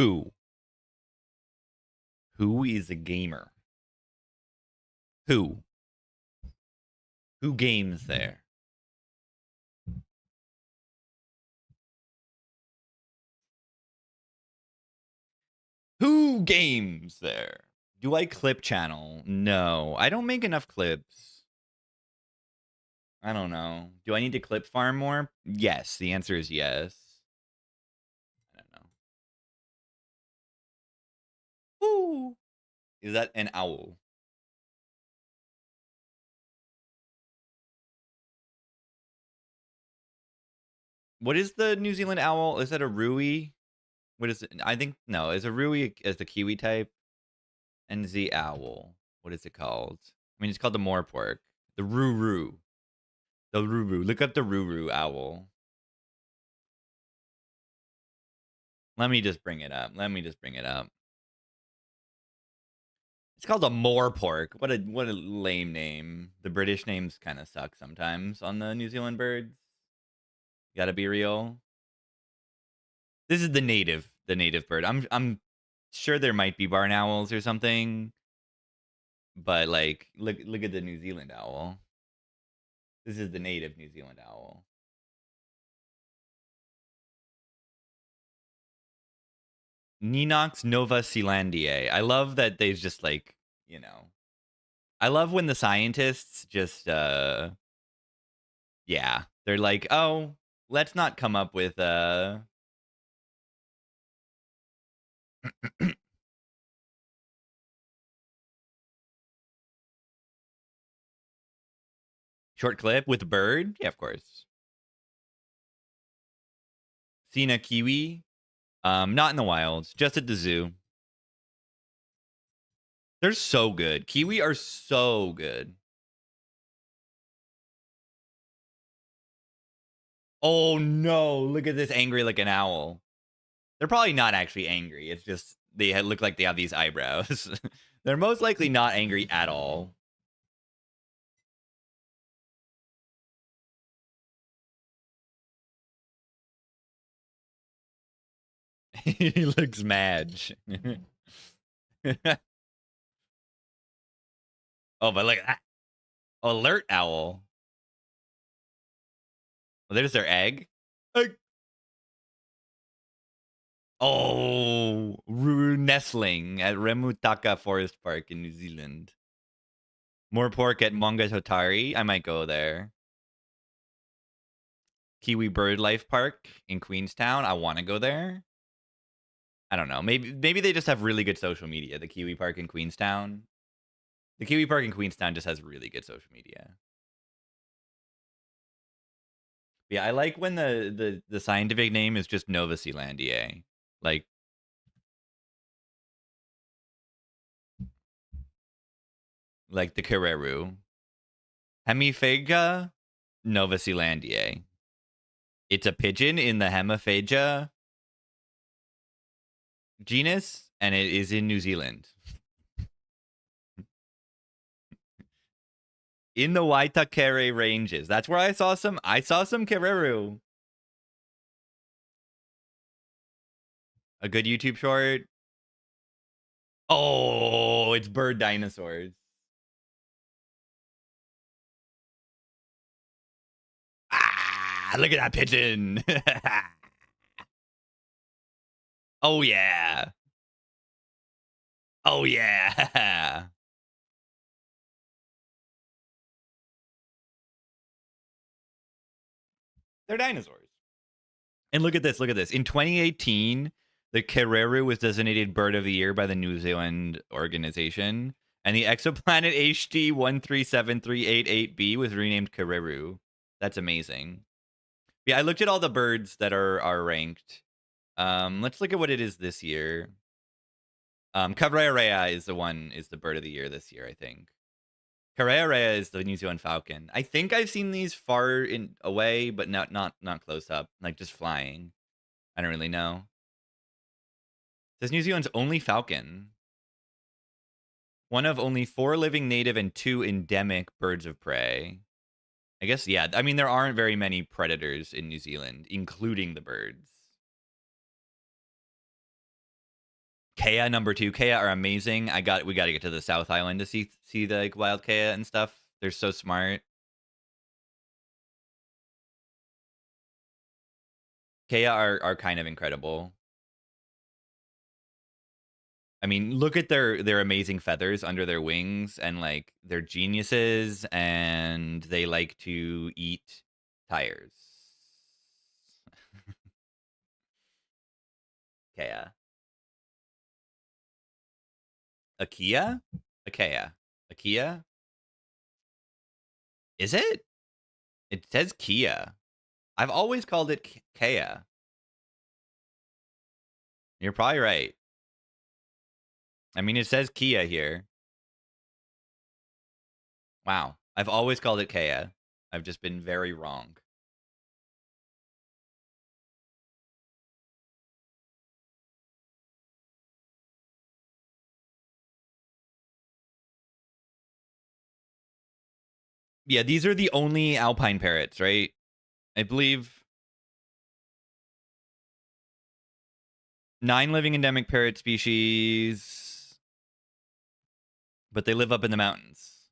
Who? Who is a gamer? Who? Who games there? Who games there? Do I clip channel? No. I don't make enough clips. I don't know. Do I need to clip farm more? Yes. The answer is yes. I don't know. Woo! Is that an owl? What is the New Zealand owl? Is that a Rui? What is it? I think, no. Is a Rui as the Kiwi type? And the owl. What is it called? I mean, it's called the moorpork. The Ruru. The Ruru. Look up the Ruru owl. Let me just bring it up. It's called a moorpork. What a lame name. The British names kind of suck sometimes on the New Zealand birds. Gotta be real. This is the native bird. I'm sure there might be barn owls or something, but like look at the New Zealand owl. This is the native New Zealand owl. Ninox Nova Zealandiae. I love that they just like, you know. I love when the scientists just yeah, they're like, "Oh, let's not come up with short clip with a bird?" Yeah, of course. Seen a kiwi? Not in the wild, just at the zoo. They're so good. Kiwi are so good. Oh no, look at this angry like an owl. They're probably not actually angry. It's just they look like they have these eyebrows. They're most likely not angry at all. He looks mad. Oh, but look at that. Alert owl. Well, there's their egg. Egg. Oh, nestling at Remutaka Forest Park in New Zealand. More pork at Mongatotari. I might go there. Kiwi Bird Life Park in Queenstown. I want to go there. I don't know. Maybe they just have really good social media. The Kiwi Park in Queenstown. The Kiwi Park in Queenstown just has really good social media. Yeah, I like when the scientific name is just Nova Zealandiae. Like the Kereru. Hemiphaga Nova Zealandiae. It's a pigeon in the Hemiphaga genus, and it is in New Zealand. In the Waitakere Ranges. That's where I saw some Kereru. A good YouTube short. Oh, it's bird dinosaurs. Ah, look at that pigeon. Oh, yeah. Oh, yeah. They're dinosaurs. And look at this. In 2018, the Kereru was designated Bird of the Year by the New Zealand organization, and the exoplanet HD 1373888b was renamed Kereru. That's amazing. Yeah, I looked at all the birds that are ranked. Let's look at what it is this year. Cabrearea is the bird of the year this year, I think. Cabrearea is the New Zealand falcon. I think I've seen these far away, but not close up, like just flying. I don't really know. This is New Zealand's only falcon. One of only 4 living native and 2 endemic birds of prey. I guess, yeah. I mean, there aren't very many predators in New Zealand, including the birds. Kea number 2. Kea are amazing. We got to get to the South Island to see the like, wild Kea and stuff. They're so smart. Kea are kind of incredible. I mean, look at their amazing feathers under their wings, and like they're geniuses, and they like to eat tires. Kea. A Kia? A Kea. A Kia? Is it? It says Kia. I've always called it Kea. You're probably right. I mean, it says Kia here. Wow. I've always called it Kea. I've just been very wrong. Yeah, these are the only alpine parrots, right? I believe 9 living endemic parrot species, but they live up in the mountains.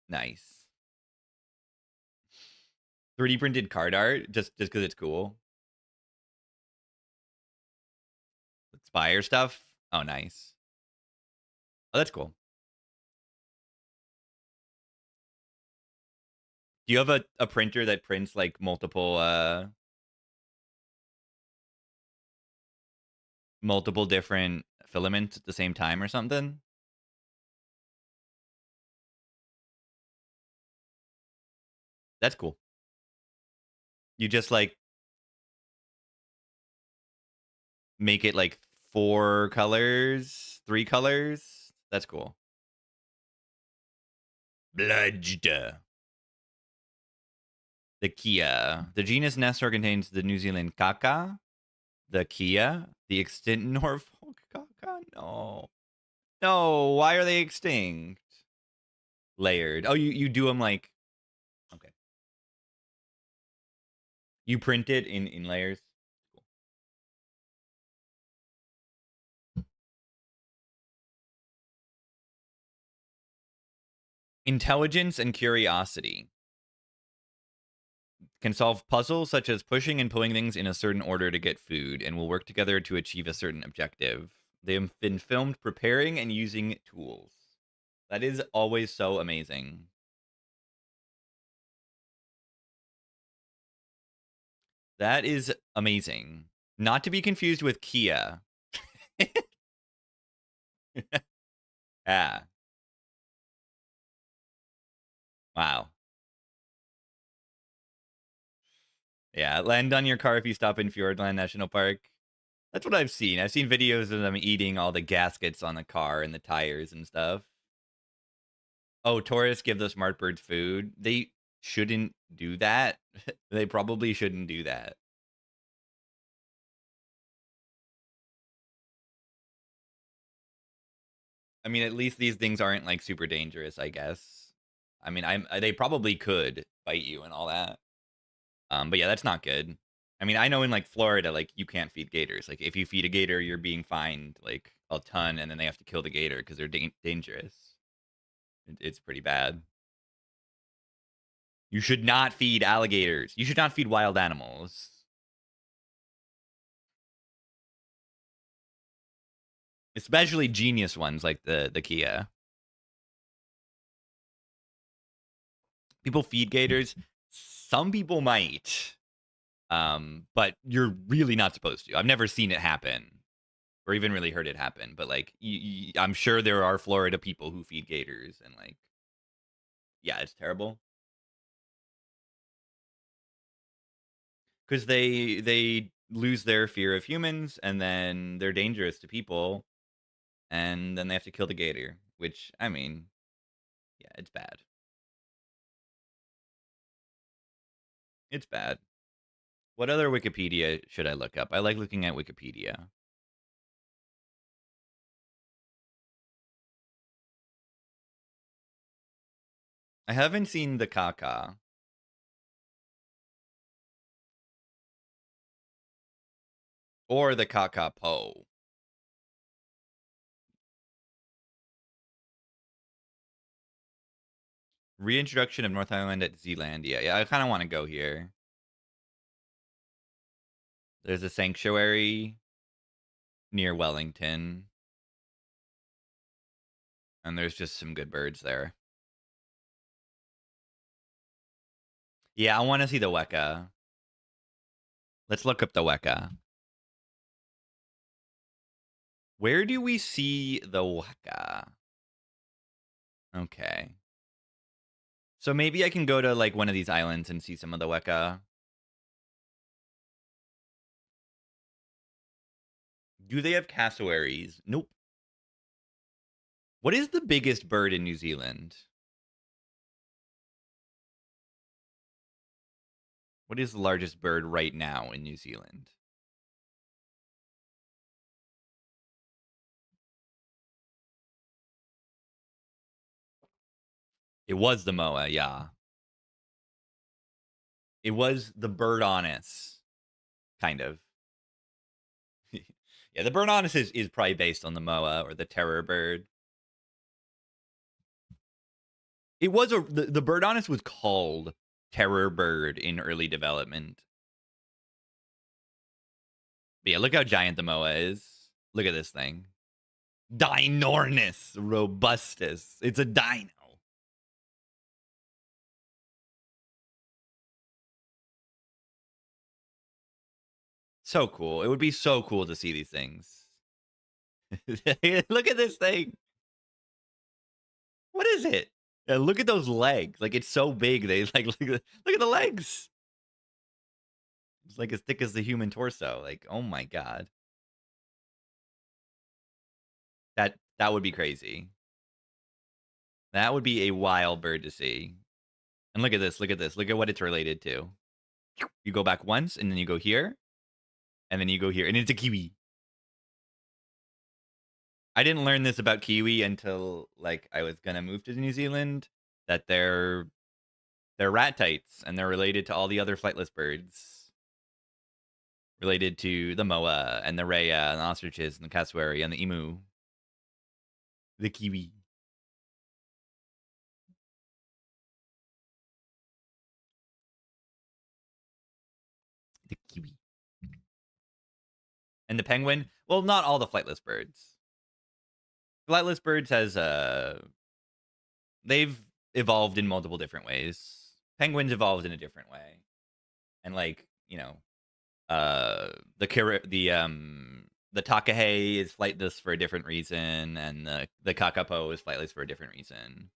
Nice. 3D printed card art just because it's cool. Spire stuff. Oh, nice. Oh, that's cool. Do you have a printer that prints like multiple different filaments at the same time or something? That's cool. You just like make it like 4 colors, 3 colors. That's cool. Bludged. The Kia. The genus Nestor contains the New Zealand kaka, the Kia, the extinct Norfolk kaka. No. No, why are they extinct? Layered. Oh, you do them like okay. You print it in layers. Cool. Intelligence and curiosity. Can solve puzzles such as pushing and pulling things in a certain order to get food, and will work together to achieve a certain objective. They have been filmed preparing and using tools. That is always so amazing. That is amazing. Not to be confused with Kia. Yeah. Wow. Yeah, land on your car if you stop in Fjordland National Park. That's what I've seen. I've seen videos of them eating all the gaskets on the car and the tires and stuff. Oh, tourists give the smart birds food. They shouldn't do that. They probably shouldn't do that. I mean, at least these things aren't like super dangerous, I guess. I mean, they probably could bite you and all that. But yeah, that's not good. I mean, I know in like Florida, like you can't feed gators. Like if you feed a gator, you're being fined like a ton, and then they have to kill the gator because they're dangerous. It's pretty bad. You should not feed alligators. You should not feed wild animals. Especially genius ones like the Kia. People feed gators. Some people might. But you're really not supposed to. I've never seen it happen or even really heard it happen, but like I'm sure there are Florida people who feed gators and like yeah, it's terrible. Cuz they lose their fear of humans, and then they're dangerous to people, and then they have to kill the gator, which I mean, yeah, it's bad. It's bad. What other Wikipedia should I look up? I like looking at Wikipedia. I haven't seen the Kaka. Or the kakapo. Reintroduction of North Island at Zealandia. Yeah, I kind of want to go here. There's a sanctuary near Wellington. And there's just some good birds there. Yeah, I want to see the Weka. Let's look up the Weka. Where do we see the Weka? Okay. So maybe I can go to like one of these islands and see some of the Weka. Do they have cassowaries? Nope. What is the biggest bird in New Zealand? What is the largest bird right now in New Zealand? It was the moa, yeah. It was the bird honest, kind of. Yeah, the bird honest is probably based on the moa or the terror bird. It was the bird honest was called terror bird in early development. But yeah, look how giant the moa is. Look at this thing. Dinornis robustus. It's a dino. So cool. It would be so cool to see these things. Look at this thing. What is it? Yeah, look at those legs. Like it's so big. They like look at the legs. It's like as thick as the human torso. Like, oh my god. That would be crazy. That would be a wild bird to see. And look at this. Look at this. Look at what it's related to. You go back once, and then you go here, and then you go here, and it's a kiwi. I didn't learn this about kiwi until like I was gonna move to New Zealand. That they're ratites, and they're related to all the other flightless birds. Related to the moa and the rhea and the ostriches and the cassowary and the emu. The kiwi. The kiwi. And the penguin. Well, not all the flightless birds. Flightless birds has they've evolved in multiple different ways. Penguins evolved in a different way. And like, you know, the takahe is flightless for a different reason, and the kakapo is flightless for a different reason.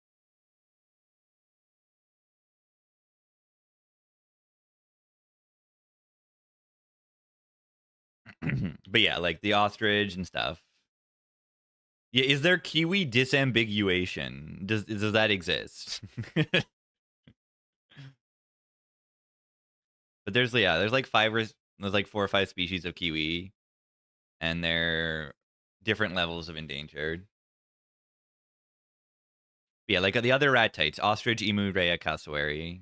But yeah, like the ostrich and stuff. Yeah, is there kiwi disambiguation? Does that exist? But there's like there's like 4 or 5 species of kiwi, and they're different levels of endangered. But yeah, like the other ratites, ostrich, emu, rhea, cassowary.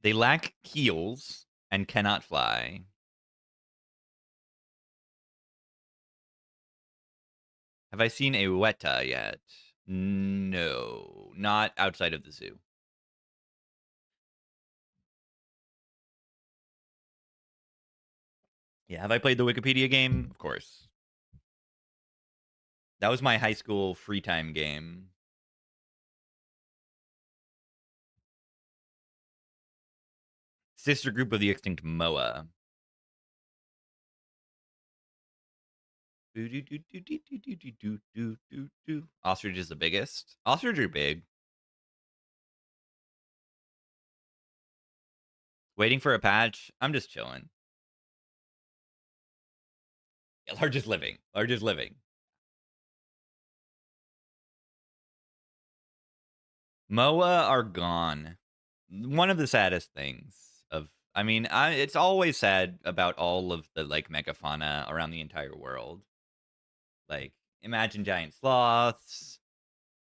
They lack keels and cannot fly. Have I seen a weta yet? No, not outside of the zoo. Yeah, have I played the Wikipedia game? Of course. That was my high school free time game. Sister group of the extinct moa. Ostrich is the biggest. Ostrich are big. Waiting for a patch. I'm just chilling. Yeah, largest living. Largest living. Moa are gone. One of the saddest things of I mean, it's always sad about all of the like megafauna around the entire world. Like imagine giant sloths,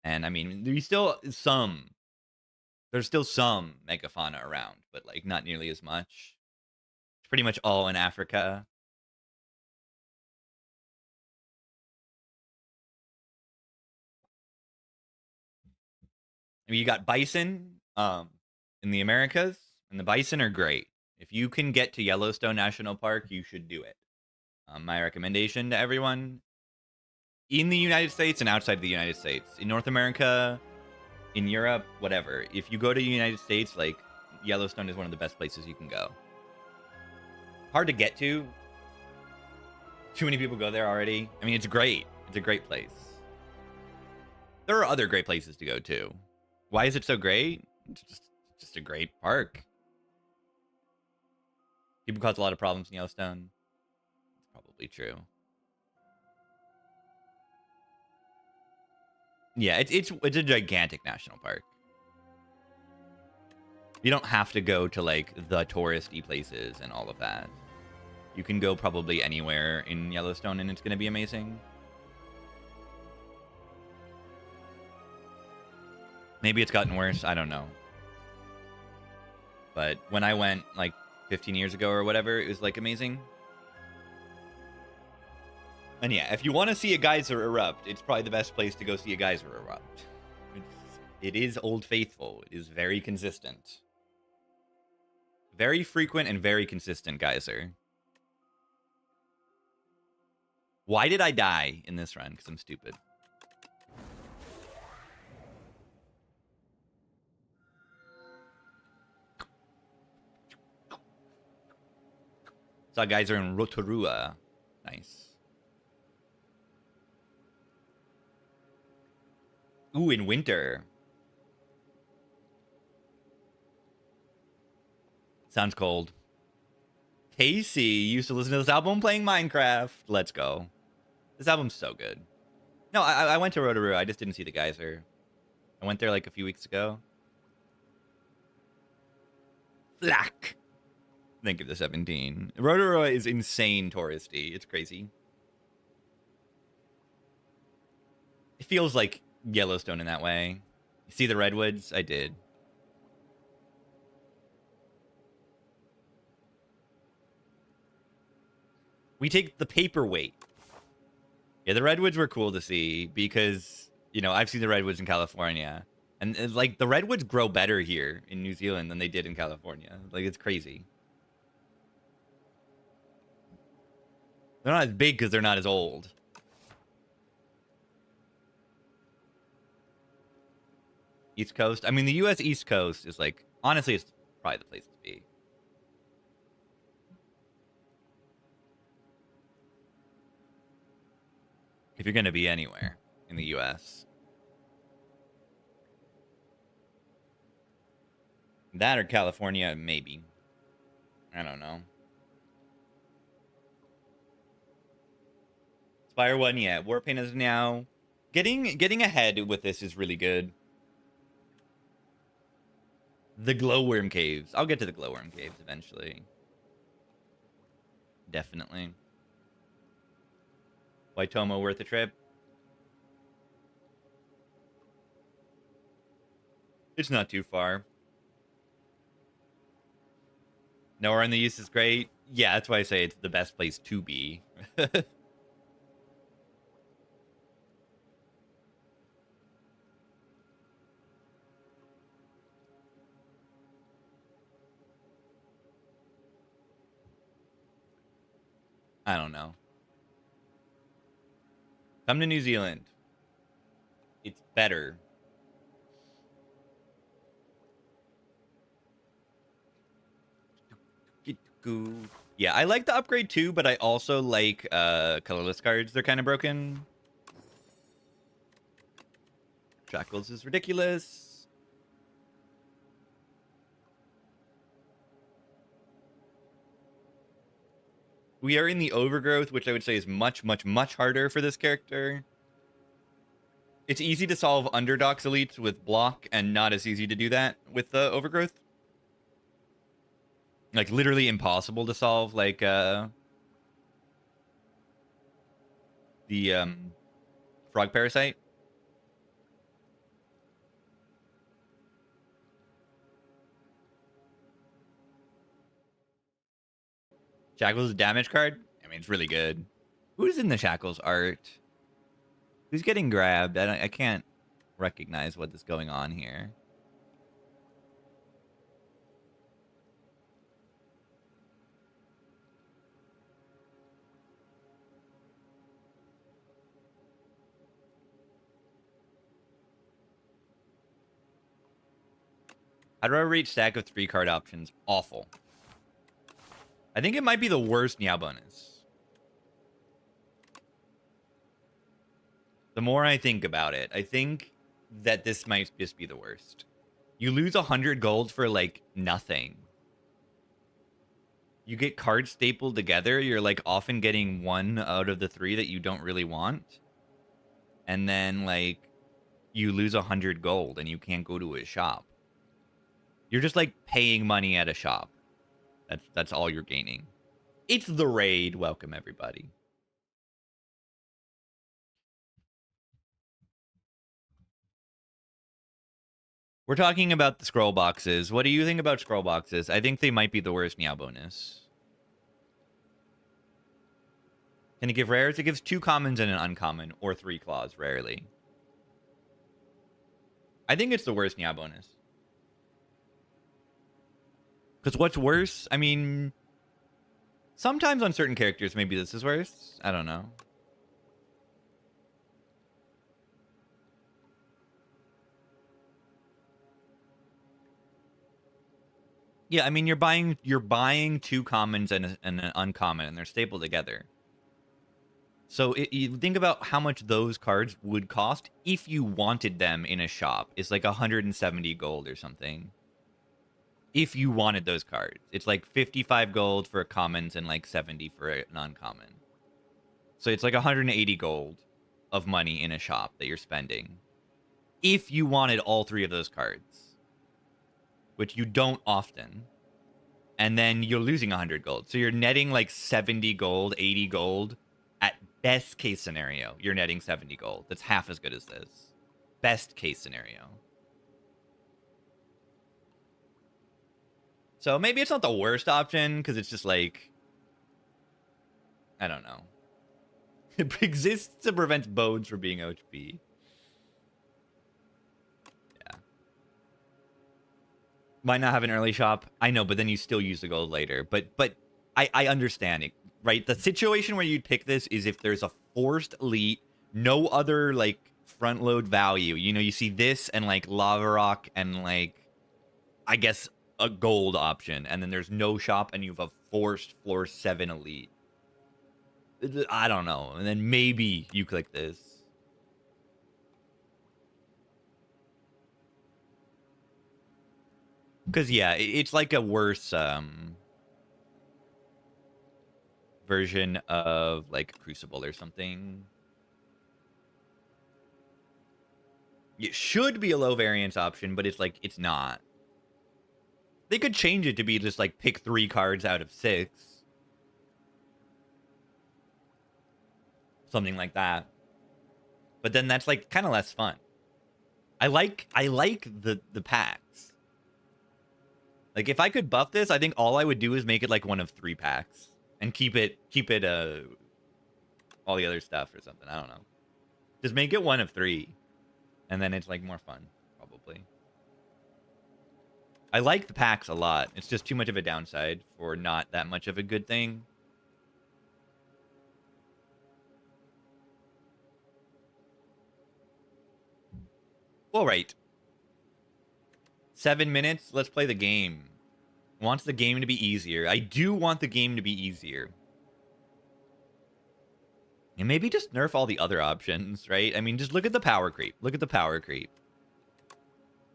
and I mean, there's still some megafauna around, but like not nearly as much. It's pretty much all in Africa. I mean, you got bison in the Americas, and the bison are great. If you can get to Yellowstone National Park, you should do it. My recommendation to everyone in the United States and outside of the United States, in North America, in Europe, whatever. If you go to the United States, like Yellowstone is one of the best places you can go. Hard to get to. Too many people go there already. I mean, it's great. It's a great place. There are other great places to go to. Why is it so great? It's just a great park. People cause a lot of problems in Yellowstone. It's probably true. Yeah, it's a gigantic national park. You don't have to go to like the touristy places and all of that. You can go probably anywhere in Yellowstone and it's going to be amazing. Maybe it's gotten worse. I don't know. But when I went like 15 years ago or whatever, it was like amazing. And yeah, if you want to see a geyser erupt, it's probably the best place to go see a geyser erupt. It is Old Faithful. It is very consistent. Very frequent and very consistent geyser. Why did I die in this run? Because I'm stupid. Saw geyser in Rotorua. Nice. Ooh, in winter. Sounds cold. Casey used to listen to this album playing Minecraft. Let's go. This album's so good. No, I went to Rotorua. I just didn't see the geyser. I went there like a few weeks ago. Flack. Think of the 17. Rotorua is insane touristy. It's crazy. It feels like Yellowstone in that way. You see the redwoods? I did. We take the paperweight. Yeah, the redwoods were cool to see because, you know, I've seen the redwoods in California. And like, the redwoods grow better here in New Zealand than they did in California. Like, it's crazy. They're not as big because they're not as old. East Coast? I mean, the U.S. East Coast is like, honestly, it's probably the place to be. If you're going to be anywhere in the U.S. That or California, maybe. I don't know. Spire 1, yeah. Warpaint is now... Getting ahead with this is really good. The glowworm caves. I'll get to the glowworm caves eventually. Definitely. Waitomo worth a trip? It's not too far. Nowhere in the East is great. Yeah, that's why I say it's the best place to be. I don't know. Come to New Zealand. It's better. Yeah, I like the upgrade too, but I also like colorless cards. They're kind of broken. Shackles is ridiculous. We are in the overgrowth, which I would say is much, much, much harder for this character. It's easy to solve underdogs elites with block, and not as easy to do that with the overgrowth. Like, literally impossible to solve, like, the, frog parasite. Shackles a damage card? I mean, it's really good. Who's in the Shackles art? Who's getting grabbed? I can't recognize what is going on here. How do I reach stack of 3-card options? Awful. I think it might be the worst Meow bonus. The more I think about it, I think that this might just be the worst. You lose 100 gold for, like, nothing. You get cards stapled together. You're, like, often getting one out of the 3 that you don't really want. And then, like, you lose 100 gold and you can't go to a shop. You're just, like, paying money at a shop. That's all you're gaining. It's the raid. Welcome, everybody. We're talking about the scroll boxes. What do you think about scroll boxes? I think they might be the worst Meow bonus. Can it give rares? It gives 2 commons and an uncommon, or 3 claws, rarely. I think it's the worst Meow bonus. Because what's worse? I mean, sometimes on certain characters, maybe this is worse. I don't know. Yeah, I mean, you're buying 2 commons and an uncommon, and they're stapled together. So you think about how much those cards would cost if you wanted them in a shop. It's like 170 gold or something. If you wanted those cards. It's like 55 gold for a commons and like 70 for an uncommon. So it's like 180 gold of money in a shop that you're spending. If you wanted all 3 of those cards. Which you don't often. And then you're losing 100 gold. So you're netting like 70 gold, 80 gold. At best case scenario, you're netting 70 gold. That's half as good as this. Best case scenario. So maybe it's not the worst option, because it's just like... I don't know. It exists to prevent bodes from being OHP. Yeah. Might not have an early shop. I know, but then you still use the gold later. But I understand it. Right, the situation where you'd pick this is if there's a forced elite, no other like front load value. You know, you see this and like lava rock and like, I guess a gold option, and then there's no shop and you have a forced floor 7 elite. I don't know, and then maybe you click this. Because yeah, it's like a worse version of like Crucible or something. It should be a low variance option, but it's like it's not. They could change it to be just like pick 3 cards out of 6. Something like that. But then that's like kind of less fun. I like the packs. Like if I could buff this, I think all I would do is make it like one of 3 packs. And keep it all the other stuff or something. I don't know. Just make it one of 3. And then it's like more fun, probably. I like the packs a lot. It's just too much of a downside for not that much of a good thing. All right. 7 minutes. Let's play the game. Wants the game to be easier. I do want the game to be easier. And maybe just nerf all the other options, right? I mean, just look at the power creep. Look at the power creep.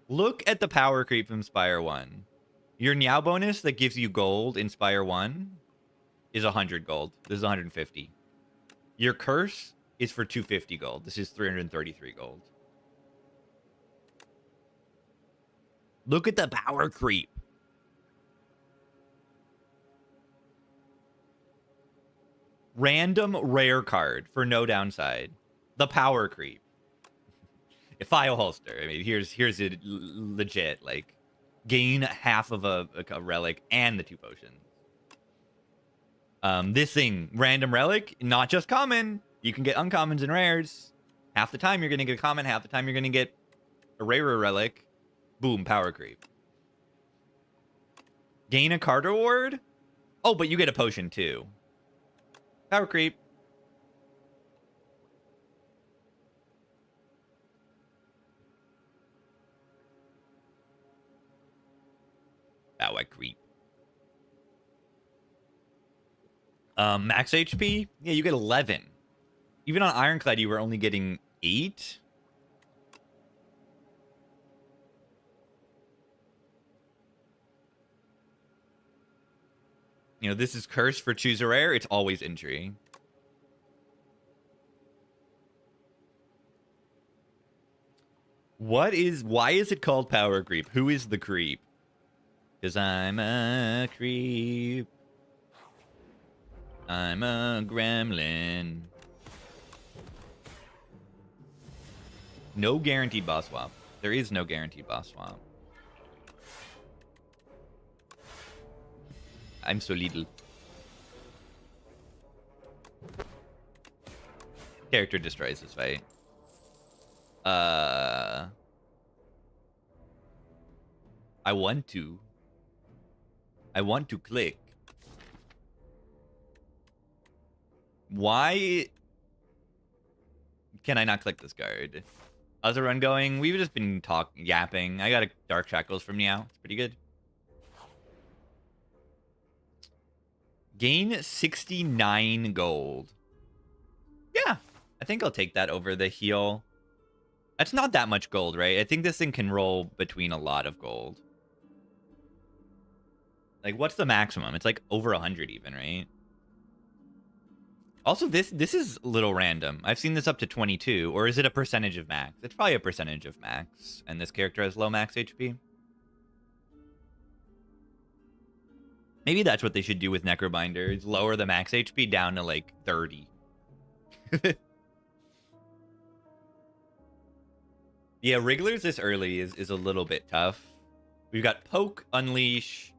Look at the power creep from Spire 1. Your Meow bonus that gives you gold in Spire 1 is 100 gold. This is 150. Your curse is for 250 gold. This is 333 gold. Look at the power creep. Random rare card for no downside. The power creep. A file holster. I mean, here's it legit. Like, gain half of a relic and the 2 potions. This thing, random relic, not just common. You can get uncommons and rares. Half the time you're going to get a common, half the time you're going to get a rarer relic. Boom, power creep. Gain a card reward? Oh, but you get a potion too. Power creep. Power creep. Max HP? Yeah, you get 11. Even on Ironclad, you were only getting 8. You know, this is curse for choose a rare. It's always injury. Why is it called power creep? Who is the creep? Because I'm a creep. I'm a gremlin. No guaranteed boss swap. There is no guaranteed boss swap. I'm so little. Character destroys this fight. I want to click. Why can I not click this card? How's the run going? We've just been yapping. I got a Dark Shackles from Meow. It's pretty good. Gain 69 gold. Yeah, I think I'll take that over the heal. That's not that much gold, right? I think this thing can roll between a lot of gold. Like, what's the maximum? It's like over 100 even, right? Also, this is a little random. I've seen this up to 22, or is it a percentage of max? It's probably a percentage of max, and this character has low max HP. Maybe that's what they should do with Necrobinders. Lower the max HP down to, like, 30. Yeah, Wrigglers this early is a little bit tough. We've got Poke, Unleash.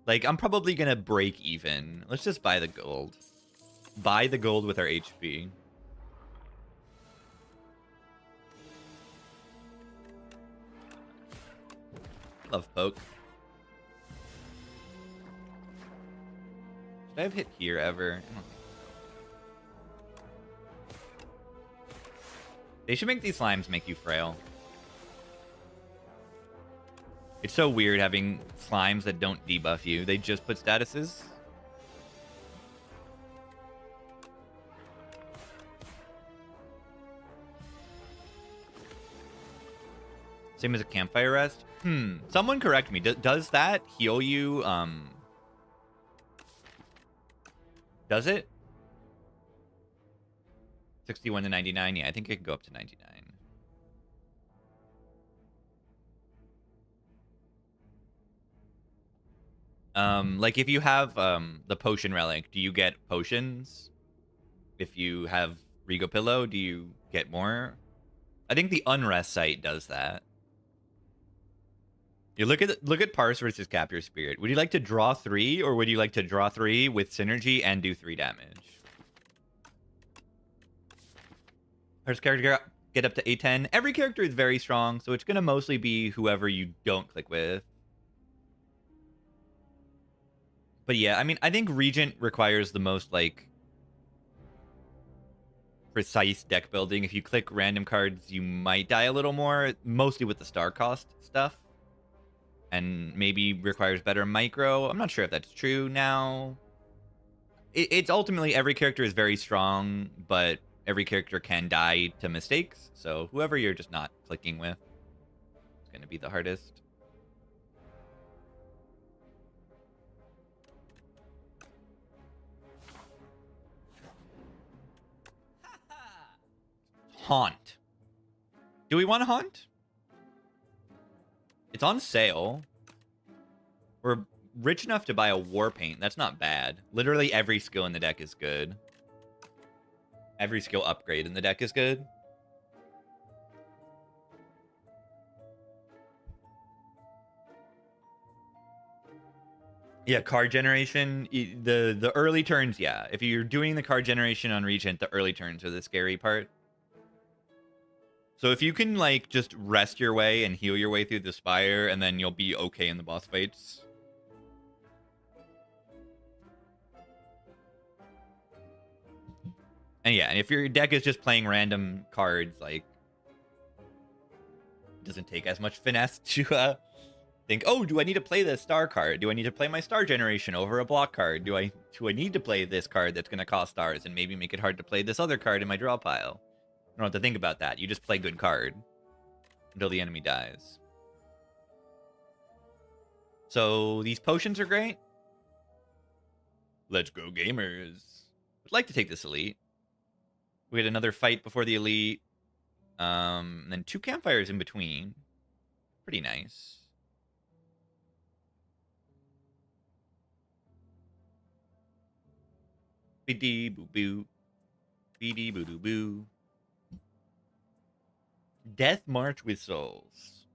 Like, I'm probably going to break even. Let's just buy the gold. Buy the gold with our HP. Love Poke. Should I have hit here ever? I don't think so. They should make these slimes make you frail. It's so weird having slimes that don't debuff you. They just put statuses. Same as a campfire rest? Someone correct me. Does that heal you? Does it? 61 to 99? Yeah, I think it can go up to 99. Like if you have the potion relic, do you get potions? If you have Rigo Pillow, do you get more? I think the Unrest site does that. You look at Parse versus Cap Your Spirit. Would you like to draw 3, or would you like to draw 3 with synergy and do 3 damage? Parse character get up to A10. Every character is very strong, so it's gonna mostly be whoever you don't click with. But yeah, I mean, I think Regent requires the most, like, precise deck building. If you click random cards, you might die a little more, mostly with the star cost stuff. And maybe requires better micro. I'm not sure if that's true now. It's ultimately every character is very strong, but every character can die to mistakes. So whoever you're just not clicking with is going to be the hardest. Haunt. Do we want to haunt? It's on sale. We're rich enough to buy a war paint. That's not bad. Literally every skill in the deck is good. Every skill upgrade in the deck is good. Yeah, card generation. The early turns, yeah. If you're doing the card generation on Regent, the early turns are the scary part. So if you can, like, just rest your way and heal your way through the Spire, and then you'll be okay in the boss fights. And yeah, if your deck is just playing random cards, like, it doesn't take as much finesse to think, oh, do I need to play this star card? Do I need to play my star generation over a block card? Do I need to play this card that's going to cost stars and maybe make it hard to play this other card in my draw pile? You don't have to think about that. You just play good card until the enemy dies. So these potions are great. Let's go, gamers. I'd like to take this elite. We had another fight before the elite. And then 2 campfires in between. Pretty nice. Biddy boo boo. Biddy boo doo boo. Death March with Souls.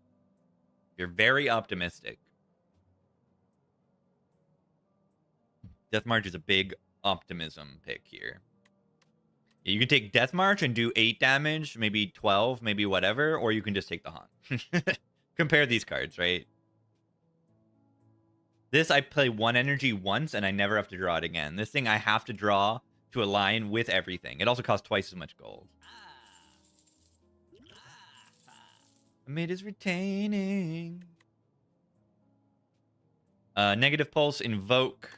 You're very optimistic. Death March is a big optimism pick here. You can take Death March and do 8 damage, maybe 12, maybe whatever, or you can just take the Haunt. Compare these cards, right? This, I play 1 energy once, and I never have to draw it again. This thing, I have to draw to align with everything. It also costs twice as much gold. Mid is retaining. Negative Pulse, Invoke.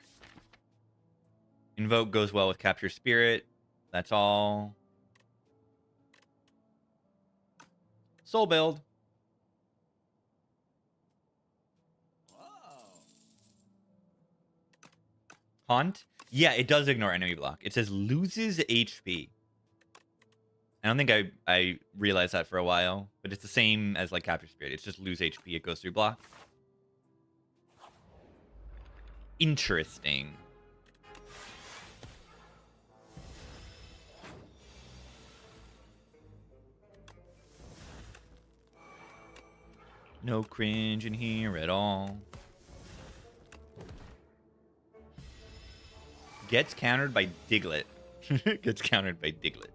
Invoke goes well with Capture Spirit. That's all. Soul Build. Haunt? Yeah, it does ignore enemy block. It says loses HP. I don't think I realized that for a while, but it's the same as like Capture Spirit. It's just lose HP. It goes through block. Interesting. No cringe in here at all. Gets countered by Diglett. Gets countered by Diglett.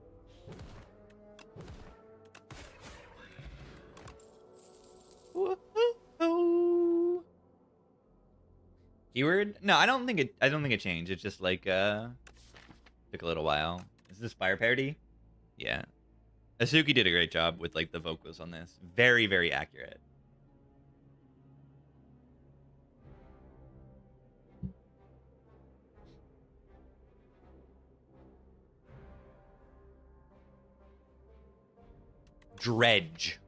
Woo-hoo-hoo. Keyword? No, I don't think it changed. It's just like took a little while. Is this Spire parody? Yeah. Asuki did a great job with like the vocals on this. Very, very accurate. Dredge.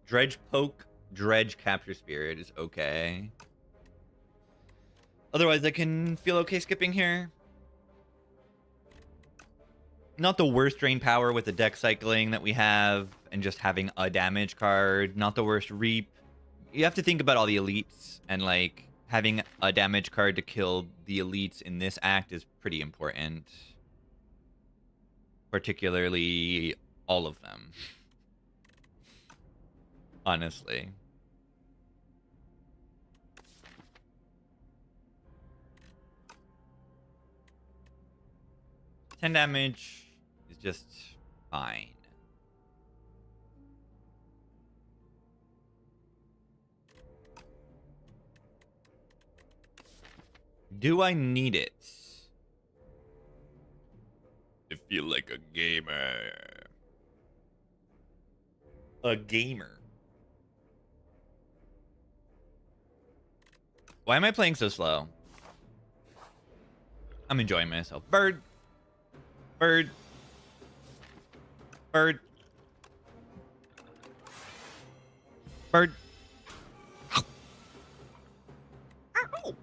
Dredge Poke, Dredge Capture Spirit is okay. Otherwise, I can feel okay skipping here. Not the worst drain power with the deck cycling that we have and just having a damage card. Not the worst Reap. You have to think about all the elites, and like having a damage card to kill the elites in this act is pretty important. Particularly all of them. Honestly. $10 damage is just fine. Do I need it? I feel like a gamer. A gamer. Why am I playing so slow? I'm enjoying myself. Bird. Bird. Bird. Bird. Ow.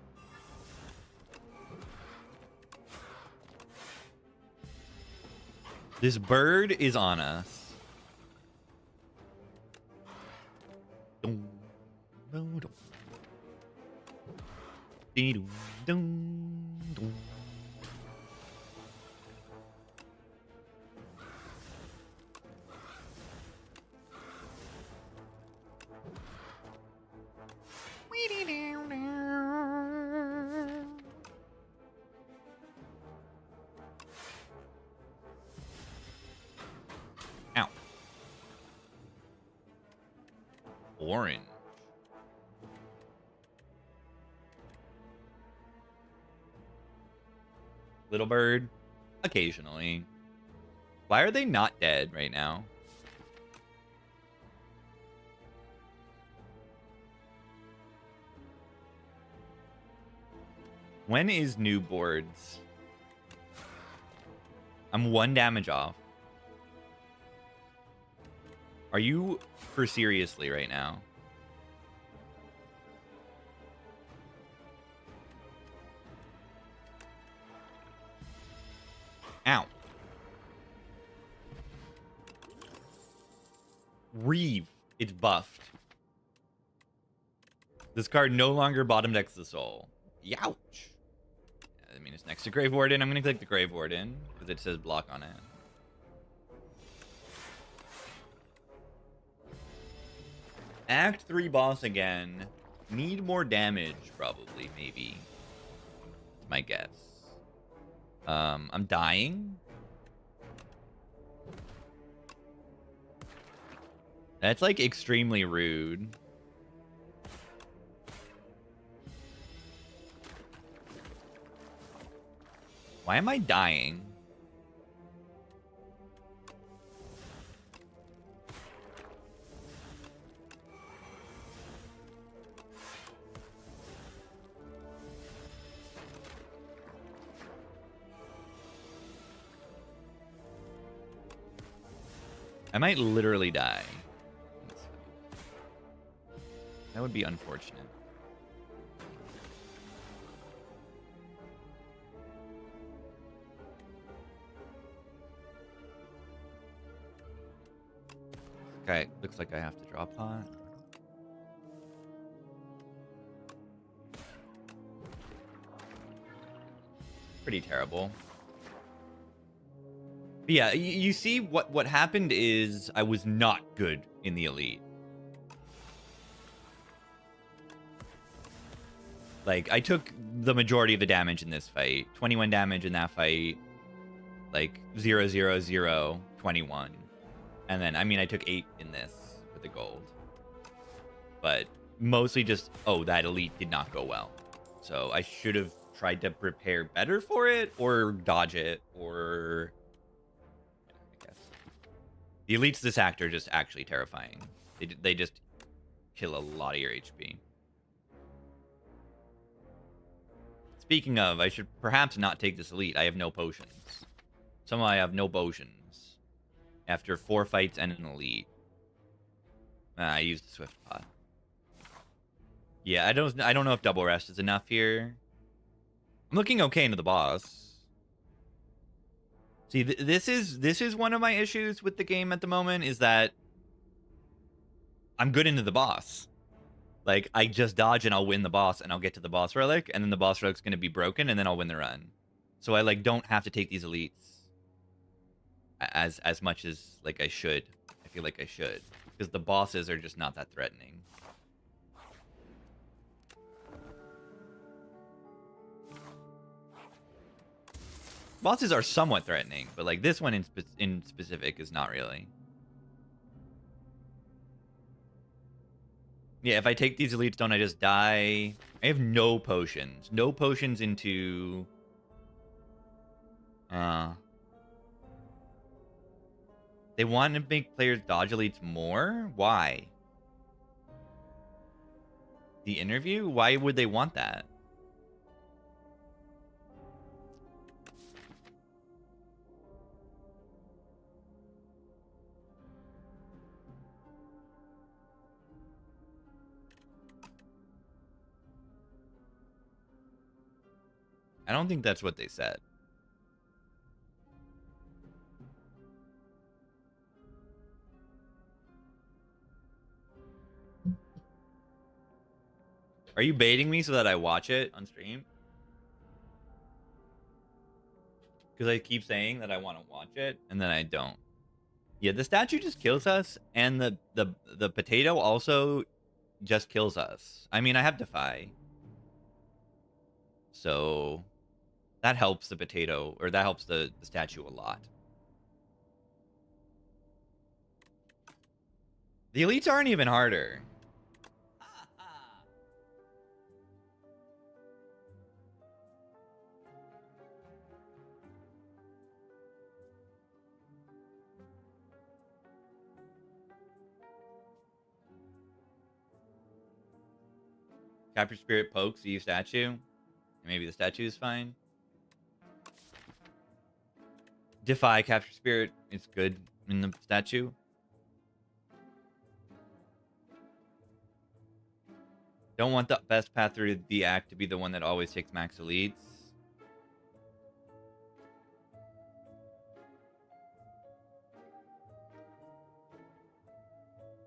This bird is on us. Dum, dum, dum. Dee-dum, dum, dum. Orange. Little bird. Occasionally. Why are they not dead right now? When is new boards? I'm 1 damage off. Are you for seriously right now? Ow. Reeve. It's buffed. This card no longer bottom decks the soul. Youch. I mean, it's next to Grave Warden. I'm going to click the Grave Warden because it says block on it. Act 3 boss again. Need more damage, probably, maybe. That's my guess. I'm dying. That's, like, extremely rude. Why am I dying? I might literally die. That would be unfortunate. Okay, looks like I have to drop that. Pretty terrible. But yeah, you see what happened is I was not good in the elite. Like, I took the majority of the damage in this fight. 21 damage in that fight. Like, 0, 0, 0, 21. And then, I mean, I took 8 in this with the gold. But mostly just, oh, that elite did not go well. So I should have tried to prepare better for it, or dodge it, or... I guess. The elites this act are just actually terrifying. They just kill a lot of your HP. Speaking of, I should perhaps not take this elite. I have no potions. Somehow I have no potions. After 4 fights and an elite. I used the Swift Pot. Yeah, I don't know if double rest is enough here. I'm looking okay into the boss. See, this is one of my issues with the game at the moment, is that I'm good into the boss. Like, I just dodge and I'll win the boss, and I'll get to the boss relic, and then the boss relic's gonna be broken, and then I'll win the run. So I, like, don't have to take these elites as much as, like, I should. I feel like I should. Because the bosses are just not that threatening. Bosses are somewhat threatening, but, like, this one in specific is not really. Yeah, if I take these elites, don't I just die? I have no potions. No potions into... They want to make players dodge elites more? Why? The interview? Why would they want that? I don't think that's what they said. Are you baiting me so that I watch it on stream? Because I keep saying that I want to watch it, and then I don't. Yeah, the statue just kills us, and the potato also just kills us. I mean, I have Defy. So that helps the potato, or that helps the statue a lot. The elites aren't even harder. Capture Spirit pokes, use statue. Maybe the statue is fine. Defy Capture Spirit. It's good in the statue. Don't want the best path through the act to be the one that always takes max elites.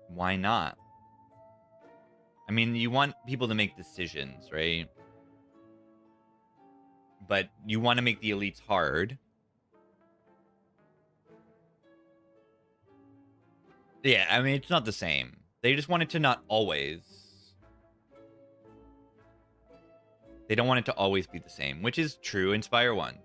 Why not? I mean, you want people to make decisions, right? But you want to make the elites hard. Yeah, I mean, it's not the same. They just want it to not always. They don't want it to always be the same, which is true in Spire 1.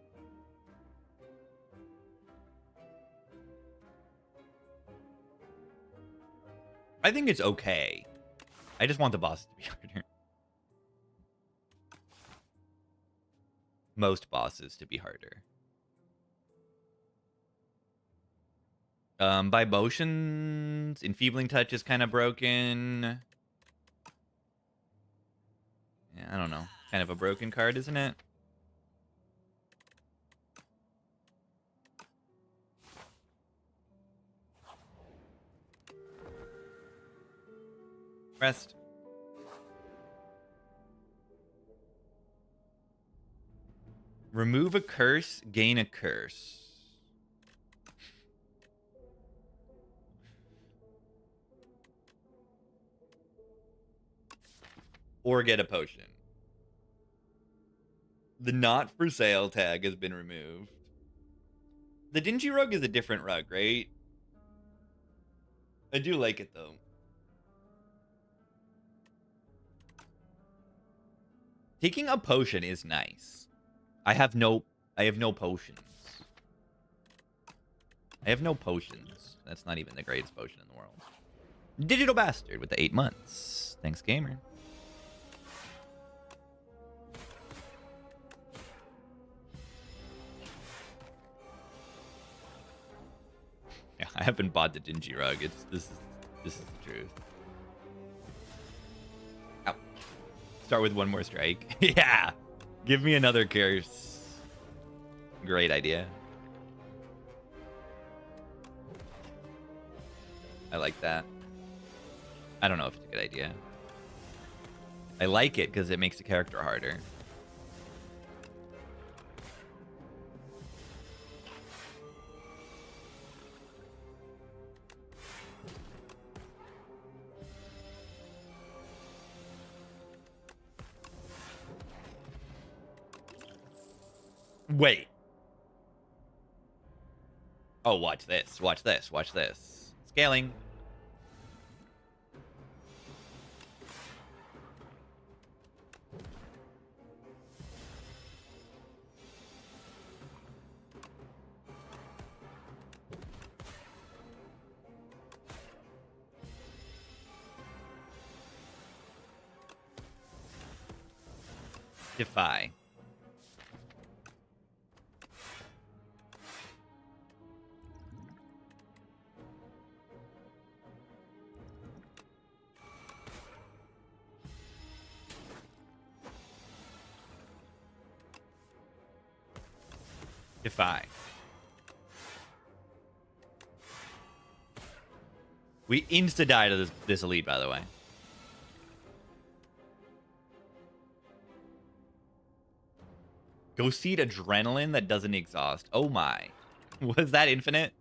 I think it's okay. I just want the bosses to be harder. Most bosses to be harder. By motions, Enfeebling Touch is kind of broken. Yeah, I don't know. Kind of a broken card, isn't it? Rest. Remove a curse, gain a curse. Or get a potion. The not for sale tag has been removed. The Dingy Rug is a different rug, right? I do like it though. Taking a potion is nice. I have no potions. I have no potions. That's not even the greatest potion in the world. Digital Bastard with the 8 months. Thanks, gamer. Yeah, I haven't bought the Dingy Rug. This is the truth. Ow. Start with one more strike. Yeah. Give me another curse. Great idea. I like that. I don't know if it's a good idea. I like it because it makes the character harder. Wait. Oh, watch this. Watch this. Watch this. Scaling. Defy. Defy. We insta-die to this elite, by the way. Go seed adrenaline that doesn't exhaust. Oh my. Was that infinite?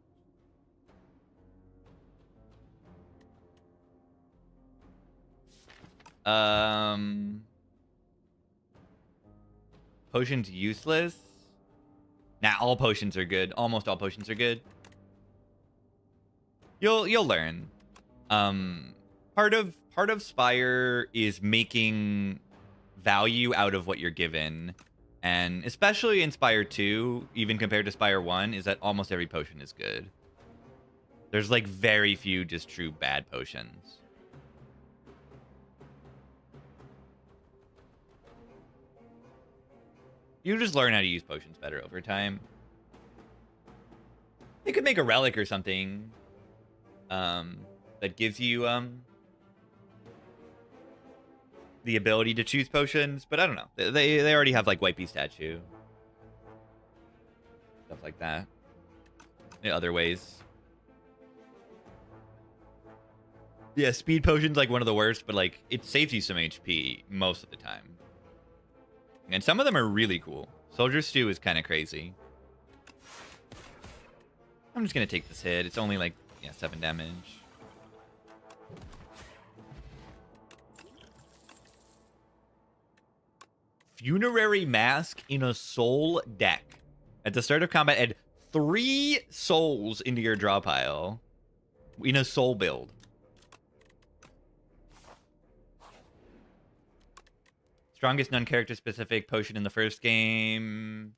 Potions useless? Nah, all potions are good. Almost all potions are good. You'll learn. Part of Spire is making value out of what you're given. And especially in Spire 2, even compared to Spire 1, is that almost every potion is good. There's like very few just true bad potions. You just learn how to use potions better over time. They could make a relic or something that gives you the ability to choose potions, but I don't know. They already have like Wipey statue, stuff like that. In other ways, yeah, speed potion's like one of the worst, but like it saves you some HP most of the time, and some of them are really cool. Soldier Stew is kind of crazy. I'm just gonna take this hit. It's only like 7 damage. Funerary Mask in a soul deck. At the start of combat, add 3 souls into your draw pile in a soul build. Strongest non-character specific potion in the first game.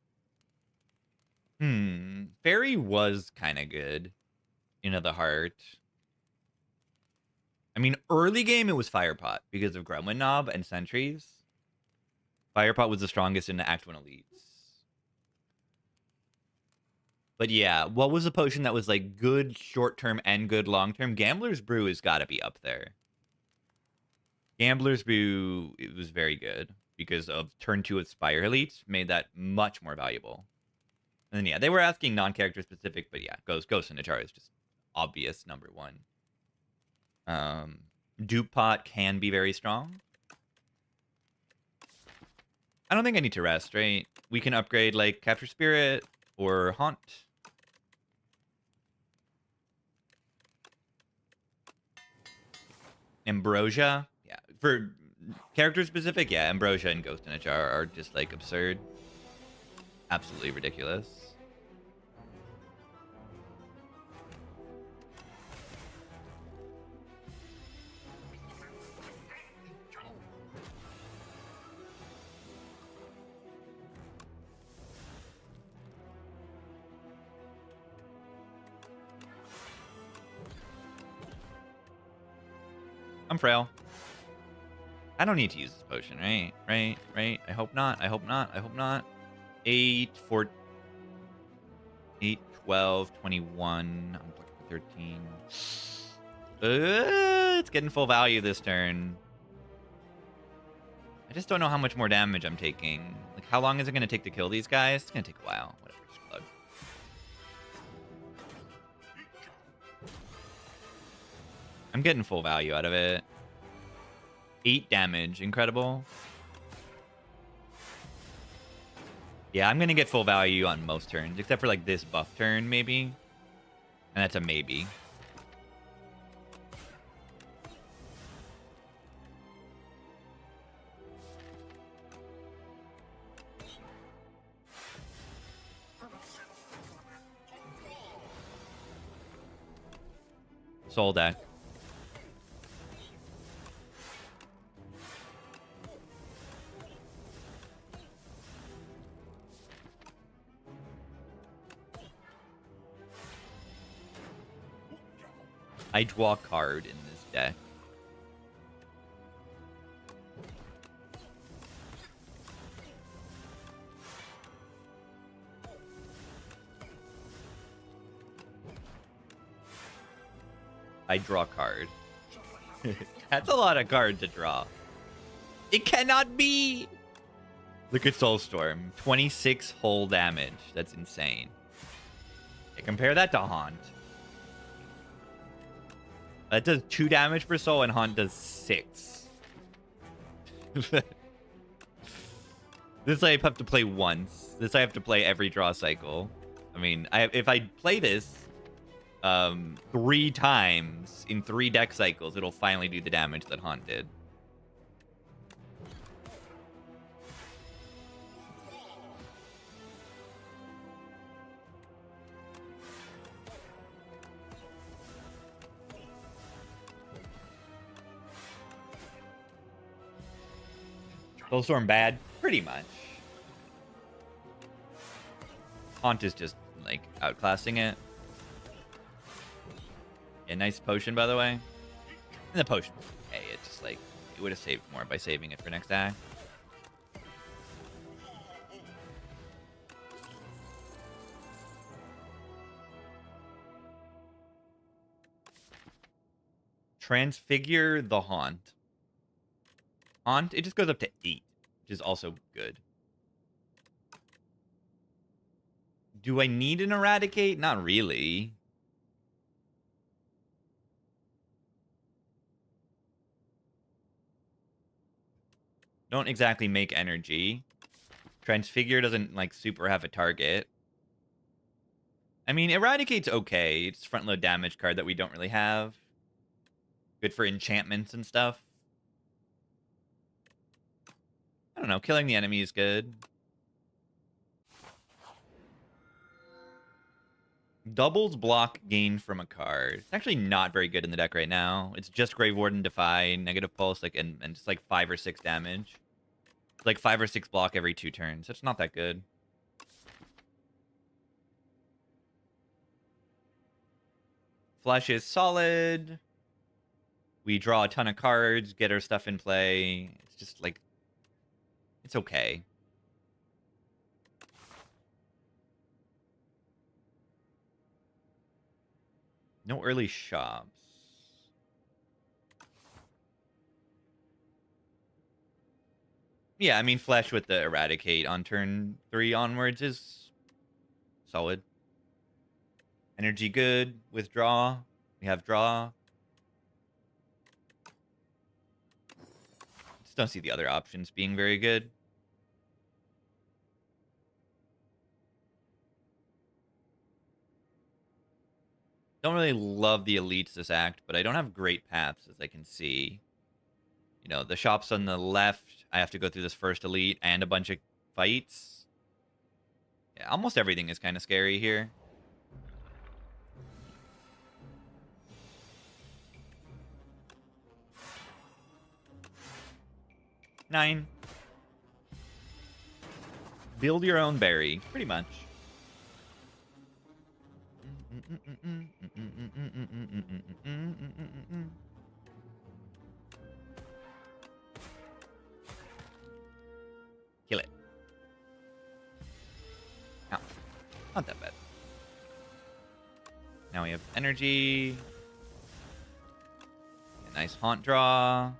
Fairy was kind of good. Into the Heart. I mean, early game it was Firepot because of Gremlin Knob and Sentries. Firepot was the strongest in the Act 1 Elites. But yeah, what was a potion that was like good short-term and good long-term? Gambler's Brew has got to be up there. Gambler's Brew, it was very good because of turn 2 of Spire Elites made that much more valuable. And then yeah, they were asking non-character specific, but yeah, Ghost and Achara is just obvious number 1. Dupe Pot can be very strong. I don't think I need to rest, right? We can upgrade like Capture Spirit or Haunt. Ambrosia. Yeah. For character specific, yeah, Ambrosia and Ghost and Achara are just like absurd. Absolutely ridiculous. I'm frail. I don't need to use this potion, right? Right. I hope not. I hope not. 8, 4, 8, 12, 21. I'm looking for 13. It's getting full value this turn. I just don't know how much more damage I'm taking. Like, how long is it going to take to kill these guys? It's going to take a while. Whatever, just plug. I'm getting full value out of it. 8 damage. Incredible. Yeah, I'm going to get full value on most turns, except for, like, this buff turn, maybe. And that's a maybe. Soul deck. I draw a card in this deck. I draw a card. That's a lot of card to draw. It cannot be! Look at Soulstorm. 26 whole damage. That's insane. I compare that to Haunt. That does 2 damage per soul, and Haunt does 6. This I have to play once. This I have to play every draw cycle. I mean, if I play this 3 times in 3 deck cycles, it'll finally do the damage that Haunt did. Soulstorm bad? Pretty much. Haunt is just, like, outclassing it. Yeah, nice potion, by the way. And the potion, hey, it's just, like, it would have saved more by saving it for next act. Transfigure the Haunt. Haunt, it just goes up to 8, which is also good. Do I need an Eradicate? Not really. Don't exactly make energy. Transfigure doesn't, like, super have a target. I mean, Eradicate's okay. It's front load damage card that we don't really have. Good for enchantments and stuff. I don't know. Killing the enemy is good. Doubles block gain from a card. It's actually not very good in the deck right now. It's just Grave Warden, Defy, Negative Pulse, like and just like 5 or 6 damage. It's like 5 or 6 block every 2 turns. It's not that good. Flush is solid. We draw a ton of cards, get our stuff in play. It's just like, it's okay. No early shops. Yeah, I mean, Flesh with the Eradicate on turn 3 onwards is solid. Energy good. Withdraw. We have draw. Just don't see the other options being very good. Don't really love the elites this act, but I don't have great paths as I can see. You know, the shops on the left, I have to go through this first elite and a bunch of fights. Yeah, almost everything is kind of scary here. Nine. Build your own berry, pretty much. Kill it. Oh, not that bad. Now we have energy. A nice haunt draw.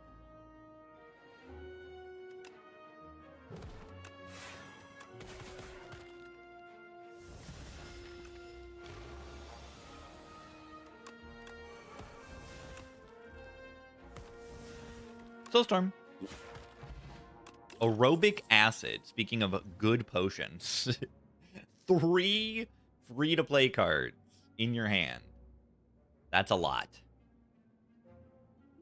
Soulstorm. Aerobic Acid. Speaking of good potions. 3 free-to-play cards in your hand. That's a lot.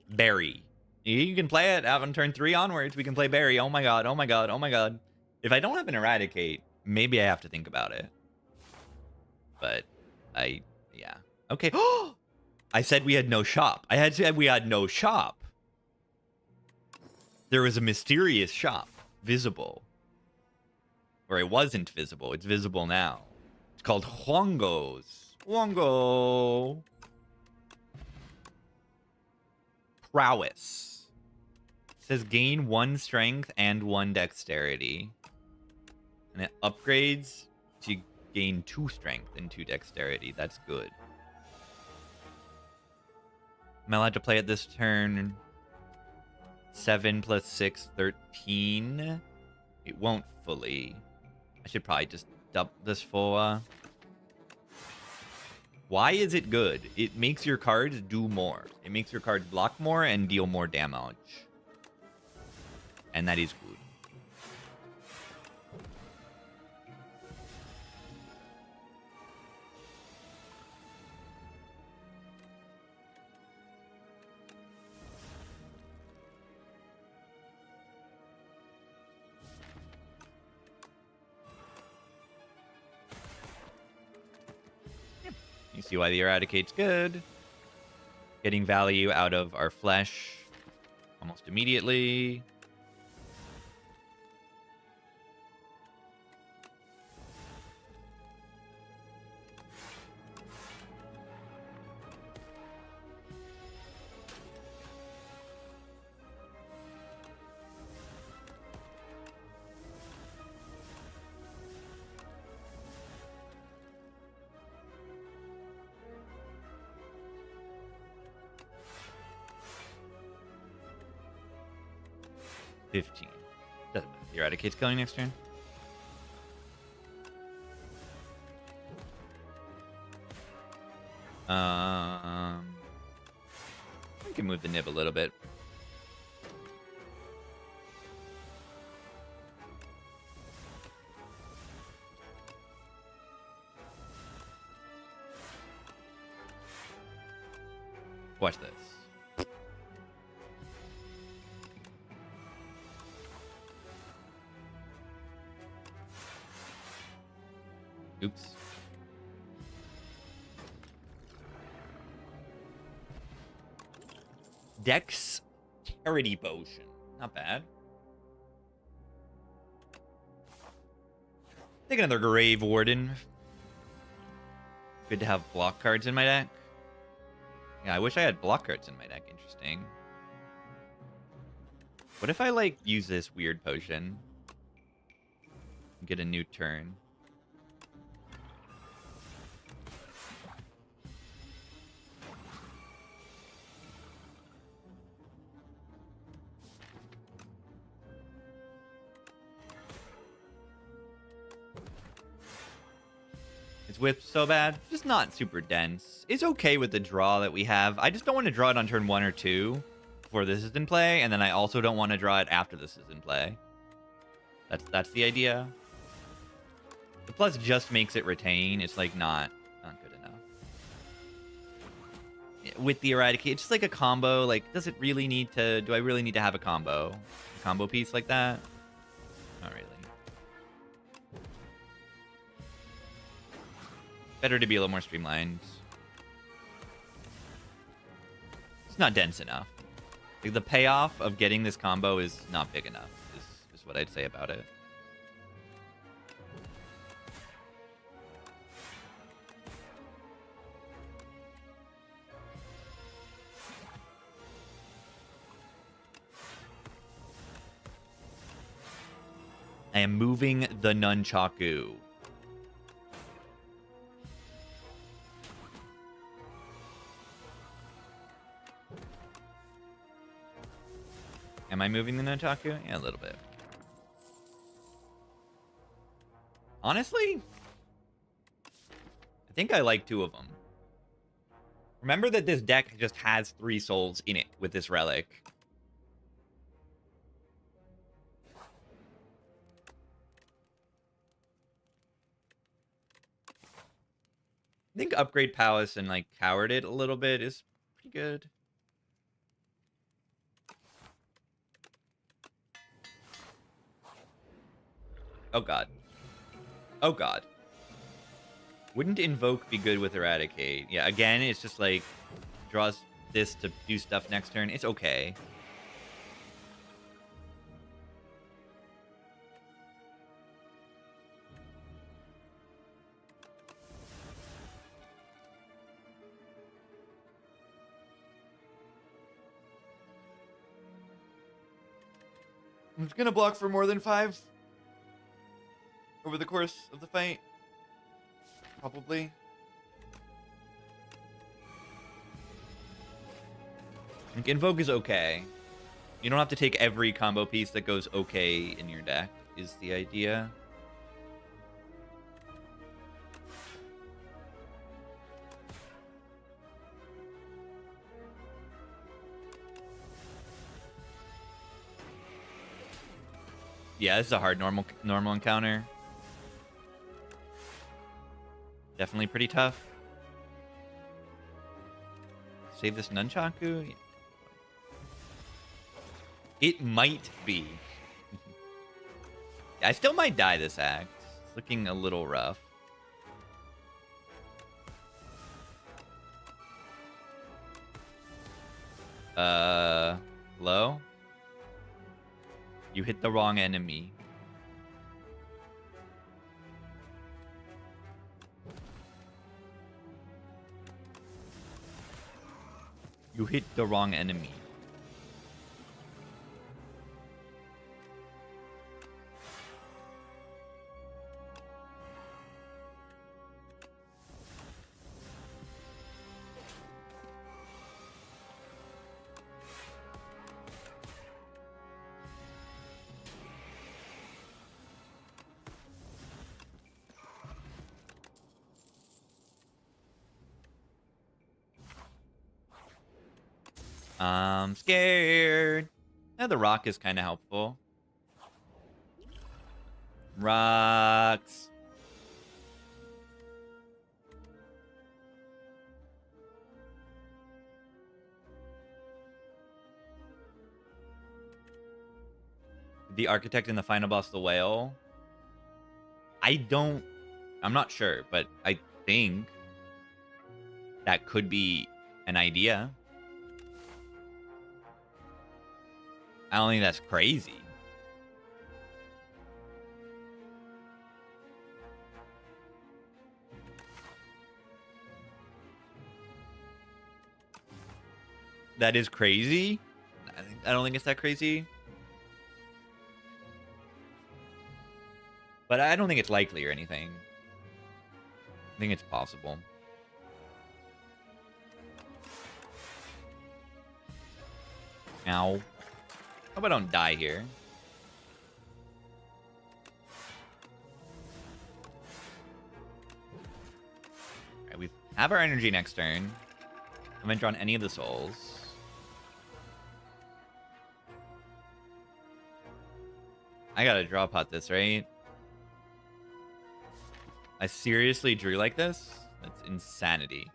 Berry. You can play it out on turn 3 onwards. We can play Berry. Oh my god, oh my god, oh my god. If I don't have an Eradicate, maybe I have to think about it. But, yeah. Okay. I said we had no shop. I had said we had no shop. There was a mysterious shop visible. Or it wasn't visible. It's visible now. It's called Huango's. Huango. Prowess. It says gain 1 strength and 1 dexterity. And it upgrades to gain 2 strength and 2 dexterity. That's good. Am I allowed to play it this turn? 7 plus 6, 13. It won't fully. I should probably just dump this for... Why is it good? It makes your cards do more. It makes your cards block more and deal more damage. And that is good. You see why the Eradicate's good. Getting value out of our flesh almost immediately. 15. Doesn't matter. The Eradicate's killing next turn. I can move the nib a little bit. Watch this. Oops. Dexterity Potion. Not bad. Take another Grave Warden. Good to have block cards in my deck. Yeah, I wish I had block cards in my deck. Interesting. What if I, like, use this weird potion? Get a new turn. Is Whip so bad? Just not super dense. It's okay with the draw that we have. I just don't want to draw it on turn 1 or 2 before this is in play, and then I also don't want to draw it after this is in play. That's the idea. The plus just makes it retain. It's like not good enough. With the Eradicate, it's just like a combo. Like, does it really need to? Do I really need to have a combo piece like that? Not really. Better to be a little more streamlined. It's not dense enough. Like, the payoff of getting this combo is not big enough, is what I'd say about it. I am moving the Nunchaku. Am I moving the Nunchaku? Yeah, a little bit. Honestly, I think I like 2 of them. Remember that this deck just has 3 souls in it with this relic. I think Upgrade Palace and, like, Coward it a little bit is pretty good. Oh, God. Oh, God. Wouldn't Invoke be good with Eradicate? Yeah, again, it's just like, draws this to do stuff next turn. It's okay. I'm just gonna block for more than 5 over the course of the fight. Probably. Like, Invoke is okay. You don't have to take every combo piece that goes okay in your deck, is the idea. Yeah, this is a hard normal encounter. Definitely pretty tough. Save this Nunchaku? Yeah. It might be. I still might die this act. It's looking a little rough. Hello? You hit the wrong enemy. You hit the wrong enemy. I'm scared. Yeah, the rock is kind of helpful. Rocks. The architect and the final boss, the whale. I'm not sure, but I think that could be an idea. I don't think that's crazy. That is crazy. I don't think it's that crazy. But I don't think it's likely or anything. I think it's possible. Ow. Hope I don't die here. Alright, we have our energy next turn. I haven't drawn any of the souls. I gotta draw pot this, right? I seriously drew like this? That's insanity.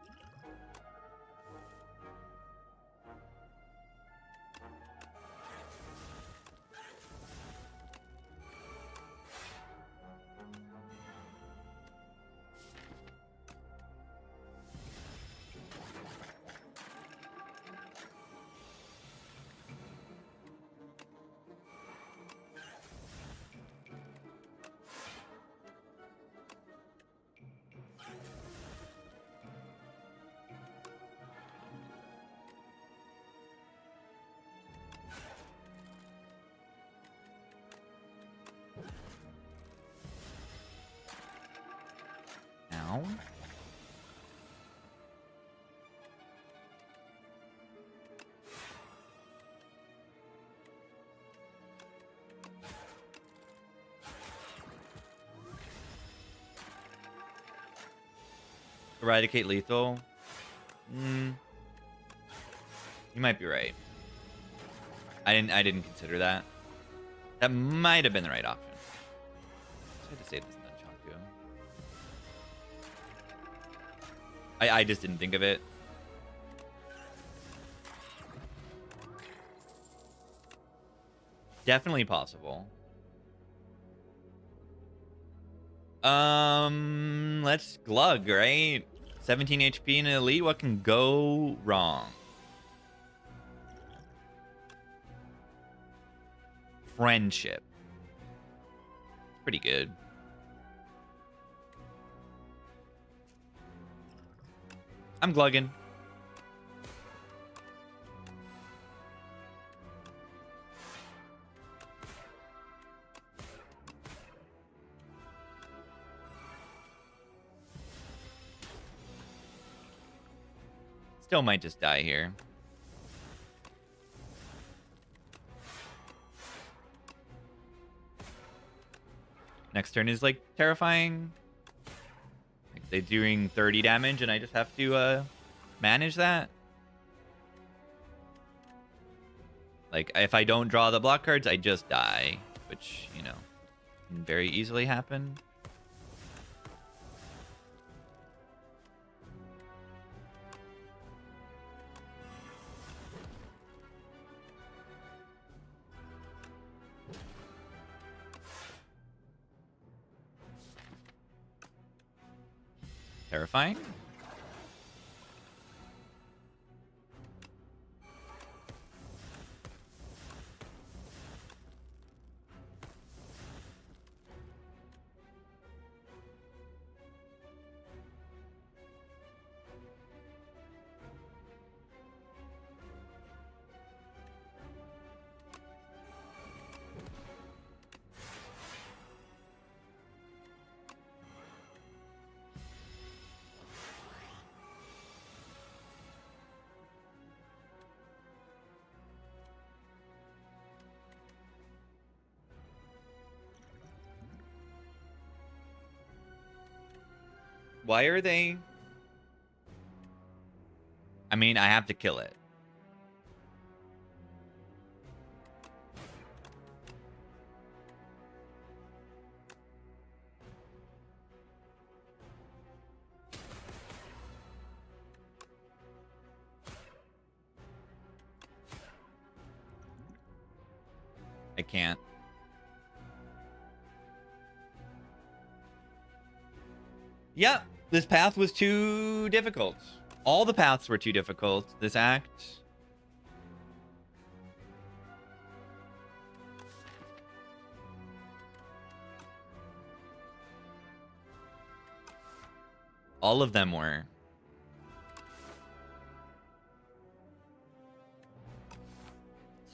Ow. Eradicate lethal. You might be right. I didn't consider that. That might have been the right option. I had to say this nunchaku. I just didn't think of it. Definitely possible. Let's glug, right? 17 HP in an elite. What can go wrong? Friendship. Pretty good. I'm glugging. Still might just die here. Next turn is like terrifying. Like they're doing 30 damage and I just have to manage that. Like if I don't draw the block cards, I just die, which, you know, can very easily happen. Terrifying. Why are they? I mean, I have to kill it. I can't. Yeah, this path was too difficult. All the paths were too difficult. This act. All of them were.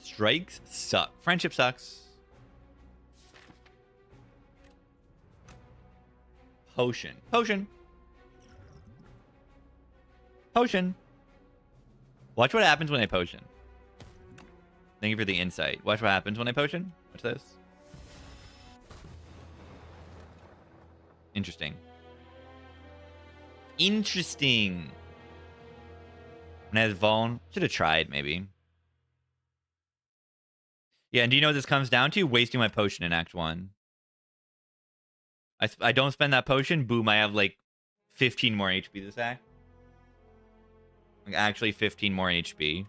Strikes suck. Friendship sucks. Potion. Potion. Potion. Watch what happens when I potion. Thank you for the insight. Watch what happens when I potion. Watch this. Interesting. Interesting. And as Vaughn, should have tried maybe. Yeah, and do you know what this comes down to? Wasting my potion in Act 1. I don't spend that potion. Boom, I have like 15 more HP this act. Like actually 15 more HP.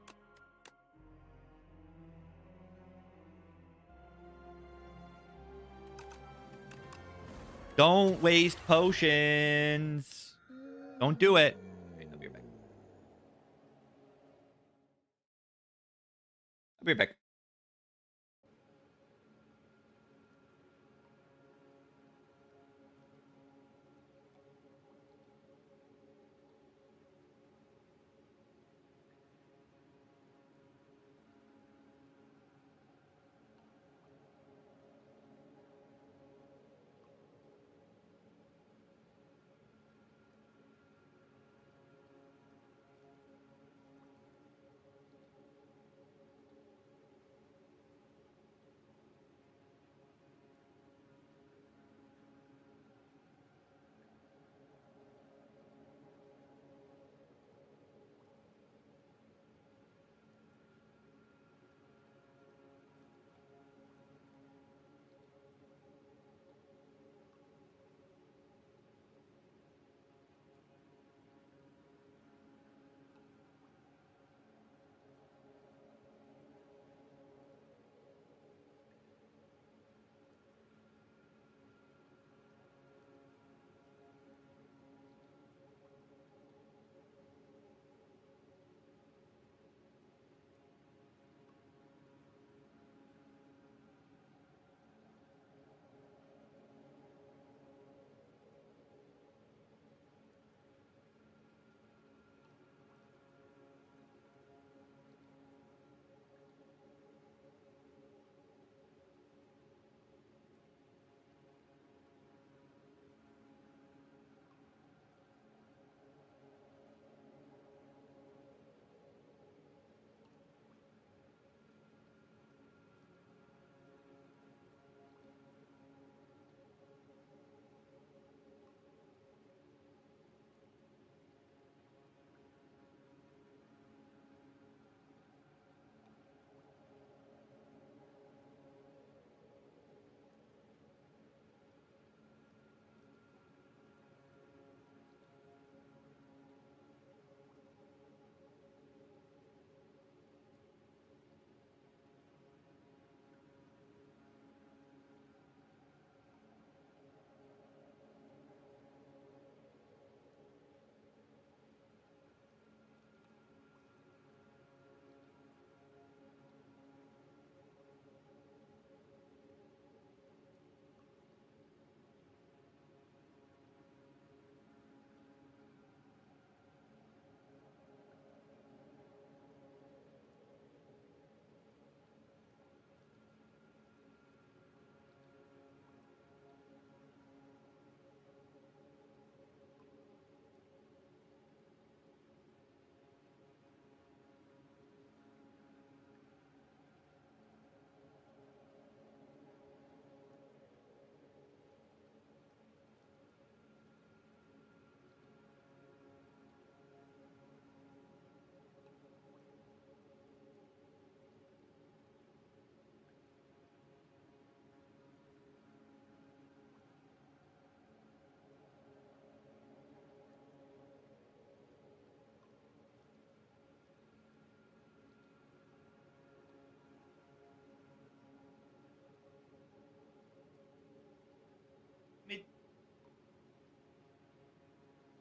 Don't waste potions. Don't do it. Wait, I'll be right back. I'll be right back.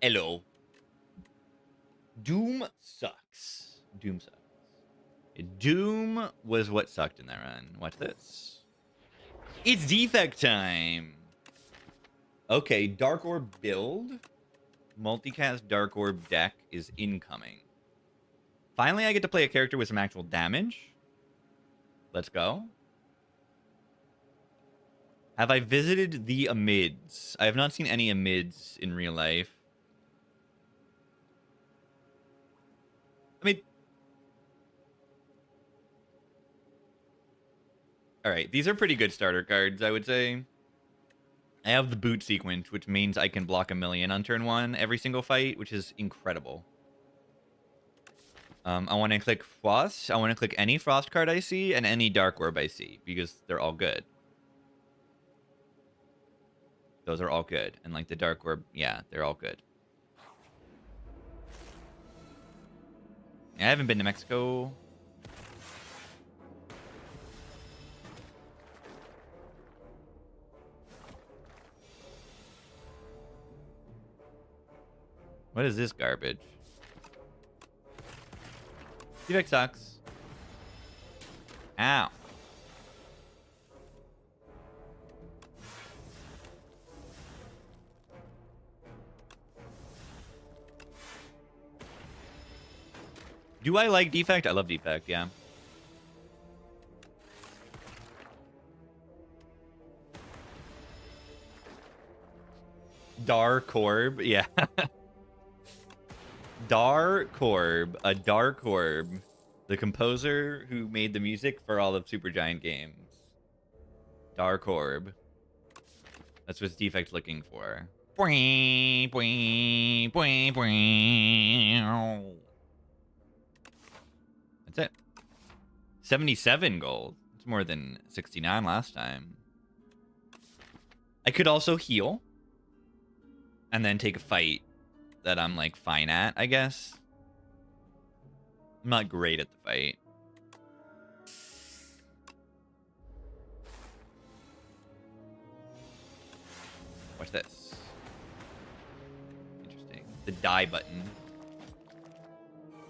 Hello. Doom sucks. Doom sucks. Doom was what sucked in that run. Watch this. It's defect time. Okay, Dark Orb build. Multicast Dark Orb deck is incoming. Finally, I get to play a character with some actual damage. Let's go. Have I visited the Amids? I have not seen any Amids in real life. I mean... Alright, these are pretty good starter cards, I would say. I have the boot sequence, which means I can block 1,000,000 on turn 1 every single fight, which is incredible. I want to click Frost. I want to click any Frost card I see and any Dark Orb I see, because they're all good. Those are all good. And like the Dark Orb, yeah, they're all good. I haven't been to Mexico. What is this garbage? Defect sucks. Ow. Do I like Defect? I love Defect, yeah. Dark Orb, yeah. Dark Orb, a Dark Orb. The composer who made the music for all of Supergiant games. Dark Orb. That's what Defect's looking for. That's it. 77 gold. It's more than 69 last time. I could also heal. And then take a fight that I'm, like, fine at, I guess. I'm not great at the fight. Watch this. Interesting. The die button.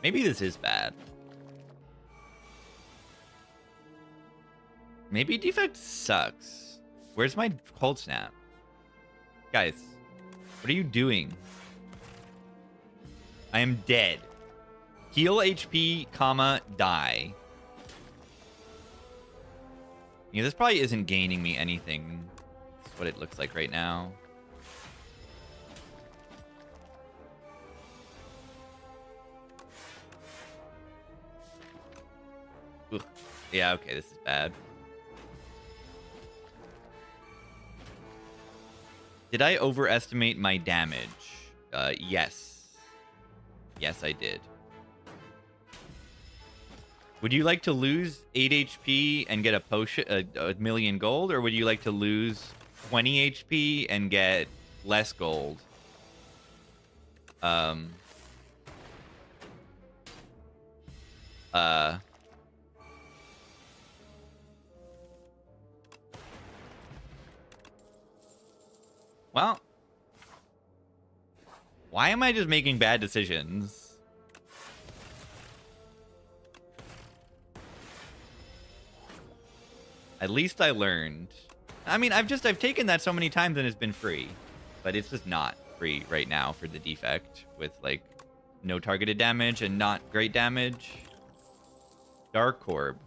Maybe this is bad. Maybe Defect sucks. Where's my cold snap? Guys, what are you doing? I am dead. Heal HP, comma, die. Yeah, this probably isn't gaining me anything. That's what it looks like right now. Ugh. Yeah, okay, this is bad. Did I overestimate my damage? Yes. Yes, I did. Would you like to lose 8 HP and get a potion, a 1,000,000 gold, or would you like to lose 20 HP and get less gold? Well, why am I just making bad decisions? At least I learned. I mean, I've taken that so many times and it's been free. But it's just not free right now for the Defect with, like, no targeted damage and not great damage. Dark Orb.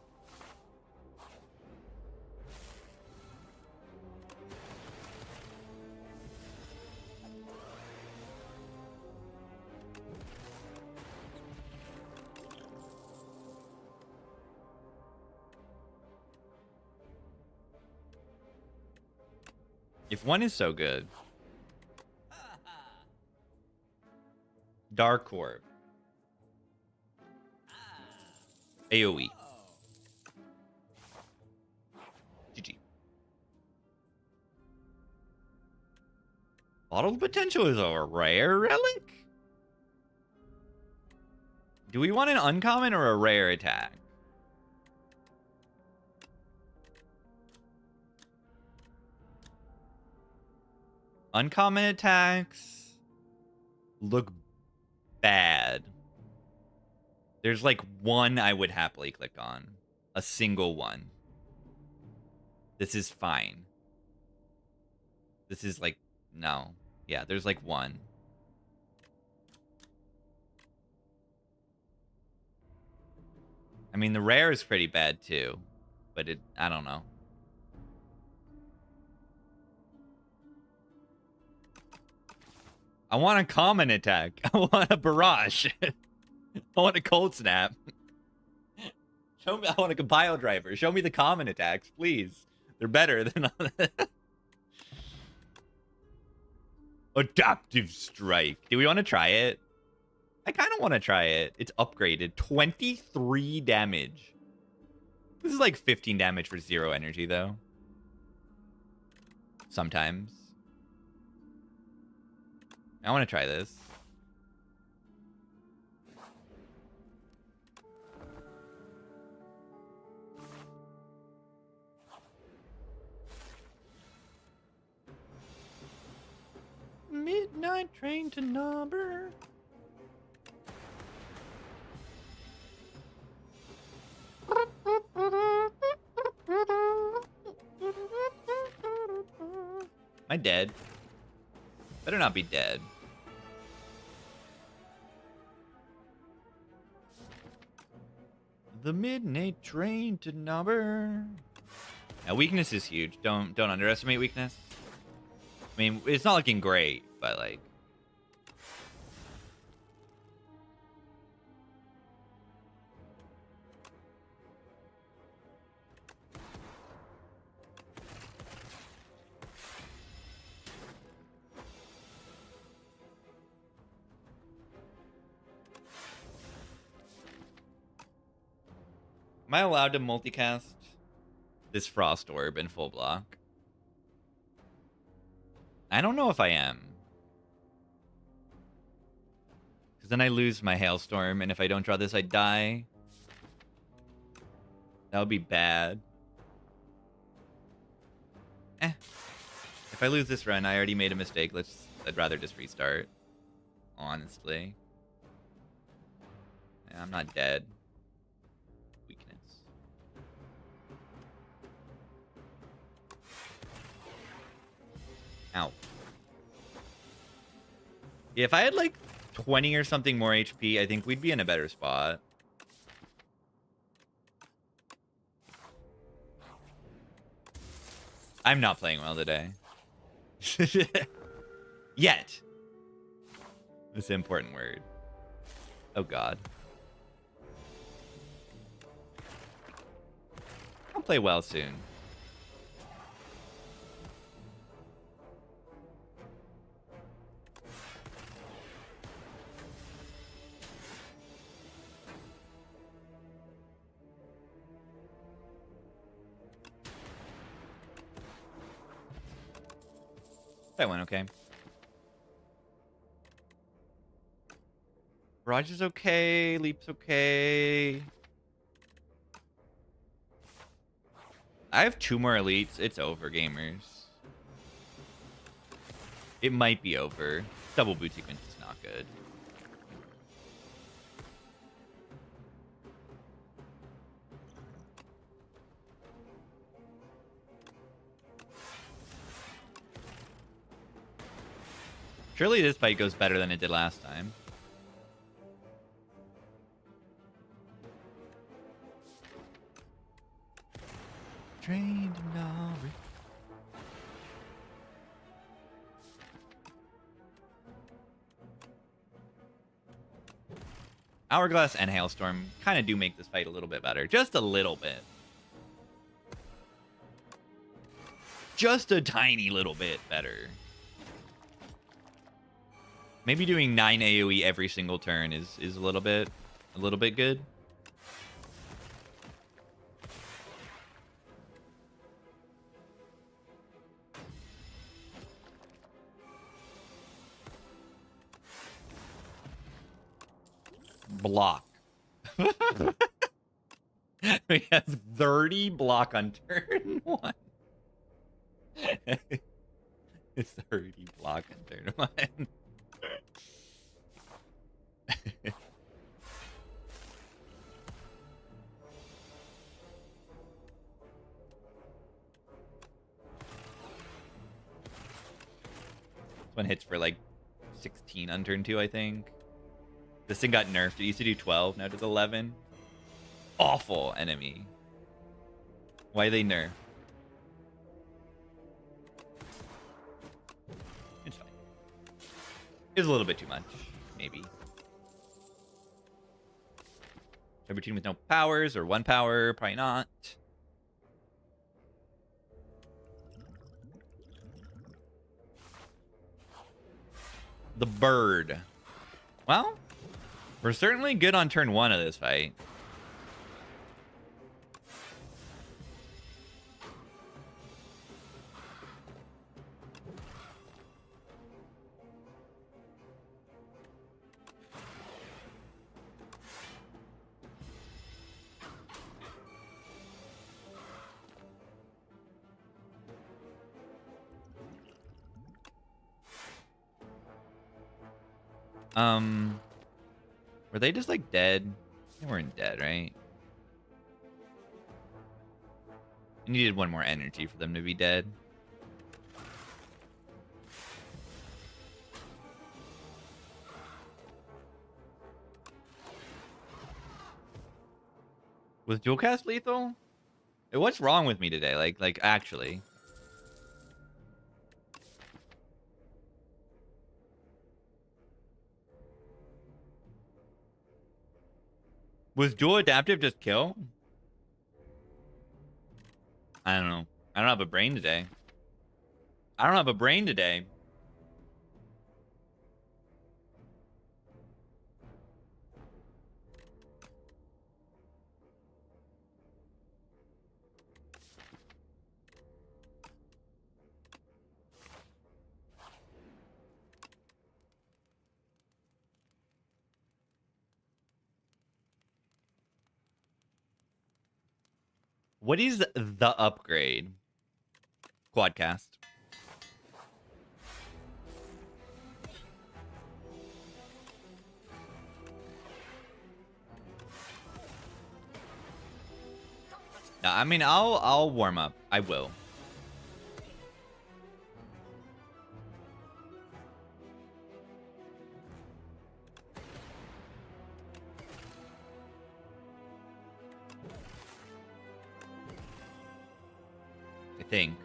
If one is so good. Dark Orb. AoE. GG. Bottled Potential is a rare relic? Do we want an uncommon or a rare attack? Uncommon attacks look bad. There's like one I would happily click on. A single one. This is fine. This is like, no. Yeah, there's like one. I mean, the rare is pretty bad too. But I don't know. I want a common attack. I want a barrage. I want a cold snap. Show me. I want a bio driver. Show me the common attacks, please. They're better than Adaptive Strike. Do we want to try it? I kind of want to try it. It's upgraded. 23 damage. This is like 15 damage for 0 energy, though. Sometimes. I want to try this. Midnight train to number. Am I dead? Better not be dead. The midnight train to number. Now, weakness is huge. Don't underestimate weakness. I mean, it's not looking great, but like. Am I allowed to multicast this Frost Orb in full block? I don't know if I am. Because then I lose my Hailstorm, and if I don't draw this, I die. That would be bad. If I lose this run, I already made a mistake. I'd rather just restart. Honestly. Yeah, I'm not dead. Weakness. Ow. Yeah, if I had like 20 or something more HP, I think we'd be in a better spot. I'm not playing well today. Yet. That's an important word. Oh, God. I'll play well soon. That went okay. Barrage is okay. Leap's okay. I have 2 more elites. It's over, gamers. It might be over. Double boot sequence is not good. Surely this fight goes better than it did last time. Trained in Nari. Hourglass and Hailstorm kind of do make this fight a little bit better. Just a little bit. Just a tiny little bit better. Maybe doing 9 AoE every single turn is a little bit good. Block. We have 30 block on turn 1. It's 30 block on turn 1. One hits for like 16 on turn 2, I think. This thing got nerfed. It used to do 12, now it does 11. Awful enemy. Why they nerf? It's fine. It's a little bit too much, maybe. Every team with no powers or 1 power, probably not. The bird. Well, we're certainly good on turn 1 of this fight. Were they just like dead? They weren't dead, right? I needed 1 more energy for them to be dead. Was dual cast lethal? What's wrong with me today? Like actually. Was dual adaptive just kill? I don't know. I don't have a brain today. I don't have a brain today. What is the upgrade? Quadcast. No, I mean I'll warm up. I will. I think.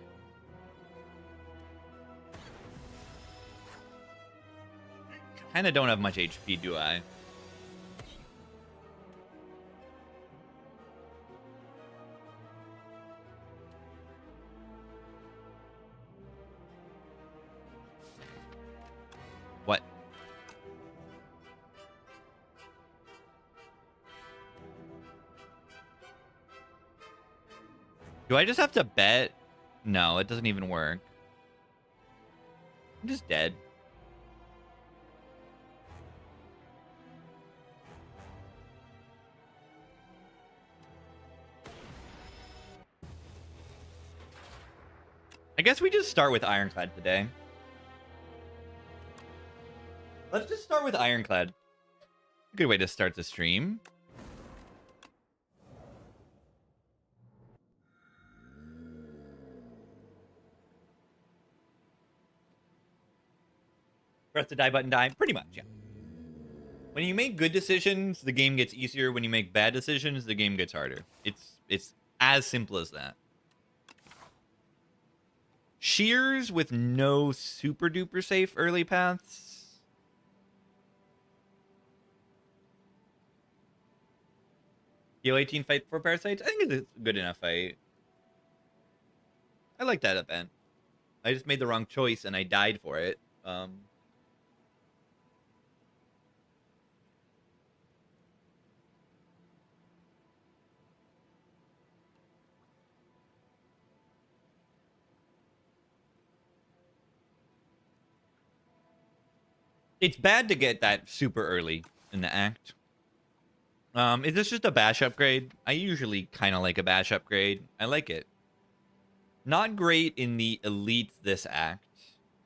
Kind of don't have much HP, do I? What? Do I just have to bet? No, it doesn't even work. I'm just dead. I guess we just start with Ironclad today. Let's just start with Ironclad. Good way to start the stream. Press the die button, die. Pretty much, yeah. When you make good decisions, the game gets easier. When you make bad decisions, the game gets harder. It's as simple as that. Shears with no super duper safe early paths. The 18 fight for Parasites? I think it's a good enough fight. I like that event. I just made the wrong choice and I died for it. It's bad to get that super early in the act. Is this just a bash upgrade? I usually kind of like a bash upgrade. I like it. Not great in the elites this act,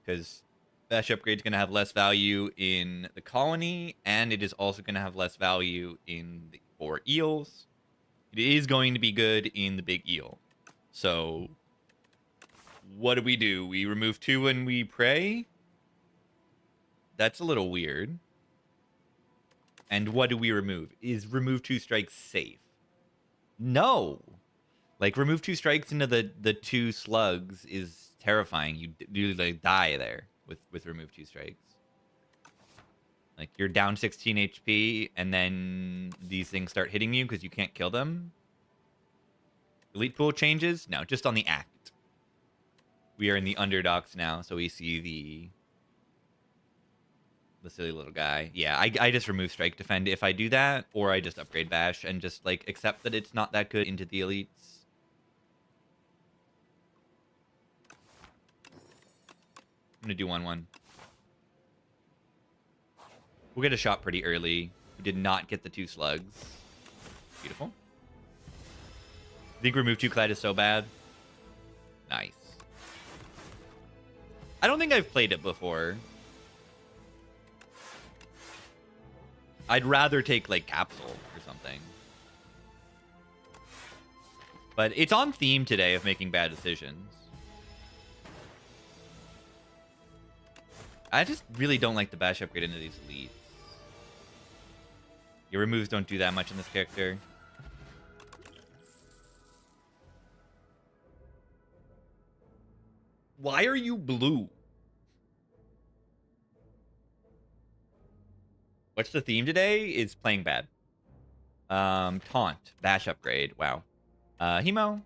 because Bash upgrade is going to have less value in the colony, and it is also going to have less value in the 4 eels. It is going to be good in the big eel. So, what do? We remove 2 when we pray? That's a little weird. And what do we remove? Is remove 2 strikes safe? No. Like, remove 2 strikes into the 2 slugs is terrifying. You like die there with remove 2 strikes. Like, you're down 16 HP, and then these things start hitting you because you can't kill them. Elite pool changes? No, just on the act. We are in the underdogs now, so we see the silly little guy. Yeah, I just remove strike defend if I do that, or I just upgrade bash and just like accept that it's not that good into the elites. I'm gonna do 1-1. We'll get a shot pretty early. We did not get the 2 slugs. Beautiful. I think remove 2 clad is so bad. Nice. I don't think I've played it before. I'd rather take like capsule or something. But it's on theme today of making bad decisions. I just really don't like the bash upgrade into these elites. Your removes don't do that much in this character. Why are you blue? What's the theme today? Is playing bad. Taunt. Bash upgrade. Wow. Hemo.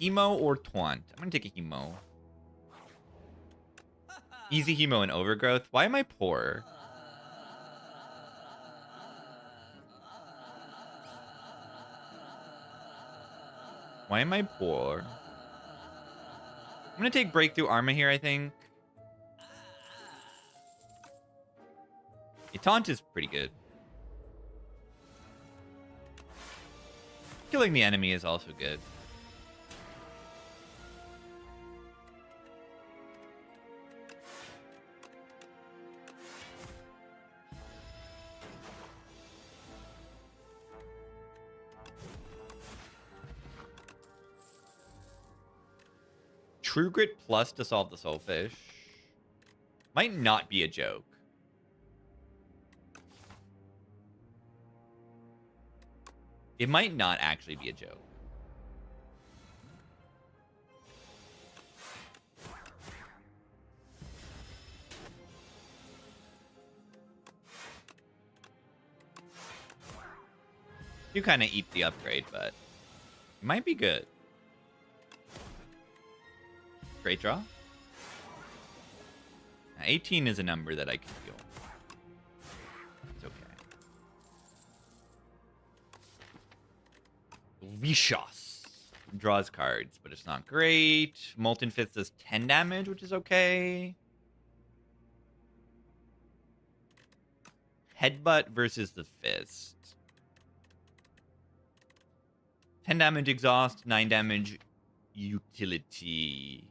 Hemo or Taunt? I'm gonna take a Hemo. Easy Hemo and Overgrowth. Why am I poor? Why am I poor? I'm gonna take Breakthrough Armor here, I think. Yeah, Taunt is pretty good. Killing the enemy is also good. True Grit plus to solve the Soulfish. Might not be a joke. It might not actually be a joke. You kind of eat the upgrade, but it might be good. Great draw. 18 is a number that I can feel. It's okay. Vicious. Draws cards, but it's not great. Molten Fist does 10 damage, which is okay. Headbutt versus the Fist. 10 damage exhaust, 9 damage utility.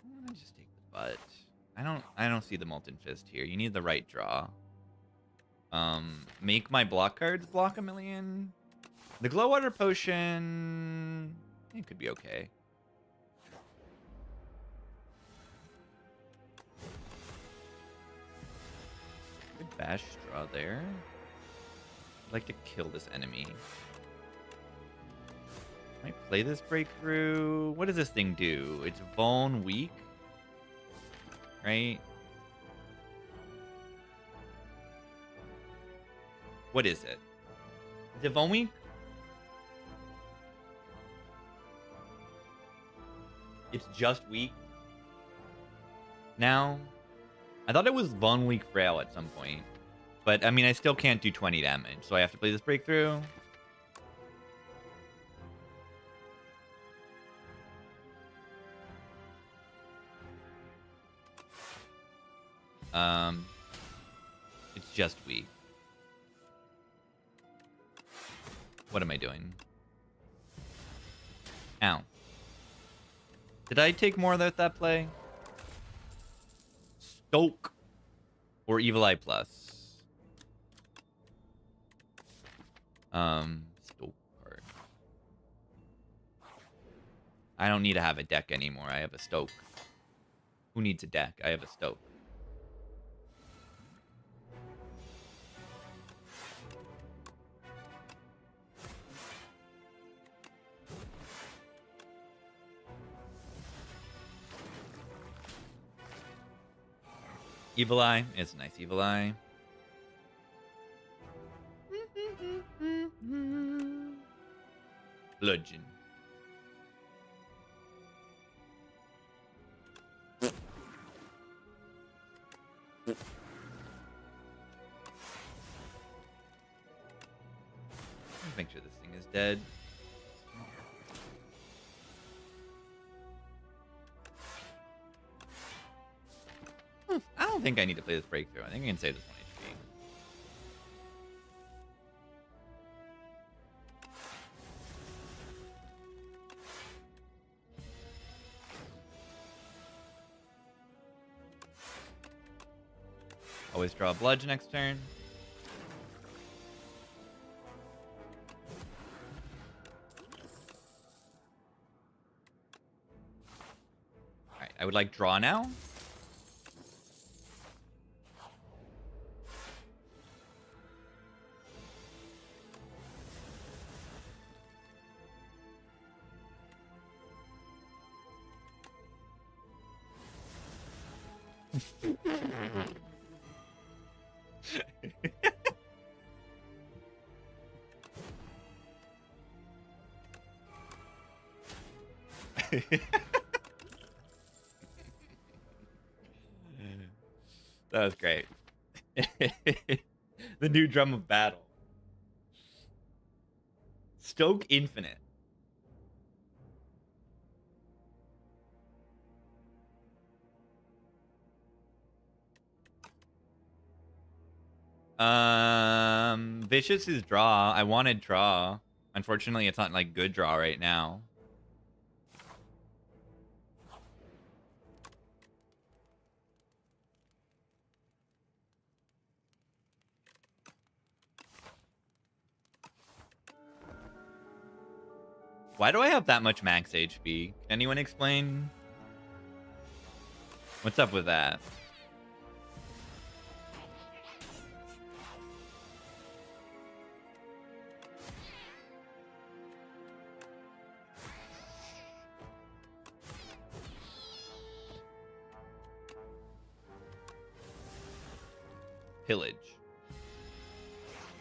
I'm gonna just take the butt. I don't see the Molten Fist here. You need the right draw. Make my block cards block a million. The Glow Water Potion, it could be okay. Good bash draw there. I'd like to kill this enemy. Might play this breakthrough. What does this thing do? It's Vuln weak, right? What is it? Is it Vuln weak? It's just weak now. I thought it was Vuln weak frail at some point. But, I mean, I still can't do 20 damage, so I have to play this breakthrough. It's just weak. What am I doing? Ow. Did I take more with that play? Stoke or Evil Eye Plus? Stoke card. I don't need to have a deck anymore. I have a Stoke. Who needs a deck? I have a Stoke. Evil Eye. It's a nice Evil Eye. Bludgeon. Make sure this thing is dead. I don't think I need to play this breakthrough. I think I can save this 1 HP. Always draw a bludge next turn. Alright, I would like draw now. That was great. The new drum of battle. Stoke Infinite. Vicious is draw. I wanted draw. Unfortunately, it's not like good draw right now. Why do I have that much max HP? Can anyone explain? What's up with that? Pillage.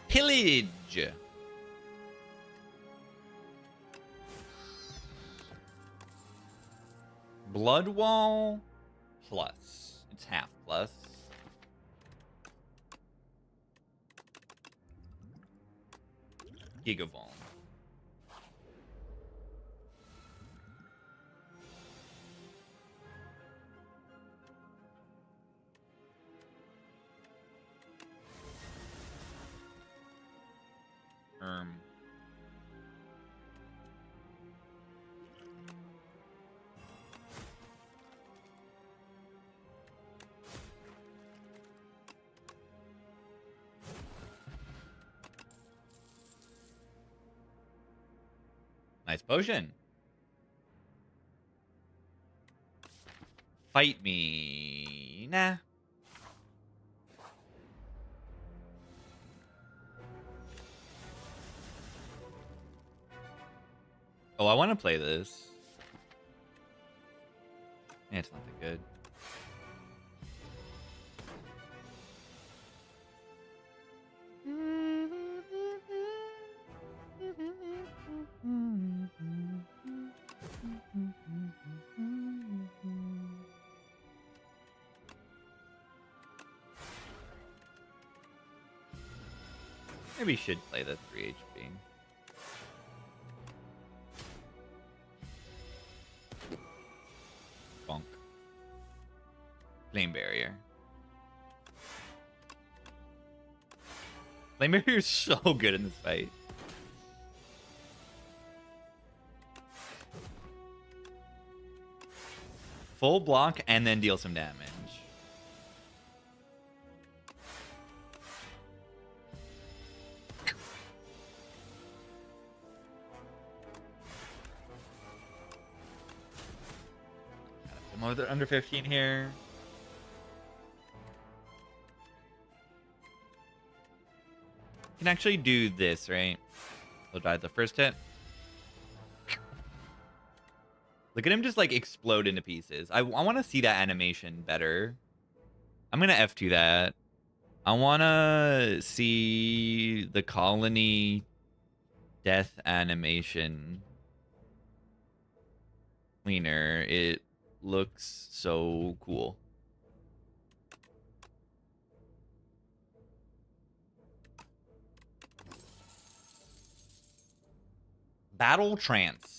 Pillage! Blood Wall plus. It's half plus. Gigavon. Nice potion. Fight me. Nah. Oh, I want to play this. Yeah, it's not that good. Maybe should play the 3 HP. Bonk. Flame Barrier. Flame Barrier is so good in this fight. full block and then deal some damage. Gotta put him under 15 here. Can actually do this, right? He'll die at the first hit. Look at him just like explode into pieces. I want to see that animation better. I'm gonna F2 that. I want to see the colony death animation cleaner. It looks so cool. Battle trance.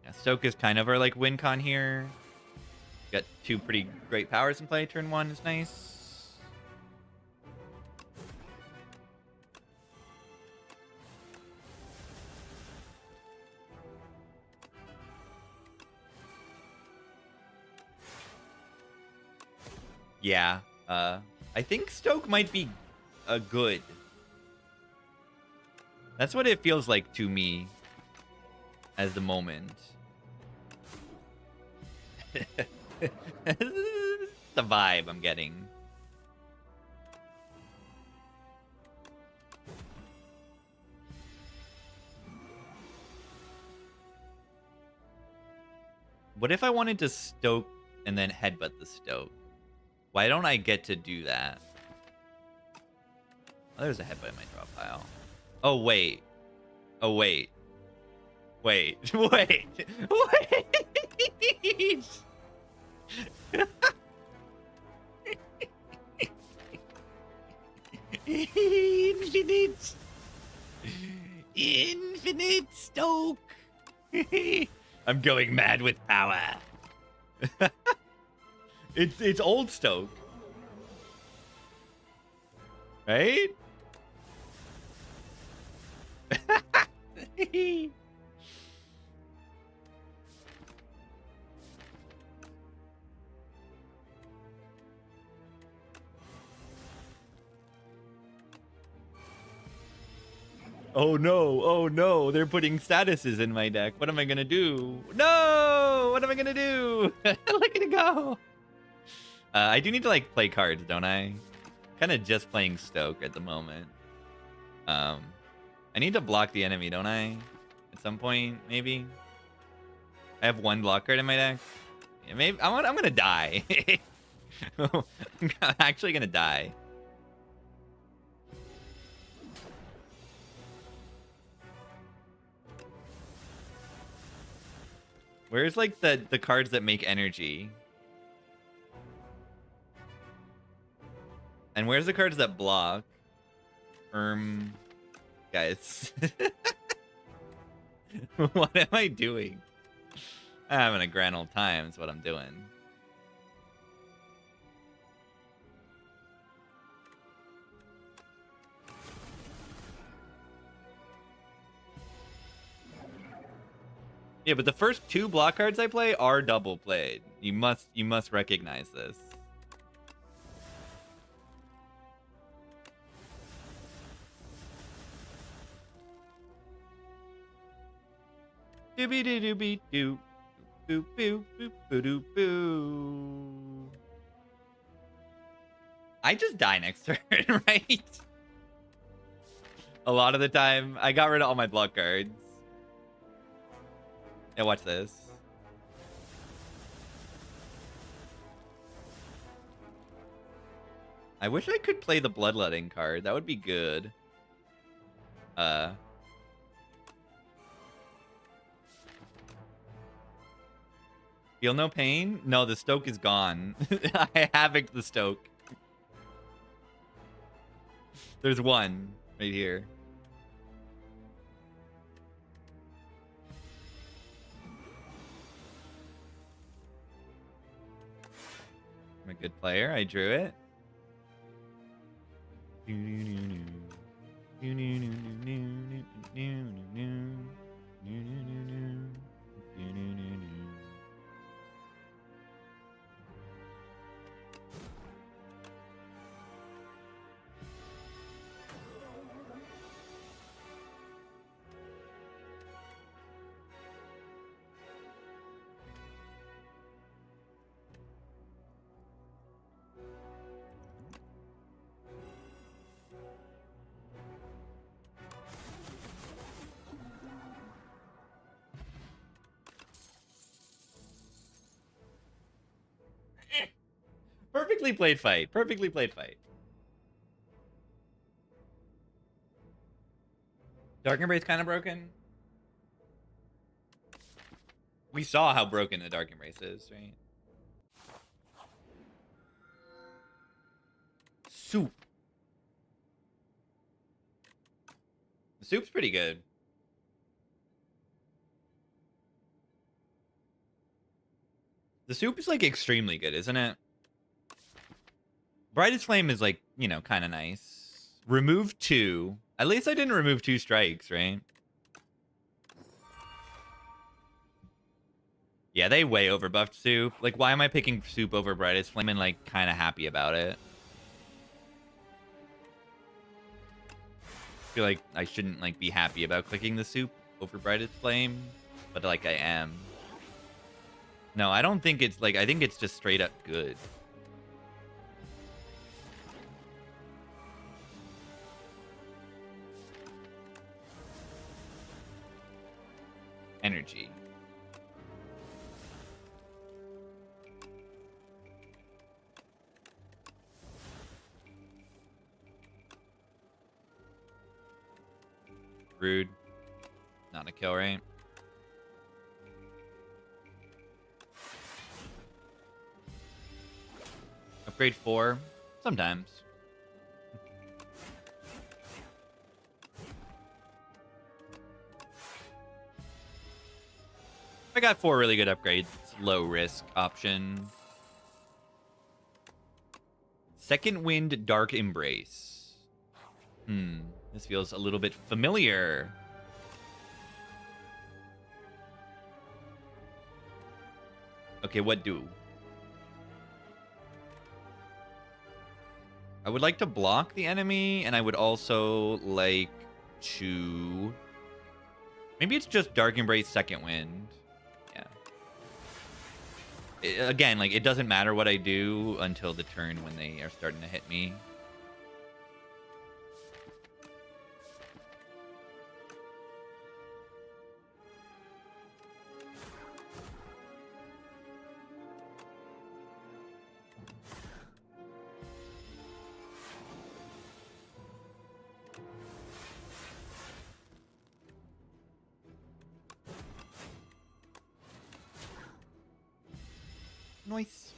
Yeah, Stoke is kind of our like win con here. Got two pretty great powers in play. Turn one is nice. Yeah, I think Stoke might be a good. That's what it feels like to me as the moment. The vibe I'm getting. What if I wanted to Stoke and then headbutt the Stoke? Why don't I get to do that? Oh, there's a headbutt in my drop pile. Oh, wait. Oh, wait. Wait. Wait. Wait. Infinite. Infinite Stoke. I'm going mad with power. It's old Stoke. Right? Oh no, oh no, they're putting statuses in my deck. What am I gonna do? No! What am I gonna do? Look at it go! I do need to like play cards, don't I? Kind of just playing Stoke at the moment. I need to block the enemy, don't I? At some point, maybe. I have one block card in my deck. Yeah, maybe I'm gonna die. I'm actually gonna die. Where's like the cards that make energy? And where's the cards that block? Guys. What am I doing? I'm having a grand old time is what I'm doing. Yeah, but the first two block cards I play are double played. You must recognize this. Doobie doo doobie doo. Boo boo boo boo doo boo. I just die next turn, right? A lot of the time, I got rid of all my block cards. Yeah, watch this. I wish I could play the bloodletting card. That would be good. Feel no pain? No, the Stoke is gone. I havoc the Stoke. There's one right here. Good player. I drew it. Perfectly played fight. Perfectly played fight. Dark Embrace kind of broken. We saw how broken the Dark Embrace is, right? Soup. The soup's pretty good. The soup is like extremely good, isn't it? Brightest Flame is like, you know, kind of nice. Remove 2. At least I didn't remove 2 strikes, right? Yeah, they way overbuffed Soup. Like, why am I picking Soup over Brightest Flame and, like, kind of happy about it? I feel like I shouldn't, like, be happy about clicking the Soup over Brightest Flame. But, like, I am. No, I don't think it's, like, I think it's just straight up good. Energy. Rude. Not a kill, right? Upgrade 4. Sometimes. I got 4 really good upgrades. Low risk option. Second Wind, Dark Embrace. This feels a little bit familiar. Okay, what do? I would like to block the enemy, and I would also like to... Maybe it's just Dark Embrace, Second Wind. Yeah. Again, like, it doesn't matter what I do until the turn when they are starting to hit me. Nice.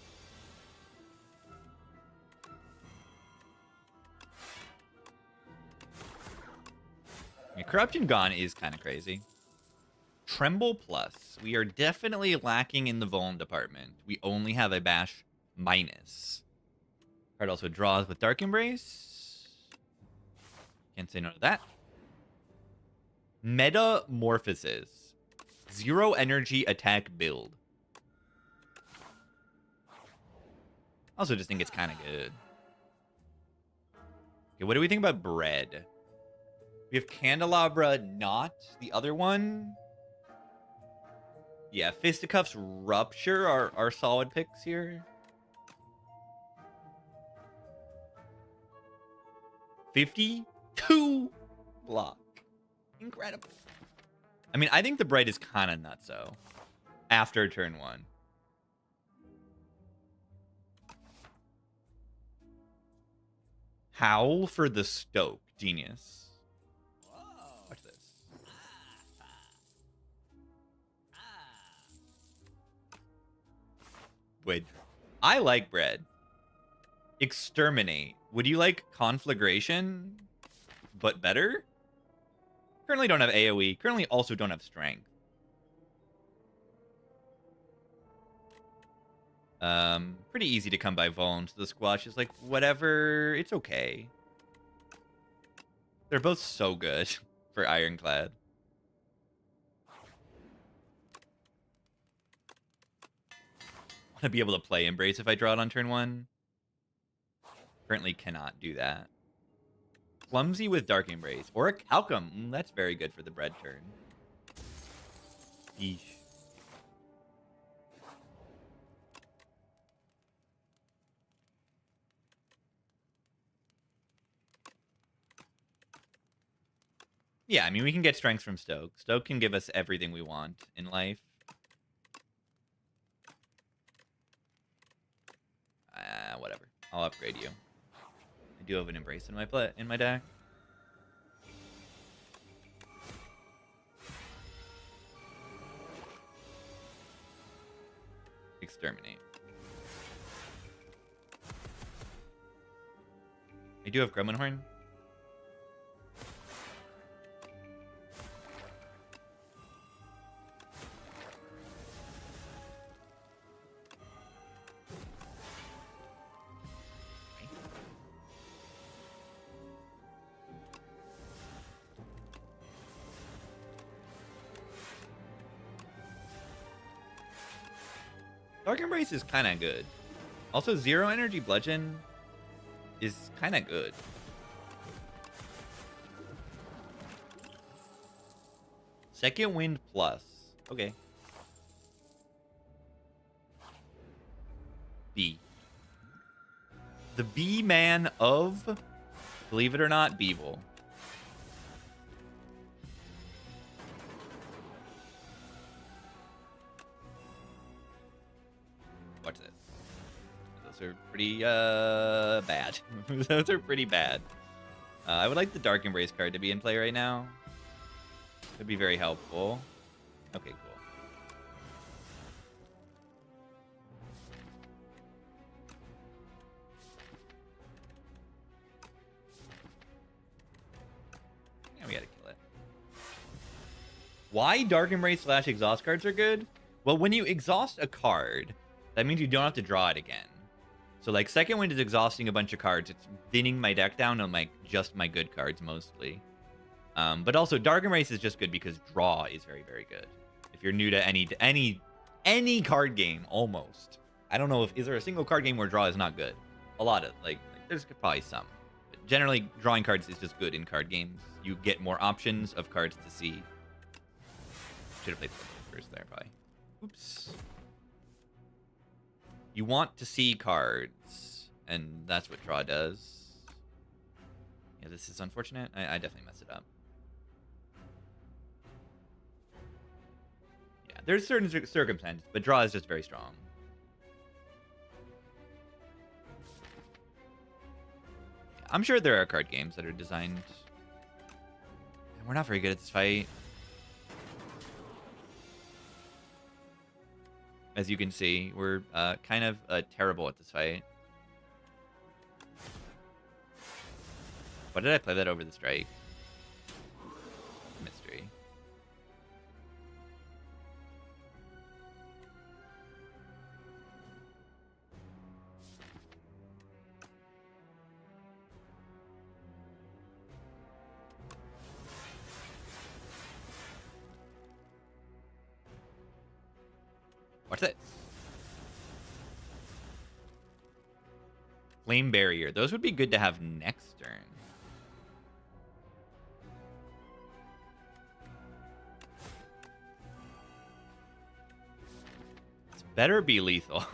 Yeah, Corruption Gone is kind of crazy. Tremble Plus. We are definitely lacking in the Vuln department. We only have a Bash minus. Card also draws with Dark Embrace. Can't say no to that. Metamorphosis. 0 energy attack build. Also just think it's kind of good. Okay, what do we think about Bread? We have Candelabra, not the other one. Yeah, Fisticuffs, Rupture are solid picks here. 52 block. Incredible. I mean, I think the Bright is kind of nutso after turn 1. Howl for the Stoke. Genius. Watch this. Wait. I like Bread. Exterminate. Would you like Conflagration, but better? Currently don't have AoE. Currently also don't have Strength. Pretty easy to come by Vuln, so the Squash is like, whatever, it's okay. They're both so good for Ironclad. Want to be able to play Embrace if I draw it on turn 1. Currently cannot do that. Clumsy with Dark Embrace. Or a Calcum. That's very good for the bread turn. Yeesh. Yeah, I mean, we can get strength from Stoke. Stoke can give us everything we want in life. Whatever. I'll upgrade you. I do have an Embrace in my deck. Exterminate. I do have Gremlin Horn. Dark Embrace is kind of good. Also, Zero Energy Bludgeon is kind of good. Second Wind Plus. Okay. B. The B-Man of, believe it or not, Beevil. Watch this. Those are pretty bad. Those are pretty bad. I would like the Dark Embrace card to be in play right now. Could be very helpful. Okay, cool. Yeah, we gotta kill it. Why Dark Embrace / exhaust cards are good? Well, when you exhaust a card, that means you don't have to draw it again. So, like, Second Wind is exhausting a bunch of cards. It's thinning my deck down on, like, just my good cards, mostly. But also, Dark Embrace is just good because draw is very, very good. If you're new to any card game, almost. I don't know if... Is there a single card game where draw is not good? A lot of... Like there's probably some. But generally, drawing cards is just good in card games. You get more options of cards to see. Should have played first there, probably. Oops. You want to see cards, and that's what draw does. Yeah, this is unfortunate. I definitely messed it up. Yeah, there's certain circumstances, but draw is just very strong. Yeah, I'm sure there are card games that are designed... We're not very good at this fight. As you can see, we're kind of terrible at this fight. Why did I play that over the strike? Mystery. Watch this. Flame Barrier. Those would be good to have next turn. This better be lethal.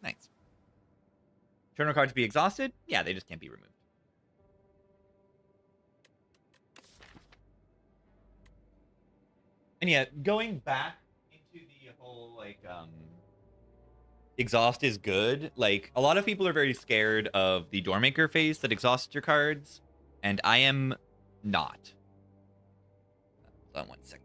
Nice. Turn cards be exhausted? Yeah, they just can't be removed. And yeah, going back into the whole, like, exhaust is good. Like, a lot of people are very scared of the Doormaker phase that exhausts your cards, and I am not. Hold on 1 second.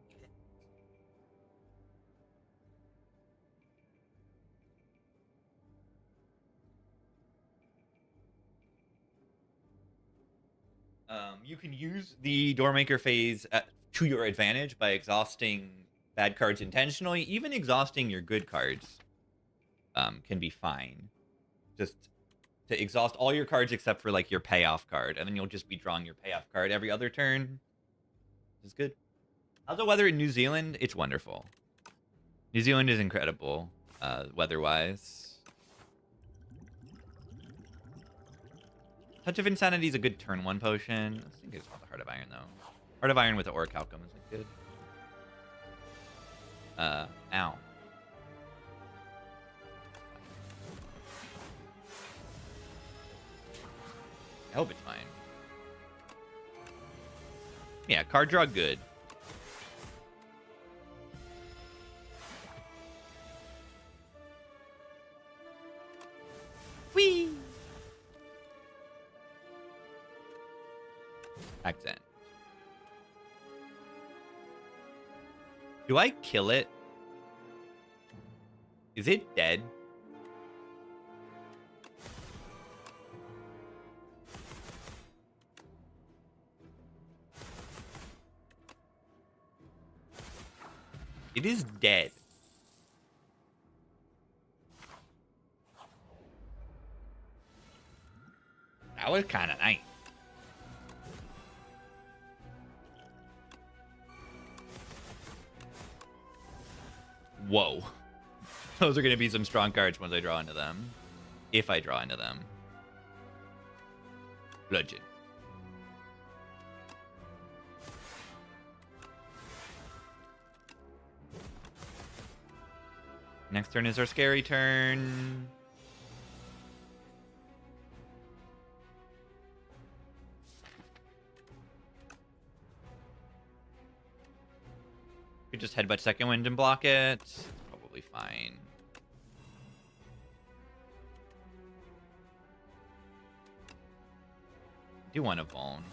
You can use the Doormaker phase to your advantage by exhausting bad cards intentionally. Even exhausting your good cards can be fine. Just to exhaust all your cards except for like your payoff card, and then you'll just be drawing your payoff card every other turn. Which is good. How's the weather in New Zealand? It's wonderful. New Zealand is incredible, weather-wise. Touch of Insanity is a good turn 1 potion. I think it's not the Heart of Iron, though. Heart of Iron with the Orichalcum is good. Ow. I hope it's fine. Yeah, card draw good. Whee! Accent. Do I kill it? Is it dead? It is dead. That was kind of nice. Whoa. Those are going to be some strong cards once I draw into them. If I draw into them. Bludgeon. Next turn is our scary turn. Could just headbutt second wind and block it. It's probably fine. Do want a bone.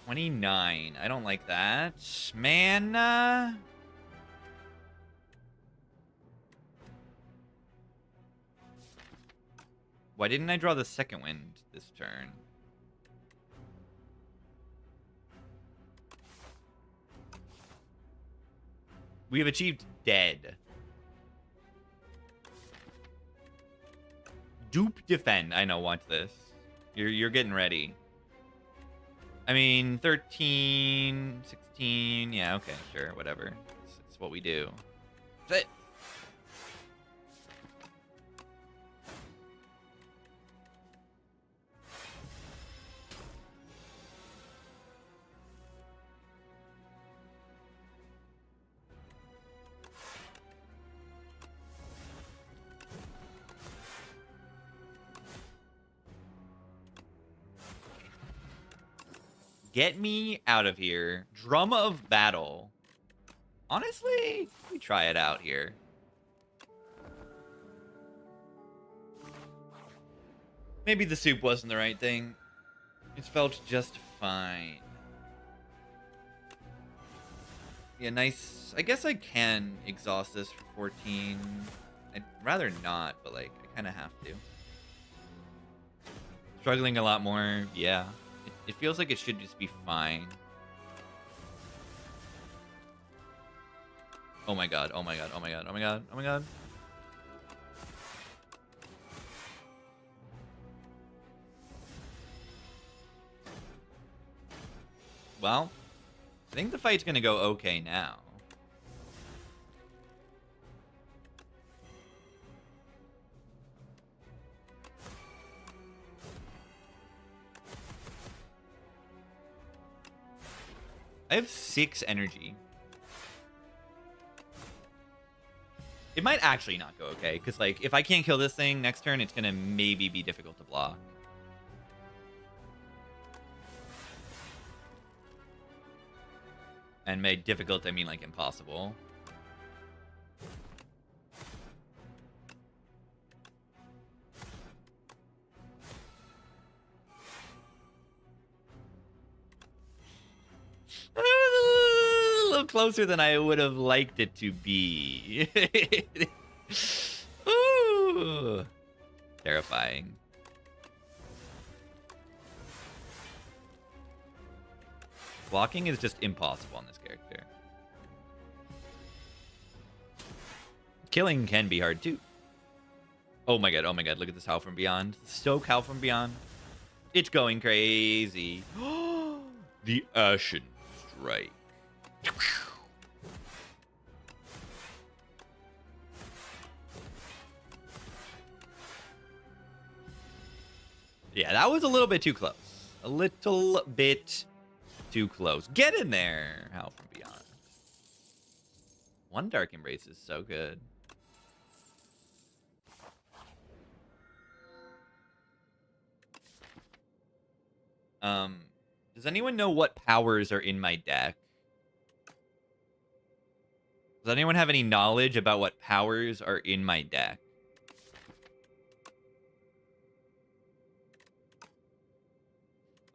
$29. I don't like that. Man. Why didn't I draw the second wind this turn? We have achieved dead. Dupe defend. I know, watch this. You're getting ready. I mean, 13, 16. Yeah, okay, sure, whatever. It's what we do. That's it. Get me out of here. Drum of Battle. Honestly, we try it out here. Maybe the soup wasn't the right thing. It felt just fine. Yeah, nice. I guess I can exhaust this for 14. I'd rather not, but like, I kind of have to. Struggling a lot more, yeah. It feels like it should just be fine. Oh my god, oh my god, oh my god, oh my god, oh my god. Well, I think the fight's gonna go okay now. I have 6 energy. It might actually not go okay, because, like, if I can't kill this thing next turn, it's going to maybe be difficult to block. And by difficult, I mean, like, impossible. closer than I would have liked it to be. Ooh. Terrifying. Blocking is just impossible on this character. Killing can be hard too. Oh my god, look at this Howl from Beyond. Stoke Howl from Beyond. It's going crazy. The Ashen Strike. Yeah, that was a little bit too close. A little bit too close. Get in there, Howl from Beyond. One Dark Embrace is so good. Does anyone know what powers are in my deck? Does anyone have any knowledge about what powers are in my deck?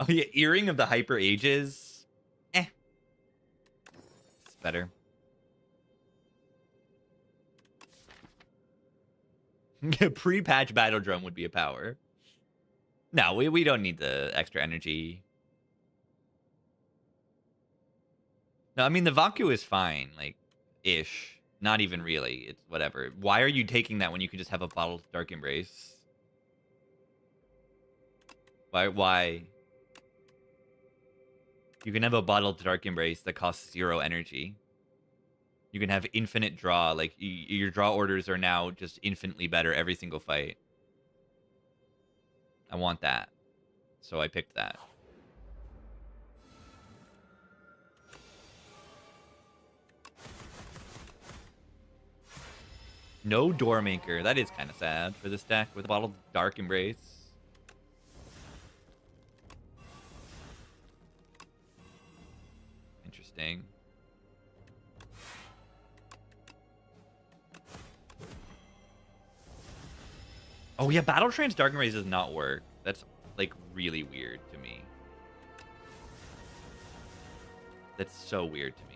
Oh yeah, Earring of the Hyper Ages. It's better. Pre-patch Battle Drum would be a power. No, we don't need the extra energy. No, I mean, the Vaku is fine, like, ish. Not even really. It's whatever. Why are you taking that when you can just have a Bottled Dark Embrace? Why? You can have a Bottled Dark Embrace that costs 0 energy. You can have infinite draw. Like, your draw orders are now just infinitely better every single fight. I want that. So I picked that. No Doormaker. That is kind of sad for this deck with a Bottled Dark Embrace. Interesting. Oh yeah, Battle Trance Dark Embrace does not work. That's like really weird to me. That's so weird to me.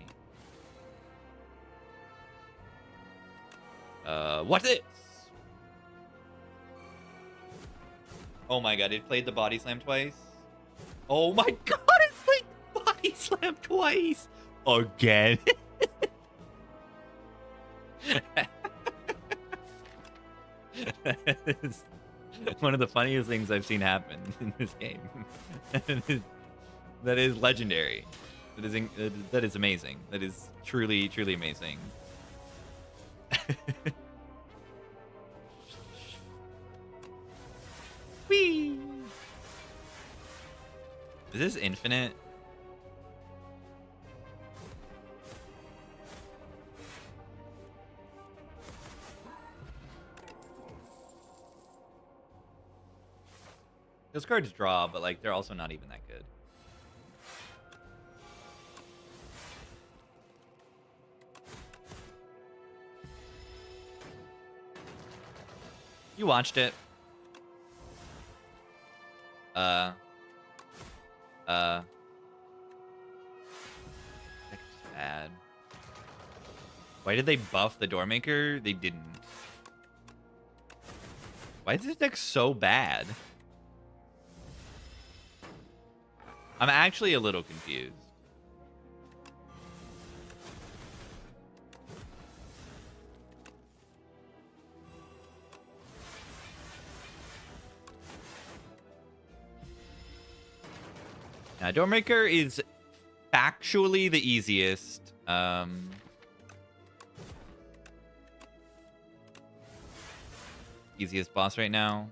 What's this? Oh my god, it played the Body Slam twice. Oh my god, it played Body Slam twice! Again? That is one of the funniest things I've seen happen in this game. That is legendary. That is amazing. That is truly, truly amazing. Whee! Is this infinite? Those cards draw, but like they're also not even that good. You watched it. That's bad. Why did they buff the Doormaker? They didn't. Why is this deck so bad? I'm actually a little confused. Now, Doormaker is factually the easiest. Easiest boss right now.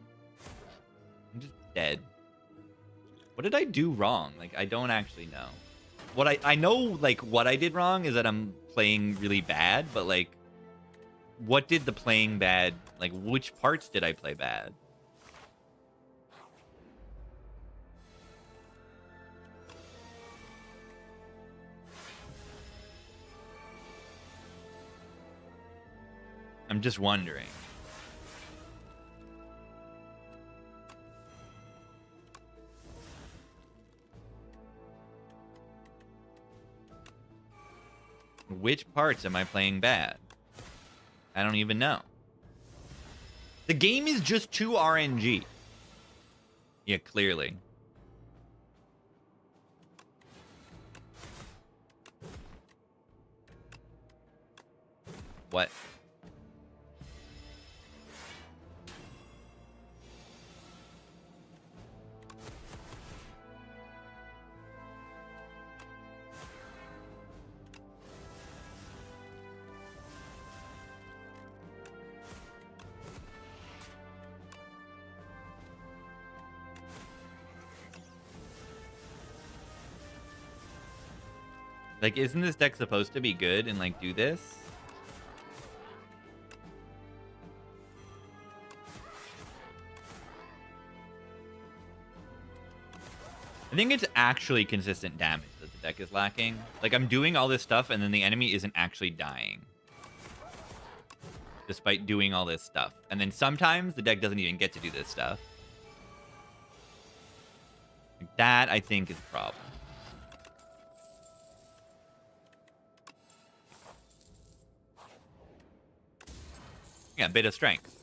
I'm just dead. What did I do wrong? Like, I don't actually know. What I know, like, what I did wrong is that I'm playing really bad, but, like, what did the playing bad, like, which parts did I play bad? I'm just wondering. Which parts am I playing bad? I don't even know. The game is just too RNG. Yeah, clearly. What? Like, isn't this deck supposed to be good and, like, do this? I think it's actually consistent damage that the deck is lacking. Like, I'm doing all this stuff, and then the enemy isn't actually dying. Despite doing all this stuff. And then sometimes the deck doesn't even get to do this stuff. Like, that, I think, is a problem. Yeah, a bit of strength.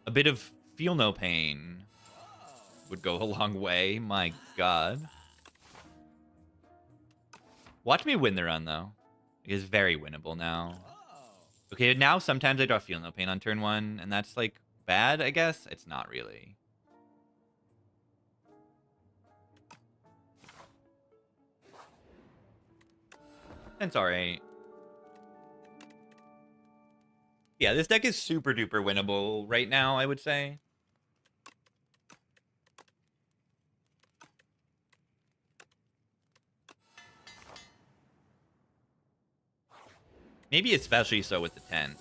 A bit of feel no pain would go a long way. My god. Watch me win the run, though. It is very winnable now. Okay, now sometimes I draw feel no pain on turn 1, and that's, like, bad, I guess? It's not really. That's alright. Yeah, this deck is super duper winnable right now, I would say. Maybe especially so with the 10.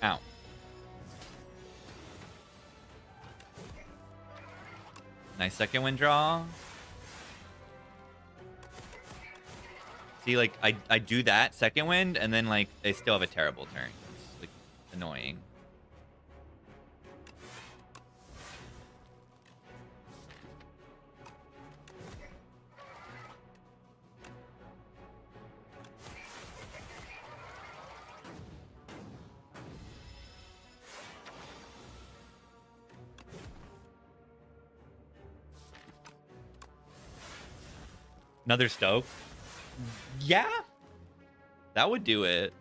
Ow. Nice second wind draw. See, like, I do that second wind, and then, like, they still have a terrible turn. It's, like, annoying. Another Stoke? Yeah. That would do it.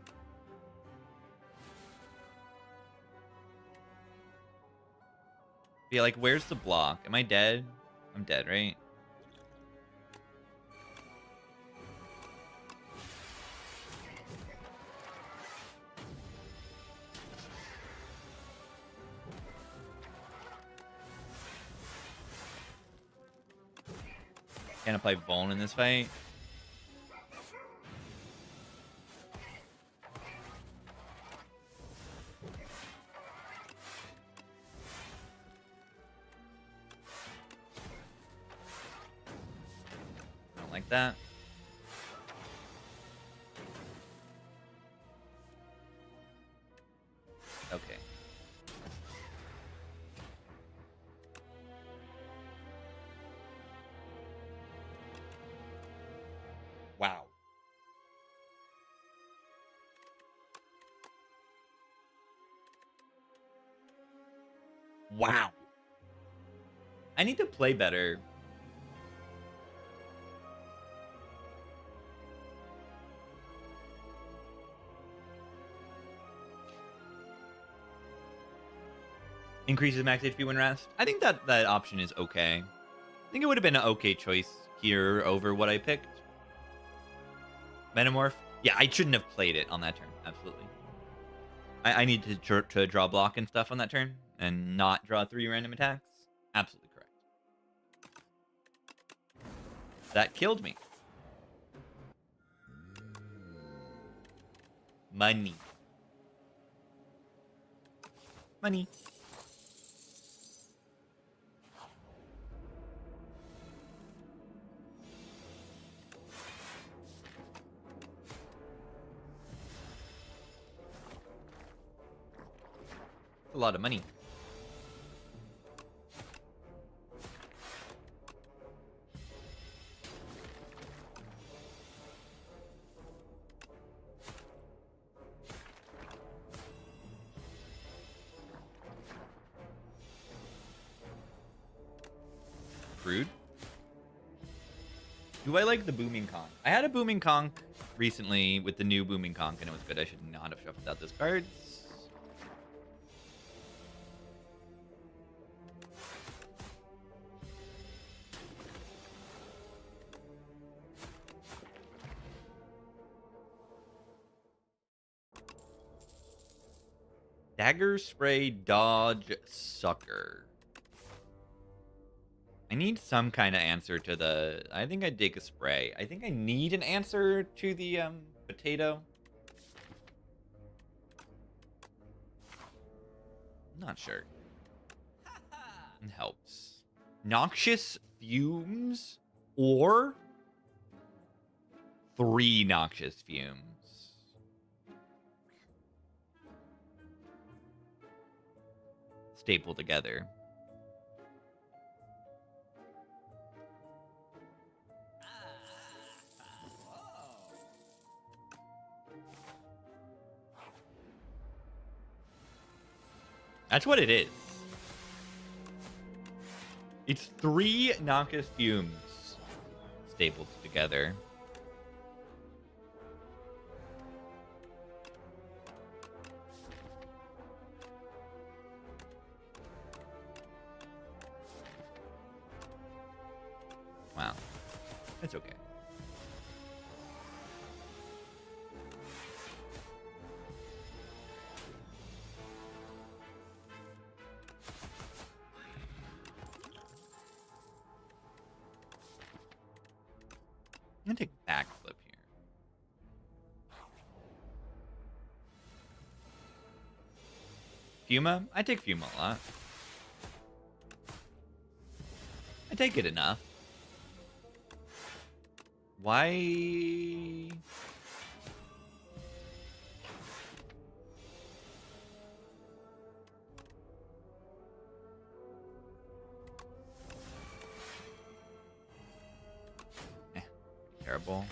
Be like, where's the block? Am I dead? I'm dead, right? Can't apply Vuln in this fight. Don't like that. Okay. Wow. Wow. I need to play better. Increases max HP when rest. I think that option is okay. I think it would have been an okay choice here over what I picked. Metamorph. Yeah, I shouldn't have played it on that turn. Absolutely. I need to draw block and stuff on that turn and not draw 3 random attacks. Absolutely correct. That killed me. Money. Money. a lot of money. Rude. Do I like the Booming Conch? I had a Booming Conch recently with the new Booming Conch, and it was good. I should not have shuffled out those cards. Dagger, Spray, Dodge, Sucker. I need some kind of answer to the... I think I'd take a Spray. I think I need an answer to the potato. I'm not sure. It helps. Noxious Fumes or 3 Noxious Fumes. Staple together. That's what it is. It's 3 Noxious Fumes stapled together. Wow. That's okay. I'm gonna take backflip here. Fuma? I take Fuma a lot. I take it enough. Why? Terrible.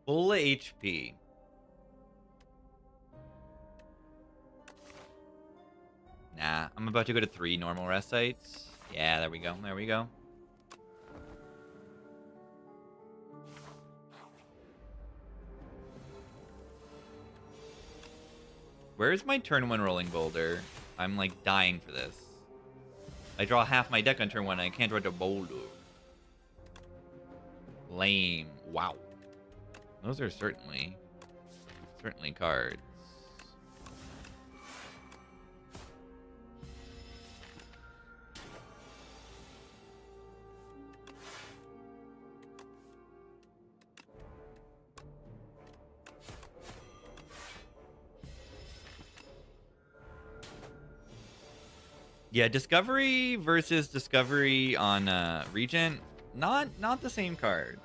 Full HP. Nah, I'm about to go to 3 normal rest sites. Yeah, there we go. There we go. Where's my turn 1 rolling boulder? I'm like dying for this. I draw half my deck on turn 1 and I can't draw the boulder. Lame. Wow. Those are certainly cards. Yeah, Discovery versus Discovery on Regent, not the same card.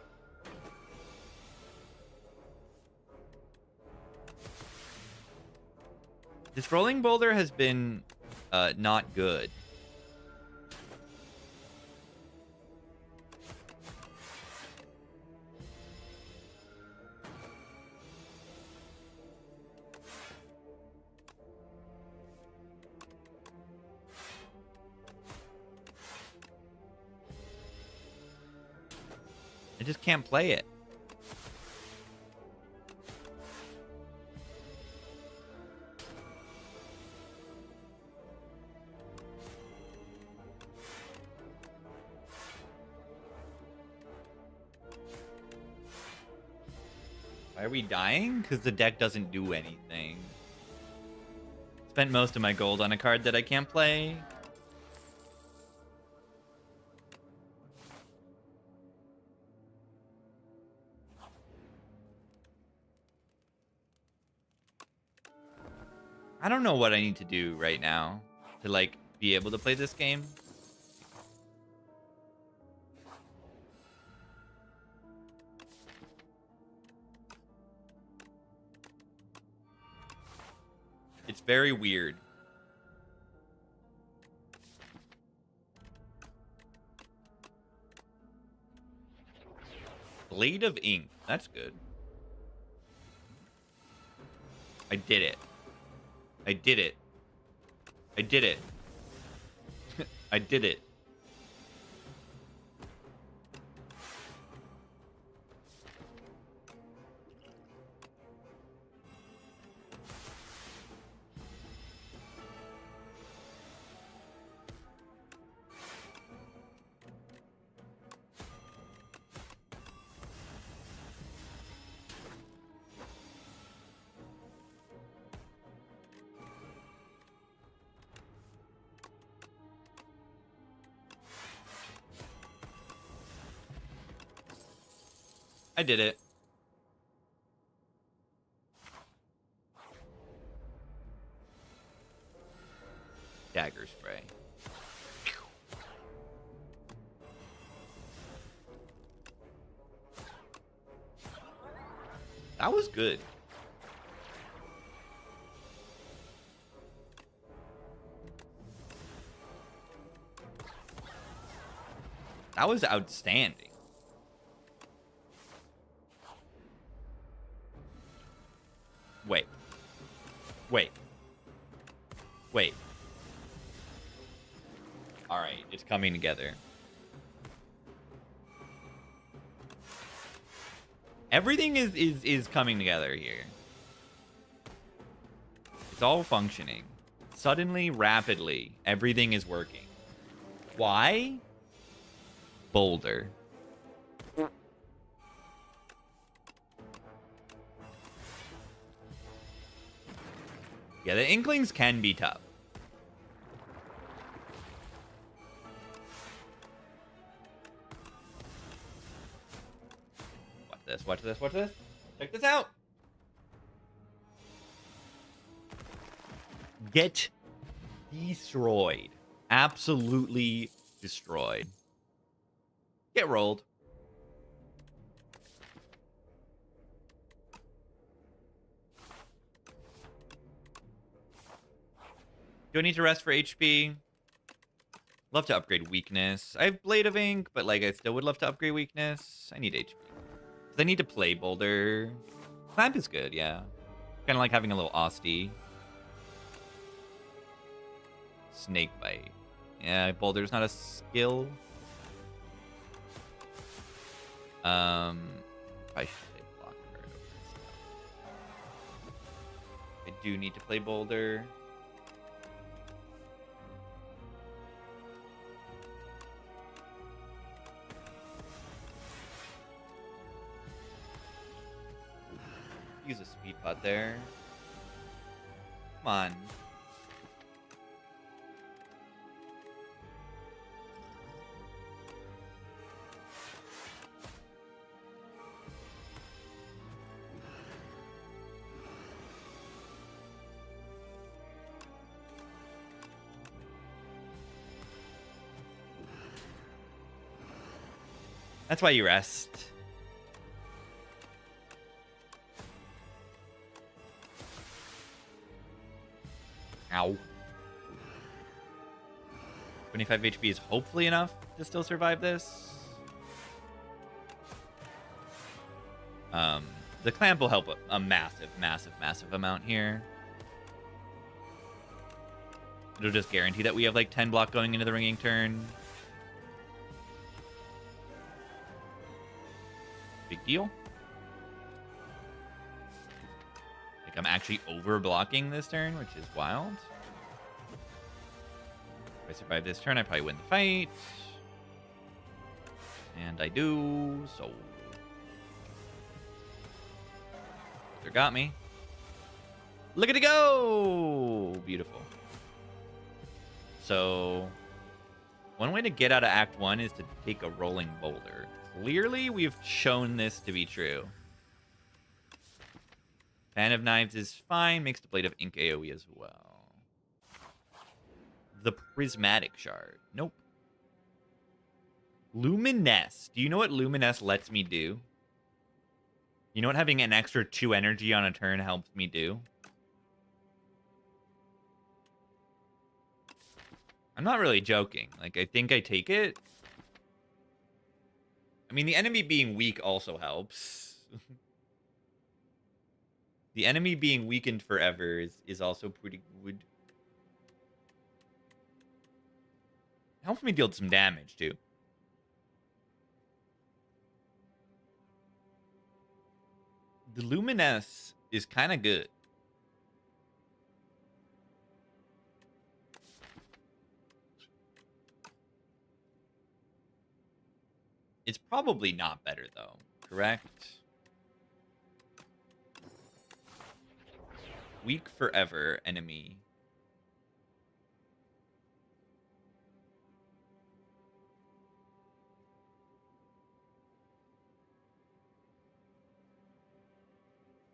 This Rolling Boulder has been not good. I just can't play it. Why are we dying? Because the deck doesn't do anything. Spent most of my gold on a card that I can't play. I don't know what I need to do right now to, like, be able to play this game. It's very weird. Blade of Ink. That's good. I did it. I did it. I did it. I did it. I did it. Dagger spray. That was good. That was outstanding. Wait. Wait. Wait. Alright, it's coming together. Everything is coming together here. It's all functioning. Suddenly, rapidly, everything is working. Why? Boulder. Yeah, the Inklings can be tough. Watch this, watch this, watch this. Check this out. Get destroyed. Absolutely destroyed. Get rolled. Do I need to rest for HP? Love to upgrade weakness. I have Blade of Ink, but like I still would love to upgrade weakness. I need HP. I need to play Boulder. Clamp is good, yeah. Kind of like having a little Austie. Snake Bite. Yeah, Boulder's not a skill. I should play Block Card over stuff. I do need to play Boulder. Use a speed pot there. Come on. That's why you rest. Ow. 25 HP is hopefully enough to still survive this. The clamp will help a massive, massive, massive amount here. It'll just guarantee that we have like 10 block going into the ringing turn. Big deal. Like I'm actually over blocking this turn, which is wild. If I survive this turn, I probably win the fight. And I do, so. They got me. Look at it go! Beautiful. So, one way to get out of Act 1 is to take a rolling boulder. Clearly, we've shown this to be true. Fan of Knives is fine. Makes the Blade of Ink AoE as well. The Prismatic Shard. Nope. Luminesse. Do you know what Luminesse lets me do? You know what having an extra 2 energy on a turn helps me do? I'm not really joking. Like, I think I take it. I mean, the enemy being weak also helps. The enemy being weakened forever is also pretty good. It helps me deal some damage, too. The Luminesse is kind of good. It's probably not better, though. Correct? Weak forever enemy.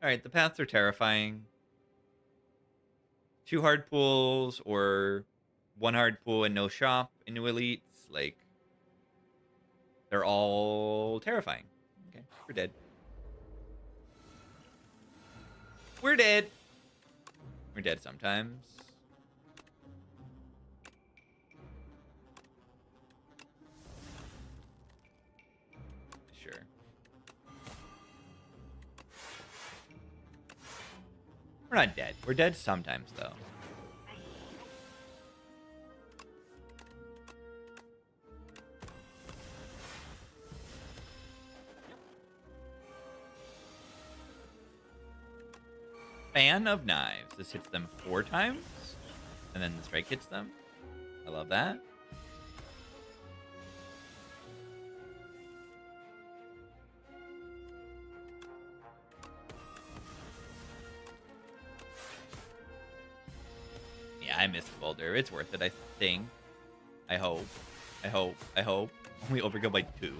Alright, the paths are terrifying. 2 hard pulls or 1 hard pull and no shop into elites. Like, they're all terrifying. Okay, we're dead. We're dead. We're dead sometimes. Sure. We're not dead. We're dead sometimes, though. Fan of Knives. This hits them 4 times, and then the strike hits them. I love that. Yeah, I missed the boulder. It's worth it, I think. I hope. I hope. I hope. Only overkill by 2.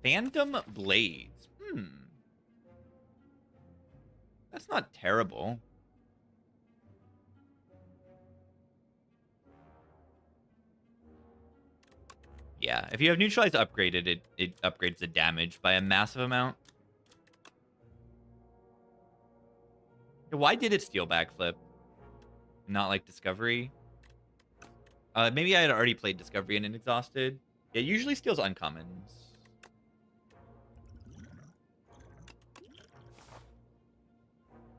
Phantom Blades. That's not terrible. Yeah, if you have neutralized upgraded, it upgrades the damage by a massive amount. Why did it steal backflip? Not like Discovery? Maybe I had already played Discovery and it exhausted. Yeah, it usually steals uncommons.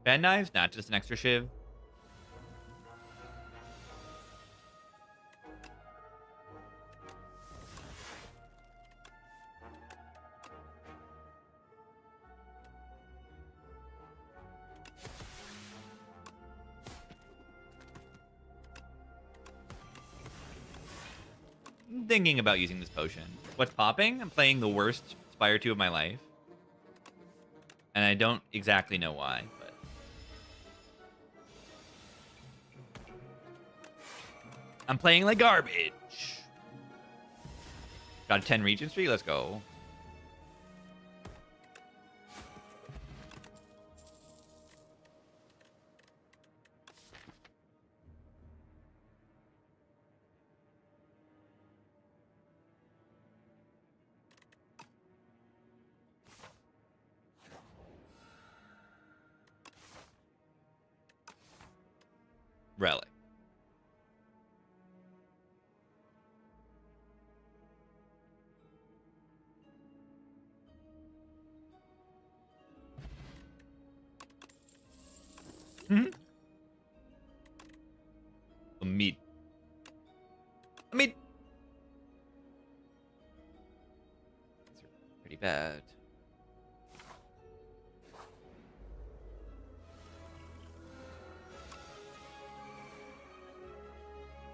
Bad Knives? Not just an extra shiv. I'm thinking about using this potion. What's popping? I'm playing the worst Spire 2 of my life. And I don't exactly know why, but... I'm playing like garbage. Got a 10 Regent Streak? Let's go. Relic. Meat. These are pretty bad.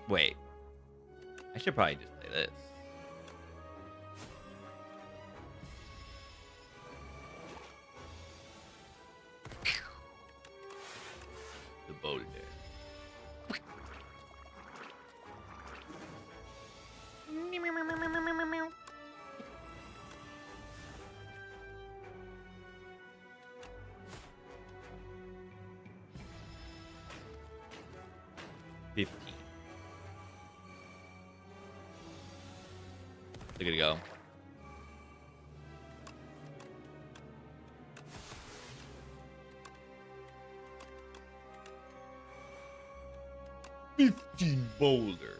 Wait. I should probably just play this. The boulder. 15. Look at it go. $15 boulder.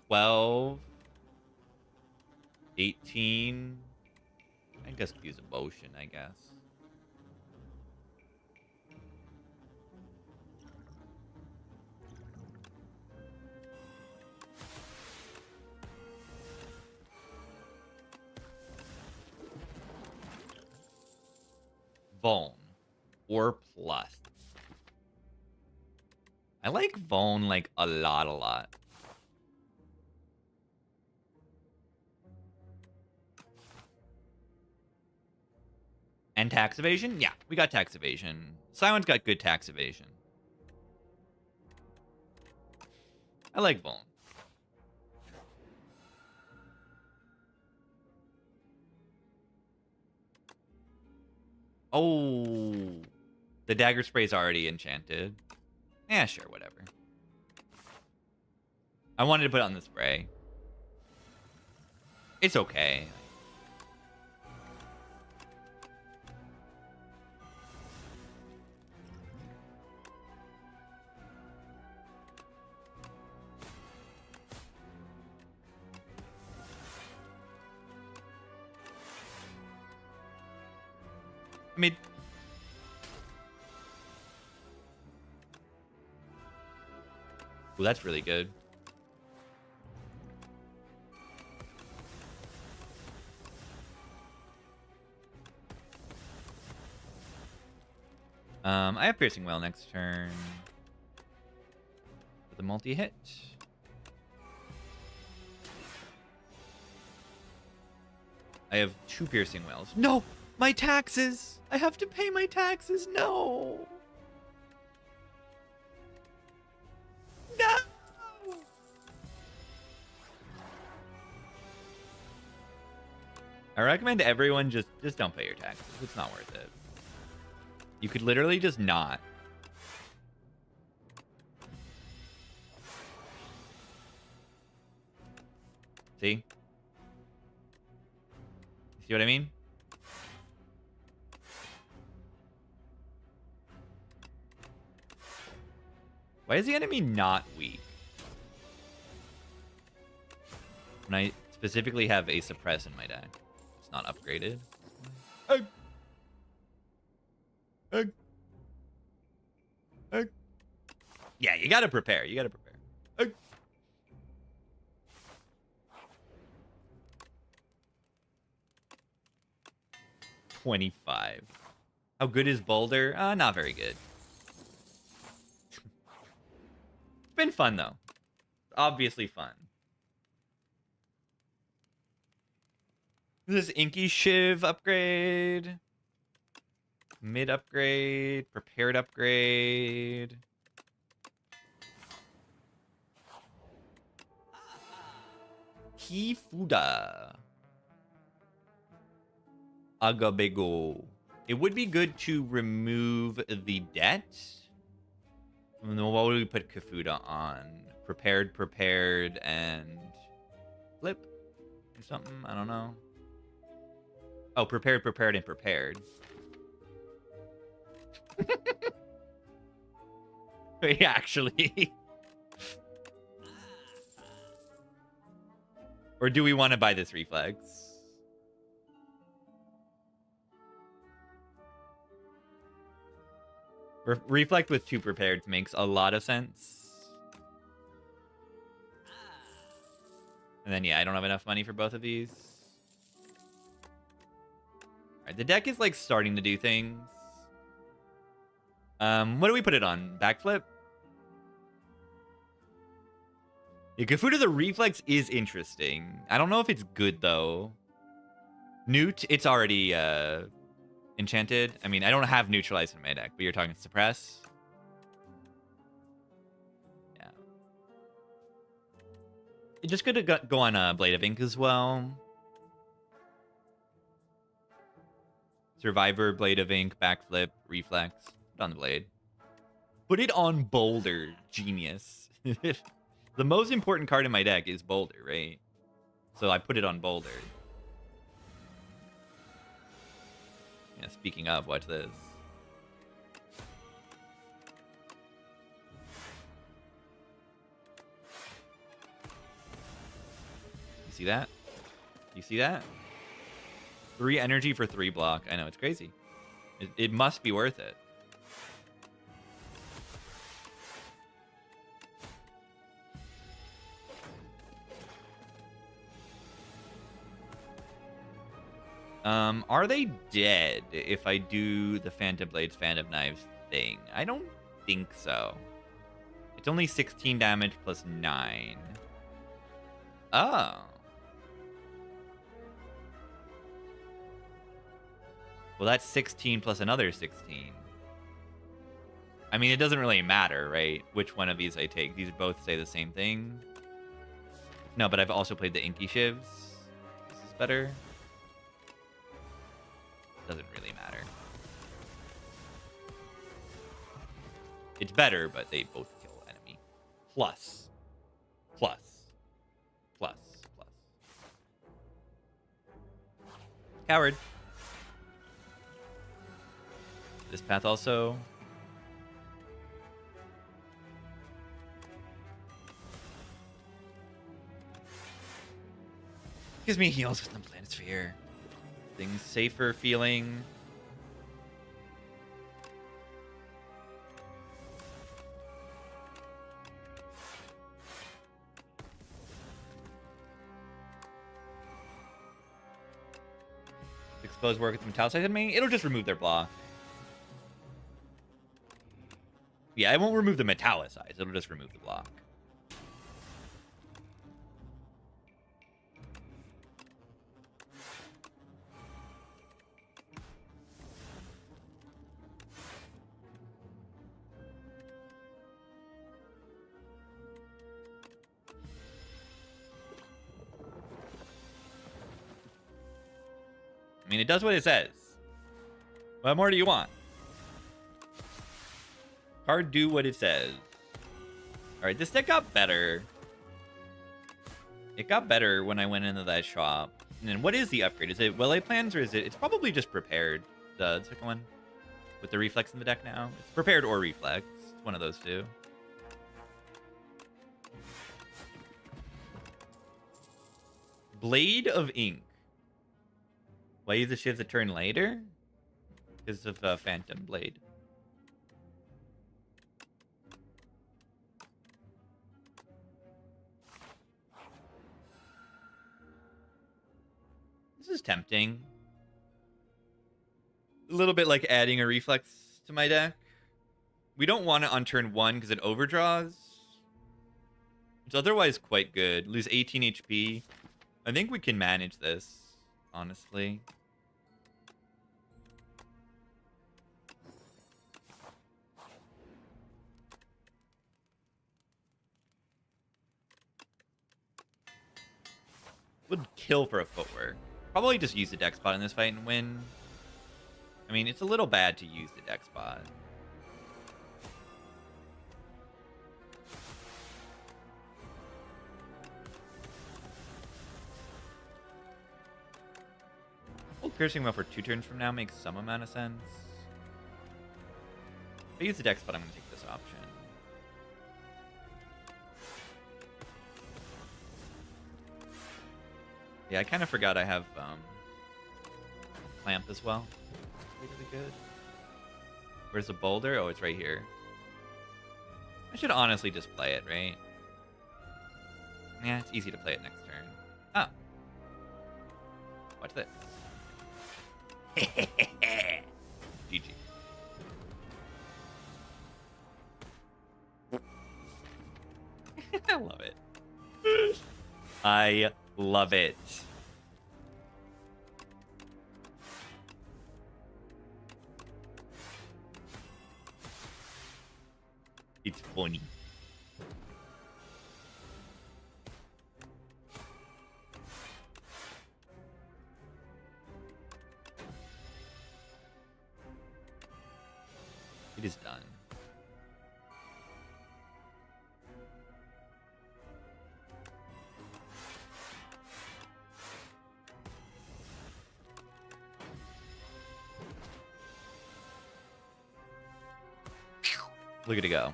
12, 18. I guess use a motion, I guess. Vuln or plus. I like Vuln like a lot. And tax evasion? Yeah, we got tax evasion. Simon's got good tax evasion. I like Vuln. Oh, the dagger spray's already enchanted. Yeah, sure, whatever. I wanted to put it on the spray. It's okay. I mean, well, that's really good. I have Piercing Well next turn. With a multi-hit. I have 2 Piercing Wells. No! My taxes! I have to pay my taxes! No! No! I recommend everyone just don't pay your taxes. It's not worth it. You could literally just not. See? See what I mean? Why is the enemy not weak? When I specifically have a suppress in my deck. It's not upgraded. Ugh. Ugh. Ugh. Yeah, you gotta prepare. You gotta prepare. Ugh. $25. How good is Boulder? Not very good. It's been fun, though. Obviously fun. This Inky Shiv upgrade. Mid upgrade. Prepared upgrade. Kifuda. Agabego. It would be good to remove the debt. What would we put Kifuda on? Prepared, and flip or something? I don't know. Oh, prepared, and prepared. Wait, actually. Or do we want to buy this reflex? Reflect with 2 prepared makes a lot of sense. And then, yeah, I don't have enough money for both of these. Alright, the deck is, like, starting to do things. What do we put it on? Backflip? Yeah, Gafuda the Reflex is interesting. I don't know if it's good, though. Newt, it's already, enchanted. I mean, I don't have Neutralize in my deck, but you're talking Suppress. Yeah. It just could go on a Blade of Ink as well. Survivor, Blade of Ink, backflip, reflex. Put on the blade. Put it on Boulder. Genius. The most important card in my deck is Boulder, right? So I put it on Boulder. Yeah, speaking of, watch this. You see that? You see that? 3 energy for 3 block. I know, it's crazy. It must be worth it. Are they dead if I do the Phantom Blades, Phantom Knives thing? I don't think so. It's only 16 damage plus 9. Oh. Well, that's 16 plus another 16. I mean, it doesn't really matter, right? Which one of these I take. These both say the same thing. No, but I've also played the Inky Shivs. This is better. Doesn't really matter. It's better, but they both kill enemy. Plus. Coward. This path also. Gives me heals with the Planet Sphere. Things safer feeling. Expose work with the Metallicized enemy. It'll just remove their block. Yeah, it won't remove the Metallicized. It'll just remove the block. I mean, it does what it says. What more do you want? Card do what it says. Alright, this deck got better. It got better when I went into that shop. And then what is the upgrade? Is it Willy Plans or is it... It's probably just Prepared. The second one. With the Reflex in the deck now. It's Prepared or Reflex. It's one of those two. Blade of Ink. Why use the shivs a turn later? Because of Phantom Blade. This is tempting. A little bit like adding a reflex to my deck. We don't want it on turn 1 because it overdraws. It's otherwise quite good. Lose 18 HP. I think we can manage this, honestly. Would kill for a footwork. Probably just use the deck spot in this fight and win. I mean, it's a little bad to use the deck spot. Hold Piercing Well for 2 turns from now makes some amount of sense. If I use the deck spot, I'm going to take this option. Yeah, I kind of forgot I have Clamp as well. Really good. Where's the Boulder? Oh, it's right here. I should honestly just play it, right? Yeah, it's easy to play it next turn. Oh. Watch this. GG. I love it. I love it. It's funny. It is done. Look at it go.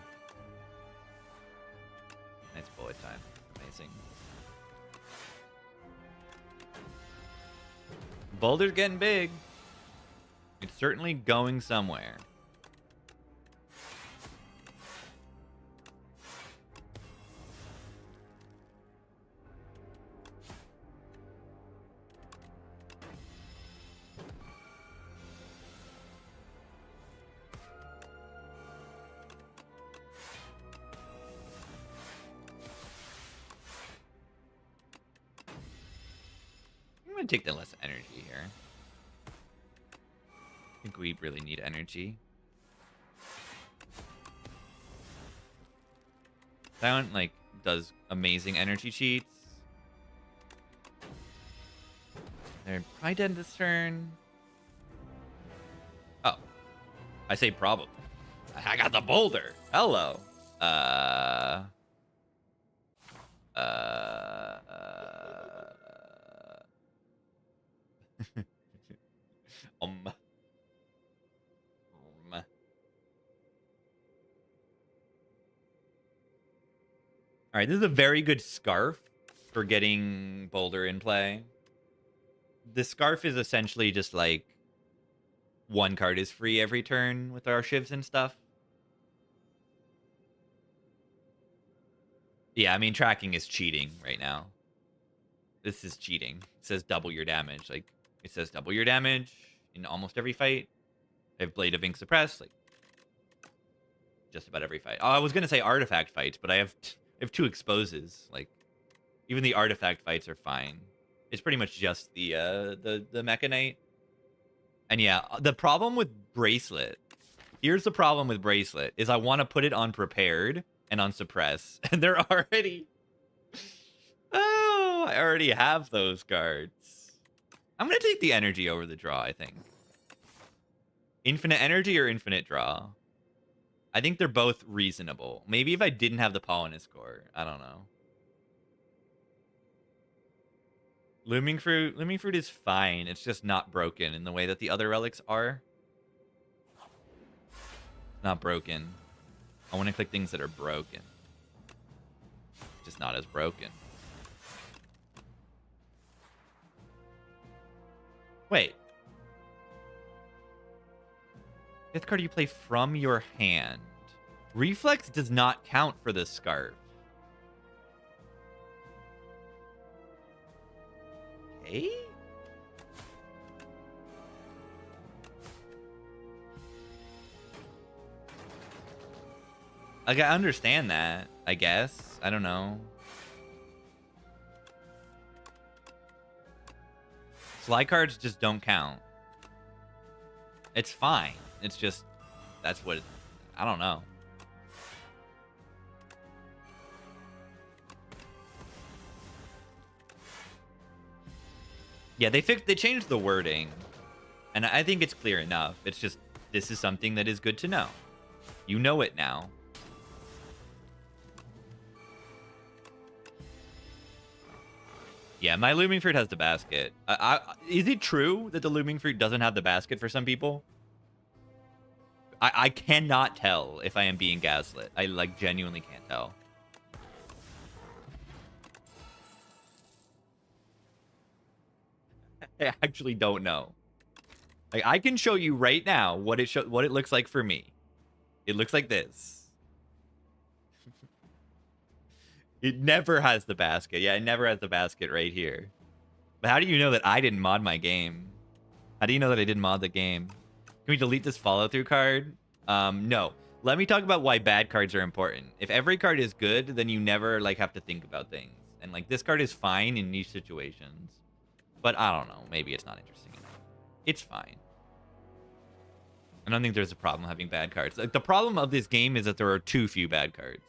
Nice bullet time. Amazing. Boulder's getting big. It's certainly going somewhere. I'm gonna take the less energy here. I think we really need energy. That one, like, does amazing energy cheats. They're probably dead this turn. Oh. I say probably. I got the boulder. Hello. Um. All right, this is a very good scarf for getting boulder in play. The scarf is essentially just like one card is free every turn with our shivs and stuff. Yeah, I mean, tracking is cheating right now. This is cheating. It says double your damage. Like, it says double your damage in almost every fight. I have Blade of Ink Suppressed, like, just about every fight. Oh, I was going to say artifact fights, but I have 2 exposes. Like, even the artifact fights are fine. It's pretty much just the Mechanite. And yeah, the problem with Bracelet, here's the problem with Bracelet, is I want to put it on Prepared and on Suppress, and they're already... Oh, I already have those cards. I'm going to take the energy over the draw, I think. Infinite energy or infinite draw? I think they're both reasonable. Maybe if I didn't have the Pollinus Core. I don't know. Looming Fruit is fine. It's just not broken in the way that the other relics are. Not broken. I want to click things that are broken. Just not as broken. Wait. 5th card you play from your hand. Reflex does not count for this scarf. Okay? Like, I understand that, I guess. I don't know. Slide cards just don't count. It's fine. It's just, that's what, I don't know. Yeah, they changed the wording, and I think it's clear enough. It's just, this is something that is good to know. You know it now. Yeah, my Looming Fruit has the basket. Is it true that the Looming Fruit doesn't have the basket for some people? I cannot tell if I am being gaslit. I, like, genuinely can't tell. I actually don't know. Like, I can show you right now what it looks like for me. It looks like this. It never has the basket. Yeah, it never has the basket right here. But how do you know that I didn't mod my game? How do you know that I didn't mod the game? Can we delete this follow-through card? No. Let me talk about why bad cards are important. If every card is good, then you never, like, have to think about things. And, like, this card is fine in niche situations. But I don't know. Maybe it's not interesting enough. It's fine. I don't think there's a problem having bad cards. Like, the problem of this game is that there are too few bad cards.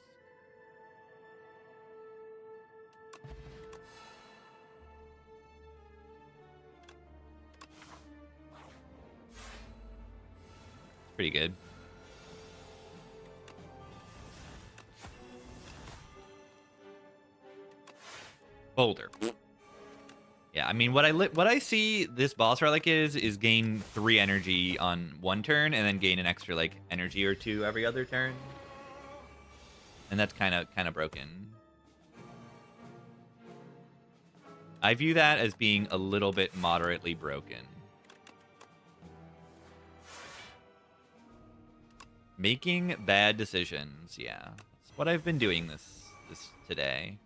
Pretty good. Boulder. Yeah, I mean, what I see this boss relic is gain 3 energy on one turn, and then gain an extra like energy or 2 every other turn, and that's kind of broken. I view that as being a little bit moderately broken. Making bad decisions, yeah, that's what I've been doing this today.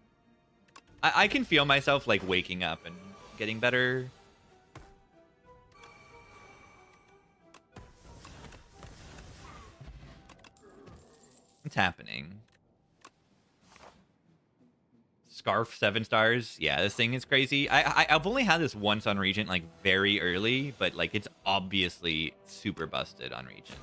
I can feel myself like waking up and getting better. It's happening. Scarf 7 stars. Yeah, this thing is crazy. I've only had this once on Regent, like very early, but like it's obviously super busted on Regent.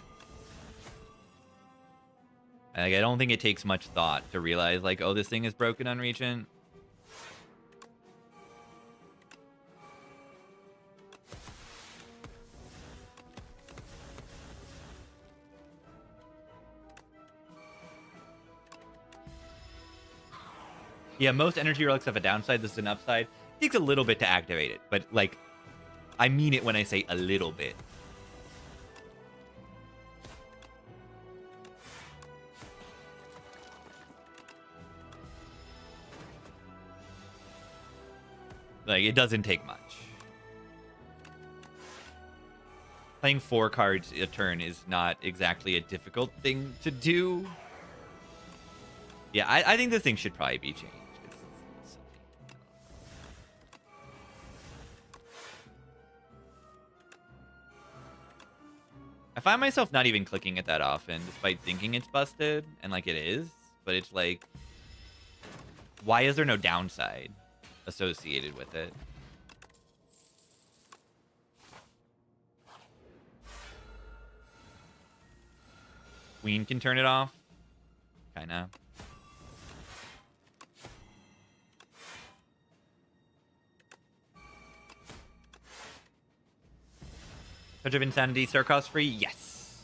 Like, I don't think it takes much thought to realize like, oh, this thing is broken on Regent. Yeah, most energy relics have a downside. This is an upside. It takes a little bit to activate it, but like, I mean it when I say a little bit. Like, it doesn't take much. Playing 4 cards a turn is not exactly a difficult thing to do. Yeah, I think this thing should probably be changed. It's I find myself not even clicking it that often, despite thinking it's busted, and like it is, but it's like, why is there no downside associated with it? Queen can turn it off. Kinda. Touch of Insanity, start cost free? Yes.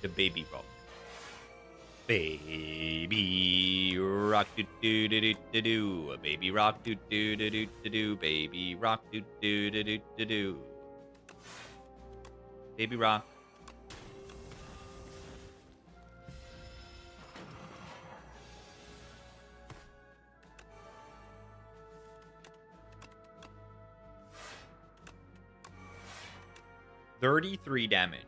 The baby rock. Baby rock do do do do do do. Baby rock do do do do do do. Baby rock do do do do do do. Baby rock. $33 damage.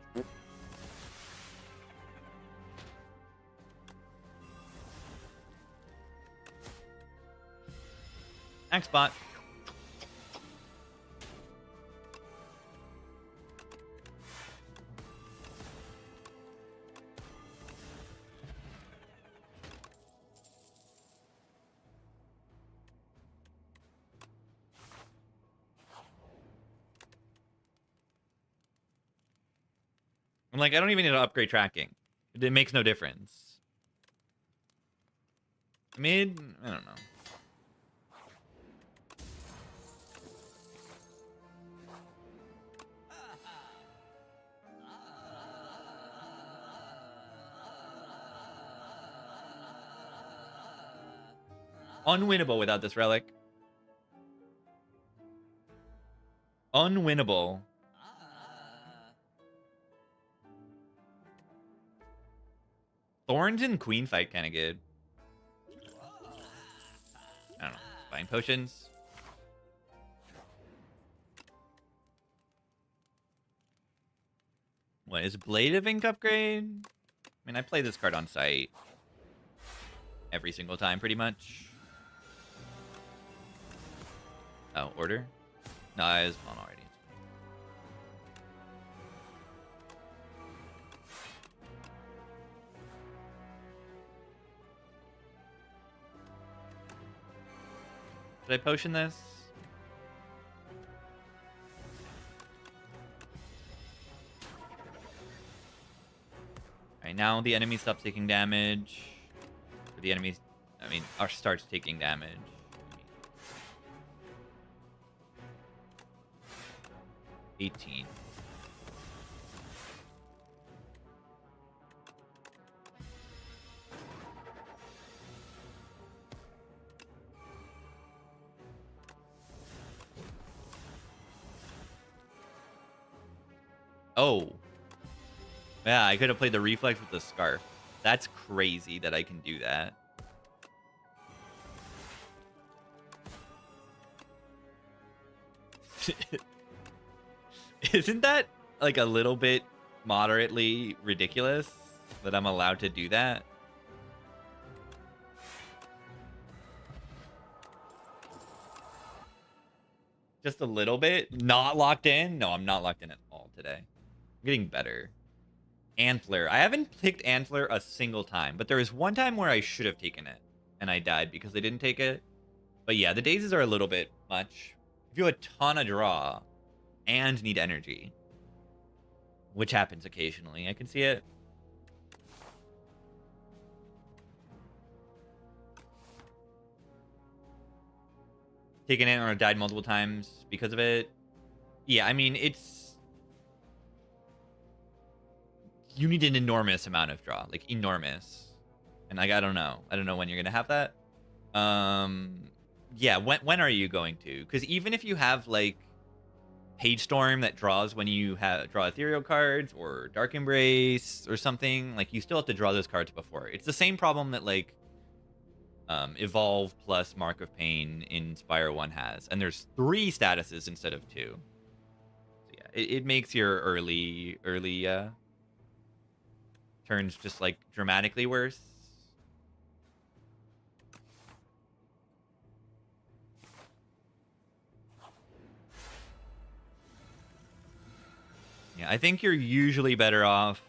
Next bot. I'm like, I don't even need to upgrade tracking. It makes no difference. Mid, I don't know. Unwinnable without this relic. Unwinnable. Thorns and Queen fight kind of good. I don't know. Buying potions. What is Blade of Ink upgrade? I mean, I play this card on site every single time, pretty much. Oh, order? No, I was on already. Should I potion this? Alright, now the enemy stops taking damage. Or the enemy, I mean, or starts taking damage. 18. Oh. Yeah, I could have played the reflex with the scarf. That's crazy that I can do that. Isn't that like a little bit moderately ridiculous that I'm allowed to do that? Just a little bit? Not locked in? No, I'm not locked in at all today. I'm getting better. Antler. I haven't picked Antler a single time, but there was one time where I should have taken it, and I died because I didn't take it. But yeah, the daisies are a little bit much. If you have a ton of draw and need energy, which happens occasionally, I can see it. Taken it or died multiple times because of it. Yeah, I mean, it's... You need an enormous amount of draw. Like, enormous. And, like, I don't know. I don't know when you're going to have that. Yeah, when are you going to? Because even if you have, like, Page Storm that draws when you draw ethereal cards, or Dark Embrace, or something, like, you still have to draw those cards before. It's the same problem that, like, Evolve plus Mark of Pain in Spire 1 has. And there's 3 statuses instead of 2. So yeah, it makes your early turns just, like, dramatically worse. Yeah, I think you're usually better off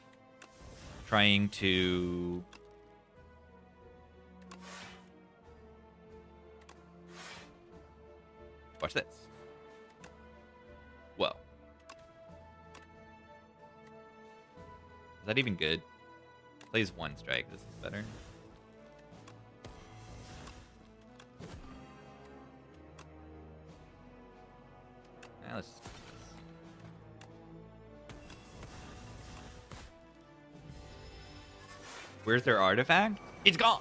trying to... Watch this. Whoa. Is that even good? Plays 1 strike. This is better. Now let's just do this. Where's their artifact? It's gone!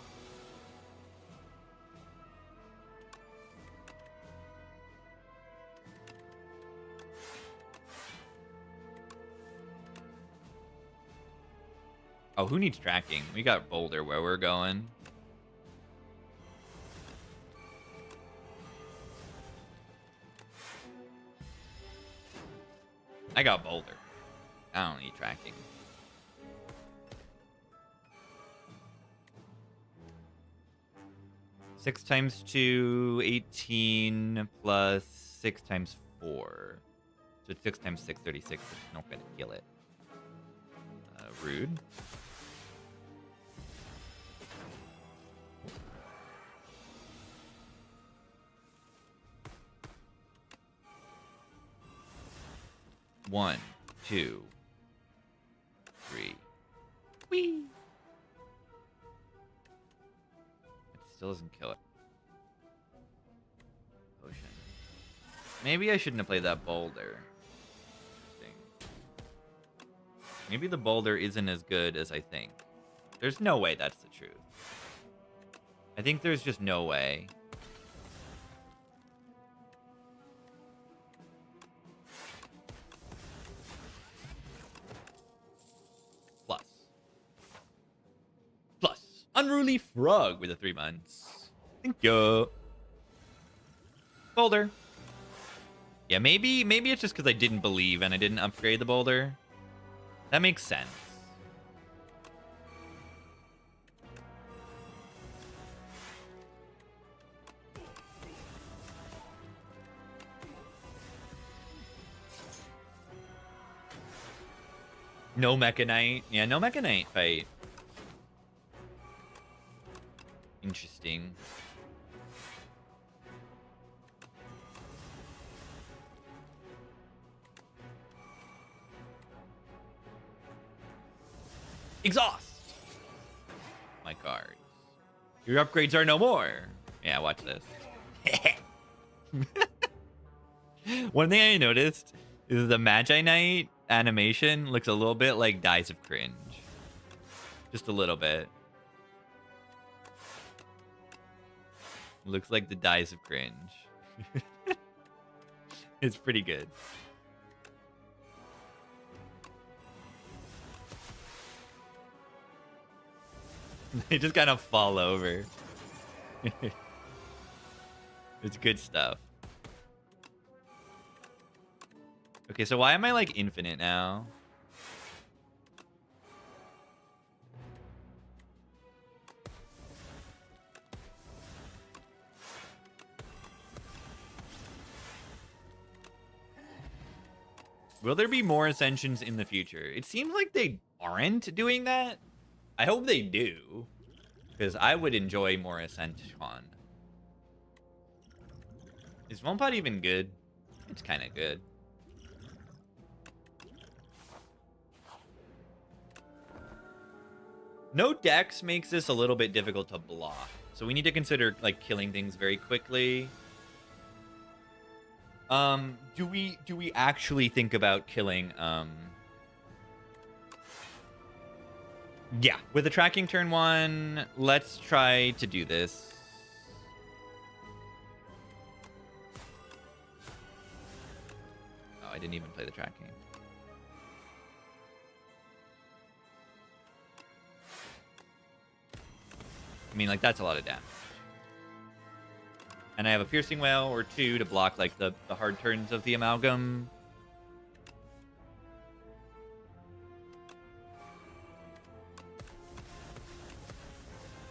Oh, who needs tracking? We got Boulder where we're going. I got Boulder. I don't need tracking. Six times 2, 18 plus 6 times 4. So it's 6 times 6, 36. It's not gonna kill it. Rude. One, 2, 3. Whee! It still doesn't kill it. Potion. Maybe I shouldn't have played that Boulder. Interesting. Maybe the Boulder isn't as good as I think. There's no way that's the truth. I think there's just no way. Plus, Unruly Frog with the 3 months. Thank you. Boulder. Yeah, maybe it's just because I didn't believe and I didn't upgrade the Boulder. That makes sense. No Mechanite. Yeah, no Mechanite fight. Interesting. Exhaust! My cards. Your upgrades are no more. Yeah, watch this. One thing I noticed The Magi Knight animation looks a little bit like Dies of Cringe. Just a little bit. Looks like the Dies of Cringe. It's pretty good. They just kind of fall over. It's good stuff. Okay, so why am I like infinite now? Will there be more ascensions in the future? It seems like they aren't doing that. I hope they do, because I would enjoy more ascension. Is Vonpot even good? It's kind of good. No dex makes this a little bit difficult to block, so we need to consider like killing things very quickly. Do we actually think about killing yeah, with the tracking turn 1, let's try to do this. Oh, I didn't even play the tracking. I mean, like, that's a lot of damage. And I have a Piercing Whale or 2 to block, like, the hard turns of the Amalgam.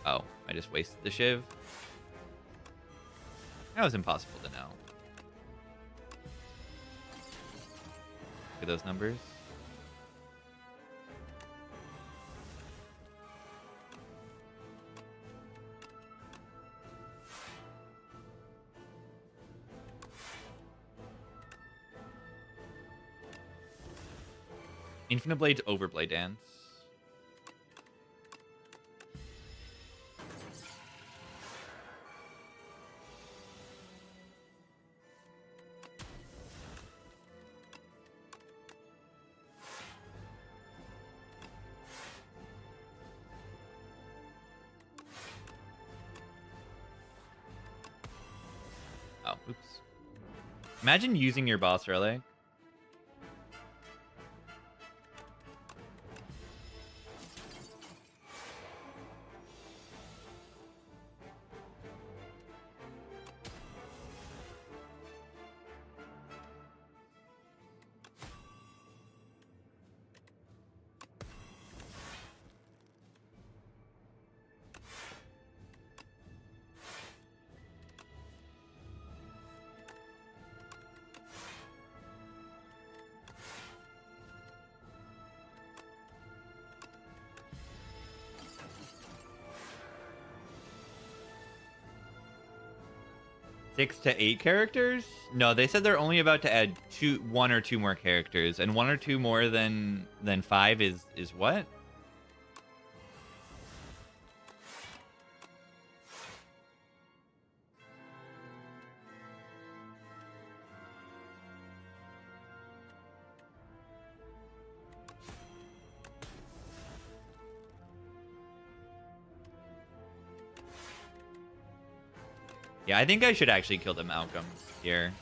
Oh, I just wasted the Shiv. That was impossible to know. Look at those numbers. Infinite Blade's Overblade Dance. Oh, oops. Imagine using your boss relic. Six to 8 characters? No, they said they're only about to add 1 or 2 more characters, and 1 or 2 more than 5 is what? Yeah, I think I should actually kill the Malcolm here.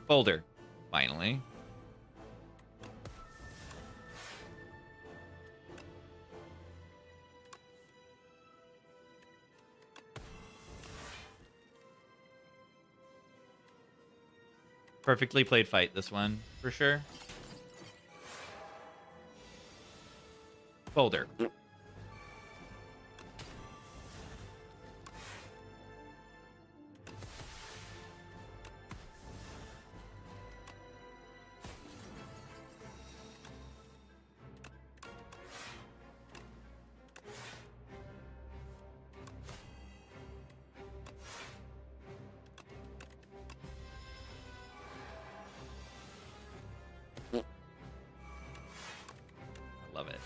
Boulder, finally. Perfectly played fight, this one, for sure. Boulder. Love it.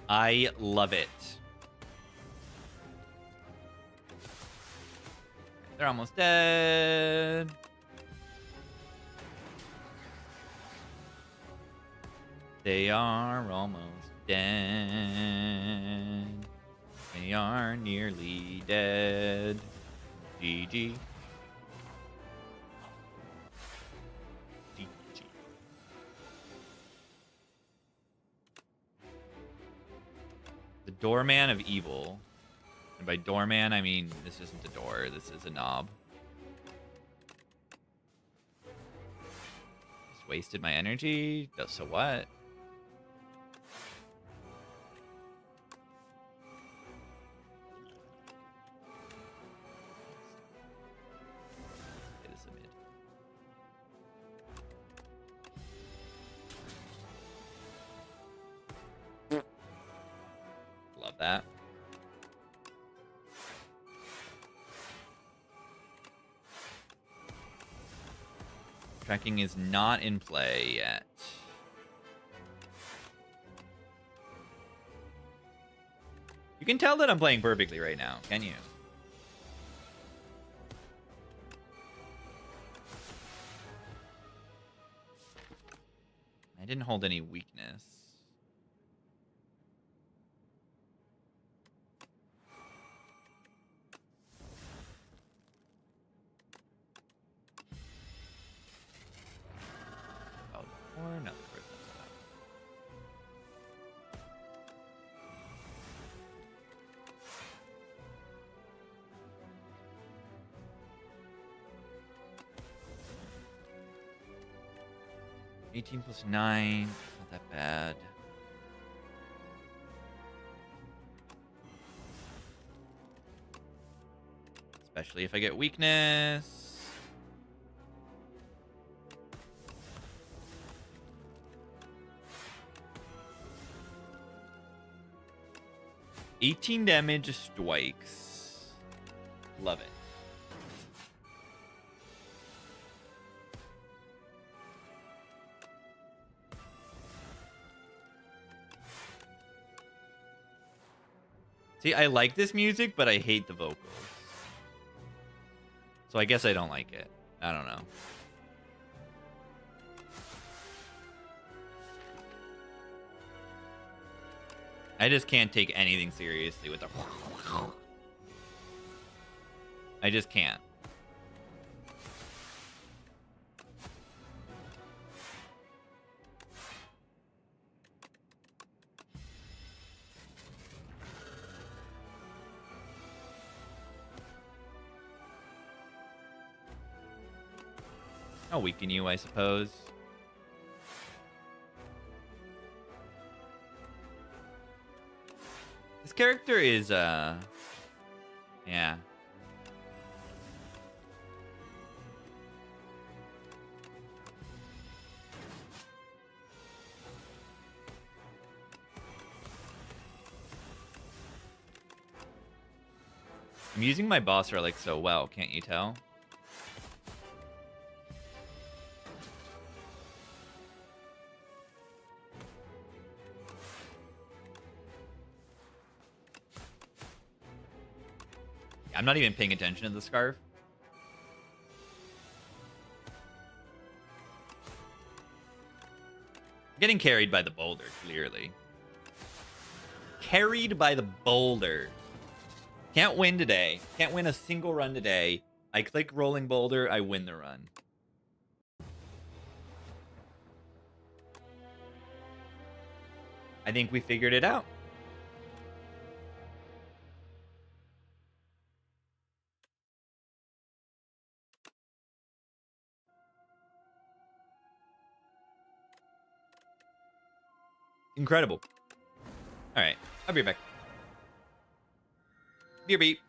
I love it. They're almost dead. They are almost dead. They are nearly dead. GG. GG. The Doorman of Evil. And by Doorman, I mean this isn't a door. This is a knob. Just wasted my energy. So what? Love that. Tracking is not in play yet. You can tell that I'm playing perfectly right now, can you? I didn't hold any weakness. Or another person. 18 plus 9. Not that bad. Especially if I get weakness. $18 damage strikes. Love it. See, I like this music, but I hate the vocals. So I guess I don't like it. I don't know. I just can't take anything seriously with the... I just can't. I'll weaken you, I suppose. This character is, yeah. I'm using my boss relic so well, can't you tell? I'm not even paying attention to the scarf. I'm getting carried by the boulder, clearly. Carried by the boulder. Can't win today. Can't win a single run today. I click rolling boulder, I win the run. I think we figured it out. Incredible. All right, I'll be back. Beer beep.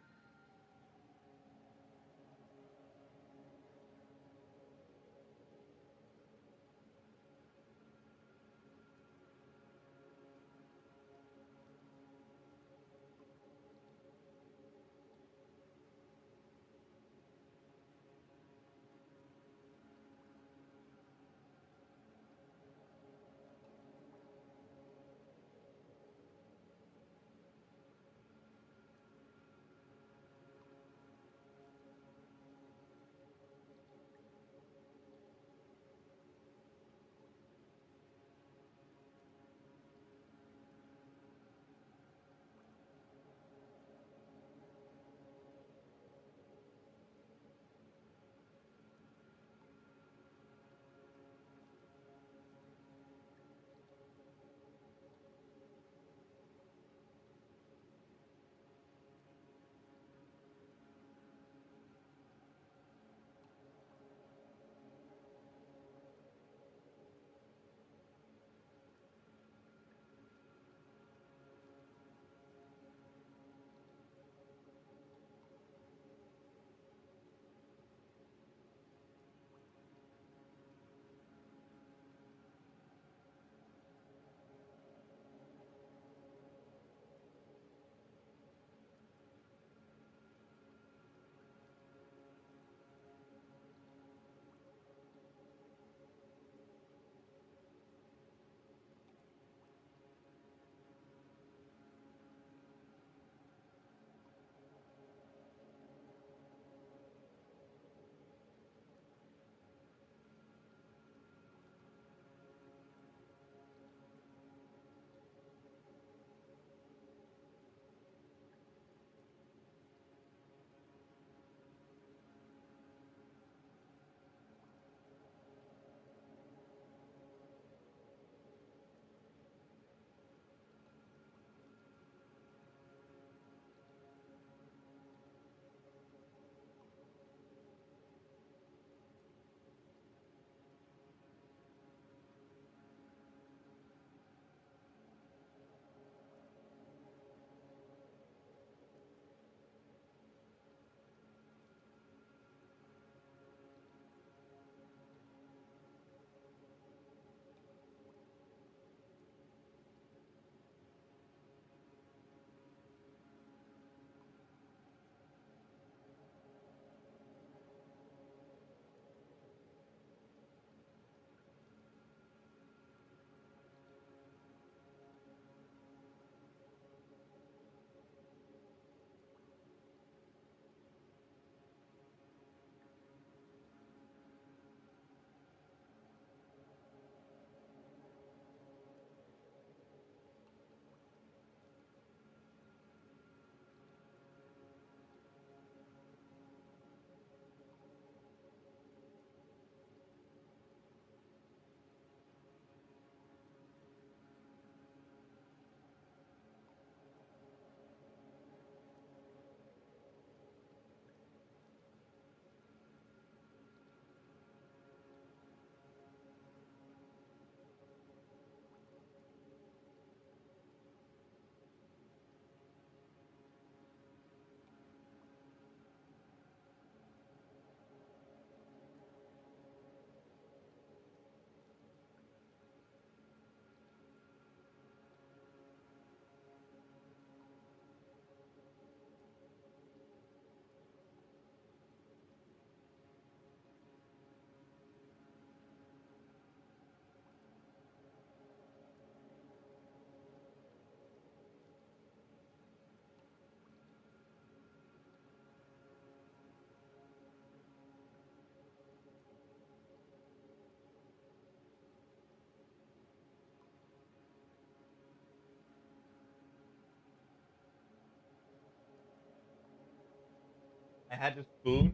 I had a spoon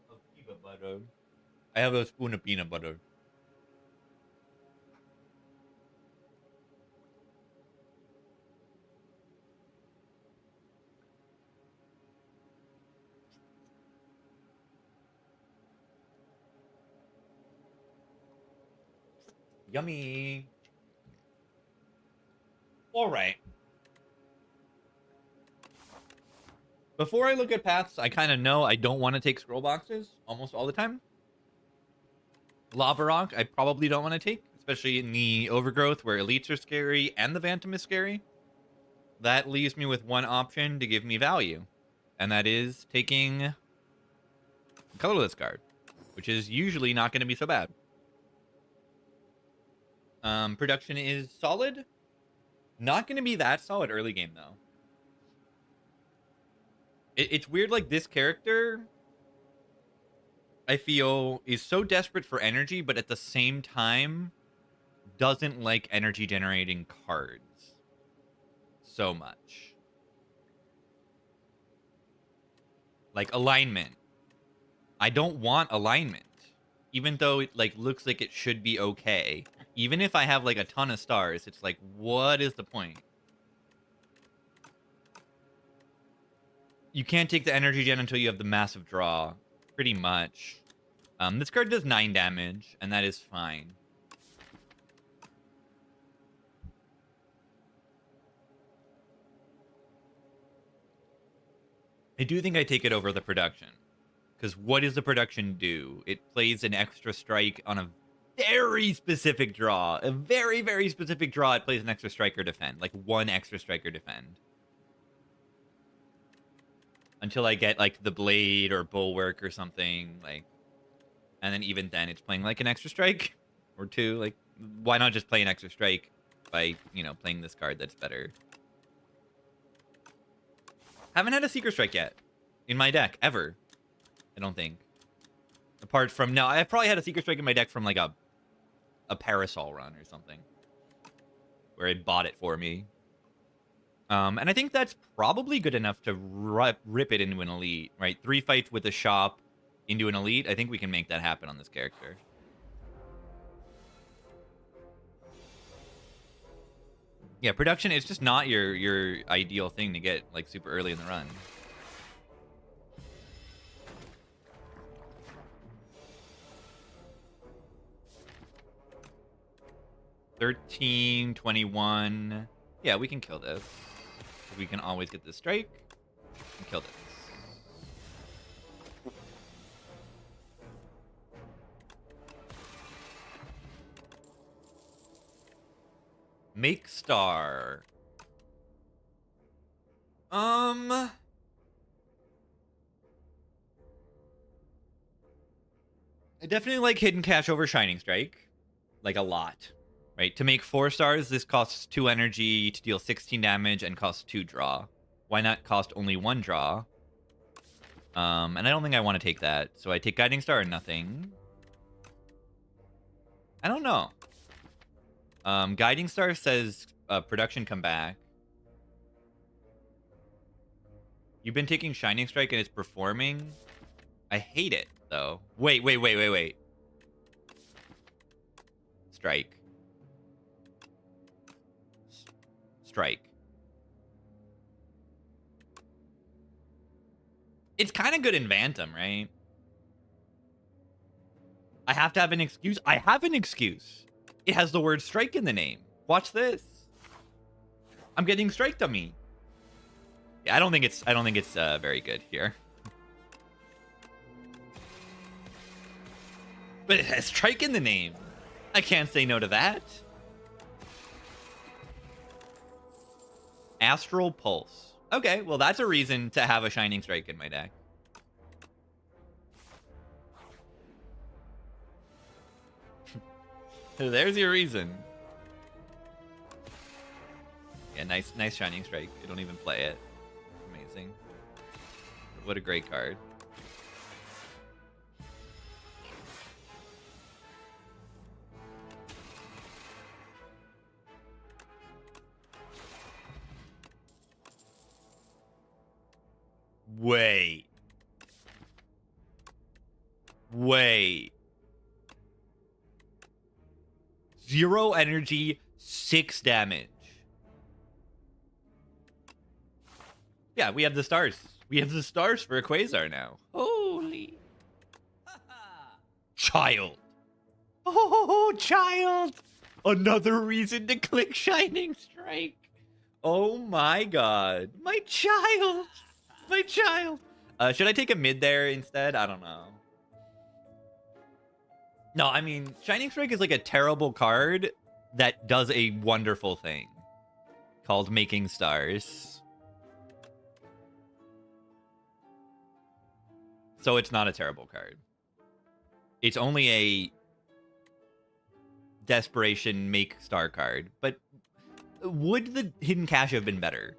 of peanut butter. I have a spoon of peanut butter. Yummy. All right. Before I look at paths, I kind of know I don't want to take scroll boxes almost all the time. Lava Rock, I probably don't want to take, especially in the Overgrowth where elites are scary and the Phantom is scary. That leaves me with one option to give me value, and that is taking Colorless card, which is usually not going to be so bad. Production is solid. Not going to be that solid early game, though. It's weird, like, this character, I feel, is so desperate for energy, but at the same time, doesn't like energy generating cards so much. Like, alignment. I don't want alignment. Even though it, like, looks like it should be okay. Even if I have, like, a ton of stars, it's like, what is the point? You can't take the energy gen until you have the massive draw. Pretty much. This card does 9 damage, and that is fine. I do think I take it over the production. Because what does the production do? It plays an extra strike on a very specific draw. A very, very specific draw. It plays an extra strike or defend. Like, one extra strike or defend. Until I get, like, the Blade or Bulwark or something. Like, and then even then, it's playing, like, an extra strike. Or two. Like, why not just play an extra strike by, you know, playing this card that's better? Haven't had a Seeker Strike yet. In my deck. Ever. I don't think. Apart from... No, I've probably had a Seeker Strike in my deck from, like, a Parasol run or something. Where it bought it for me. And I think that's probably good enough to rip it into an elite, right? 3 fights with a shop into an elite. I think we can make that happen on this character. Yeah, production is just not your ideal thing to get, like, super early in the run. $13, $21. Yeah, we can kill this. We can always get this strike and kill this. Make star. I definitely like Hidden Cache over Shining Strike. Like, a lot. Right? To make 4 stars, this costs 2 energy to deal 16 damage and costs 2 draw. Why not cost only 1 draw? And I don't think I want to take that. So I take Guiding Star or nothing. I don't know. Guiding Star says production come back. You've been taking Shining Strike and it's performing. I hate it, though. Wait. Strike. Strike. It's kind of good in Phantom, right? I have to have an excuse. I have an excuse. It has the word strike in the name. Watch this. I'm getting striked on me. Yeah, I don't think it's very good here. But it has strike in the name. I can't say no to that. Astral Pulse. Okay, well, that's a reason to have a Shining Strike in my deck. There's your reason. Yeah, nice Shining Strike. You don't even play it. Amazing. What a great card. Wait. way. 0 energy, 6 damage. Yeah, we have the stars. We have the stars for a Quasar now. Holy. Child. Oh, child. Another reason to click Shining Strike. Oh my god. My child. My child. Should I take a mid there instead? I don't know. No, I mean, Shining Strike is like a terrible card that does a wonderful thing called making stars. So it's not a terrible card. It's only a desperation make star card. But would the Hidden Cache have been better?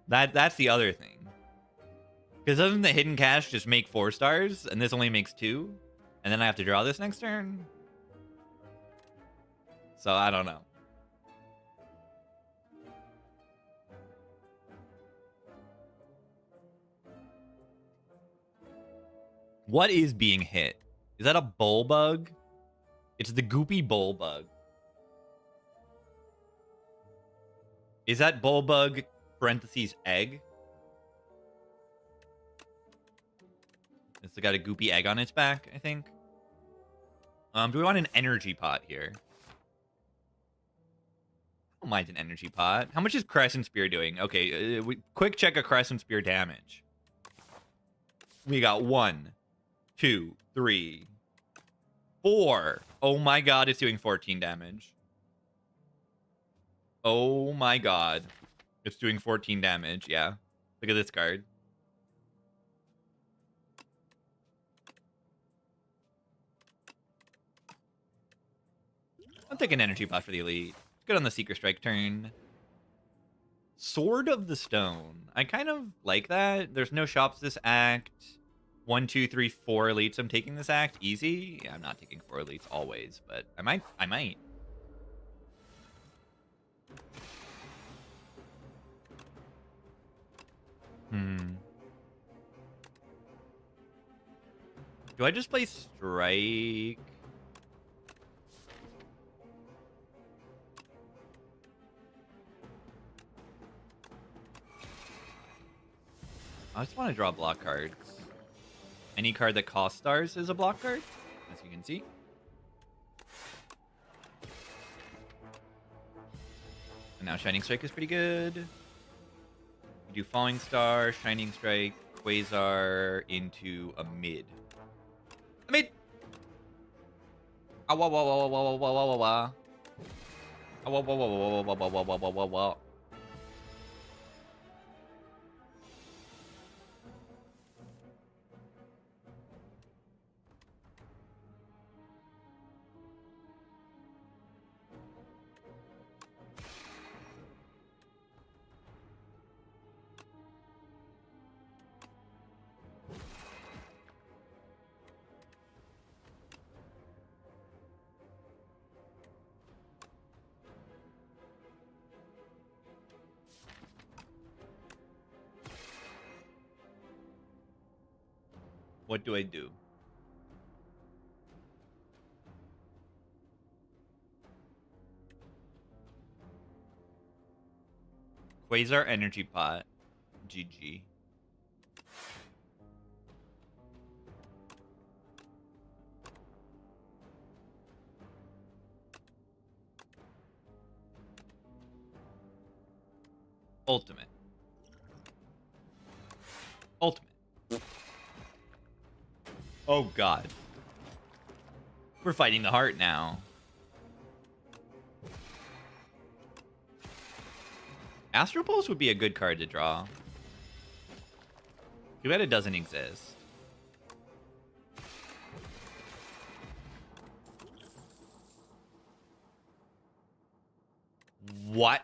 That's the other thing. Because doesn't the Hidden Cache just make 4 stars? And this only makes 2? And then I have to draw this next turn? So I don't know. What is being hit? Is that a bull bug? It's the goopy bull bug. Is that bull bug parentheses egg? It's got a goopy egg on its back, I think. Do we want an energy pot here? I don't mind an energy pot. How much is Crescent Spear doing? Okay, quick check of Crescent Spear damage. We got 1, 2, 3, 4. Oh my god, it's doing 14 damage. Oh my god. It's doing 14 damage, yeah. Look at this card. I'll take an energy pot for the elite. Good on the Seeker Strike turn. Sword of the Stone. I kind of like that. There's no shops this act. 1, 2, 3, 4 elites. I'm taking this act easy. Yeah, I'm not taking 4 elites always, but I might. Do I just play Strike? I just want to draw block cards. Any card that costs stars is a block card, as you can see. And now Shining Strike is pretty good. We do Falling Star, Shining Strike, Quasar into a mid. A mid! Ah, wah, wah, wah, wah, wah, wah, wah, wah, wah. Ah, wah, wah, wah, wah, wah, wah, wah, wah, wah, wah, wah. What do I do? Quasar Energy Pot. GG. Ultimate. Oh god. We're fighting the heart now. Astro Pulse would be a good card to draw. Too bad it doesn't exist. What?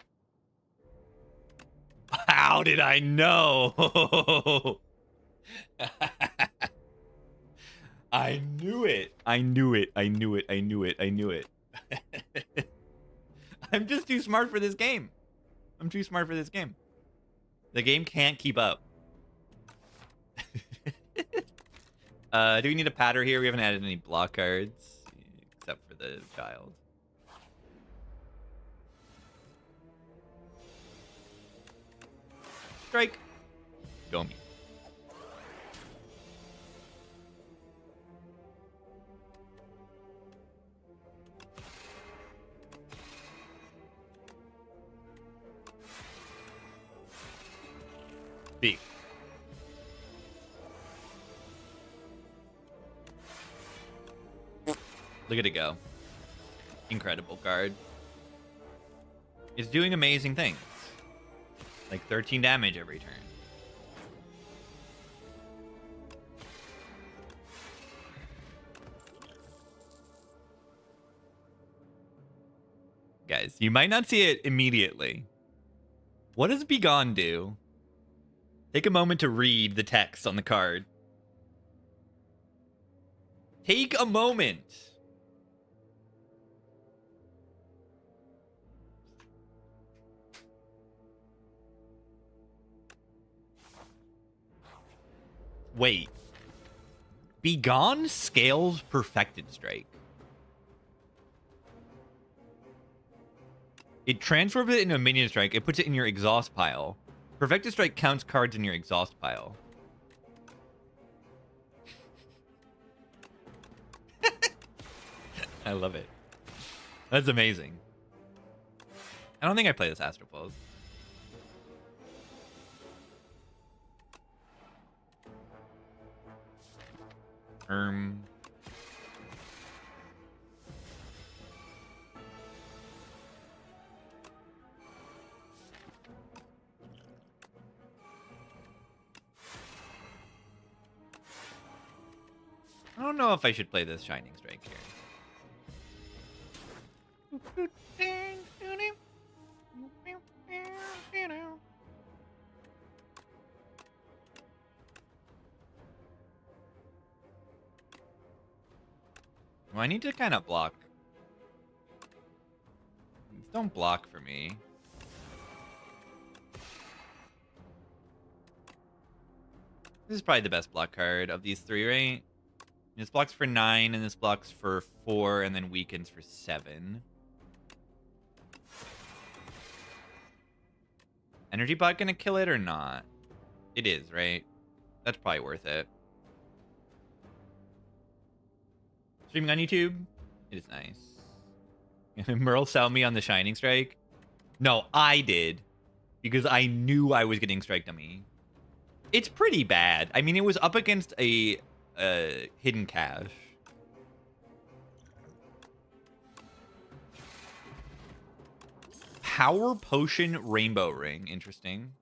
How did I know? I knew it. I knew it. I knew it. I knew it. I knew it. I'm just too smart for this game. I'm too smart for this game. The game can't keep up. Do we need a patter here? We haven't added any block cards, except for the child. Strike. Go me. B. Look at it go. Incredible card. It's doing amazing things. Like 13 damage every turn. Guys, you might not see it immediately. What does Begone do? Take a moment to read the text on the card. Take a moment. Wait. Begone scales Perfected Strike. It transforms it into a minion strike. It puts it in your exhaust pile. Perfected Strike counts cards in your exhaust pile. I love it. That's amazing. I don't think I play this Astral Pulse. I don't know if I should play this Shining Strike here. Well, I need to kind of block. Don't block for me. This is probably the best block card of these three, right? This blocks for 9, and this blocks for 4, and then weakens for 7. Energy Pot gonna kill it or not? It is, right? That's probably worth it. Streaming on YouTube? It is nice. Merle sell me on the Shining Strike? No, I did. Because I knew I was getting Strike Dummy. It's pretty bad. I mean, it was up against a hidden cache. Power Potion Rainbow Ring. Interesting.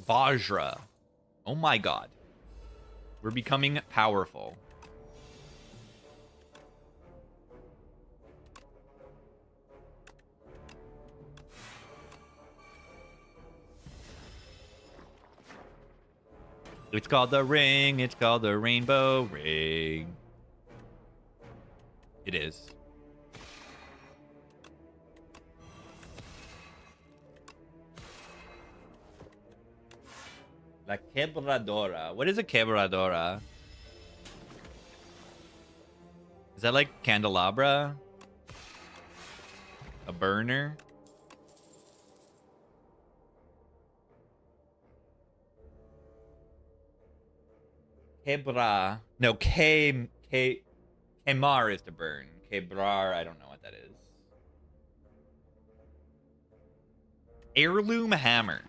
Vajra. Oh my god. We're becoming powerful. It's called the ring. It's called the rainbow ring. It is. La Quebradora. What is a Quebradora? Is that like candelabra? A burner? Quebra. No, Quemar is to burn. Quebrar, I don't know what that is. Heirloom Hammer.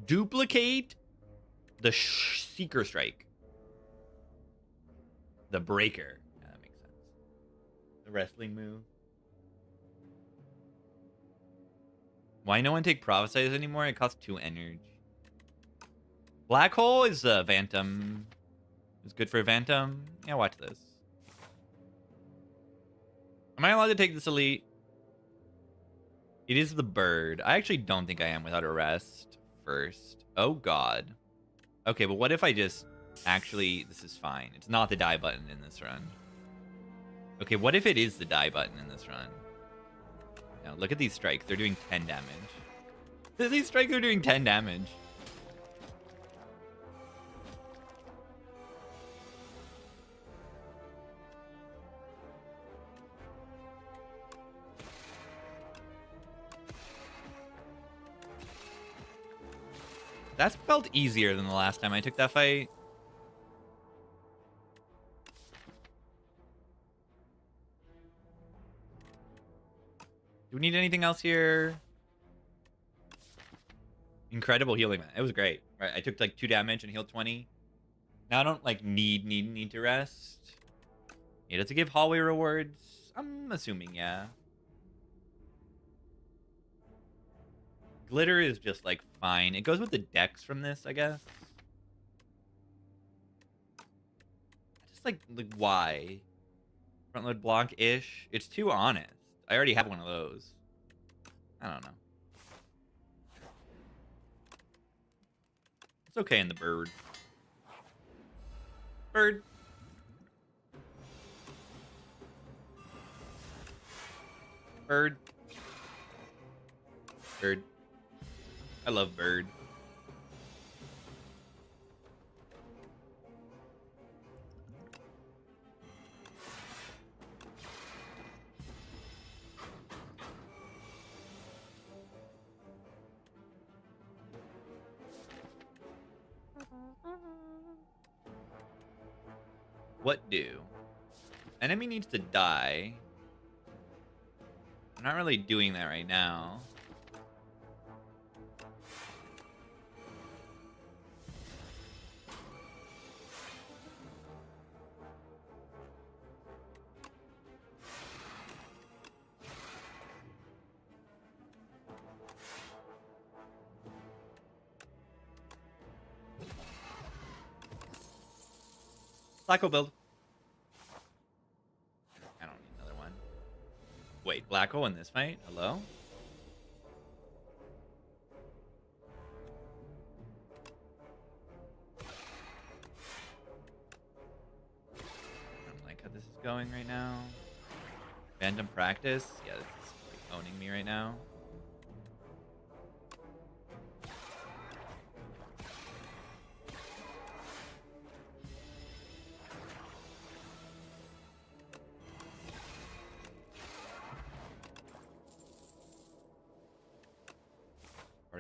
Duplicate the Seeker Strike. The Breaker. Yeah, that makes sense. The wrestling move. Why no one take Prophesize anymore? It costs 2 energy. Black Hole is Vantum. It's good for Vantum. Yeah, watch this. Am I allowed to take this elite? It is the bird. I actually don't think I am without a rest first. Oh, God. Okay, but what if I just... Actually, this is fine. It's not the die button in this run. Okay, what if it is the die button in this run? Now, look at these strikes. They're doing 10 damage. These strikes are doing 10 damage. That felt easier than the last time I took that fight. Do we need anything else here? Incredible healing, man. It was great. Right, I took like 2 damage and healed 20. Now I don't like need to rest. Yeah, does it give hallway rewards? I'm assuming, yeah. Glitter is just like fine. It goes with the dex from this, I guess. Just like why? Front load block-ish. It's too honest. I already have one of those. I don't know. It's okay in the bird. Bird. Bird. Bird. I love bird. What do? Enemy needs to die. I'm not really doing that right now. Blacko build. I don't need another one. Wait, Blacko in this fight? Hello? I don't like how this is going right now. Random practice? Yeah, this is like owning me right now.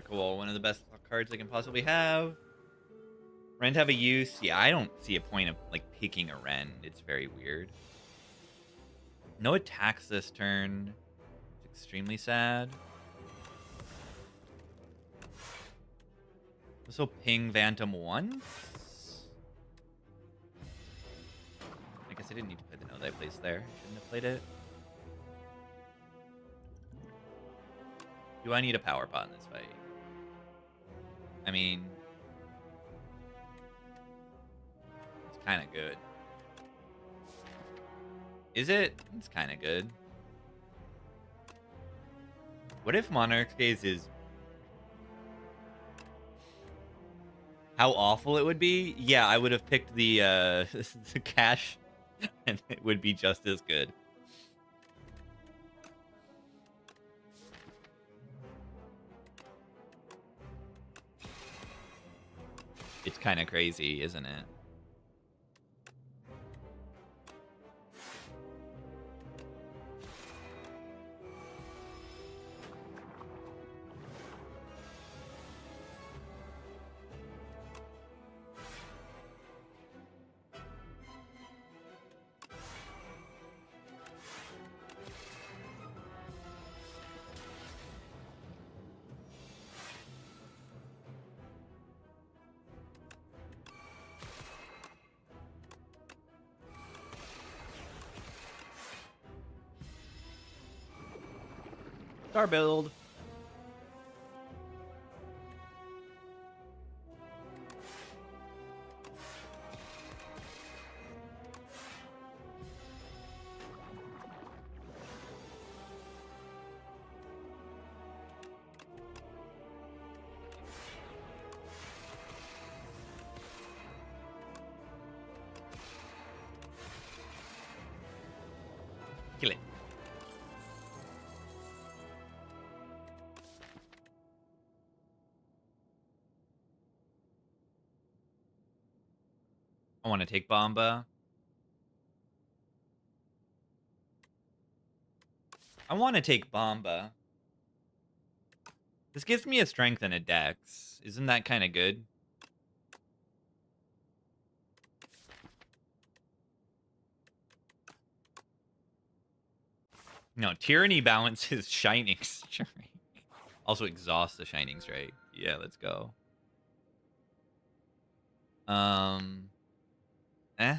Cool, one of the best cards I can possibly have. Rend have a use? Yeah, I don't see a point of like picking a Rend. It's very weird. No attacks this turn. It's extremely sad. Also ping Phantom once. I guess I didn't need to play the note that I placed there. Shouldn't have played it. Do I need a power pot in this fight? I mean, it's kind of good. Is it? It's kind of good. What if Monarch's Gaze is... How awful it would be? Yeah, I would have picked the, the cash, and it would be just as good. It's kind of crazy, isn't it? Star build. Kill it. I want to take Bomba. I want to take Bomba. This gives me a strength and a dex. Isn't that kind of good? No, Tyranny balances Shining Strike. Also exhaust the Shining Strike. Yeah, let's go. Eh.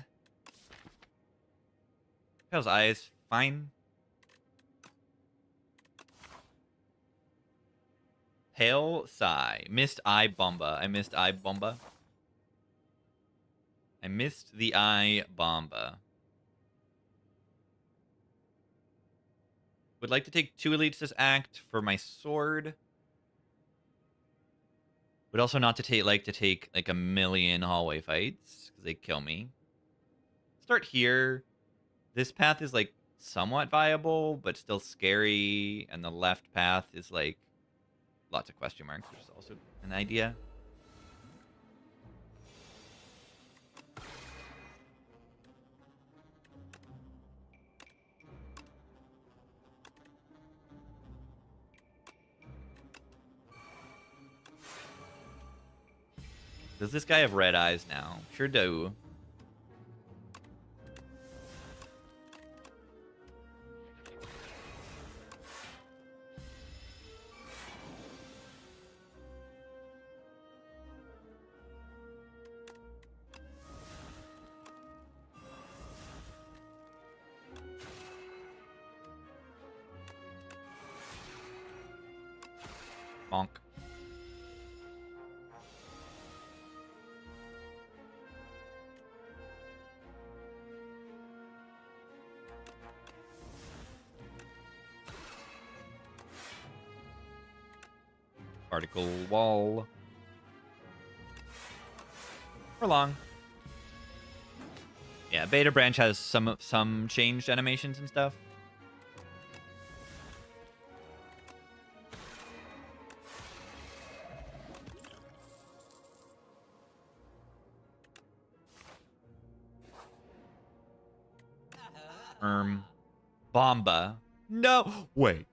Pale's Eye is fine. Pale Sigh. Missed Eye Bomba. I missed Eye Bomba. I missed the Eye Bomba. Would like to take 2 elites this act for my sword. Would also not to take like a million hallway fights because they kill me. Start here. This path is like somewhat viable, but still scary, and the left path is like lots of question marks, which is also an idea. Does this guy have red eyes now? Sure do. Bonk. Particle wall. For long. Yeah, Beta Branch has some changed animations and stuff. Bomba. No, wait.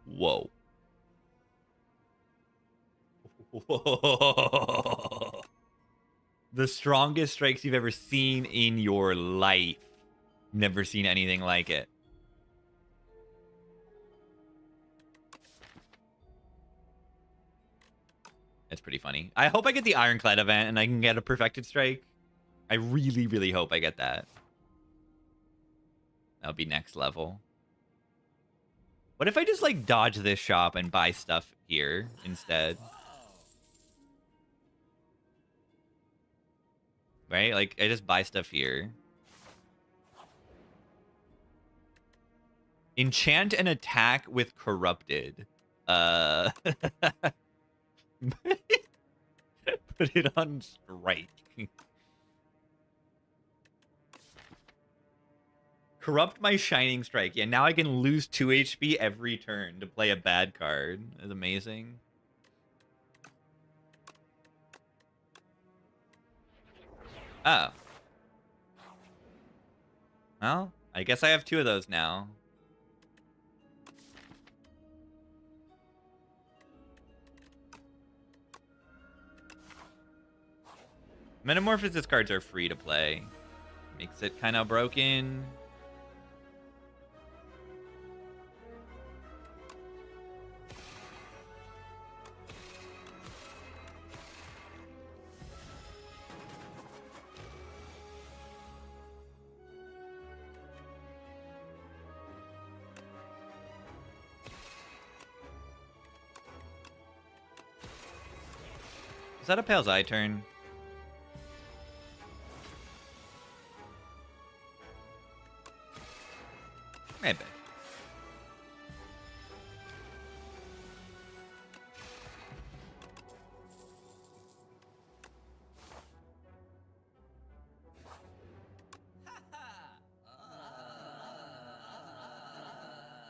Whoa. Whoa. The strongest strikes you've ever seen in your life. Never seen anything like it. It's pretty funny. I hope I get the Ironclad event and I can get a perfected strike. I really, really hope I get that. That'll be next level. What if I just like dodge this shop and buy stuff here instead? Right? Like I just buy stuff here. Enchant an attack with corrupted. Put it on strike. Corrupt my Shining Strike. Yeah, now I can lose 2 HP every turn to play a bad card. That's amazing. Oh. Well, I guess I have 2 of those now. Metamorphosis cards are free to play. Makes it kind of broken. Is that a Pale's Eye turn? Maybe.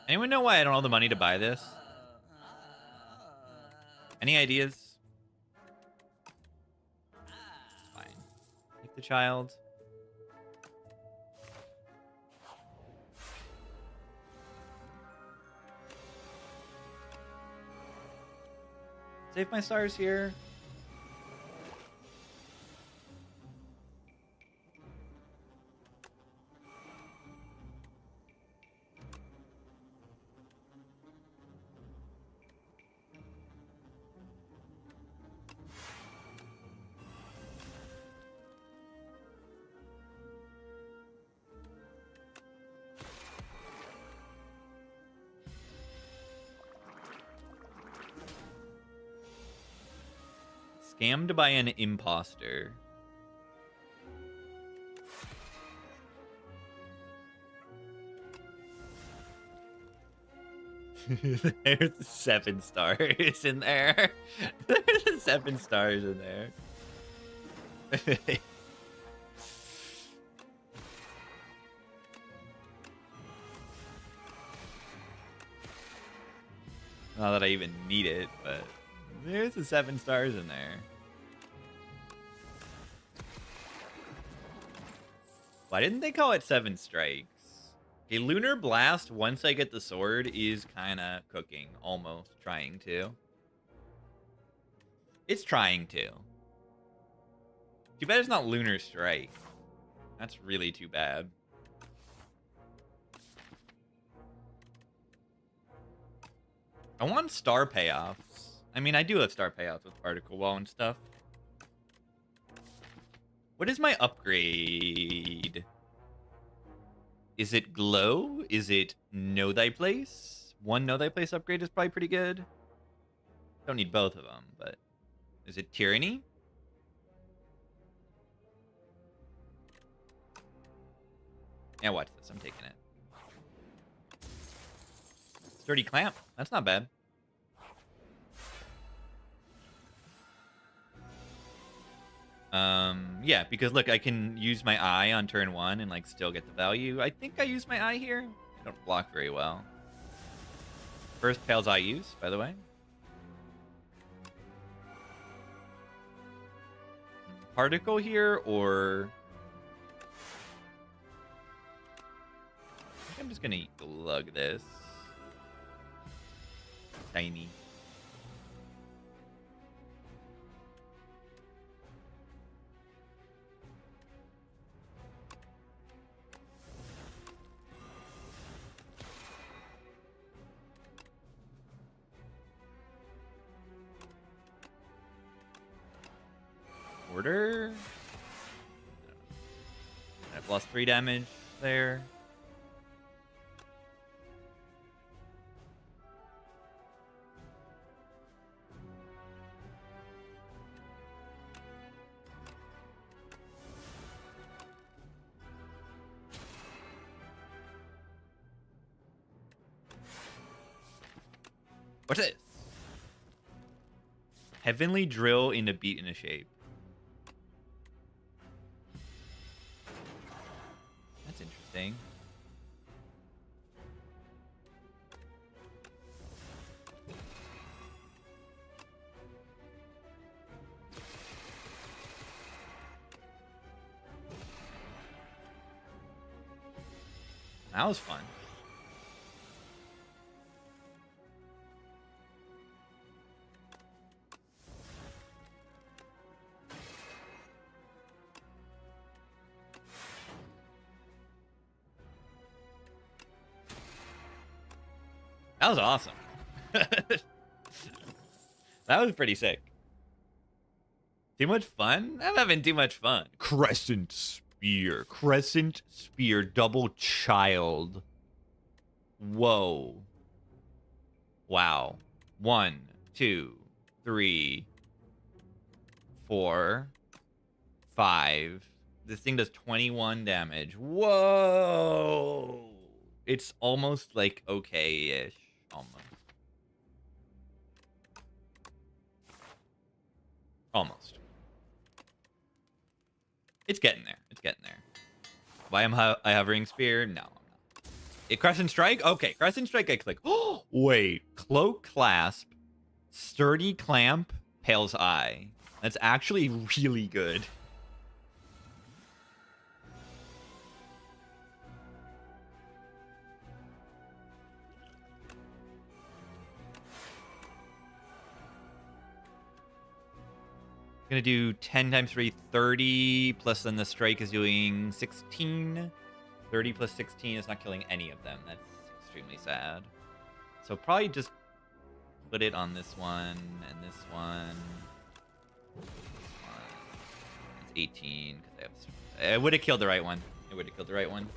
Anyone know why I don't have the money to buy this? Any ideas? Fine. Take the child. Save my stars here. Scammed by an imposter. There's 7 stars in there. There's 7 stars in there. Not that I even need it, but there's the 7 stars in there. Why didn't they call it 7 strikes? A Lunar Blast, once I get the sword, is kind of cooking. Almost trying to. It's trying to. Too bad it's not Lunar Strike. That's really too bad. I want star payoffs. I mean, I do have star payoffs with Particle Wall and stuff. What is my upgrade? Is it Glow? Is it Know Thy Place? One Know Thy Place upgrade is probably pretty good. Don't need both of them, but... Is it Tyranny? Yeah, watch this. I'm taking it. Sturdy Clamp. That's not bad. Yeah, because look, I can use my eye on turn 1 and like still get the value. I think I use my eye here. I don't block very well. First Pale's Eye use, by the way. Particle here, or... I think I'm just gonna lug this. Tiny. Order. I've lost 3 damage there. What's this? Heavenly Drill in a Beat in a Shape. That's interesting. That was fun. That was awesome. That was pretty sick. Too much fun? I'm having too much fun. Crescent Spear. Crescent Spear. Double Child. Whoa. Wow. 1, 2, 3, 4, 5. This thing does 21 damage. Whoa. It's almost like okay-ish. Almost. Almost. It's getting there. It's getting there. Why am I hovering spear? No, I'm not. Crescent Strike? Okay, Crescent Strike I click. Oh, wait. Cloak Clasp, Sturdy Clamp, Pale's Eye. That's actually really good. Gonna do 10 times 3, 30, plus then the strike is doing 16. 30 plus 16 is not killing any of them. That's extremely sad. So probably just put it on this one and this one. It's 18 because I would have killed the right one. I would have killed the right one.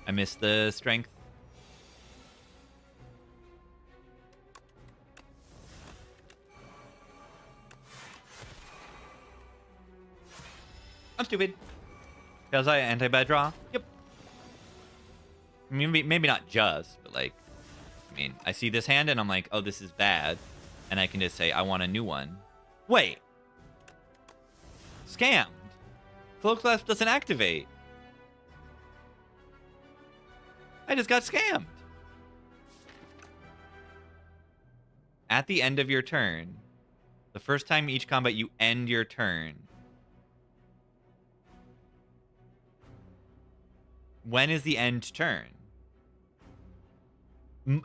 I missed the strength. I'm stupid. Because I anti-bad draw. Yep. Maybe not just, but like, I mean, I see this hand and I'm like, oh, this is bad. And I can just say, I want a new one. Wait. Scammed. Cloak Left doesn't activate. I just got scammed. At the end of your turn, the first time each combat you end your turn. When is the end turn?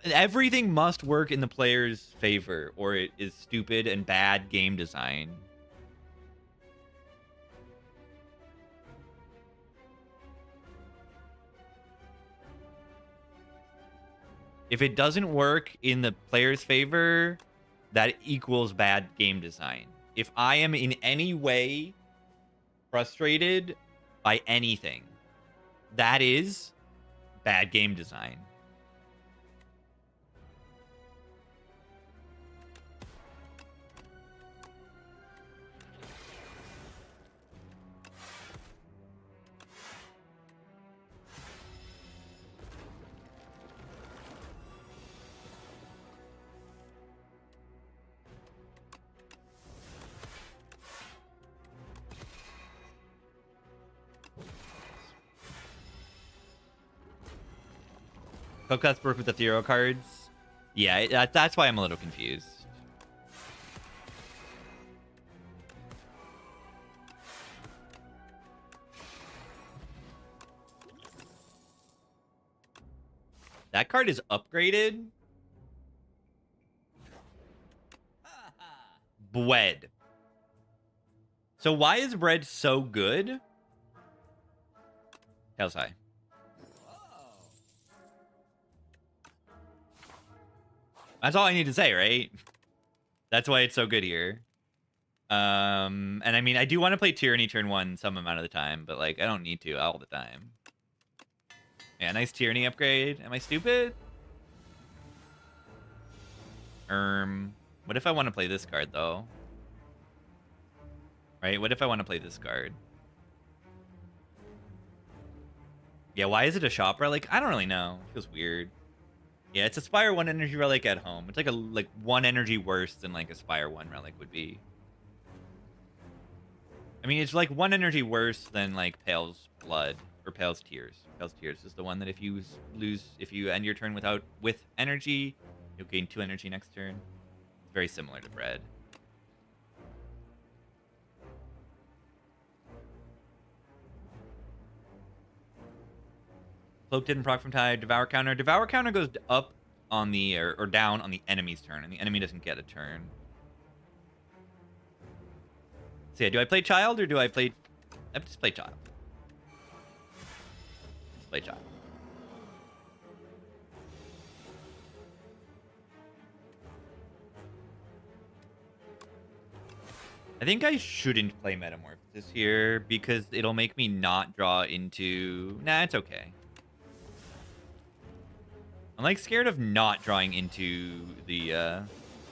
Everything must work in the player's favor, or it is stupid and bad game design. If it doesn't work in the player's favor, that equals bad game design. If I am in any way frustrated by anything, that is bad game design. Coconuts work with the Thero cards. Yeah, that's why I'm a little confused. That card is upgraded. Bread. So why is bread so good? Hell's high. That's all I need to say, right? That's why it's so good here. And I mean, I do want to play Tyranny turn 1 some amount of the time, but like, I don't need to all the time. Yeah, nice Tyranny upgrade. Am I stupid? What if I want to play this card, though? Right? What if I want to play this card? Yeah, why is it a shop relic? I don't really know. It feels weird. Yeah, it's a Spire 1 energy relic at home. It's like 1 energy worse than like a Spire 1 relic would be. I mean, it's like 1 energy worse than like Pale's Blood or Pale's Tears. Pale's Tears is the one that if you end your turn with energy, you'll gain 2 energy next turn. It's very similar to Bread. Cloak didn't proc from Tide. Devour counter. Devour counter goes up on the or down on the enemy's turn, and the enemy doesn't get a turn. So yeah, do I play Child or do I play? I just play Child. Let's play Child. I think I shouldn't play Metamorphosis here because it'll make me not draw into. Nah, it's okay. I'm like scared of not drawing into the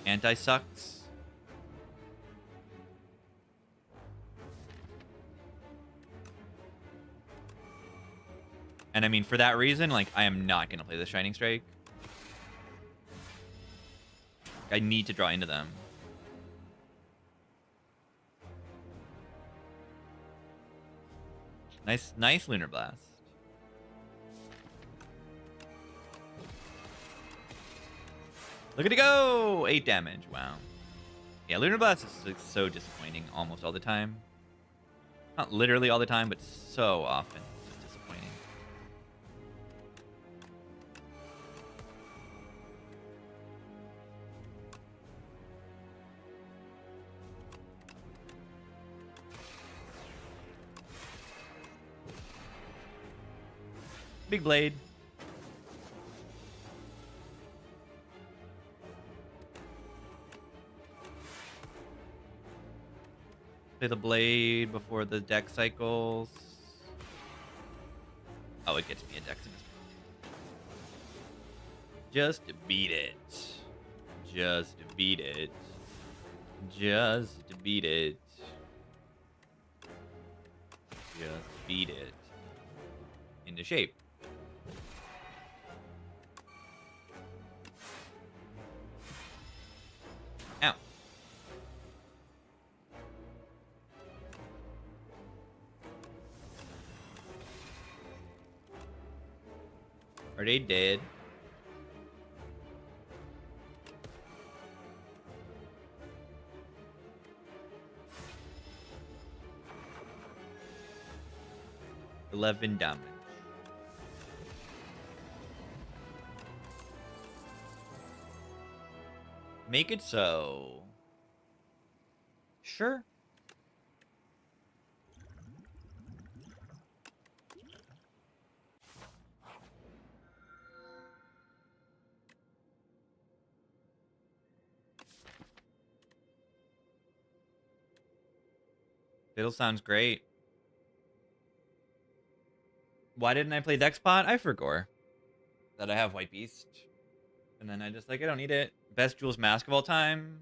anti-sucks. And I mean, for that reason, like, I am not going to play the Shining Strike. I need to draw into them. Nice Lunar Blast. Look at it go! 8 damage. Wow. Yeah, Lunar Blast is like, so disappointing almost all the time. Not literally all the time, but so often. It's just disappointing. Big blade. Play the blade before the deck cycles. Oh, it gets me a deck. Just beat it. Just beat it. Just beat it. Just beat it. Into shape. Ow. Are they dead? $11 damage. Make it so. Sure. Fiddle sounds great. Why didn't I play Jackpot? I forgot that I have White Beast. And then I just like, I don't need it. Best Jules Mask of all time.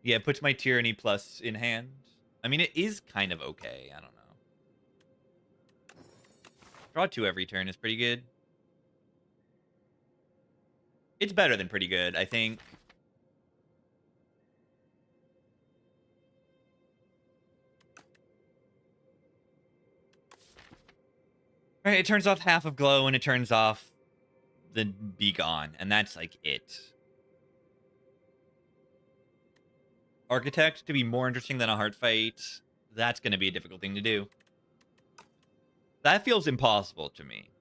Yeah, it puts my Tyranny plus in hand. I mean, it is kind of okay. I don't know. Draw 2 every turn is pretty good. It's better than pretty good, I think. Right, it turns off half of glow and it turns off the be gone, and that's like it. Architect to be more interesting than a heart fight, that's going to be a difficult thing to do. That feels impossible to me.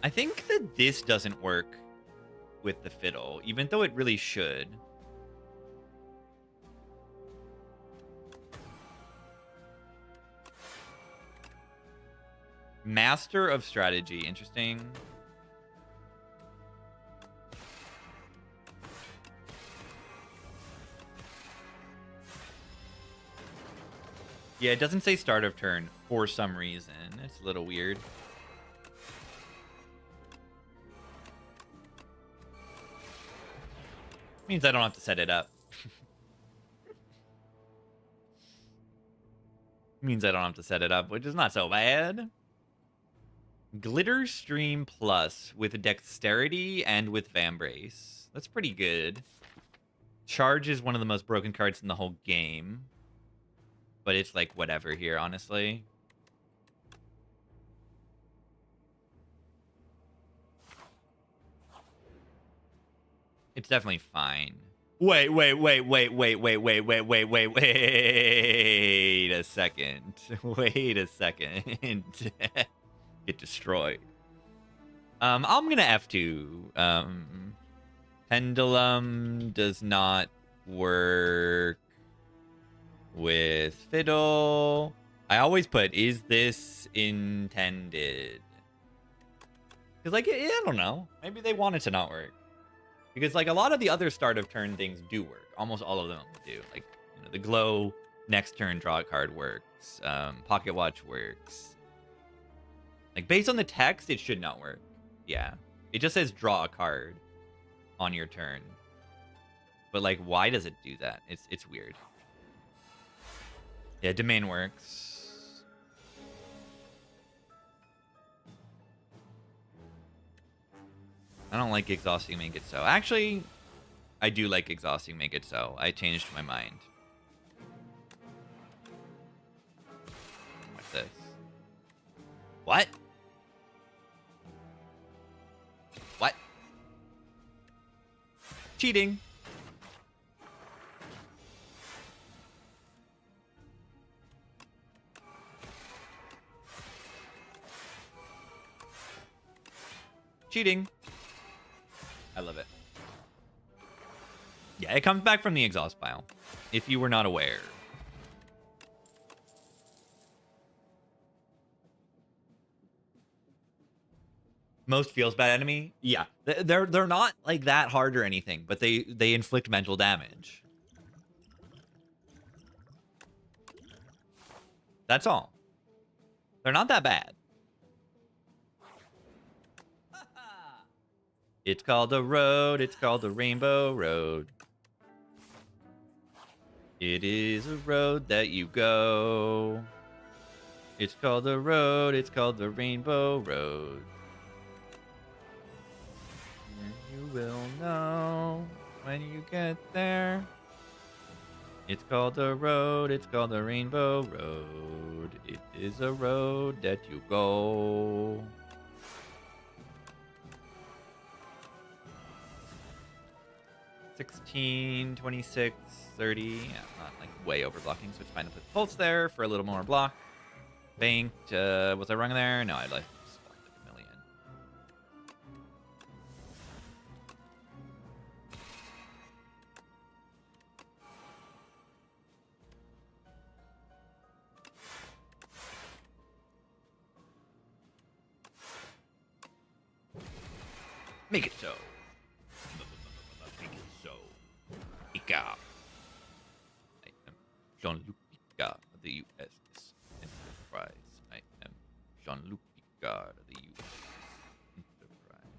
I think that this doesn't work with the fiddle, even though it really should. Master of Strategy, interesting. Yeah, it doesn't say start of turn for some reason. It's a little weird. Means I don't have to set it up. Means I don't have to set it up, which is not so bad. Glitter Stream Plus with Dexterity and with Vambrace. That's pretty good. Charge is one of the most broken cards in the whole game. But it's like whatever here, honestly. It's definitely fine. Wait a second. Wait a second. Get destroyed. I'm gonna F2. Pendulum does not work with fiddle. I always put, is this intended? Because, like, I don't know. Maybe they want it to not work. Because, like, a lot of the other start of turn things do work. Almost all of them do. Like, you know, the glow, next turn, draw a card works. Pocket watch works. Like, based on the text, it should not work. Yeah. It just says draw a card on your turn. But, like, why does it do that? It's weird. Yeah, domain works. I don't like exhausting make it so. Actually, I do like exhausting make it so. I changed my mind. What's this? What? What? Cheating. Cheating. I love it. Yeah, it comes back from the exhaust pile, if you were not aware. Most feels bad enemy? Yeah. They're not like that hard or anything, but they inflict mental damage. That's all. They're not that bad. It's called a road. It's called the Rainbow Road. It is a road that you go. It's called the road. It's called the Rainbow Road. And you will know when you get there. It's called the road. It's called the Rainbow Road. It is a road that you go. $16, $26, $30. Yeah, not like way overblocking, so it's fine to put pulse there for a little more block. Banked. Was I wrong there? No, I like a million. Make it so. Make it so. Pika. I am Jean-Luc Picard of the USS Enterprise. I am Jean-Luc Picard of the USS Enterprise.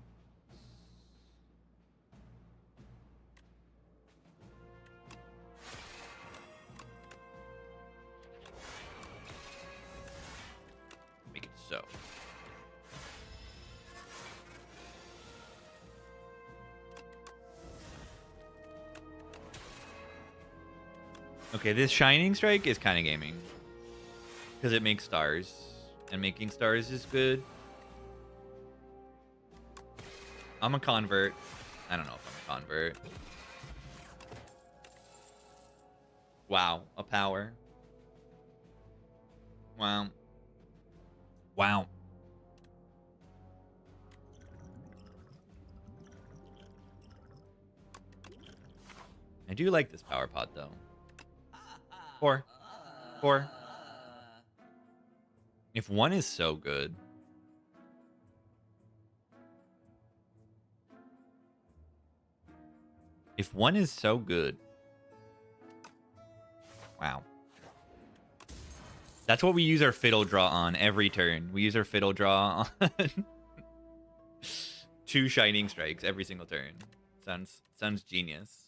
Make it so. Okay, this Shining Strike is kind of gaming. Because it makes stars. And making stars is good. I'm a convert. I don't know if I'm a convert. Wow, a power. Wow. Wow. I do like this power pod, though. Four. If one is so good. If one is so good. Wow. That's what we use our fiddle draw on every turn. We use our fiddle draw on 2 Shining Strikes every single turn. Sounds genius.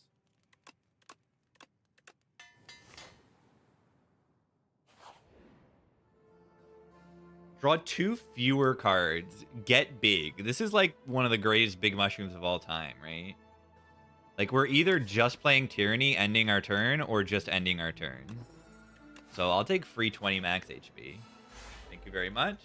Draw 2 fewer cards. Get big. This is like one of the greatest big mushrooms of all time, right? Like, we're either just playing Tyranny, ending our turn, or just ending our turn. So I'll take free 20 max HP. Thank you very much.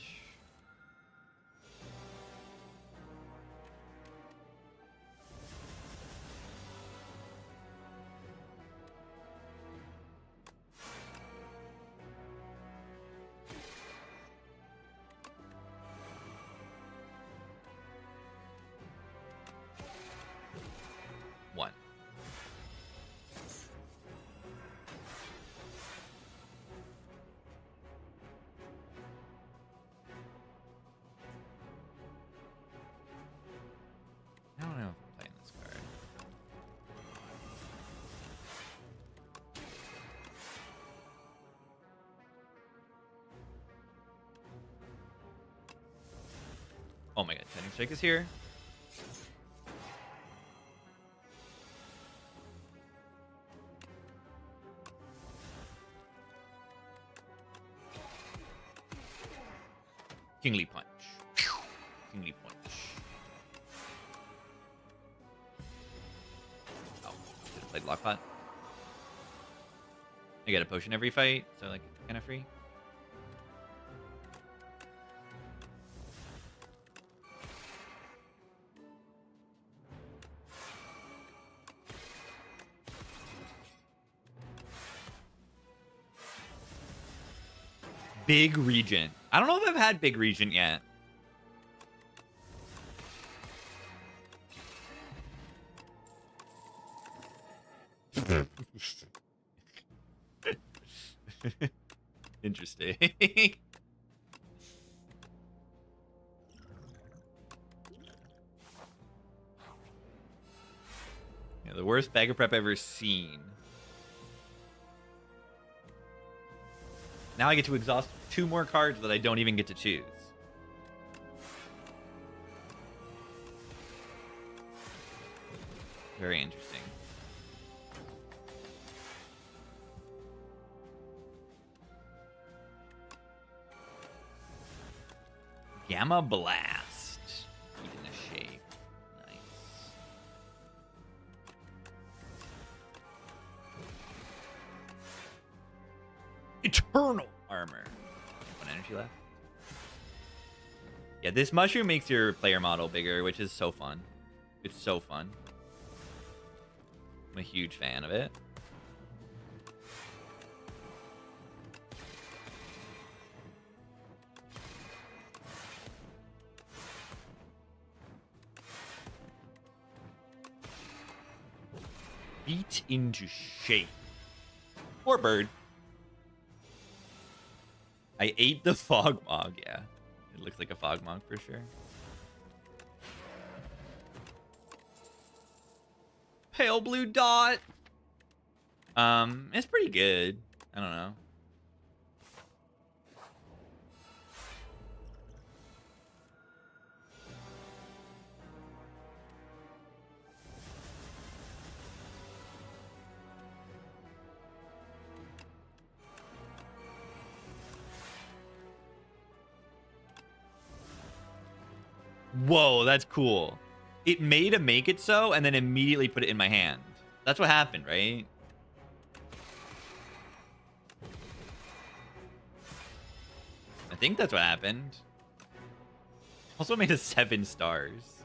One. I don't know if I'm playing this card. Oh my god, Shining Strike is here. Kingly Punch. Kingly Punch. Oh, should have played Lockpot. I get a potion every fight, so like kind of free. Big Regent. I don't know if I've had Big Regent yet. Interesting. Yeah, the worst bagger prep I've ever seen. Now I get to exhaust 2 more cards that I don't even get to choose. Very interesting. Gamma Blast. Eating the shape. Nice. Eternal Armor. 1 energy left. Yeah, this mushroom makes your player model bigger, which is so fun. It's so fun. I'm a huge fan of it. Beat into shape. Or bird. I ate the Fogmog, yeah. It looks like a Fogmog for sure. Pale blue dot. It's pretty good. I don't know. Whoa, that's cool. It made a make it so and then immediately put it in my hand. That's what happened, right? I think that's what happened. Also made a 7 stars.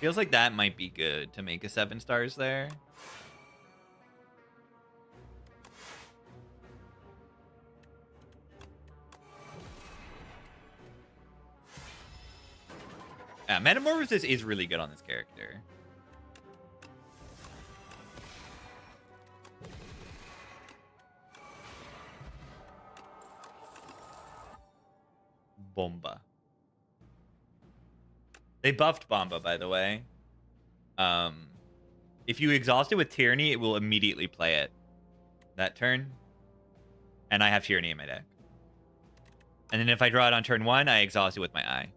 Feels like that might be good to make a 7 stars there. Yeah, Metamorphosis is really good on this character. Bomba. They buffed Bomba, by the way. If you exhaust it with Tyranny, it will immediately play it that turn. And I have Tyranny in my deck. And then if I draw it on turn 1, I exhaust it with my eye.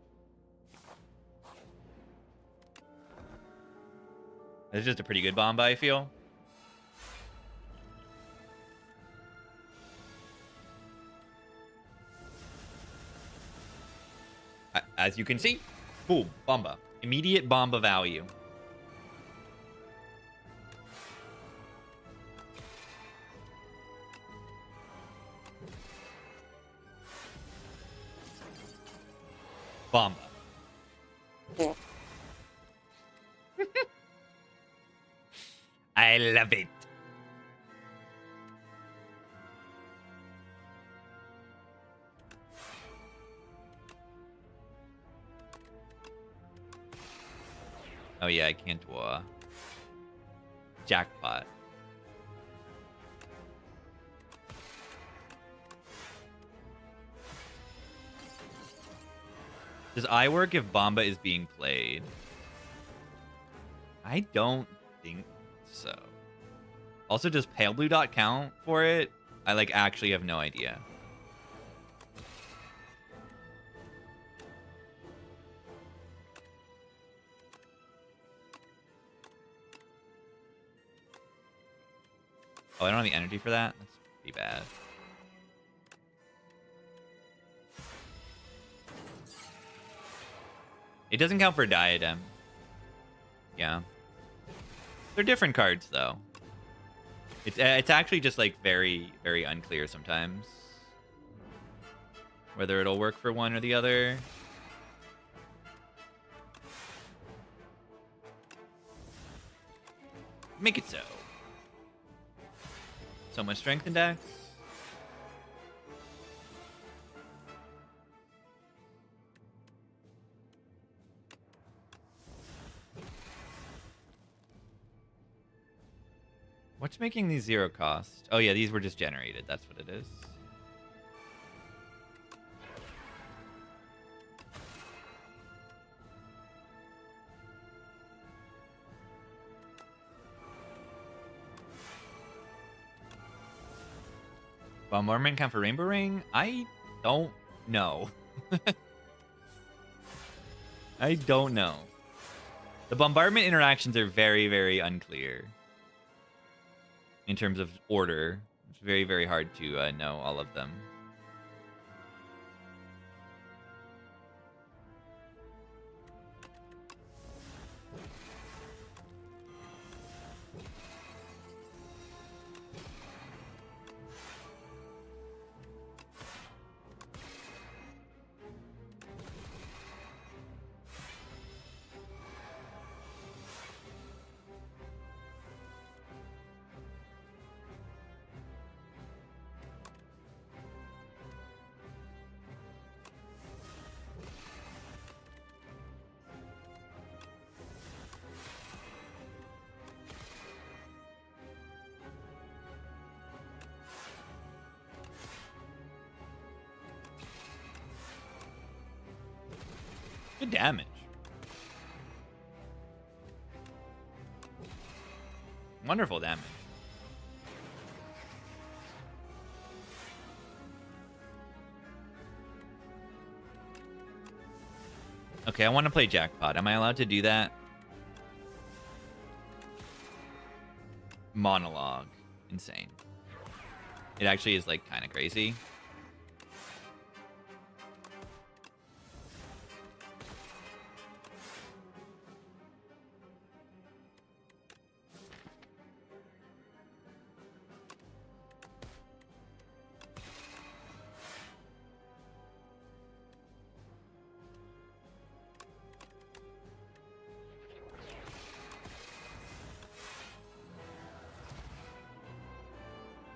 It's just a pretty good Bomba, I feel. As you can see, boom, Bomba. Immediate Bomba value. Bomba. I love it. Oh yeah, I can't Jackpot. Does I work if Bomba is being played? I don't think so. Also, does Pale Blue Dot count for it? I like actually have no idea. Oh, I don't have the energy for that? That's pretty bad. It doesn't count for Diadem. Yeah. They're different cards, though. It's actually just, like, very, very unclear sometimes. Whether it'll work for one or the other. Make it so. So much strength index. What's making these 0 cost? Oh yeah, these were just generated. That's what it is. Bombardment count for Rainbow Ring? I don't know. I don't know. The bombardment interactions are very, very unclear in terms of order. It's very, very hard to know all of them. Good damage. Wonderful damage. Okay, I want to play Jackpot. Am I allowed to do that? Monologue. Insane. It actually is, like, kind of crazy.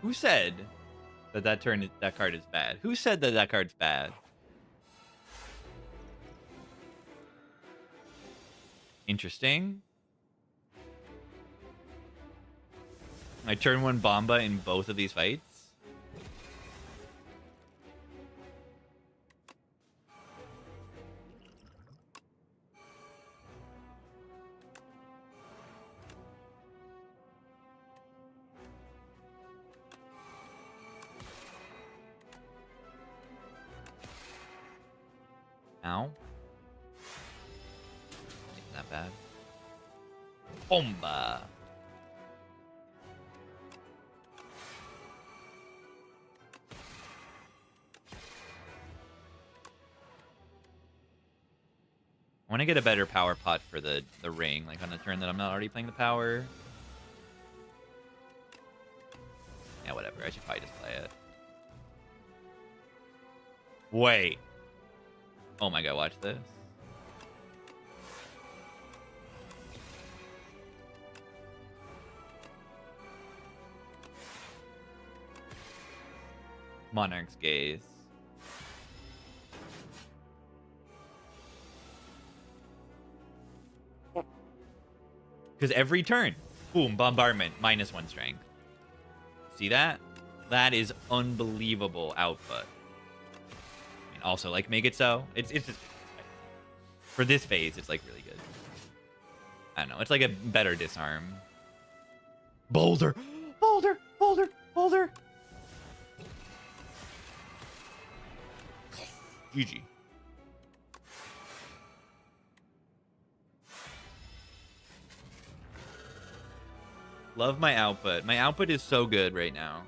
Who said that that card is bad? Who said that that card's bad? Interesting. I turn 1 Bomba in both of these fights. Ow. Isn't that bad? Bomba. I want to get a better power pot for the ring, like on a turn that I'm not already playing the power. Yeah, whatever. I should probably just play it. Wait. Oh my god, watch this. Monarch's Gaze. Because every turn, boom, bombardment, -1 strength. See that? That is unbelievable output. I mean, also, like, make it so. It's just, for this phase, it's, like, really good. I don't know. It's like a better disarm. Boulder! Boulder! Boulder! Boulder! GG. Love my output. My output is so good right now.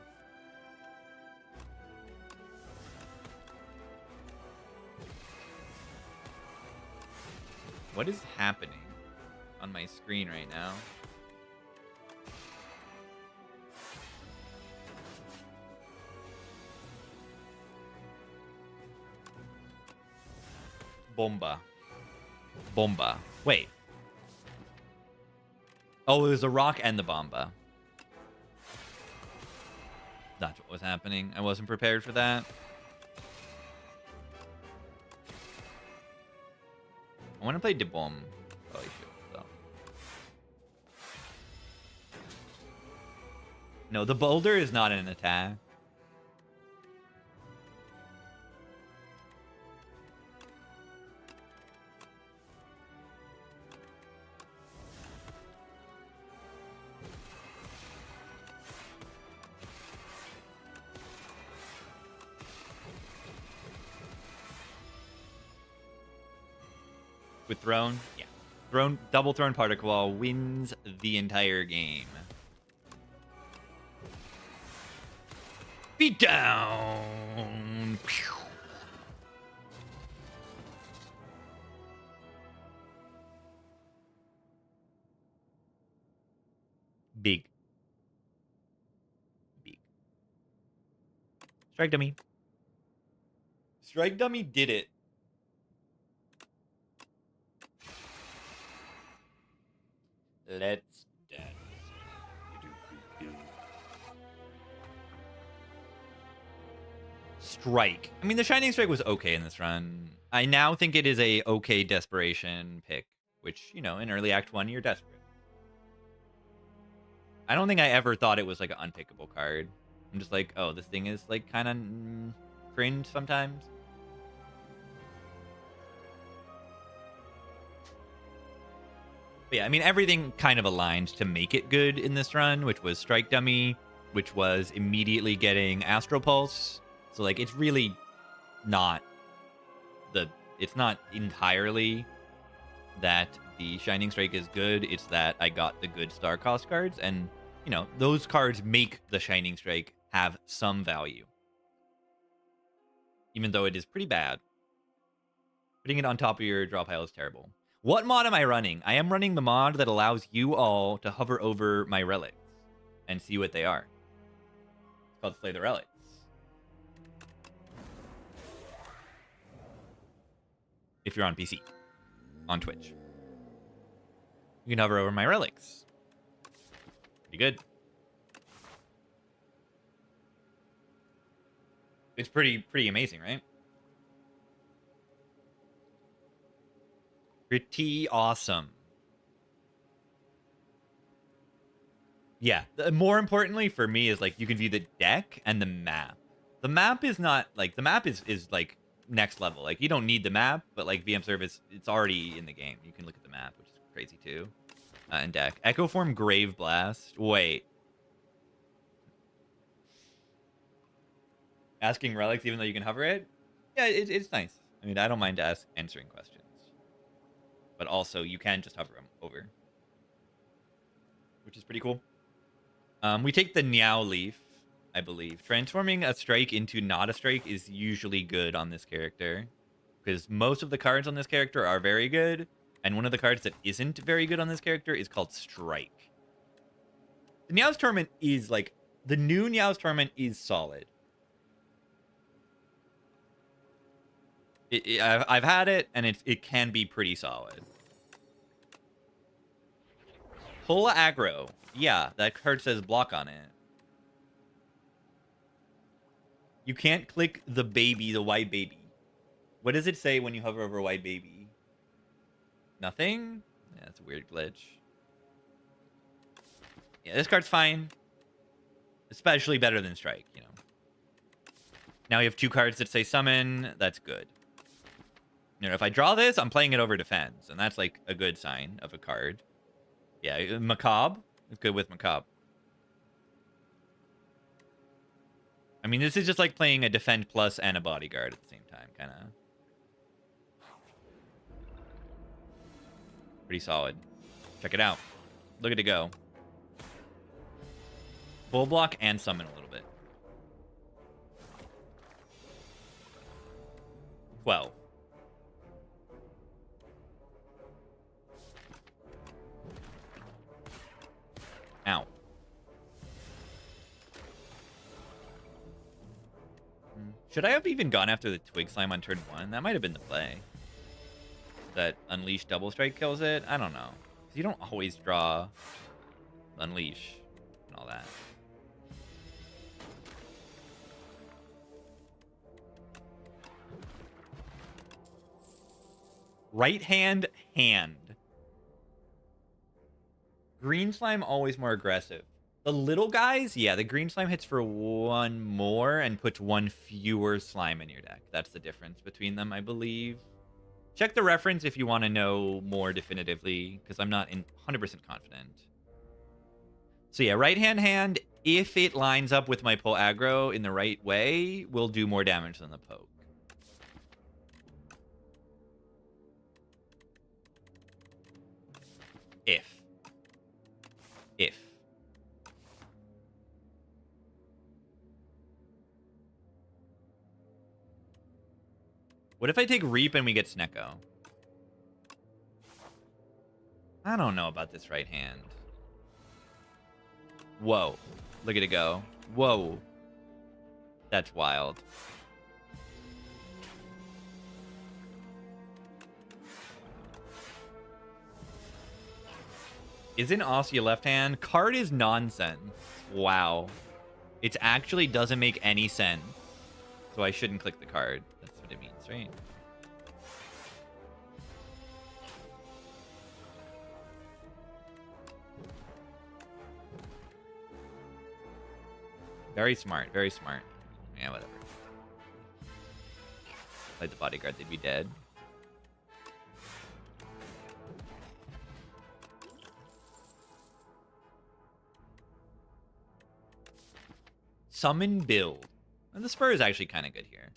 What is happening on my screen right now? Bomba. Bomba. Wait. Oh, it was the rock and the bomba. That's what was happening. I wasn't prepared for that. I want to play Debom. Probably should, though. No, the boulder is not an attack. With Throne? Yeah. Throne, double Throne Particle Wall wins the entire game. Beat down! Pew. Big. Big. Strike Dummy. Strike Dummy did it. Let's dance. Strike. I mean, the Shining Strike was okay in this run. I now think it is a okay desperation pick, which, you know, in early Act 1, you're desperate. I don't think I ever thought it was like an unpickable card. I'm just like, oh, this thing is like kind of cringe sometimes. But yeah, I mean, everything kind of aligned to make it good in this run, which was Strike Dummy, which was immediately getting Astral Pulse. So, like, it's really not it's not entirely that the Shining Strike is good. It's that I got the good star cost cards, and, you know, those cards make the Shining Strike have some value. Even though it is pretty bad. Putting it on top of your draw pile is terrible. What mod am I running? I am running the mod that allows you all to hover over my relics and see what they are. It's called Slay the Relics. If you're on PC. On Twitch. You can hover over my relics. Pretty good. It's pretty amazing, right? Pretty awesome. Yeah, more importantly for me is like you can view the deck and the map. The map is not like the map is like next level. Like you don't need the map, but like VM service, it's already in the game. You can look at the map, which is crazy too. And deck Echo Form Grave Blast. Wait, asking relics even though you can hover it. Yeah, it's nice. I mean, I don't mind answering questions. But also, you can just hover them over. Which is pretty cool. We take the Niao Leaf, I believe. Transforming a strike into not a strike is usually good on this character. Because most of the cards on this character are very good. And one of the cards that isn't very good on this character is called Strike. The Niao's Torment is like... The new Niao's Torment is solid. I've had it, and it can be pretty solid. Pull aggro. Yeah, that card says block on it. You can't click the baby, the white baby. What does it say when you hover over white baby? Nothing? Yeah, that's a weird glitch. Yeah, this card's fine. Especially better than Strike, you know. Now we have two cards that say summon. That's good. You know, if I draw this, I'm playing it over defense. And that's like a good sign of a card. Yeah, Macabre. It's good with Macabre. I mean, this is just like playing a Defend Plus and a Bodyguard at the same time, kind of. Pretty solid. Check it out. Look at it go. Full block and summon a little bit. 12. Ow. Should I have even gone after the Twig Slime on turn 1? That might have been the play. That Unleash Double Strike kills it? I don't know. You don't always draw Unleash and all that. Right hand, hand. Green slime always more aggressive. The little guys, yeah, the green slime hits for one more and puts one fewer slime in your deck. That's the difference between them, I believe. Check the reference if you want to know more definitively, because I'm not 100% confident. So yeah, right hand, if it lines up with my pull aggro in the right way, will do more damage than the poke. If. What if I take Reap and we get Snecko? I don't know about this right hand. Whoa. Look at it go. Whoa. That's wild. Isn't Aussie left hand? Card is nonsense. Wow. It actually doesn't make any sense. So I shouldn't click the card. That's what it means, right? Very smart. Very smart. Yeah, whatever. Like the bodyguard, they'd be dead. Summon build. And the Spire is actually kind of good here.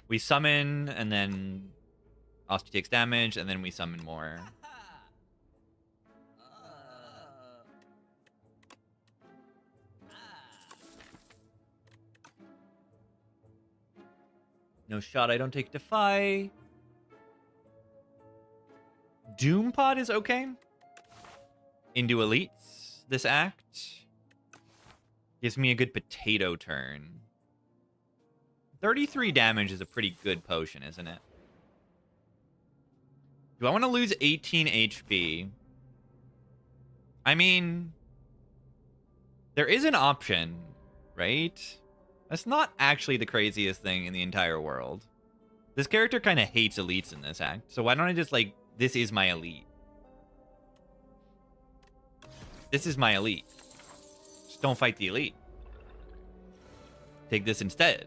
We summon, and then Austin takes damage, and then we summon more. No shot, I don't take Defy. Doom Pod is okay. Into Elites, this act. Gives me a good potato turn. 33 damage is a pretty good potion, isn't it? Do I want to lose 18 HP? I mean, there is an option, right? That's not actually the craziest thing in the entire world. This character kind of hates elites in this act, so why don't I just, like, this is my elite. This is my elite. Just don't fight the elite. Take this instead.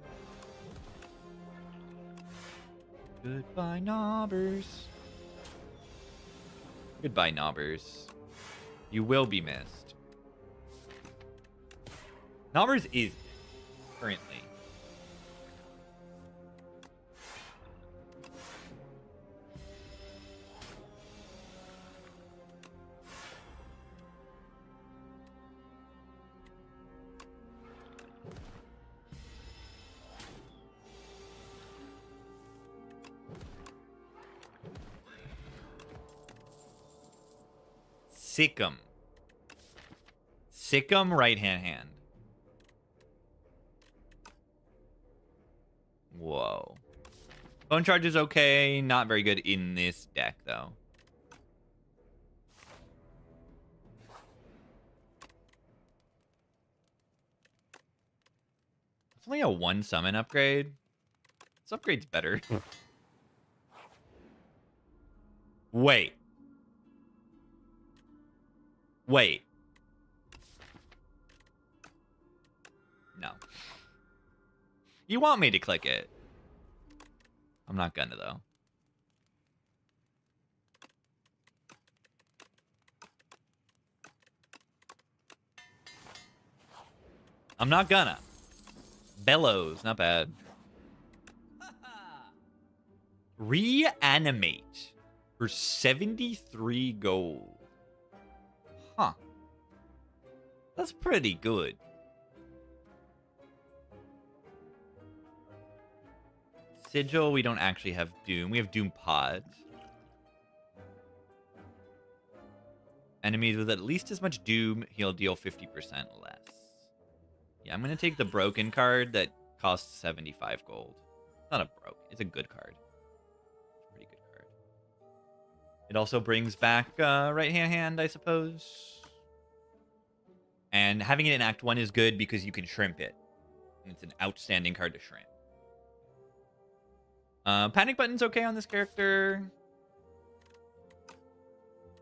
Goodbye, knobbers. Goodbye, knobbers. You will be missed. Knobbers is currently. Sick'em. Sick'em right hand. Whoa. Bone Charge is okay. Not very good in this deck, though. It's only a 1 summon upgrade. This upgrade's better. Wait. Wait. No. You want me to click it? I'm not gonna, though. I'm not gonna. Bellows, not bad. Reanimate for 73 gold. Huh. That's pretty good. Sigil, we don't actually have Doom. We have Doom Pod. Enemies with at least as much Doom, he'll deal 50% less. Yeah, I'm going to take the Broken card that costs 75 gold. It's not a broke. It's a good card. It's a pretty good card. It also brings back right hand, I suppose. And having it in Act 1 is good because you can shrimp it. And it's an outstanding card to shrimp. Panic Button's okay on this character.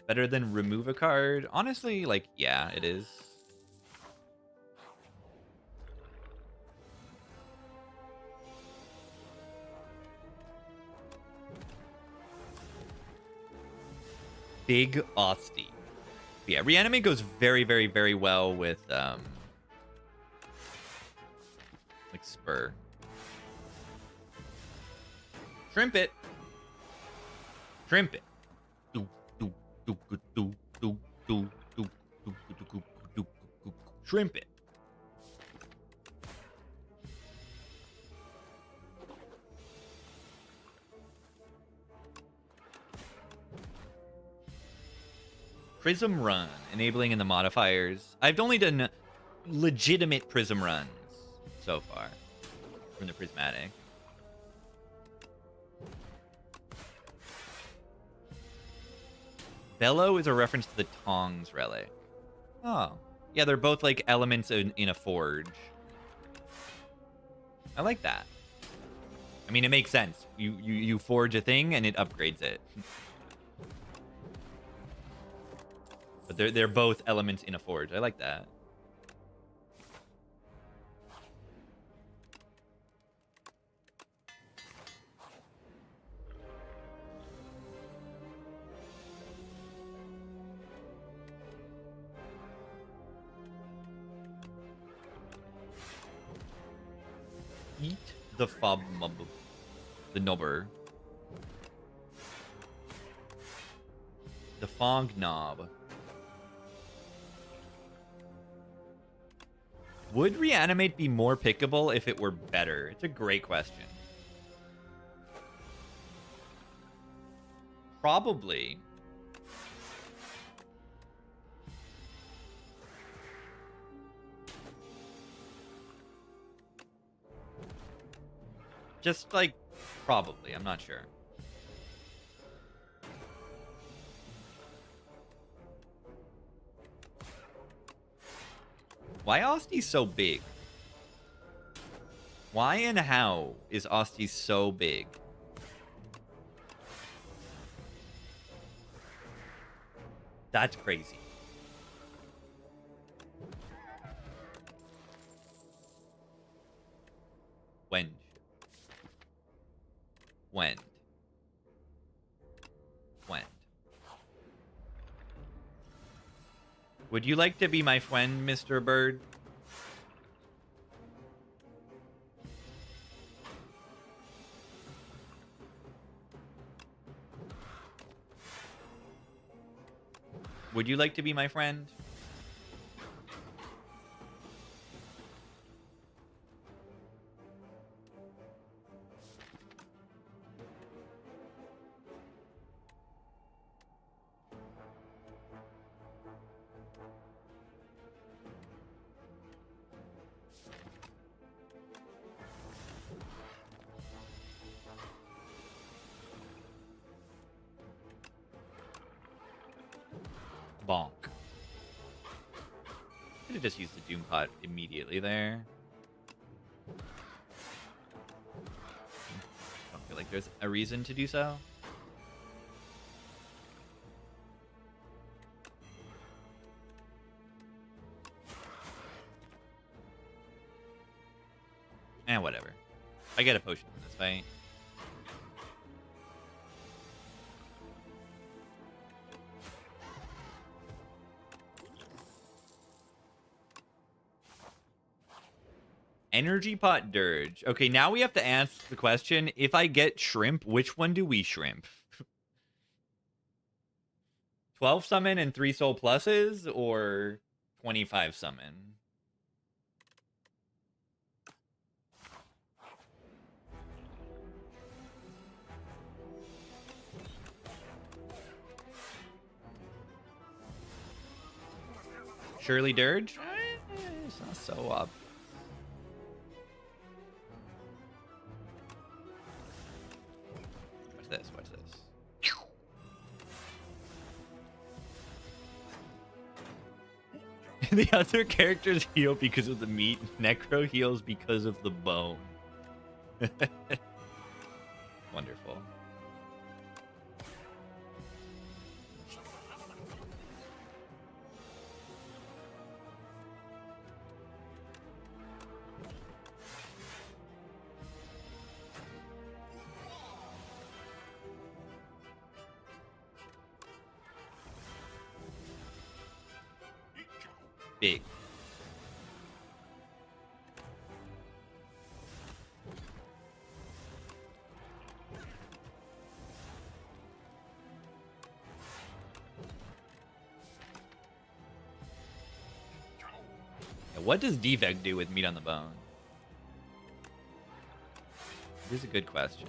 Better than remove a card? Honestly, like, yeah, it is. Big Osty. Yeah, Reanimate goes very, very, very well with, like, Spur. Shrimp it. Shrimp it. Shrimp it. Prism Run, enabling in the modifiers. I've only done legitimate Prism runs so far from the Prismatic. Bellow is a reference to the Tongs relic. Oh. Yeah, they're both like elements in a forge. I like that. I mean, it makes sense. You forge a thing and it upgrades it. But they're both elements in a forge. I like that. Eat the fob mob. The nobber. The fog knob. Would Reanimate be more pickable if it were better? It's a great question. Probably. Just like, probably. I'm not sure. Why Osti so big? Why and how is Osti so big? That's crazy. When? Would you like to be my friend, Mr. Bird? Would you like to be my friend? Bonk. Could have just used the Doom Pot immediately there. Don't feel like there's a reason to do so. Whatever. I get a potion in this fight. Energy Pot Dirge. Okay, now we have to ask the question, if I get Shrimp, which one do we Shrimp? 12 summon and 3 soul pluses, or 25 summon? Surely Dirge? It's not so up. Watch this, watch this. The other characters heal because of the meat. Necro heals because of the bone. Wonderful. big. Yeah, what does Defect do with meat on the bone? This is a good question.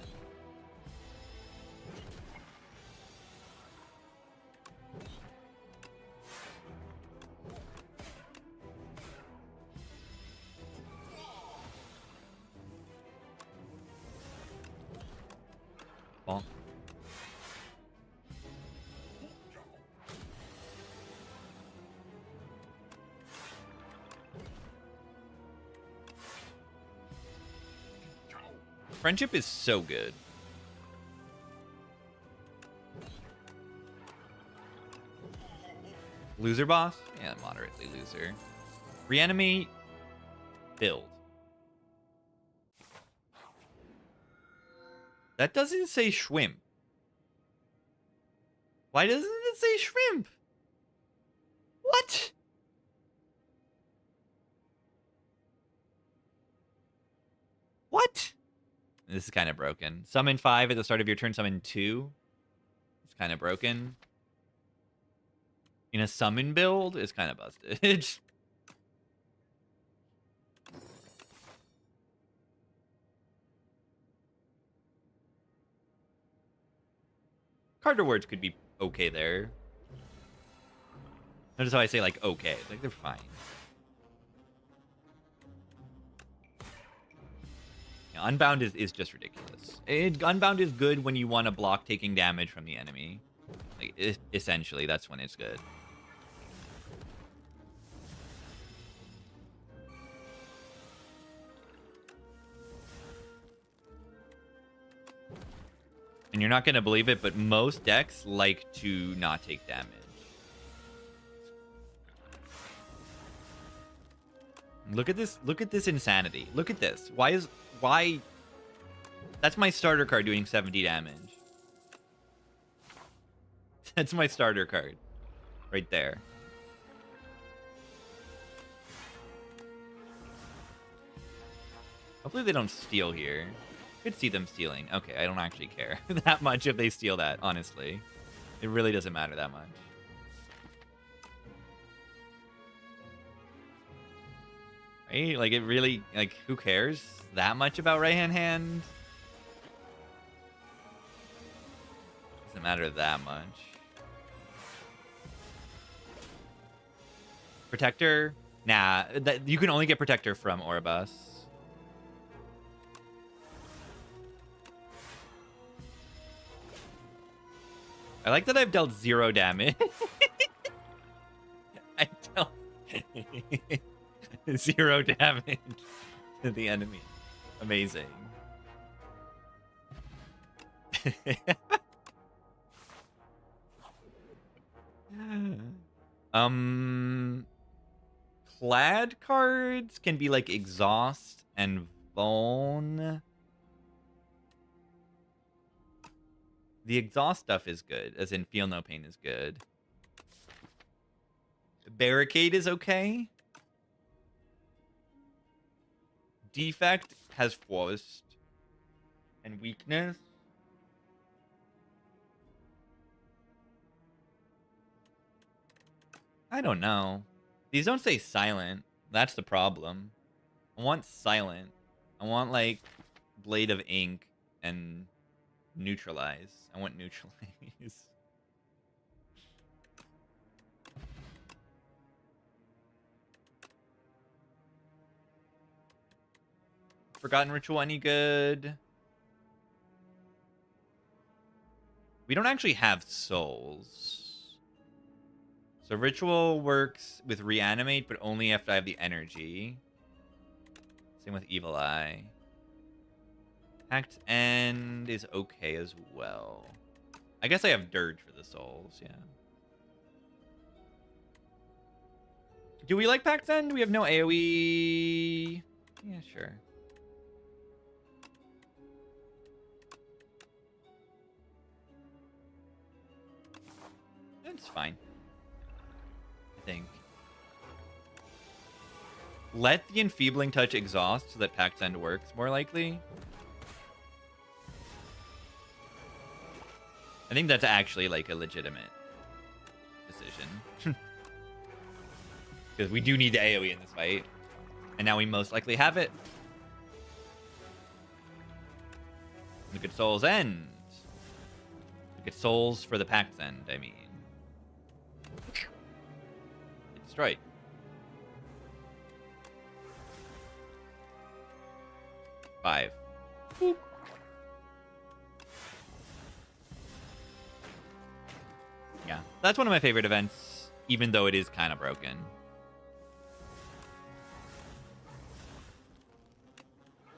Bonk. Friendship is so good. Loser boss? Yeah, moderately loser. Reanimate. Build. That doesn't say shrimp. Why doesn't it say shrimp? What? What? This is kind of broken. Summon 5 at the start of your turn, summon 2. It's kind of broken. In a summon build, it's kind of busted. Card rewards could be okay there. Notice how I say, like, okay. Like, they're fine. Yeah, Unbound is just ridiculous. Unbound is good when you want to block taking damage from the enemy. Like, essentially, that's when it's good. And you're not going to believe it, but most decks like to not take damage. Look at this. Look at this insanity. Look at this. Why? That's my starter card doing 70 damage. That's my starter card. Right there. Hopefully they don't steal here. Could see them stealing. Okay, I don't actually care that much if they steal that, honestly. It really doesn't matter that much. Right? Like, it really... Like, who cares that much about right-hand hand? Doesn't matter that much. Protector? Nah, you can only get Protector from Orbus. I like that I've dealt 0 damage. I dealt 0 damage to the enemy. Amazing. Clad cards can be like Exhaust and Bone. The exhaust stuff is good, as in Feel No Pain is good. Barricade is okay. Defect has Forced and Weakness. I don't know. These don't say Silent. That's the problem. I want Silent. I want, like, Blade of Ink and Neutralize. I want Neutralize. Forgotten Ritual any good? We don't actually have souls. So Ritual works with Reanimate, but only after I have the energy. Same with Evil Eye. Pact End is okay as well. I guess I have Dirge for the souls, yeah. Do we like Pact End? We have no AoE. Yeah, sure. It's fine. I think. Let the Enfeebling Touch exhaust so that Pact End works more likely. I think that's actually like a legitimate decision. Because we do need the AoE in this fight. And now we most likely have it. Look at Soul's End. Look at Souls for the Pact's End, I mean. Get destroyed. Five. Boop. Yeah, that's one of my favorite events, even though it is kind of broken.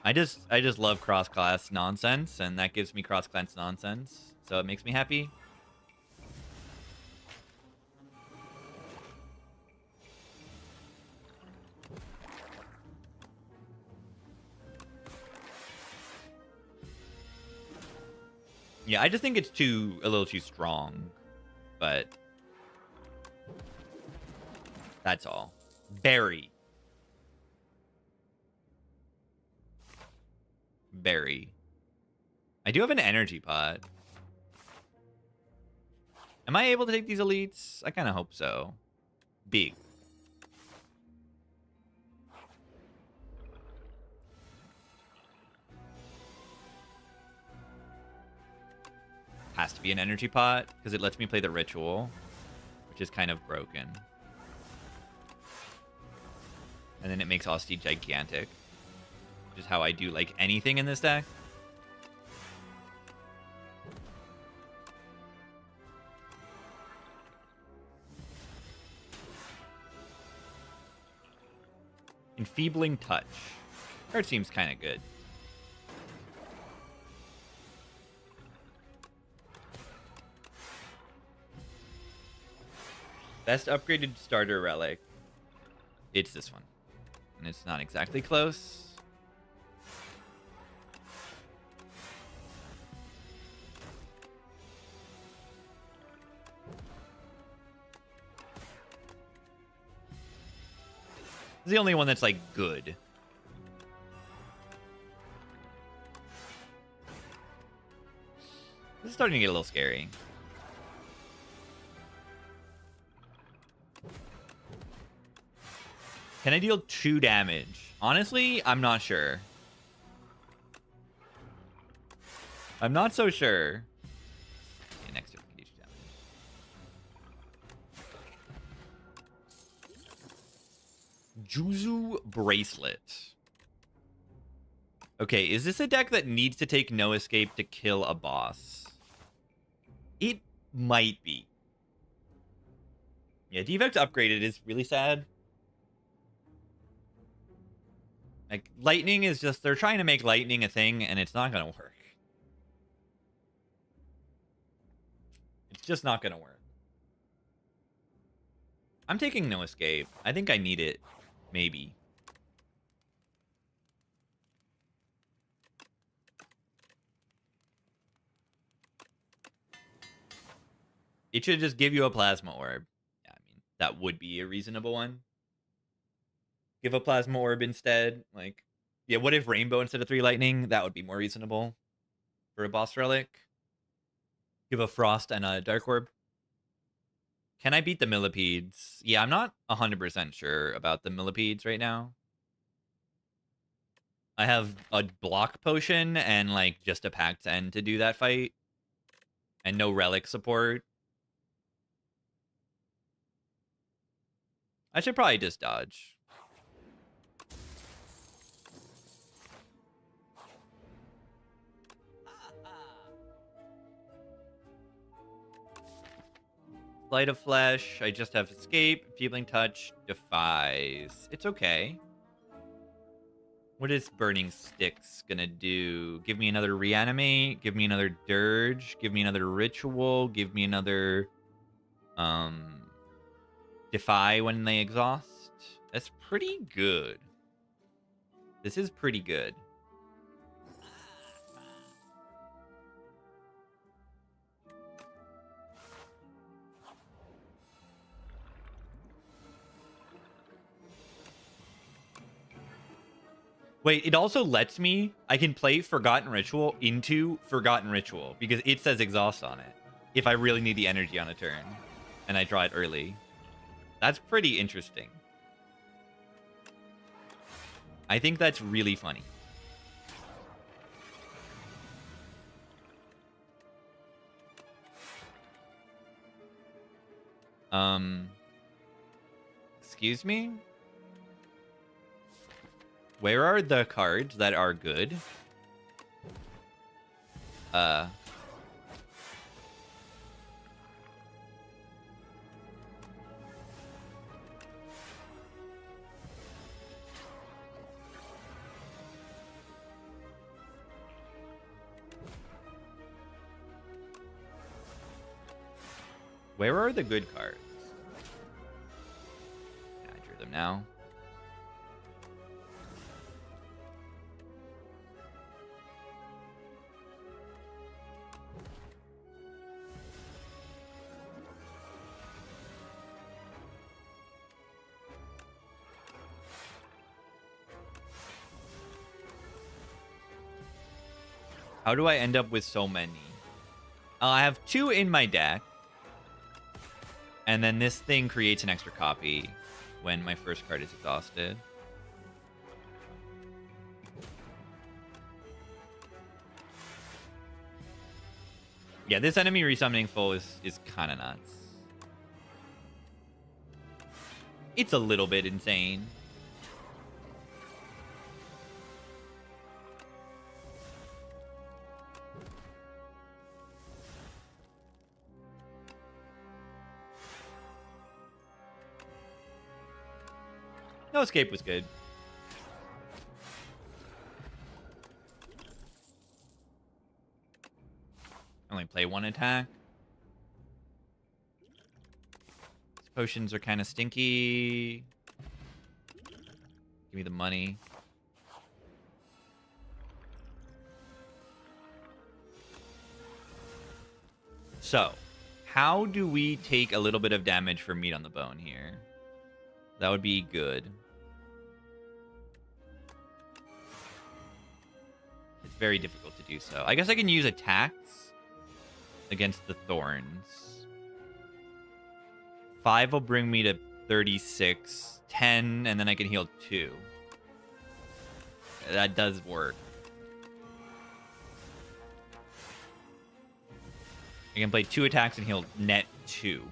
I just love cross-class nonsense, and that gives me cross-class nonsense, so it makes me happy. Yeah, I just think it's a little too strong, but that's all. Berry. I do have an energy pot. Am I able to take these elites? I kind of hope so. Big. Has to be an energy pot because it lets me play the ritual, which is kind of broken. And then it makes Asti gigantic, which is how I do like anything in this deck. Enfeebling Touch. Card seems kind of good. Best upgraded starter relic. It's this one. And it's not exactly close. It's the only one that's, like, good. This is starting to get a little scary. Can I deal 2 damage? Honestly, I'm not sure. I'm not so sure. Okay, next turn, can do 2 damage. Juzu Bracelet. Okay, is this a deck that needs to take no escape to kill a boss? It might be. Yeah, Defect upgraded is really sad. Like, lightning is just... They're trying to make lightning a thing, and it's not going to work. It's just not going to work. I'm taking no escape. I think I need it. Maybe. It should just give you a plasma orb. Yeah, I mean, that would be a reasonable one. Give a plasma orb instead. Like, yeah, what if rainbow instead of 3 lightning? That would be more reasonable for a boss relic. Give a frost and a dark orb. Can I beat the millipedes? Yeah, I'm not 100% sure about the millipedes right now. I have a block potion and, like, just a Pact's End to do that fight. And no relic support. I should probably just dodge. Light of Flesh. I just have Escape. Enfeebling Touch. Defies. It's okay. What is Burning Sticks gonna do? Give me another Reanimate. Give me another Dirge. Give me another Ritual. Give me another... Defy when they exhaust. That's pretty good. This is pretty good. Wait, it also lets me... I can play Forgotten Ritual into Forgotten Ritual because it says exhaust on it if I really need the energy on a turn and I draw it early. That's pretty interesting. I think that's really funny. Excuse me? Where are the cards that are good? Where are the good cards? Yeah, I drew them now. How do I end up with so many? I have 2 in my deck. And then this thing creates an extra copy when my first card is exhausted. Yeah, this enemy resummoning full is kind of nuts. It's a little bit insane. No escape was good. Only play 1 attack. These potions are kind of stinky. Give me the money. So, how do we take a little bit of damage for meat on the bone here? That would be good. It's very difficult to do so. I guess I can use attacks against the thorns. 5 will bring me to 36. 10, and then I can heal 2. That does work. I can play 2 attacks and heal net 2.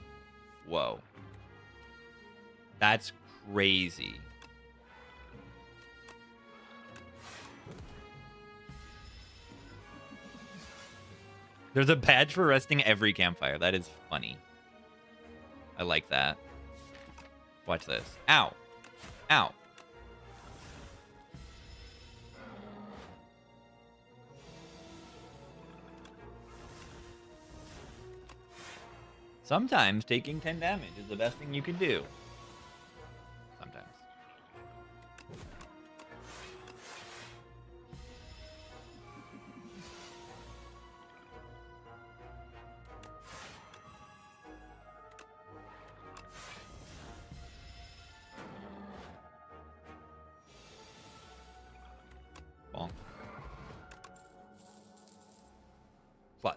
Whoa. That's crazy. There's a badge for resting every campfire. That is funny. I like that. Watch this. Ow. Ow. Sometimes taking 10 damage is the best thing you can do. Sometimes. Bonk. Plus.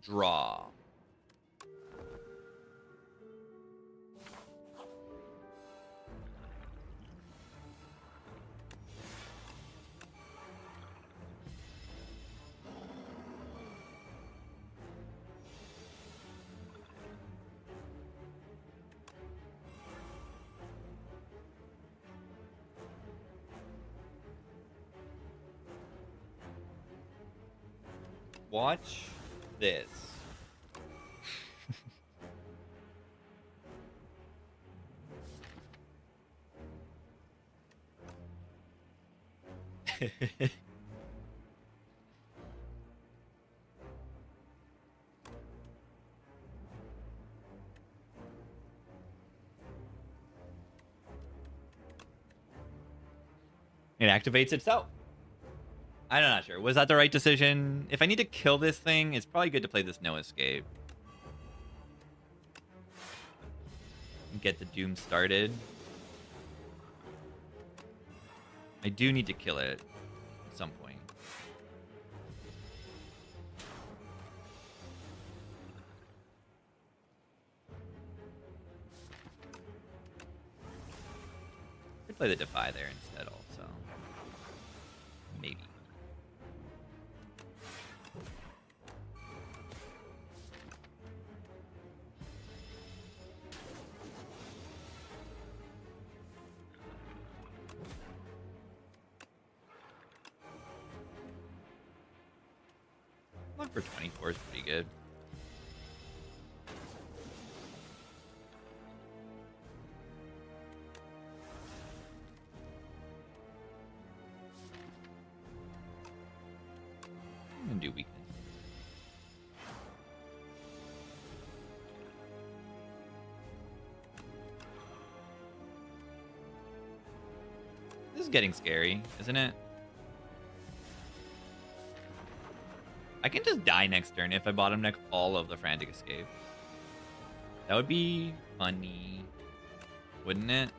Draw. Watch this. It activates itself. I'm not sure. Was that the right decision? If I need to kill this thing, it's probably good to play this no escape. Get the Doom started. I do need to kill it at some point. Could play the Defy there instead also. Maybe. One for 24 is pretty good. I'm gonna do weakness. This is getting scary, isn't it? I can just die next turn if I bottom deck all of the Frantic Escape. That would be funny, wouldn't it?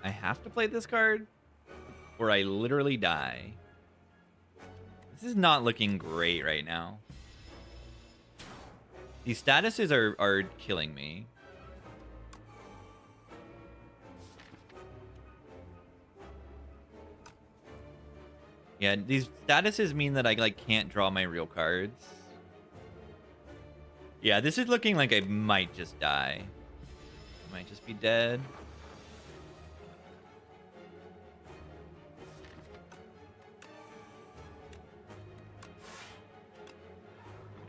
I have to play this card, or I literally die. This is not looking great right now. These statuses are killing me. Yeah, these statuses mean that I like can't draw my real cards. Yeah, this is looking like I might just die. I might just be dead.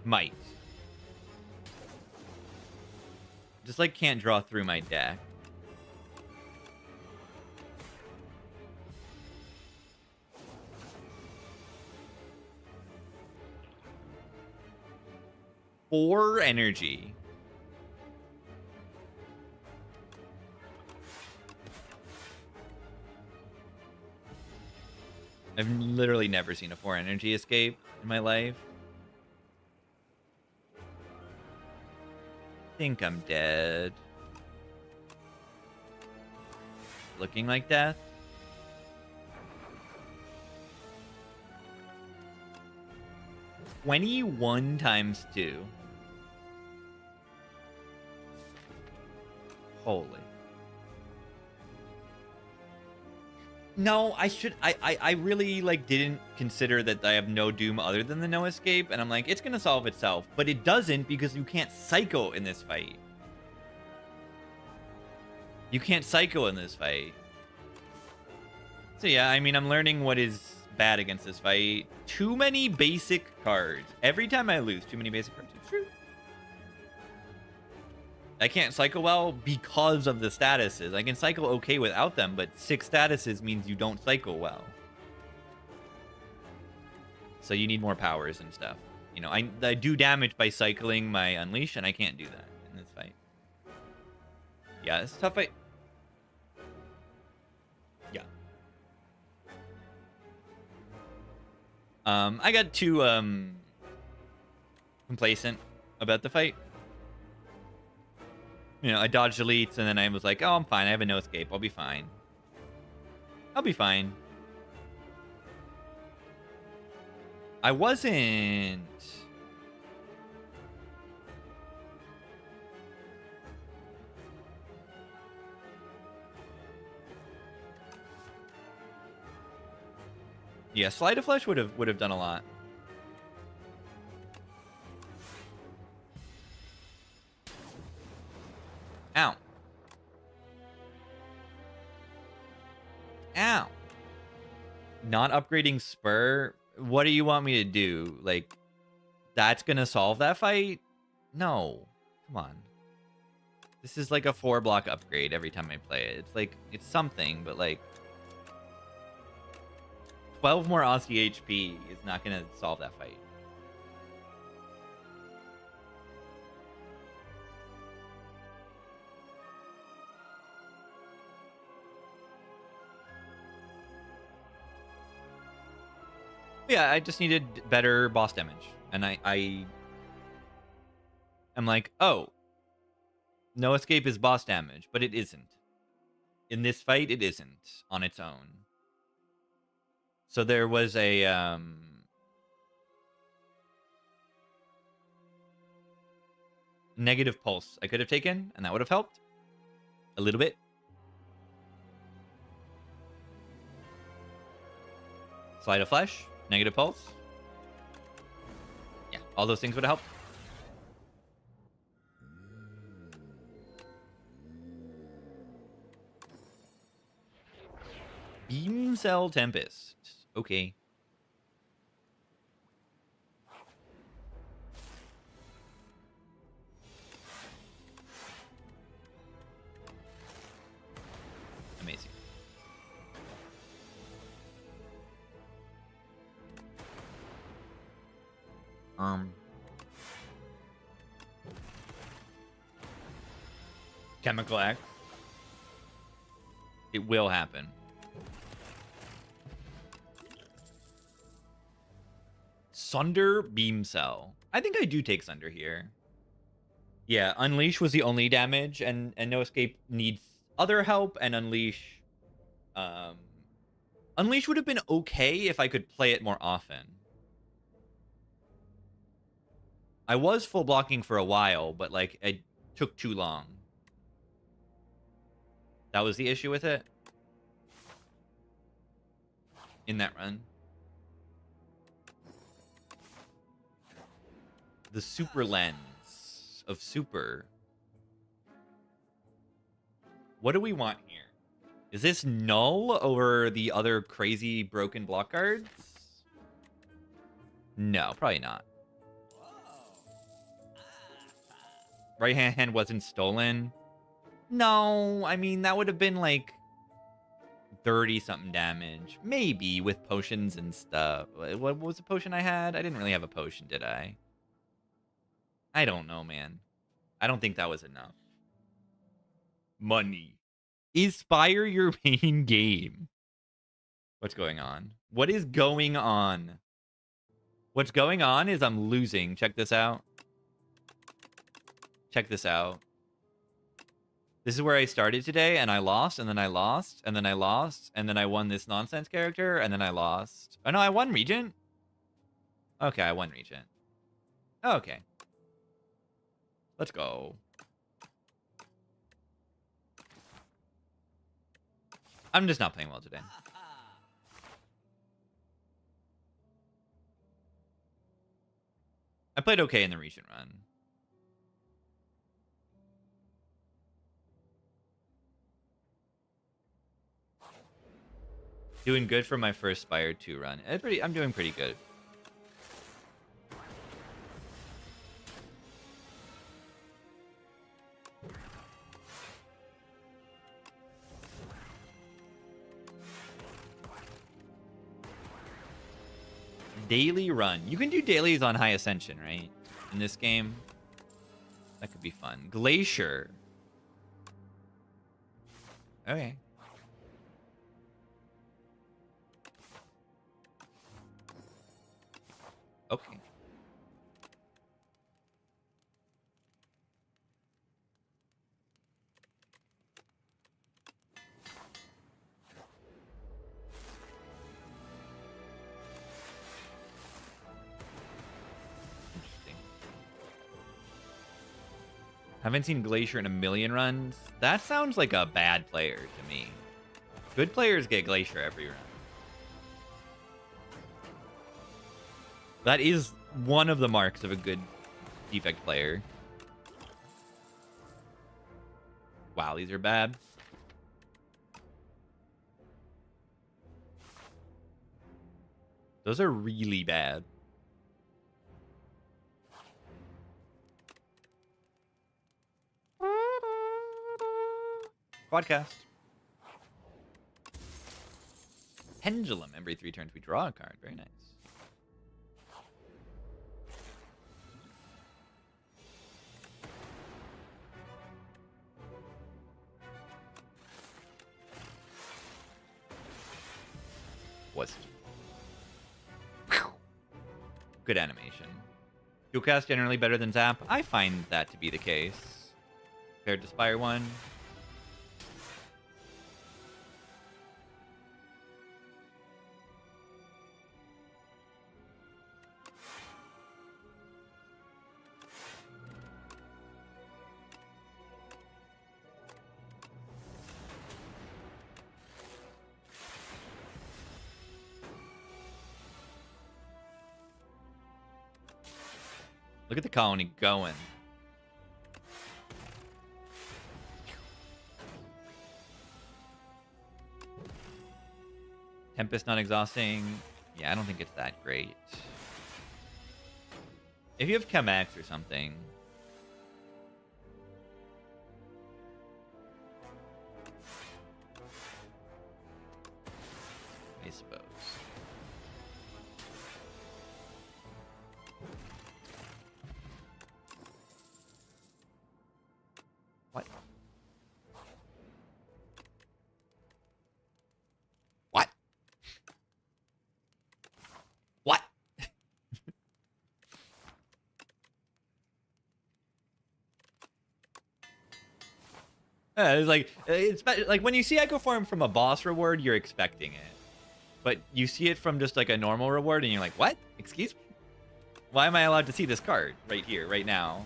Might. Just like can't draw through my deck. Four energy. I've literally never seen a 4 energy escape in my life. Think I'm dead. Looking like death. $21 times 2. Holy. No, I really like didn't consider that I have no doom other than the no escape, and I'm like, it's gonna solve itself, but it doesn't because you can't psycho in this fight. You can't psycho in this fight. So yeah, I mean, I'm learning what is bad against this fight. Too many basic cards. Every time I lose, too many basic cards. It's true. I can't cycle well because of the statuses. I can cycle okay without them, but 6 statuses means you don't cycle well. So you need more powers and stuff. You know, I do damage by cycling my Unleash, and I can't do that in this fight. Yeah, it's a tough fight. Yeah. I got too complacent about the fight. You know, I dodged elites, and then I was like, oh, I'm fine. I have a no escape. I'll be fine. I'll be fine. I wasn't... Yeah, Slide of Flesh would have done a lot. Ow. Ow. Not upgrading Spur? What do you want me to do? Like, that's gonna solve that fight? No. Come on. This is like a 4-block upgrade every time I play it. It's like, it's something, but like 12 more Aussie HP is not going to solve that fight. Yeah, I just needed better boss damage. And I'm like, oh, no escape is boss damage, but it isn't. In this fight, it isn't on its own. So there was a negative pulse I could have taken, and that would have helped a little bit. Slide of flesh, negative pulse. Yeah, all those things would have helped. Beam Cell Tempest. Okay. Amazing. Chemical X. It will happen. Sunder Beam Cell. I think I do take Sunder here. Yeah, Unleash was the only damage, and No Escape needs other help, and Unleash... Unleash would have been okay if I could play it more often. I was full blocking for a while, but like it took too long. That was the issue with it. In that run. The super lens of super. What do we want here? Is this null over the other crazy broken block cards? No, probably not. Right hand wasn't stolen. No, I mean, that would have been like 30-something damage. Maybe with potions and stuff. What was the potion I had? I didn't really have a potion, did I? I don't know, man. I don't think that was enough. Money. Is Spire your main game? What's going on? What is going on? What's going on is I'm losing. Check this out. Check this out. This is where I started today, and I lost, and then I lost, and then I lost, and then I won this nonsense character, and then I lost. Oh, no, I won Regent? Okay, I won Regent. Okay. Let's go. I'm just not playing well today. I played okay in the Regent run. Doing good for my first Spire 2 run. I'm doing pretty good. Daily run. You can do dailies on High Ascension, right? In this game. That could be fun. Glacier. Okay. Okay. Interesting. Haven't seen Glacier in a million runs. That sounds like a bad player to me. Good players get Glacier every run. That is one of the marks of a good Defect player. Wow, these are bad. Those are really bad. Quadcast. Pendulum. Every 3 turns we draw a card. Very nice. Good animation. Dual cast generally better than Zap. I find that to be the case. Compared to Spire 1. Look at the colony going. Tempest not exhausting. Yeah, I don't think it's that great. If you have Chemex or something. I suppose. What? What? What? It's like when you see Echo Form from a boss reward, you're expecting it. But you see it from just like a normal reward and you're like, what? Excuse me? Why am I allowed to see this card right here, right now?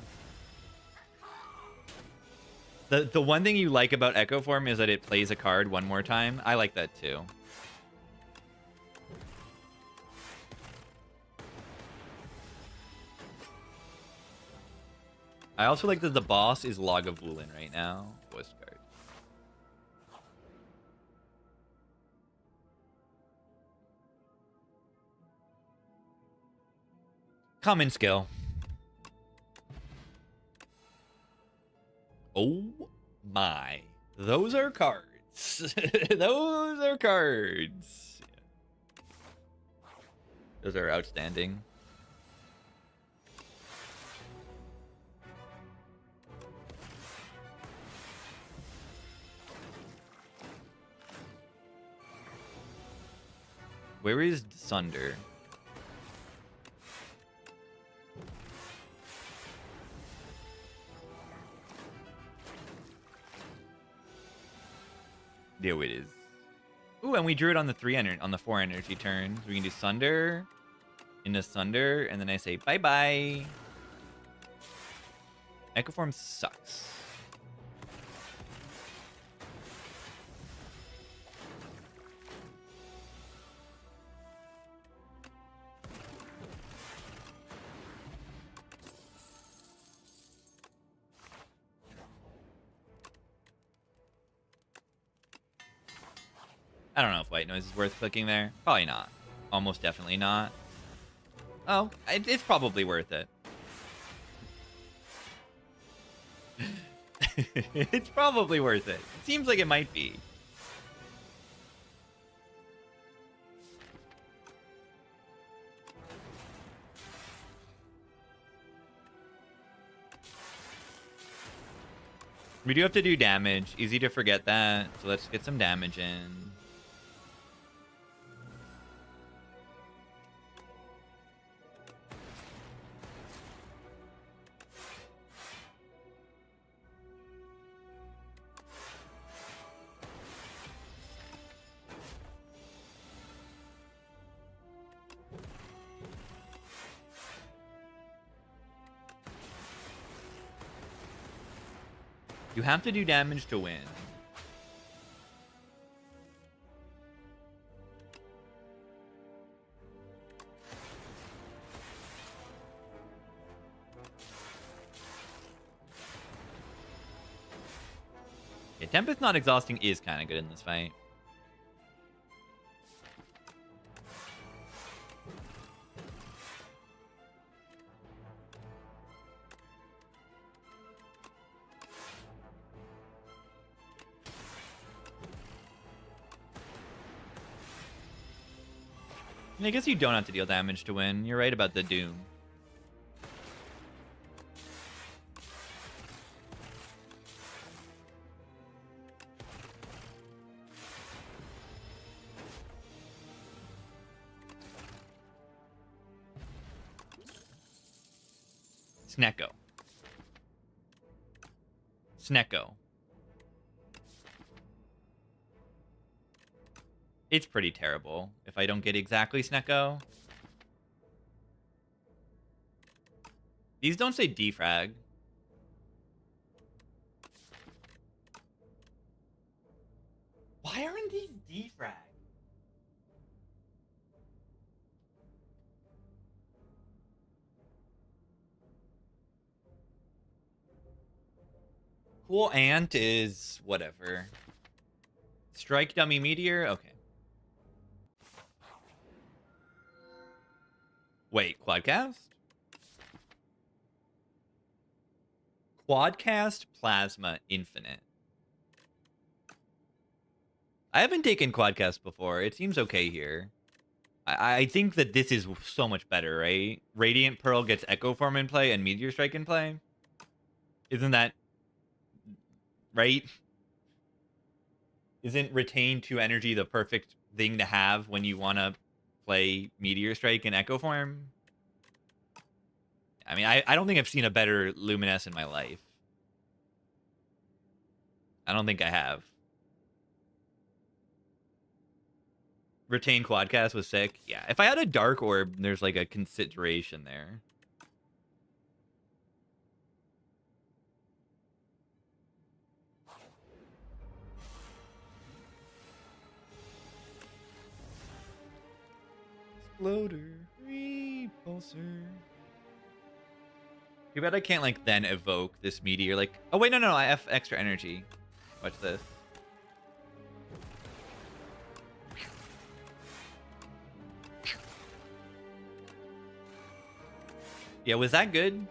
The one thing you like about Echo Form is that it plays a card one more time. I like that too. I also like that the boss is Lagavulin right now. Ghost card. Common skill. Oh my. Those are cards. Those are cards. Those are outstanding. Where is Sunder? There it is. Ooh, and we drew it on the 4 energy turns. We can do Sunder into Sunder, and then I say bye-bye. Echo Form sucks. I don't know if White Noise is worth clicking there. Probably not. Almost definitely not. Oh, it's probably worth it. It's probably worth it. It seems like it might be. We do have to do damage. Easy to forget that. So let's get some damage in. You have to do damage to win. Yeah, Tempest not exhausting is kind of good in this fight. I guess you don't have to deal damage to win. You're right about the Doom. Snecko. Snecko. It's pretty terrible if I don't get exactly Snecko. These don't say defrag. Why aren't these defrag? Cool Ant is whatever. Strike Dummy Meteor? Okay. Wait, Quadcast? Quadcast Plasma Infinite. I haven't taken Quadcast before. It seems okay here. I think that this is so much better, right? Radiant Pearl gets Echo Form in play and Meteor Strike in play. Isn't that right? Isn't Retain 2 Energy the perfect thing to have when you want to play Meteor Strike in Echo Form? I mean, I don't think I've seen a better Luminous in my life. I don't think I have. Retain Quadcast was sick. Yeah, if I had a Dark Orb, there's like a consideration there. Exploder, repulsor. Too bad I can't like then evoke this meteor. Like, oh wait, no, I have extra energy. Watch this. Yeah, was that good?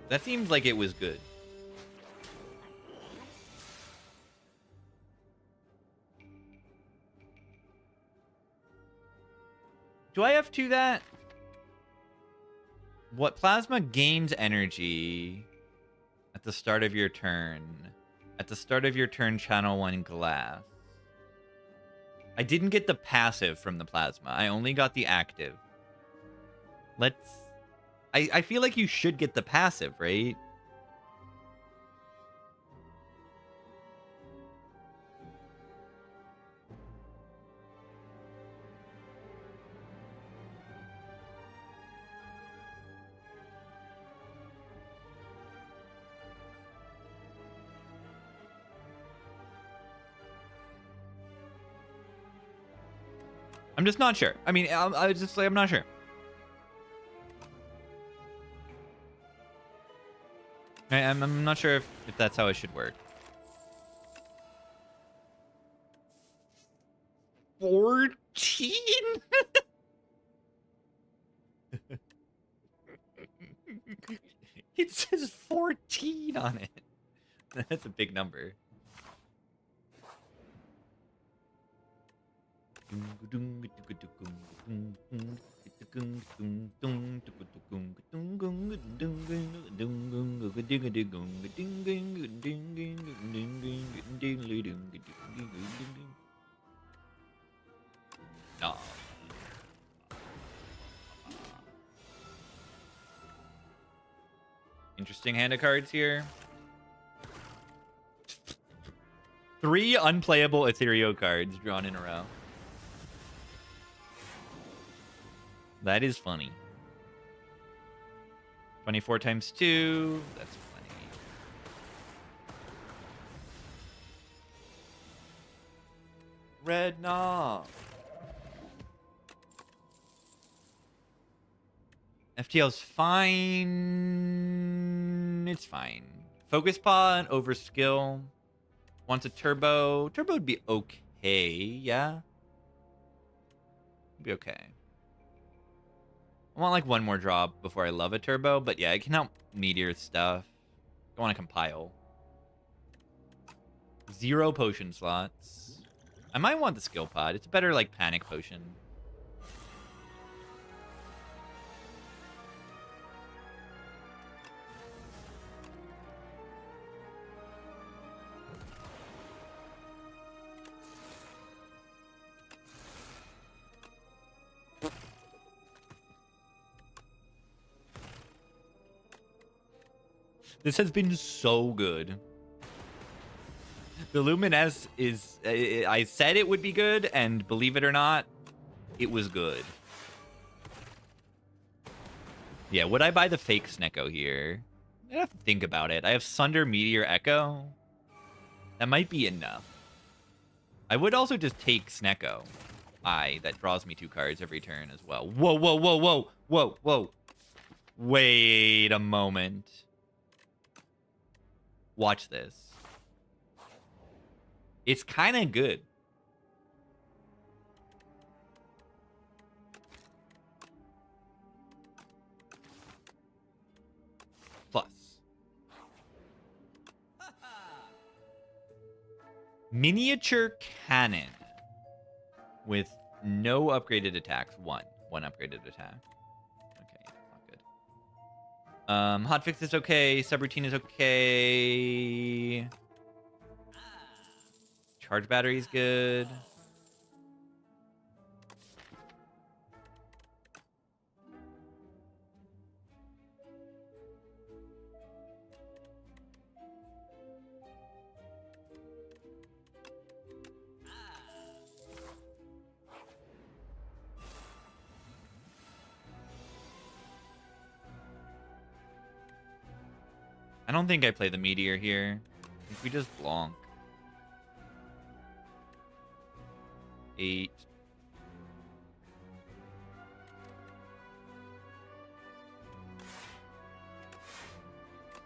That seems like it was good. Do I have to that? What plasma gains energy at the start of your turn? At the start of your turn, channel 1 glass. I didn't get the passive from the plasma. I only got the active. Let's... I feel like you should get the passive, right? I'm just not sure. I mean, I just like, I'm not sure. I'm not sure if that's how it should work. 14? It says 14 on it. That's a big number. No. Interesting hand of cards here. 3 unplayable Ethereal cards drawn in a row. That is funny. 24 times 2. That's plenty. Red knob. FTL's fine. It's fine. Focus Pod over skill. Wants a turbo. Turbo would be okay, yeah? Be okay. I want like one more drop before I love a turbo, but yeah, it can help meteor stuff. I want to compile. 0 potion slots. I might want the skill pod. It's a better, like, panic potion. This has been so good. The Luminous is... I said it would be good, and believe it or not, it was good. Yeah, would I buy the fake Snecko here? I have to think about it. I have Sunder, Meteor, Echo. That might be enough. I would also just take Snecko. That draws me 2 cards every turn as well. Whoa, whoa, whoa, whoa, whoa, whoa. Wait a moment. Watch this. It's kind of good. Plus. Miniature cannon. With no upgraded attacks. One upgraded attack. Okay, that's not good. Hotfix is okay. Subroutine is okay. Charge battery is good. I don't think I play the Meteor here. I think we just Blanc. 8.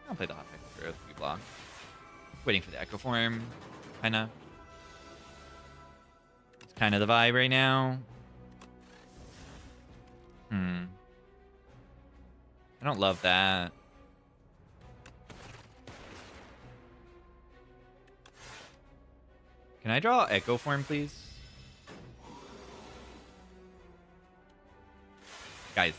I'll play the Hot Fix for we block. Waiting for the Echo Form. Kinda. It's kind of the vibe right now. I don't love that. Can I draw Echo Form, please? Guys.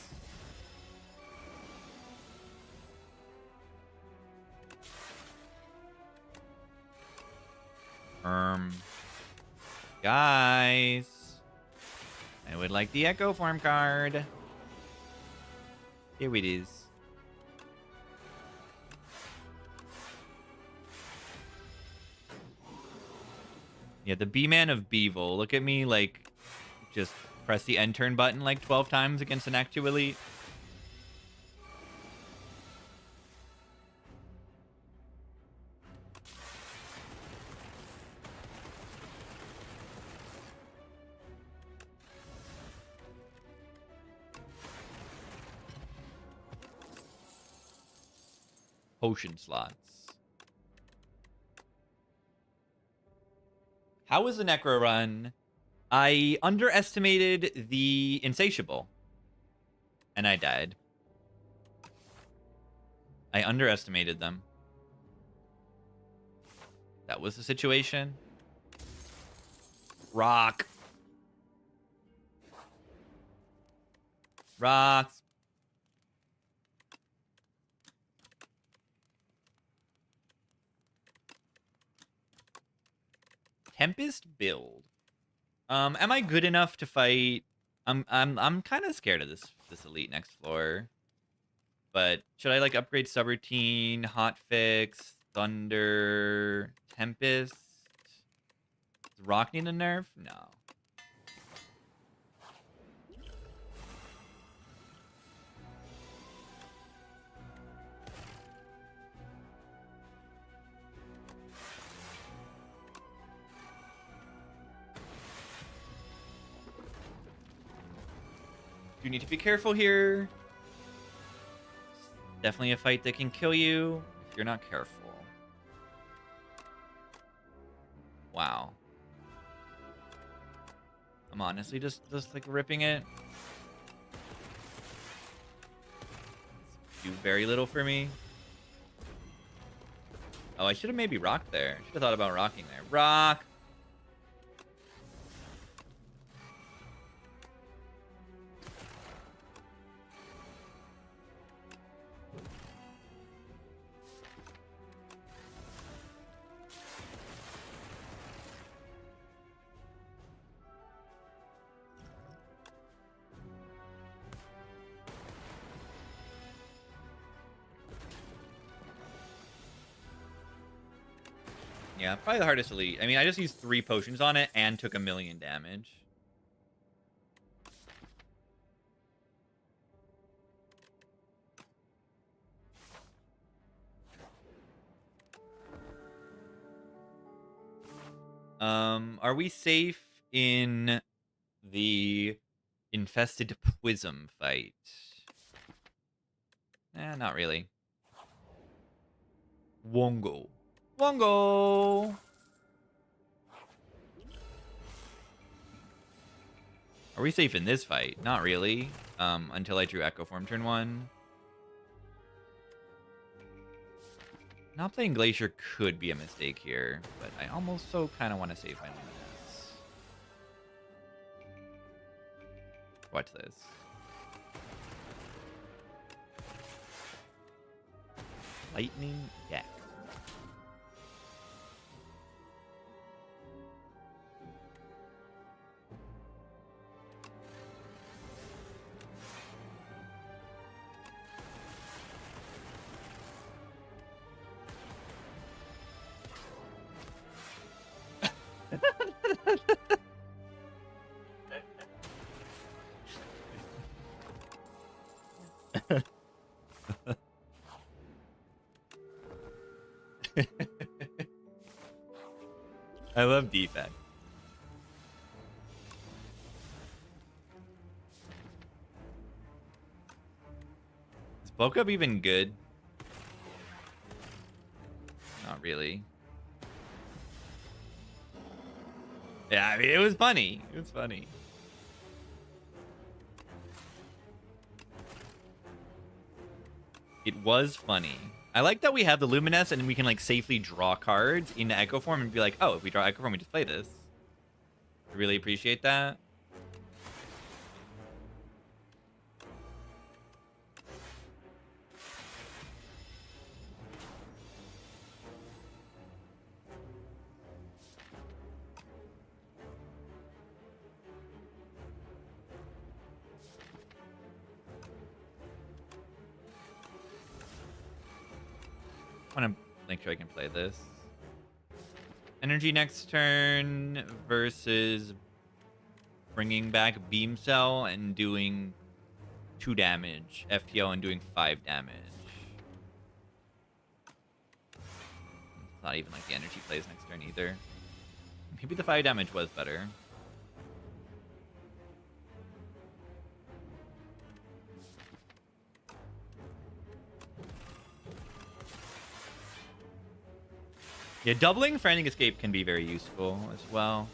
Guys. I would like the Echo Form card. Here it is. Yeah, the B-Man of Beevil. Look at me, like, just press the end turn button like 12 times against an Act 2 Elite. Potion slots. How was the Necro run? I underestimated the Insatiable. And I died. I underestimated them. That was the situation. Rock. Rocks. Tempest build. Am I good enough to fight? I'm kind of scared of this elite next floor. But should I like upgrade subroutine, hotfix, thunder, tempest? Does rock need a nerf? No. You need to be careful here. It's definitely a fight that can kill you if you're not careful. Wow. I'm honestly just like ripping it. It's do very little for me. Oh, I should have maybe rocked there. Should have thought about rocking there. Rock. Yeah, probably the hardest elite. I mean, I just used 3 potions on it and took 1,000,000 damage. Are we safe in the infested Pwism fight? Not really. Wongo. Wongo! Are we safe in this fight? Not really. Until I drew Echo Form turn 1. Not playing Glacier could be a mistake here, but I almost so kind of want to save my Luminous. Watch this. Lightning deck. I love Defect. Is Bulk Up even good? Not really. Yeah, I mean, it was funny. It was funny. It was funny. I like that we have the Luminous and we can like safely draw cards into Echo Form and be like, oh, if we draw Echo Form, we just play this. I really appreciate that. I want to make sure I can play this. Energy next turn versus bringing back Beam Cell and doing 2 damage. FTL and doing 5 damage. It's not even like the energy plays next turn either. Maybe the 5 damage was better. Yeah, doubling Frantic Escape can be very useful as well.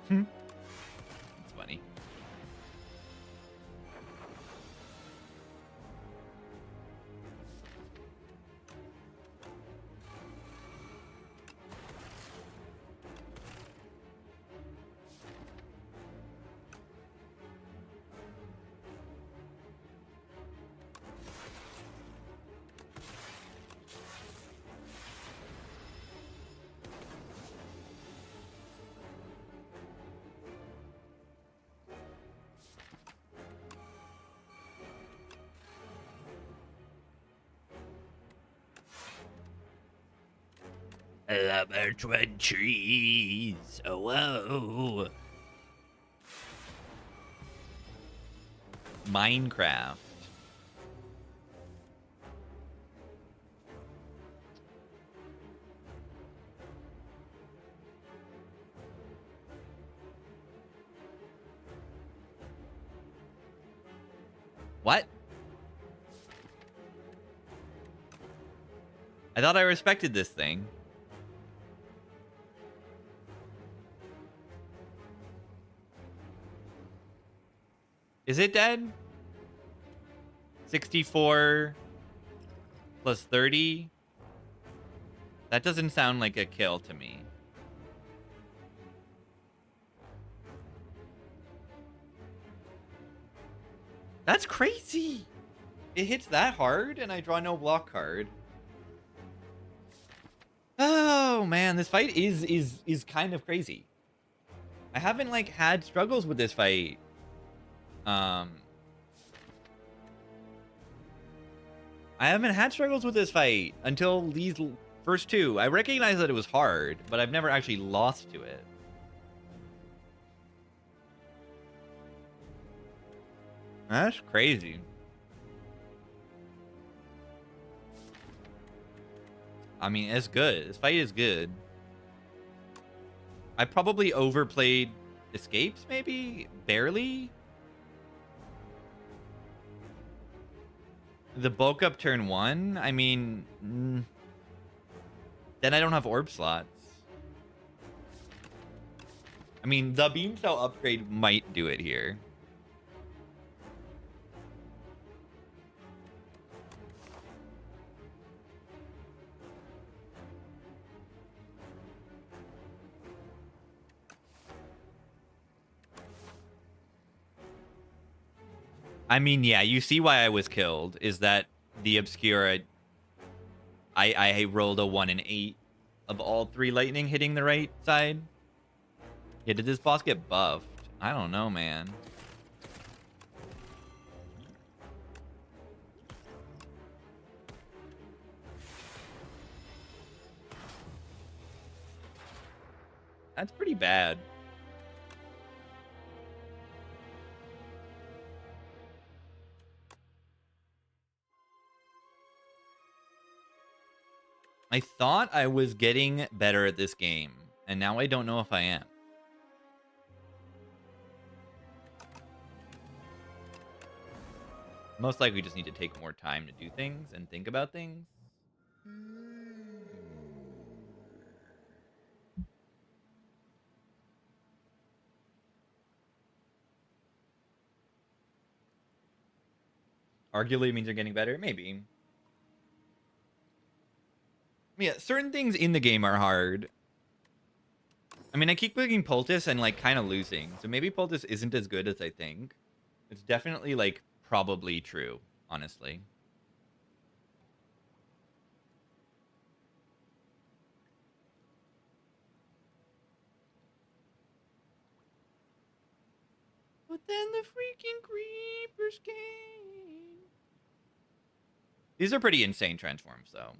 It's funny. Laboratories. Oh, whoa. Minecraft. What? I thought I respected this thing. Is it dead? 64 plus 30. That doesn't sound like a kill to me. That's crazy. It hits that hard and I draw no block card. Oh man, this fight is kind of crazy. I haven't like had struggles with this fight. I haven't had struggles with this fight until these first two. I recognize that it was hard, but I've never actually lost to it. That's crazy. I mean, it's good. This fight is good. I probably overplayed escapes, maybe? Barely? The bulk up turn 1? I mean... then I don't have orb slots. I mean, the beam cell upgrade might do it here. I mean, yeah, you see why I was killed, is that the Obscura... I rolled a 1 and 8 of all 3 lightning hitting the right side. Yeah, did this boss get buffed? I don't know, man. That's pretty bad. I thought I was getting better at this game, and now I don't know if I am. Most likely just need to take more time to do things and think about things. Arguably means you're getting better? Maybe. Yeah, certain things in the game are hard. I mean, I keep clicking Poultice and, like, kind of losing. So maybe Poultice isn't as good as I think. It's definitely, like, probably true, honestly. But then the freaking creepers came. These are pretty insane transforms, though.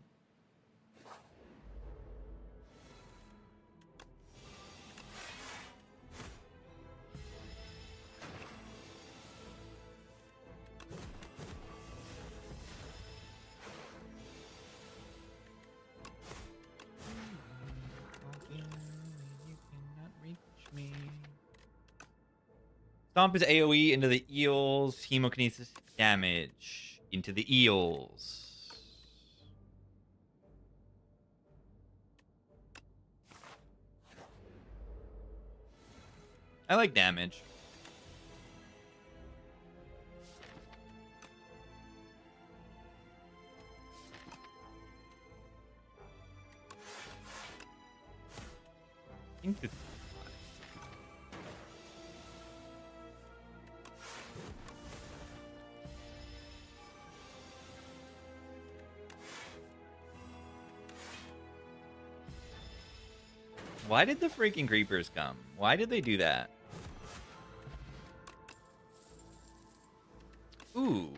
Stomp is AoE into the eels. Hemokinesis damage into the eels. I like damage. Why did the freaking creepers come? Why did they do that? Ooh.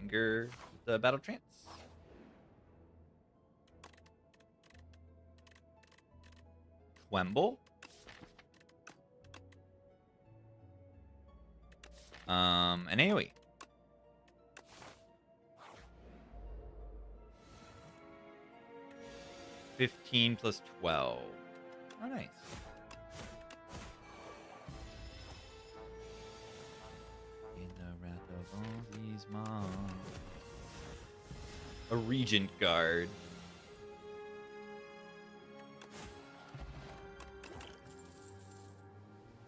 Anger the battle trance. Twemble. An AoE. $15 plus 12. Oh, nice. In the wrath of all these mobs. A Regent Guard.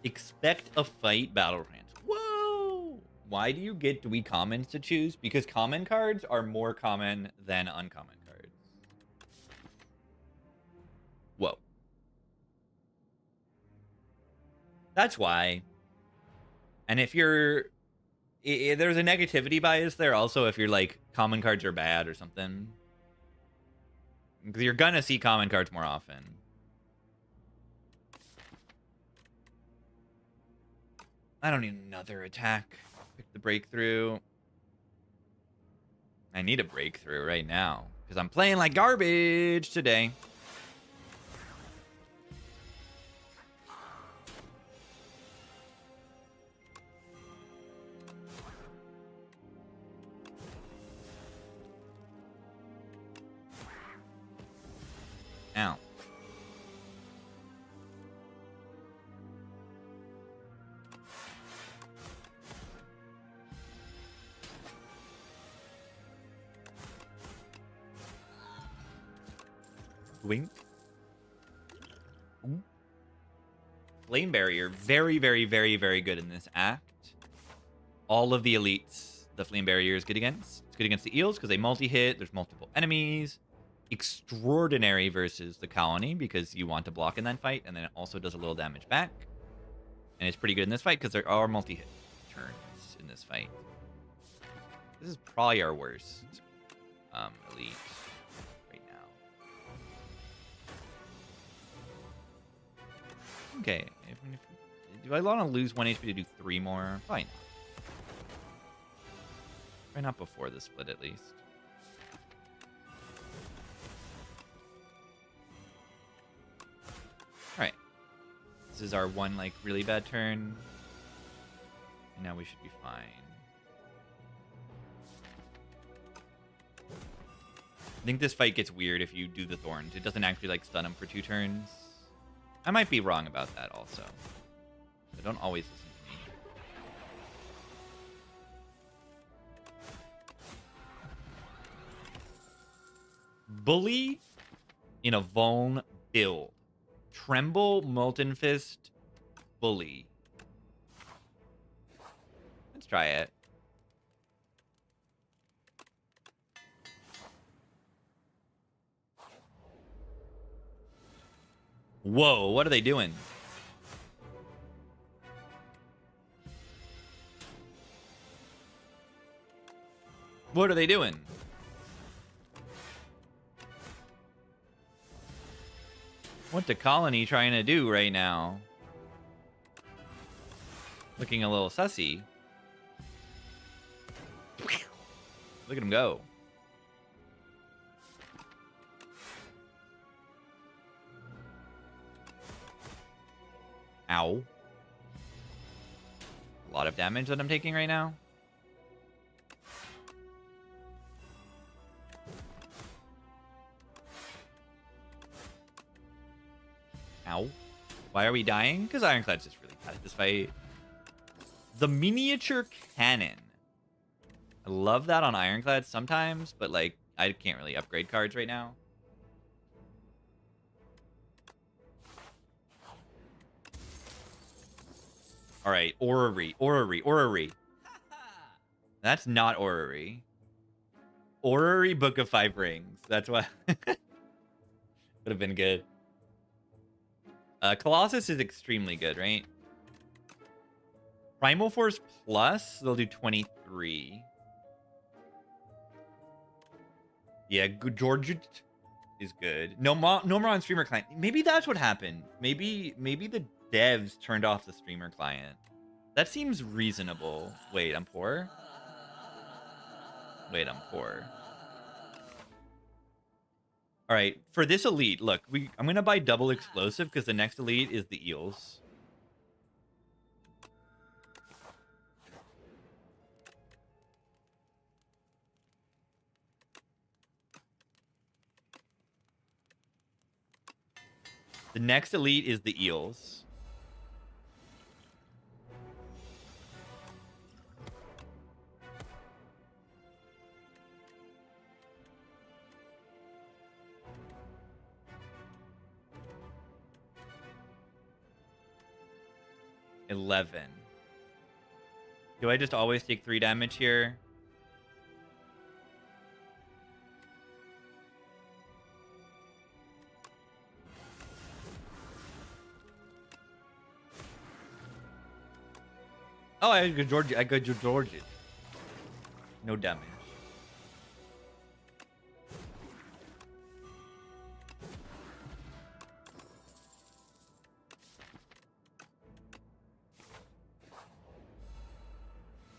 Expect a fight battle trance. Whoa! why do you get 3 commons to choose? Because common cards are more common than uncommon cards. Whoa. That's why. And if you're... there's a negativity bias there also if you're like, common cards are bad or something. Because you're gonna see common cards more often. I don't need another attack. Pick the breakthrough. I need a breakthrough right now. Because I'm playing like garbage today. Ow. Wink. Ooh. Flame Barrier. Very, very, very, very good in this act. All of the elites, the Flame Barrier is good against. It's good against the eels because they multi-hit. There's multiple enemies. Extraordinary versus the colony because you want to block in that fight, and then it also does a little damage back. And it's pretty good in this fight because there are multi-hit turns in this fight. This is probably our worst elite right now. Okay, do I want to lose 1 HP to do 3 more? Probably not. Probably not before the split at least. Alright. This is our one, like, really bad turn. And now we should be fine. I think this fight gets weird if you do the Thorns. It doesn't actually, like, stun him for 2 turns. I might be wrong about that also. I don't always listen to me. Bully in a Vuln build. Tremble, Molten Fist, Bully. Let's try it. Whoa, what are they doing? What are they doing? What the colony trying to do right now? Looking a little sussy. Look at him go. Ow. A lot of damage that I'm taking right now. Ow. Why are we dying? Because Ironclad's just really bad at this fight. The miniature cannon. I love that on Ironclad sometimes, but like, I can't really upgrade cards right now. Alright, Orrery, Orrery, Orrery. That's not Orrery. Orrery, Book of 5 Rings. That's what... Would have been good. Colossus is extremely good, right? Primal Force Plus, they'll do 23. Yeah, George is good. No more on streamer client. Maybe that's what happened. Maybe the devs turned off the streamer client. That seems reasonable. Wait, I'm poor? Wait, I'm poor. All right, for this elite, look, I'm going to buy double explosive because the next elite is the eels. The next elite is the eels. $11. Do I just always take 3 damage here? Oh, I got George. I got George. No damage.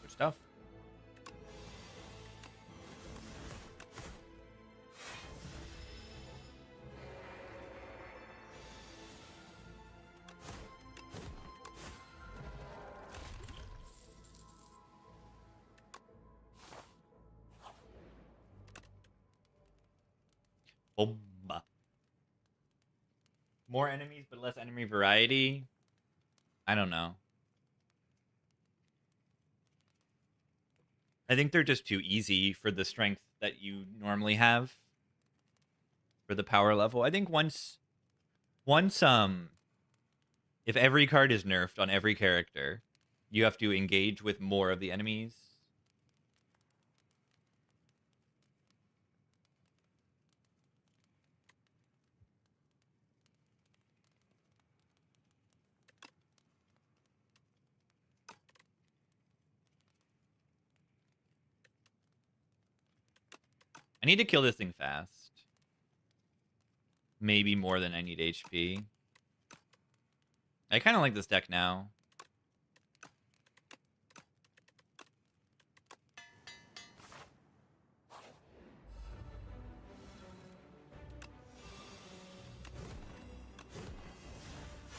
Good stuff. Bomba. More enemies, but less enemy variety. I don't know. I think they're just too easy for the strength that you normally have for the power level. I think once if every card is nerfed on every character, you have to engage with more of the enemies. I need to kill this thing fast. Maybe more than I need HP. I kind of like this deck now.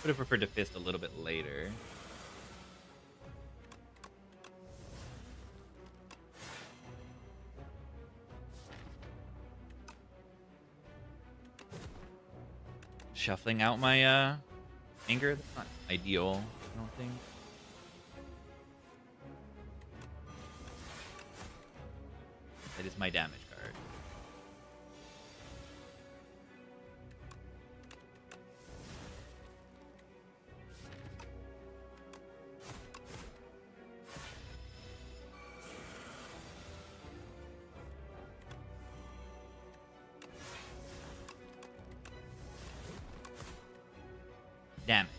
Would have preferred to fist a little bit later. Shuffling out my anger. That's not ideal, I don't think. That is my damage card. Damn it.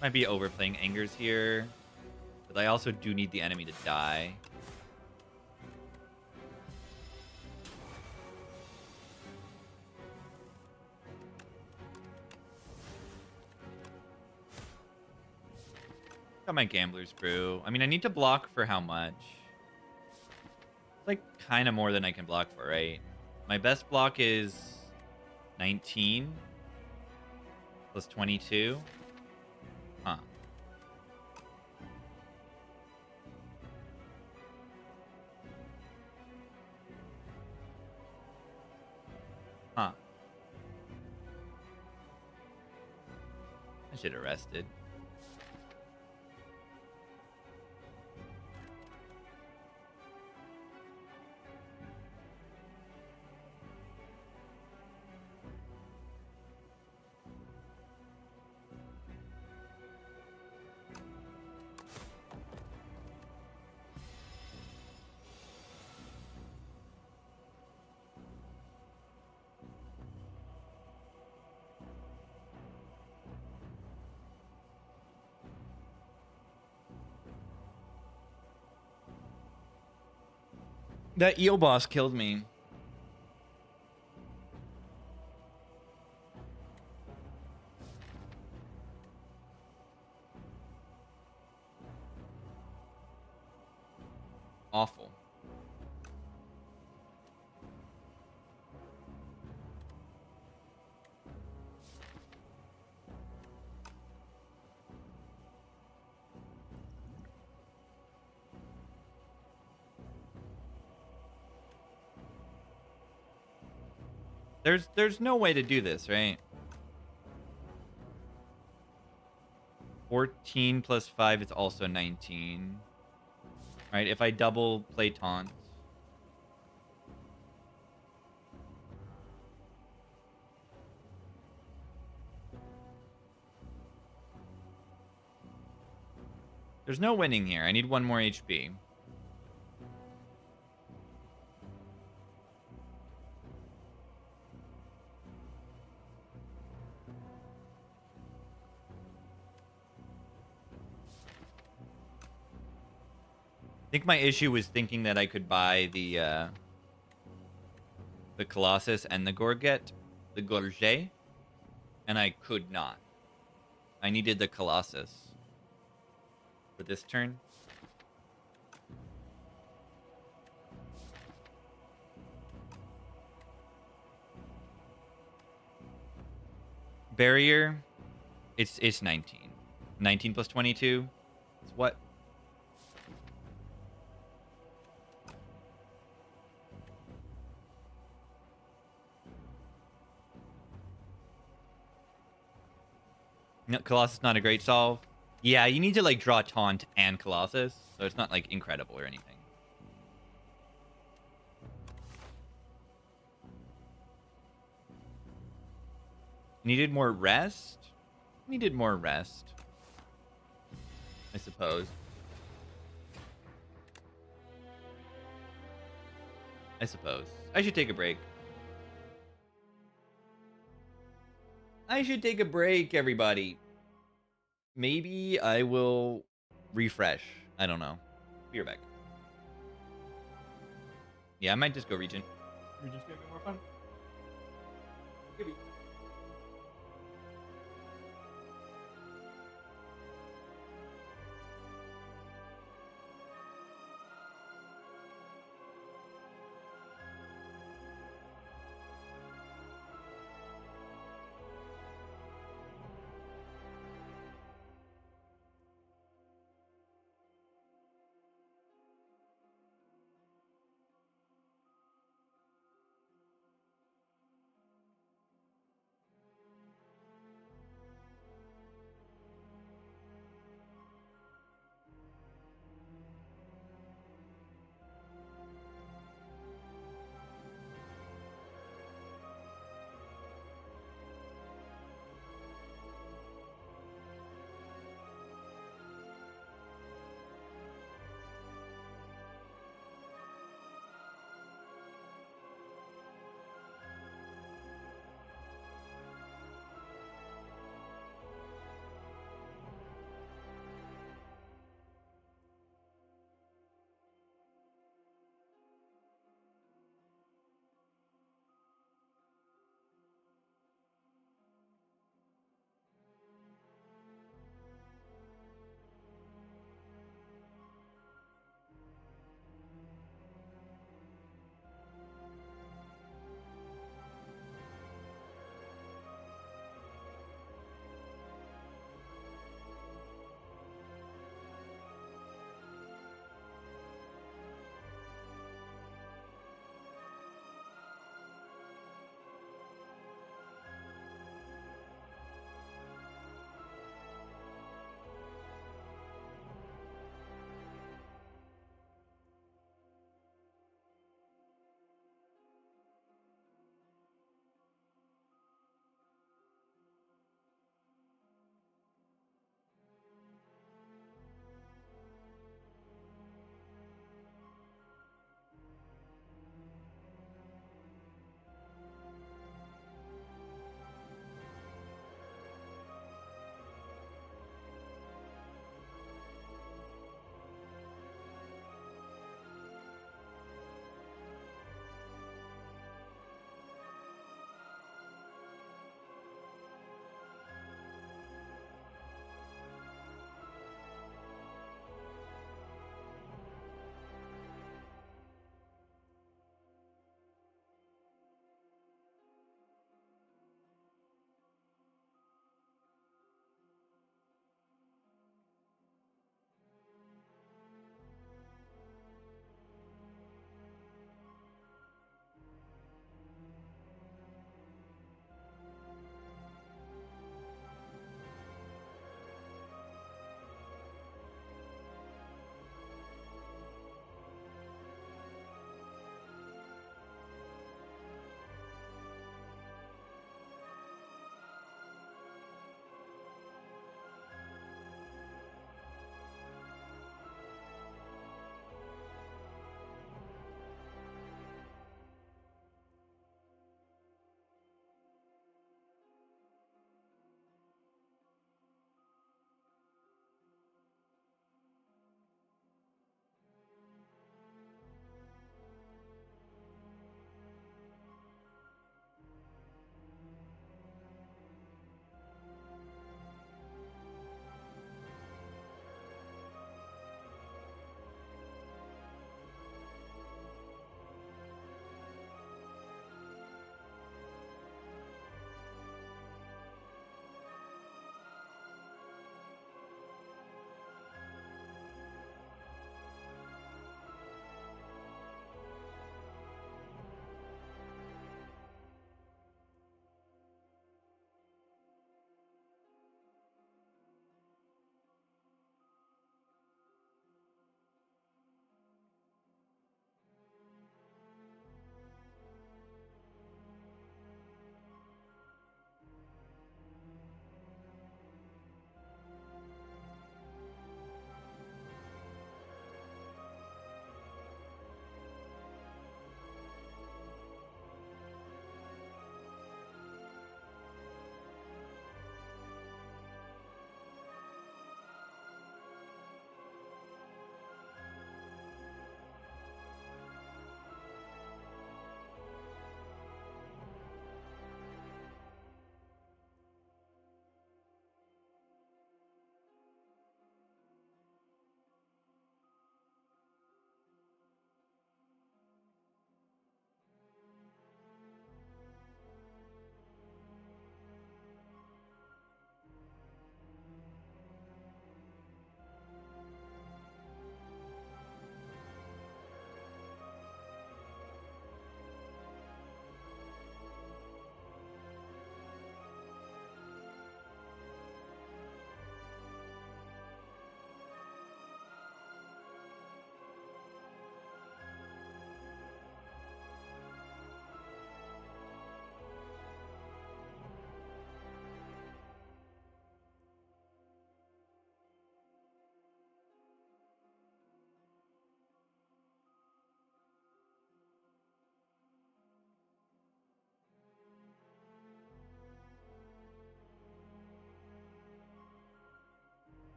Might be overplaying angers here, but I also do need the enemy to die. Got my Gambler's Brew. I mean, I need to block for how much? It's like kind of more than I can block for, right? My best block is 19 plus 22. Huh. Huh. I should have rested. That eel boss killed me. Awful. There's no way to do this, right? 14 plus 5 is also 19. Right, if I double play taunt. There's no winning here. I need one more HP. I think my issue was thinking that I could buy the Colossus and the Gorget, and I could not. I needed the Colossus for this turn. Barrier, it's 19. 19 plus 22 is what? No, Colossus is not a great solve. Yeah, you need to like draw Taunt and Colossus, so it's not like incredible or anything. Needed more rest? Needed more rest, I suppose. I should take a break. I should take a break, everybody. Maybe I will refresh. I don't know. Be right back. Yeah, I might just go Regent. Regent's gonna be more fun. Maybe.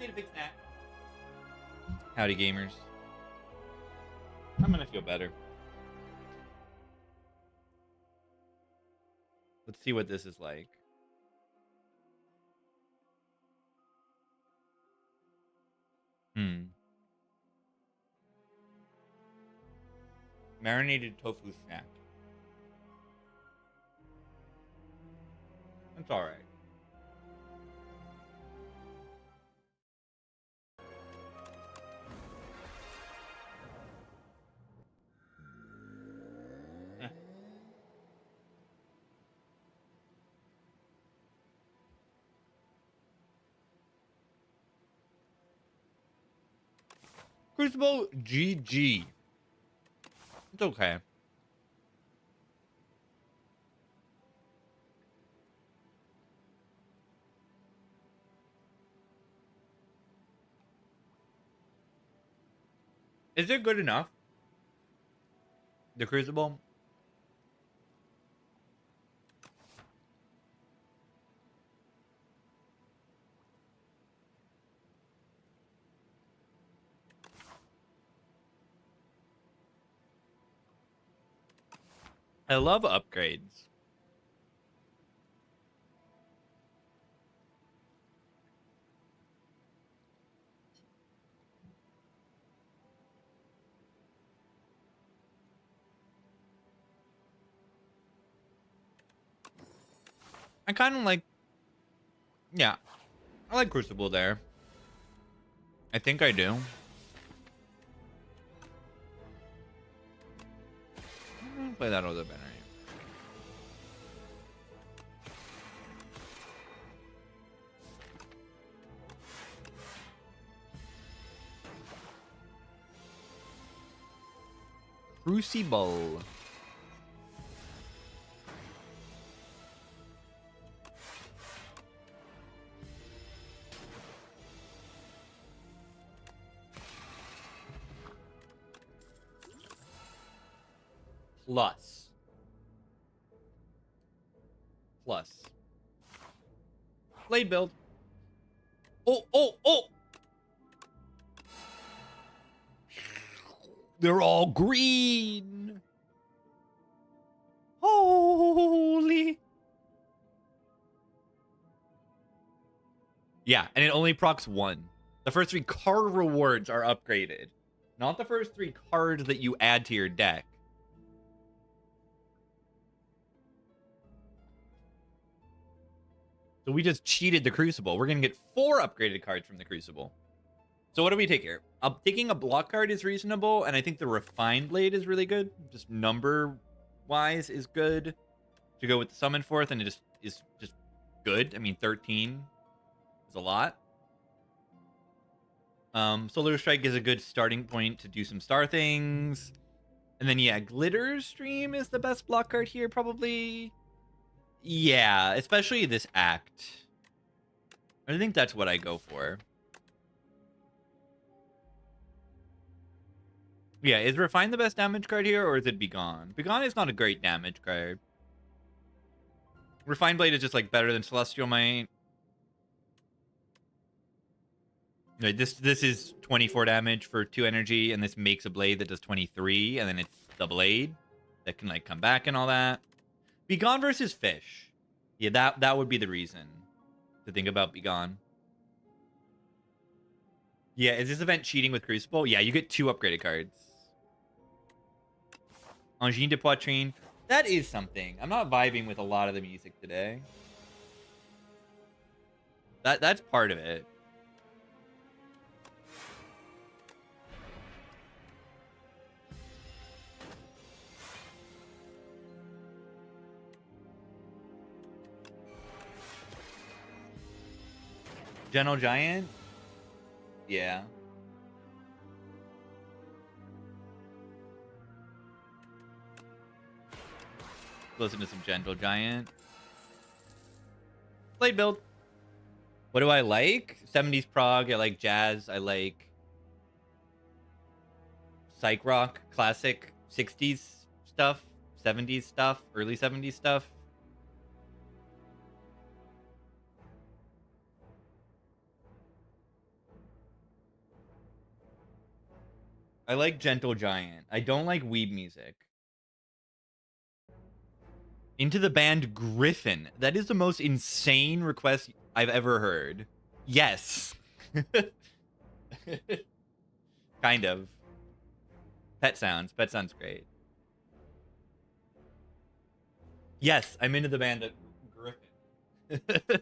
need a big snack. Howdy, gamers. I'm gonna feel better. Let's see what this is like. Marinated tofu snack. That's alright. Crucible GG. It's okay. Is it good enough? The Crucible? I love upgrades. I kind of like... Yeah. I like Crucible there. I think I do. I'm gonna play that a little better. Crucible. Plus. Blade build. Oh! They're all green. Holy. Yeah, and it only procs 1. The first 3 card rewards are upgraded. Not the first 3 cards that you add to your deck. So we just cheated the Crucible. We're going to get 4 upgraded cards from the Crucible. So what do we take here? Taking a block card is reasonable, and I think the Refined Blade is really good. Just number-wise is good to go with the Summon Forth, and it is just good. I mean, 13 is a lot. Solar Strike is a good starting point to do some star things. And then, yeah, Glitter Stream is the best block card here, probably. Yeah, especially this act. I think that's what I go for. Yeah, is Refine the best damage card here, or is it Begone? Begone is not a great damage card. Refine Blade is just, like, better than Celestial Might. Right, this is 24 damage for 2 energy, and this makes a blade that does 23, and then it's the blade that can, like, come back and all that. Begone versus Fish. Yeah, that would be the reason to think about Begone. Yeah, is this event cheating with Crucible? Yeah, you get 2 upgraded cards. Engine de Poitrine. That is something. I'm not vibing with a lot of the music today. That's part of it. Gentle Giant? Yeah. Listen to some Gentle Giant. Blade build. What do I like? 70s prog. I like jazz. I like psych rock, classic 60s stuff, 70s stuff, early 70s stuff. I like Gentle Giant. I don't like weeb music. Into the band Griffin. That is the most insane request I've ever heard. Yes. Kind of. Pet sounds. Pet sounds great. Yes, I'm into the band Griffin.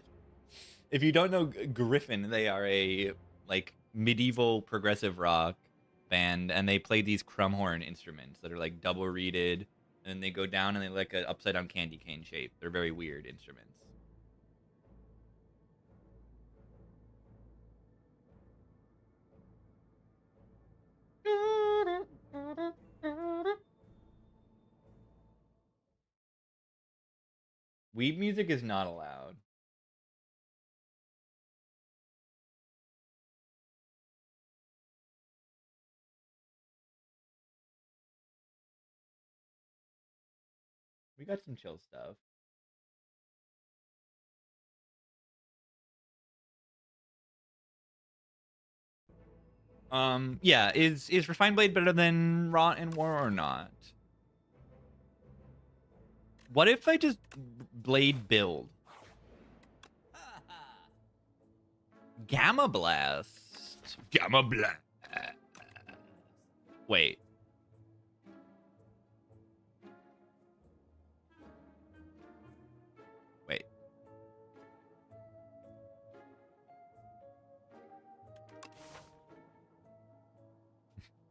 If you don't know Griffin, they are a like medieval progressive rock band, and they play these crumhorn instruments that are like double reeded, and then they go down and they like an upside down candy cane shape. They're very weird instruments. Weeb music is not allowed. We got some chill stuff. Yeah, is Refined Blade better than Rot and War or not? What if I just Blade build? Gamma Blast. Gamma Blast. Wait. Wait.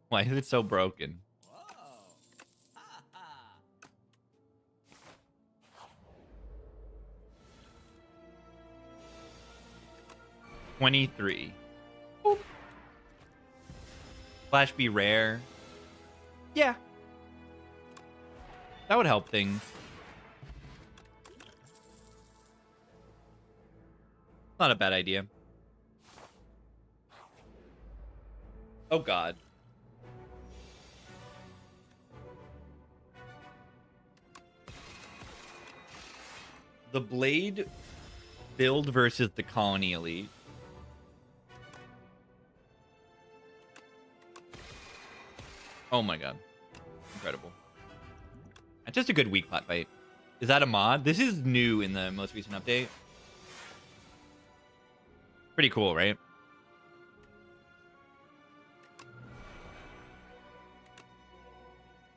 Why is it so broken? 23. Boop. Flash be rare. Yeah. That would help things. Not a bad idea. Oh god. The Blade build versus the Colony Elite. Oh my god. Incredible. That's just a good weak pot fight. Is that a mod? This is new in the most recent update. Pretty cool, right?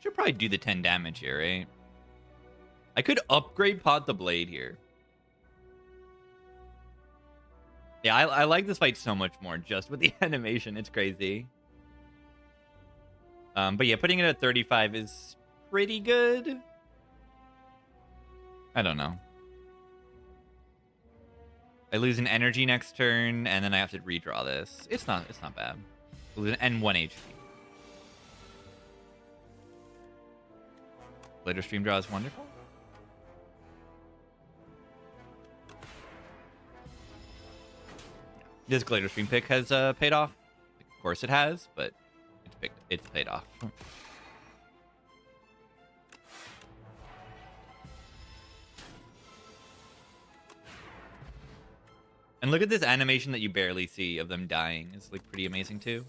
Should probably do the 10 damage here, right? I could upgrade pot the Blade here. Yeah, I like this fight so much more just with the animation. It's crazy. But yeah, putting it at 35 is pretty good. I don't know. I lose an energy next turn, and then I have to redraw this. It's not bad. I lose an N1 HP. Later stream draw is wonderful. This Glader stream pick has paid off. Of course it has, but it's paid off. And look at this animation that you barely see of them dying. It's like pretty amazing too.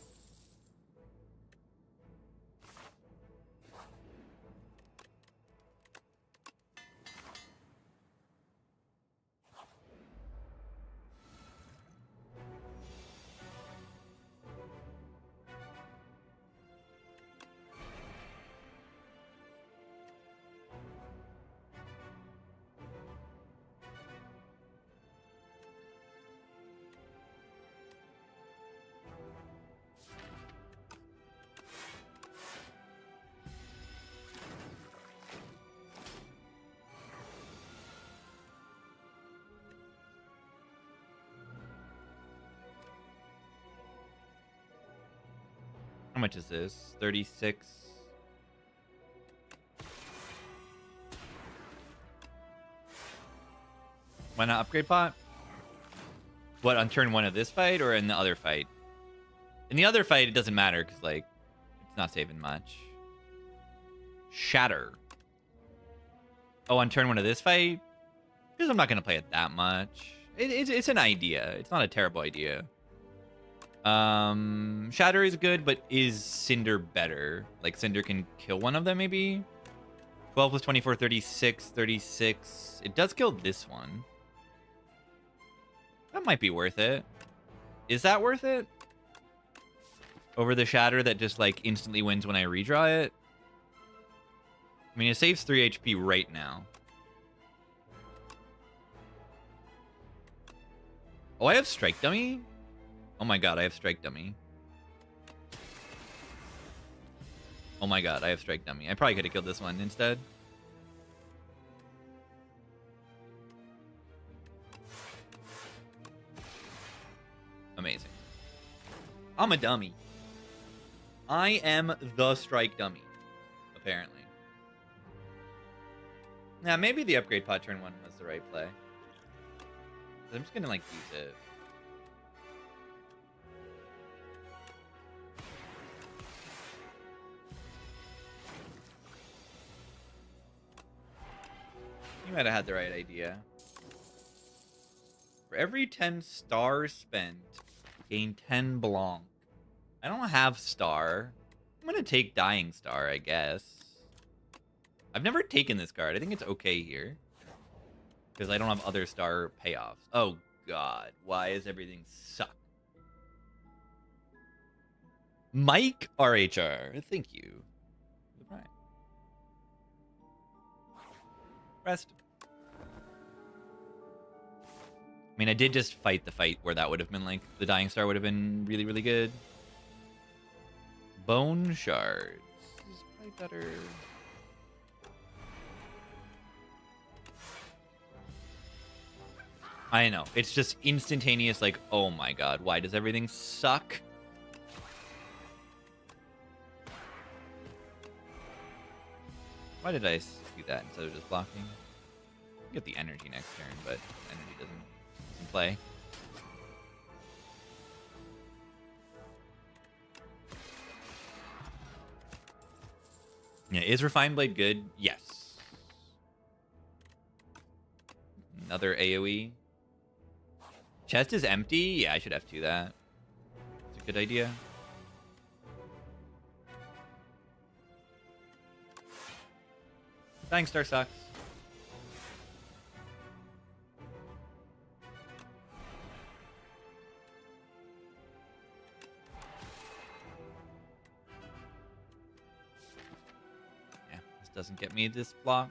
How much is this? 36. Why not upgrade pot? What, on turn 1 of this fight or in the other fight? In the other fight, it doesn't matter because, like, it's not saving much. Shatter. Oh, on turn 1 of this fight? Because I'm not going to play it that much. It's an idea. It's not a terrible idea. Shatter is good, but is Cinder better? Like, Cinder can kill one of them, maybe? 12 plus 24, 36, 36. It does kill this one. That might be worth it. Is that worth it? Over the Shatter that just, like, instantly wins when I redraw it? I mean, it saves 3 HP right now. Oh, I have Strike Dummy? Oh my god, I have Strike Dummy. Oh my god, I have Strike Dummy. I probably could have killed this one instead. Amazing. I'm a dummy. I am the Strike Dummy, apparently. Now, maybe the upgrade pot turn 1 was the right play. I'm just gonna, like, use it. You might have had the right idea. For every 10 stars spent, gain 10 Blanc. I don't have Star. I'm gonna take Dying Star, I guess. I've never taken this card. I think it's okay here. Because I don't have other star payoffs. Oh, God. Why is everything suck? Mike RHR. Thank you. Goodbye. Rest. I mean, I did just fight the fight where that would have been like... The Dying Star would have been really, really good. Bone Shards. This is probably better... I know. It's just instantaneous, like, oh my god, why does everything suck? Why did I do that instead of just blocking? Get the energy next turn, but energy doesn't play. Yeah, is Refined Blade good? Yes. Another AoE. Chest is empty? Yeah, I should F2 that. It's a good idea. Dying Star sucks. Yeah, this doesn't get me this block.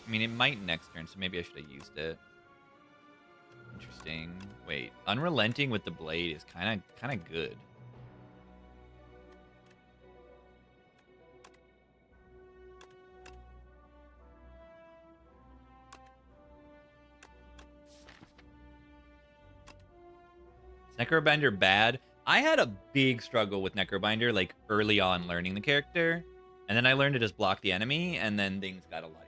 I mean, it might next turn, so maybe I should have used it. Interesting. Wait, Unrelenting with the blade is kind of good. Is Necrobinder bad? I had a big struggle with Necrobinder, like, early on learning the character. And then I learned to just block the enemy, and then things got a lot easier.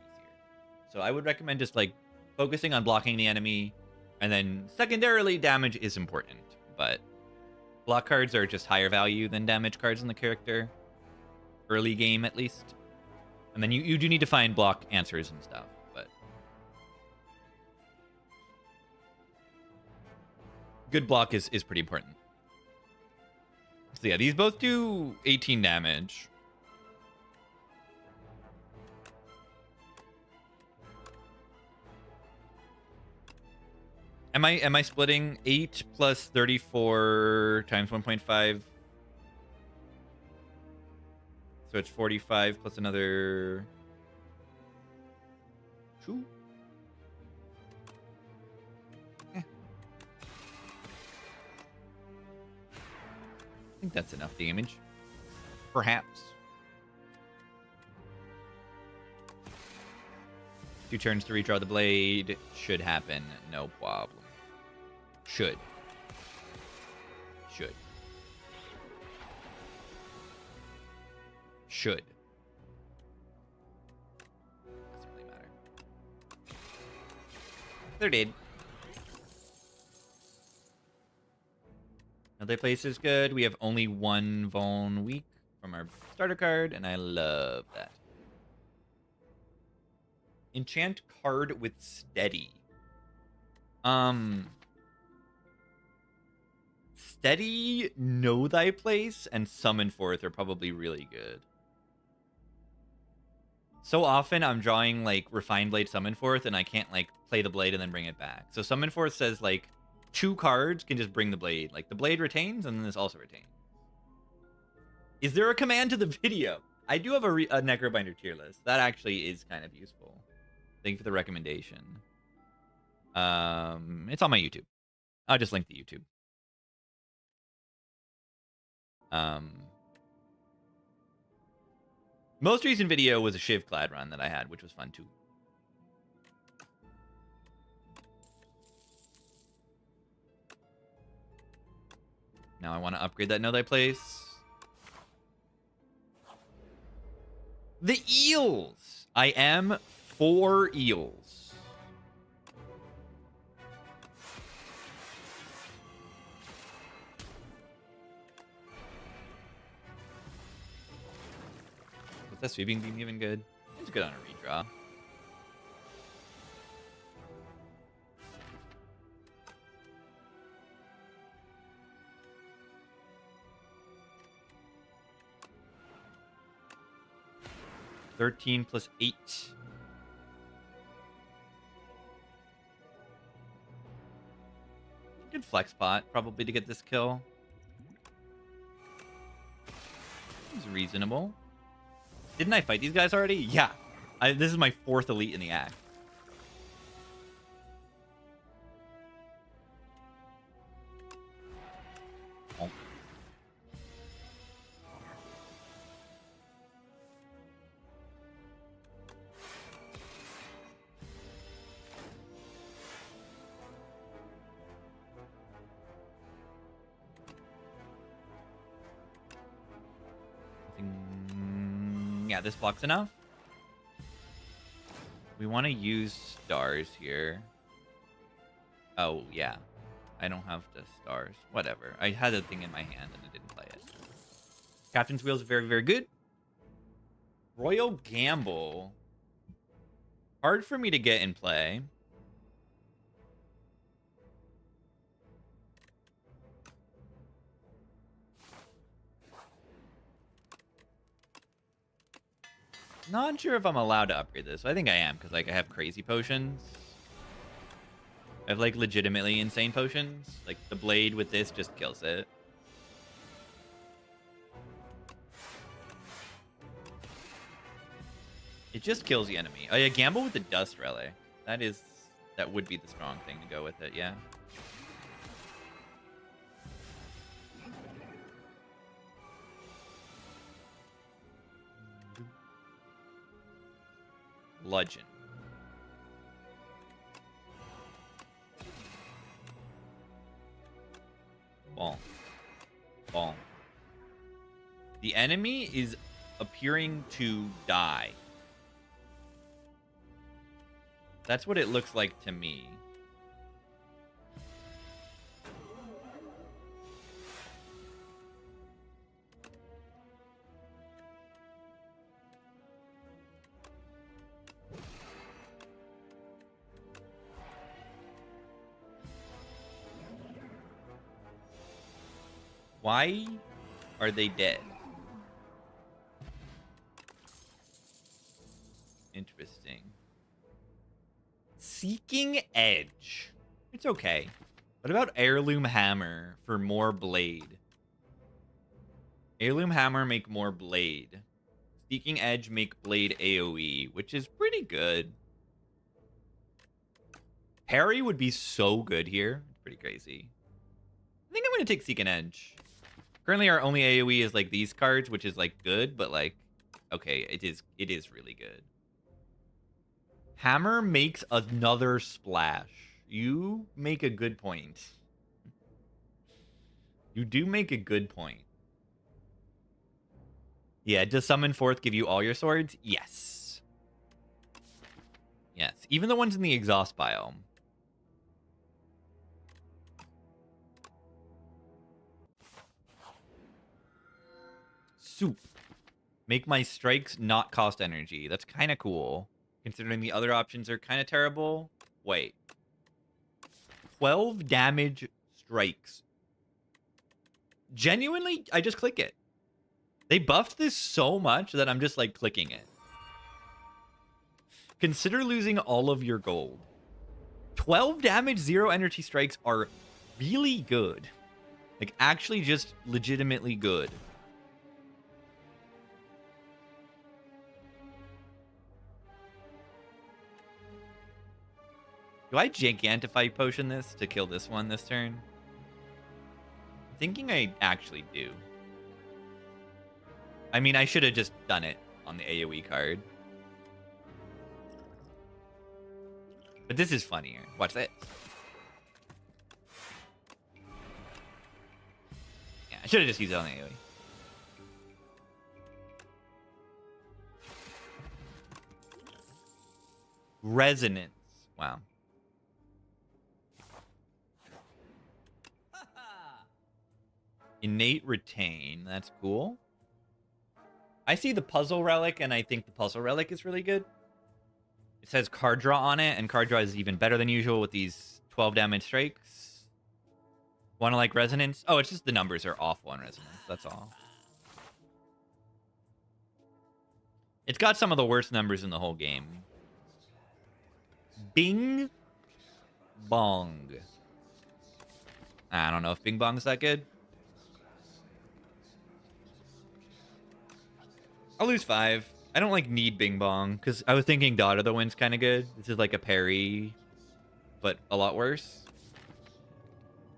So I would recommend just, like, focusing on blocking the enemy, and then secondarily, damage is important. But block cards are just higher value than damage cards in the character. Early game, at least. And then you do need to find block answers and stuff, but... Good block is pretty important. So yeah, these both do 18 damage. Am I splitting 8 plus 34 times 1.5? So it's 45 plus another 2. I think that's enough damage. Perhaps. 2 turns to redraw the blade. Should happen. No problem. Should. Should. Should. Doesn't really matter. They're dead. Another place is good. We have only 1 Vuln weak from our starter card, and I love that. Enchant card with Steady. Steady, Know Thy Place, and Summon Forth are probably really good. So often I'm drawing like Refined Blade Summon Forth and I can't like play the blade and then bring it back. So Summon Forth says like 2 cards can just bring the blade. Like the blade retains and then this also retains. Is there a command to the video? I do have a Necrobinder tier list. That actually is kind of useful. Thank you for the recommendation. It's on my YouTube. I'll just link the YouTube. Most recent video was a Shivclad run that I had, which was fun too. Now I want to upgrade that Know Thy Place. The eels! I am 4 eels. Was that sweeping beam even good? It's good on a redraw. +8. Good flex pot, probably, to get this kill. Seems reasonable. Didn't I fight these guys already? Yeah. This is my 4th elite in the act. Oh. Yeah, this block's enough. We want to use stars here. Oh, yeah. I don't have the stars. Whatever. I had a thing in my hand and I didn't play it. Captain's Wheel is very, very good. Royal Gamble. Hard for me to get in play. Not sure if I'm allowed to upgrade this. I think I am, because like I have crazy potions. I have like legitimately insane potions. Like the blade with this just kills it. It just kills the enemy. Oh yeah, gamble with the dust relic. That would be the strong thing to go with it, yeah. Bludgeon. Ball. Ball. The enemy is appearing to die. That's what it looks like to me. Why are they dead? Interesting. Seeking Edge. It's okay. What about Heirloom Hammer for more blade? Heirloom Hammer make more blade. Seeking Edge make blade AoE, which is pretty good. Parry would be so good here. It's pretty crazy. I think I'm going to take Seeking Edge. Currently, our only AoE is like these cards, which is like good, but like, okay, it is really good. Hammer makes another splash. You make a good point. You do make a good point. Yeah, does Summon Forth give you all your swords? Yes. Yes, even the ones in the exhaust biome. Soup. Make my strikes not cost energy. That's kind of cool. Considering the other options are kind of terrible. Wait. 12 damage strikes Genuinely, I just click it. They buffed this so much that I'm just like clicking it. Consider losing all of your gold. 12 damage, 0 energy strikes are really good. Like, actually just legitimately good. Do I Gigantify Potion this to kill this one this turn? I'm thinking I actually do. I mean, I should have just done it on the AoE card. But this is funnier. Watch that. Yeah, I should have just used it on the AoE. Resonance. Wow. Innate Retain. That's cool. I see the Puzzle Relic, and I think the Puzzle Relic is really good. It says card draw on it, and card draw is even better than usual with these 12 damage strikes. Want to like Resonance? Oh, it's just the numbers are awful on Resonance. That's all. It's got some of the worst numbers in the whole game. Bing Bong. I don't know if Bing Bong's that good. I'll lose 5. I don't like need Bing Bong because I was thinking Dot of the Wind's kind of good. This is like a parry, but a lot worse.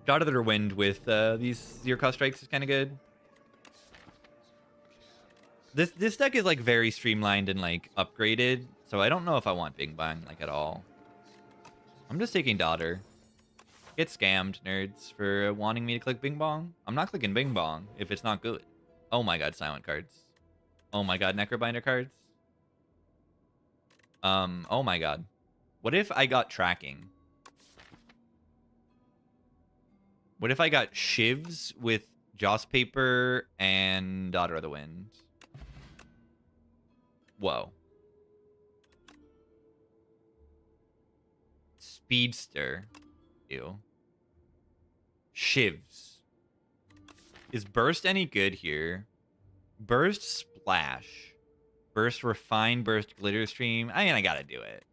Dot of the Wind with these 0-cost strikes is kind of good. This deck is like very streamlined and like upgraded, so I don't know if I want Bing Bong like at all. I'm just taking Daughter. Get scammed, nerds, for wanting me to click Bing Bong. I'm not clicking Bing Bong if it's not good. Oh my god, silent cards. Oh my god, Necrobinder cards. Oh my god. What if I got tracking? What if I got Shivs with Joss Paper and Daughter of the Wind? Whoa. Speedster. Ew. Shivs. Is Burst any good here? Burst Splash. Burst Refine, Burst Glitter Stream. I mean, I gotta do it.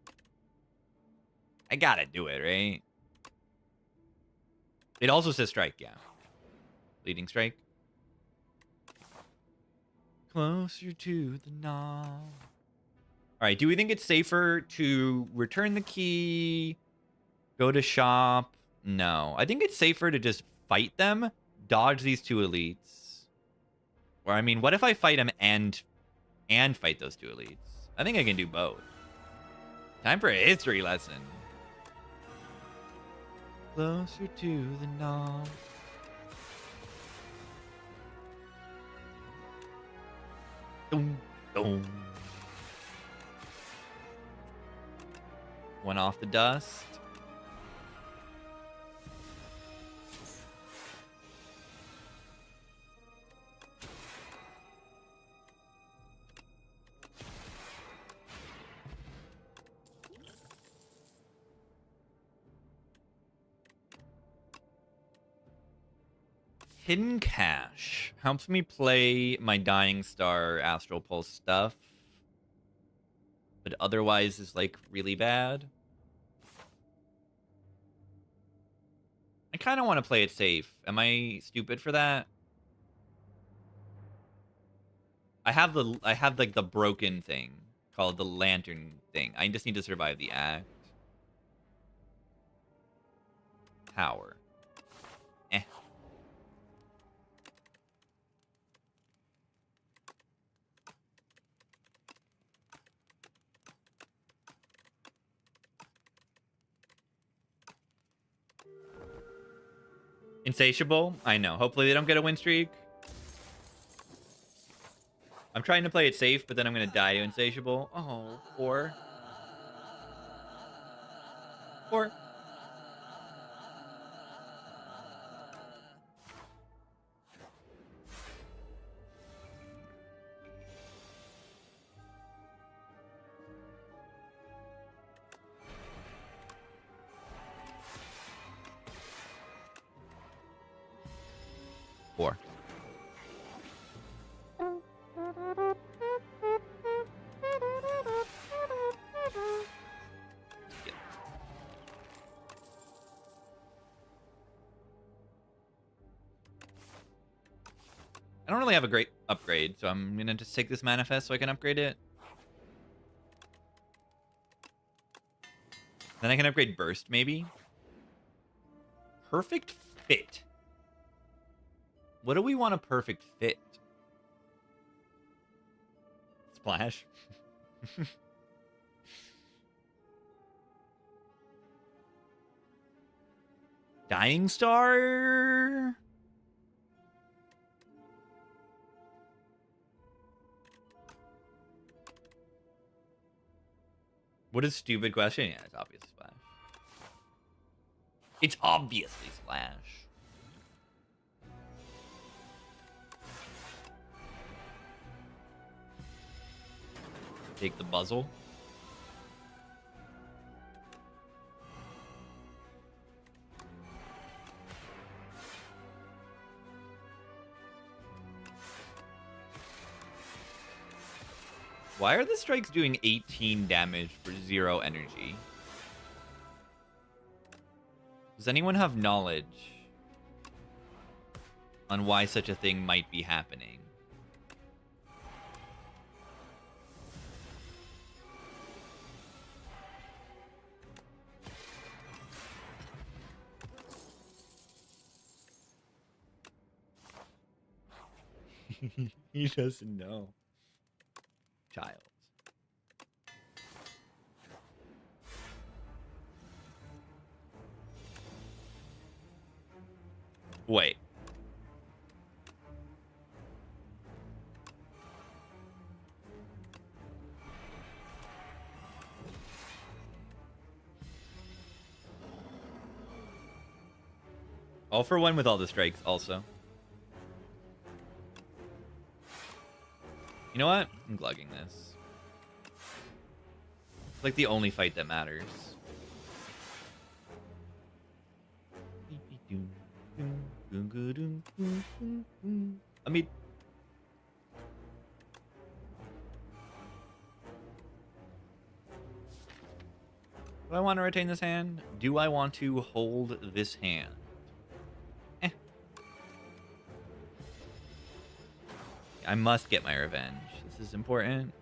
I gotta do it, right? It also says strike, yeah. Leading strike. Closer to the knob. Alright, do we think it's safer to return the key? Go to shop? No. I think it's safer to just fight them, dodge these 2 elites. Or, I mean, what if I fight them and fight those 2 elites? I think I can do both. Time for a history lesson. Closer to the knob. Boom, boom. One off the dust. Hidden Cache helps me play my Dying Star Astral Pulse stuff, but otherwise is like really bad. I kind of want to play it safe. Am I stupid for that? I have like the broken thing called the lantern thing. I just need to survive the act. Power. Eh. Insatiable? I know. Hopefully they don't get a win streak. I'm trying to play it safe, but then I'm going to die to Insatiable. Oh, poor. Poor. Poor. don't really have a great upgrade, so I'm gonna just take this manifest so I can upgrade it. Then I can upgrade burst, maybe. Perfect fit. What do we want a perfect fit? Splash. Dying Star. What a stupid question. Yeah, it's obviously Splash. It's obviously Splash. Take the muzzle. Why are the strikes doing 18 damage for 0 energy? Does anyone have knowledge on why such a thing might be happening? He doesn't know. Child. Wait. All for one with all the strikes also. You know what? I'm glugging this. It's like the only fight that matters. I mean... Do I want to retain this hand? Do I want to hold this hand? I must get my revenge. This is important.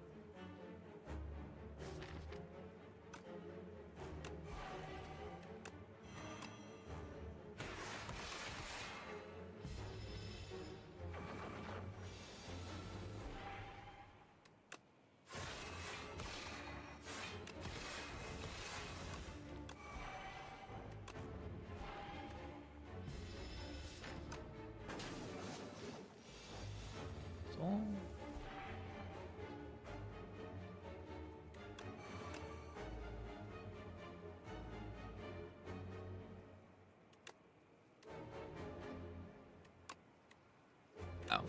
Oh.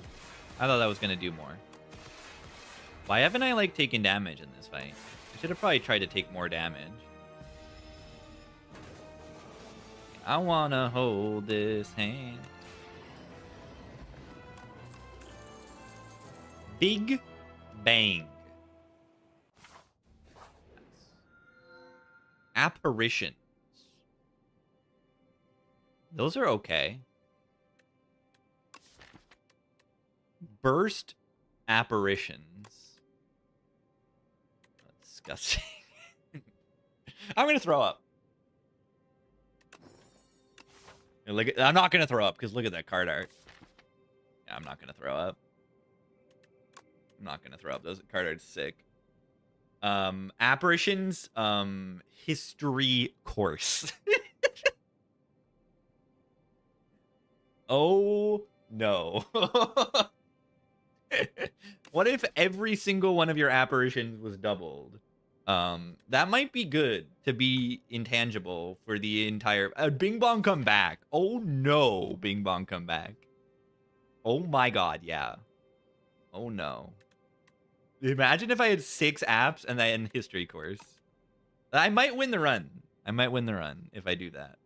I thought that was going to do more. Why haven't I, like, taken damage in this fight? I should have probably tried to take more damage. I want to hold this hand. Big Bang. Apparitions. Those are okay. Burst apparitions. That's disgusting. I'm gonna throw up. Look at, I'm not gonna throw up because look at that card art. Yeah, I'm not gonna throw up. I'm not gonna throw up. Those card art's sick. Apparitions. History course. Oh no. What if every single one of your apparitions was doubled? That might be good to be intangible for the entire... Bing Bong come back. Oh no, Bing Bong come back. Oh my god, yeah. Oh no. Imagine if I had 6 apps and then history course. I might win the run. I might win the run if I do that.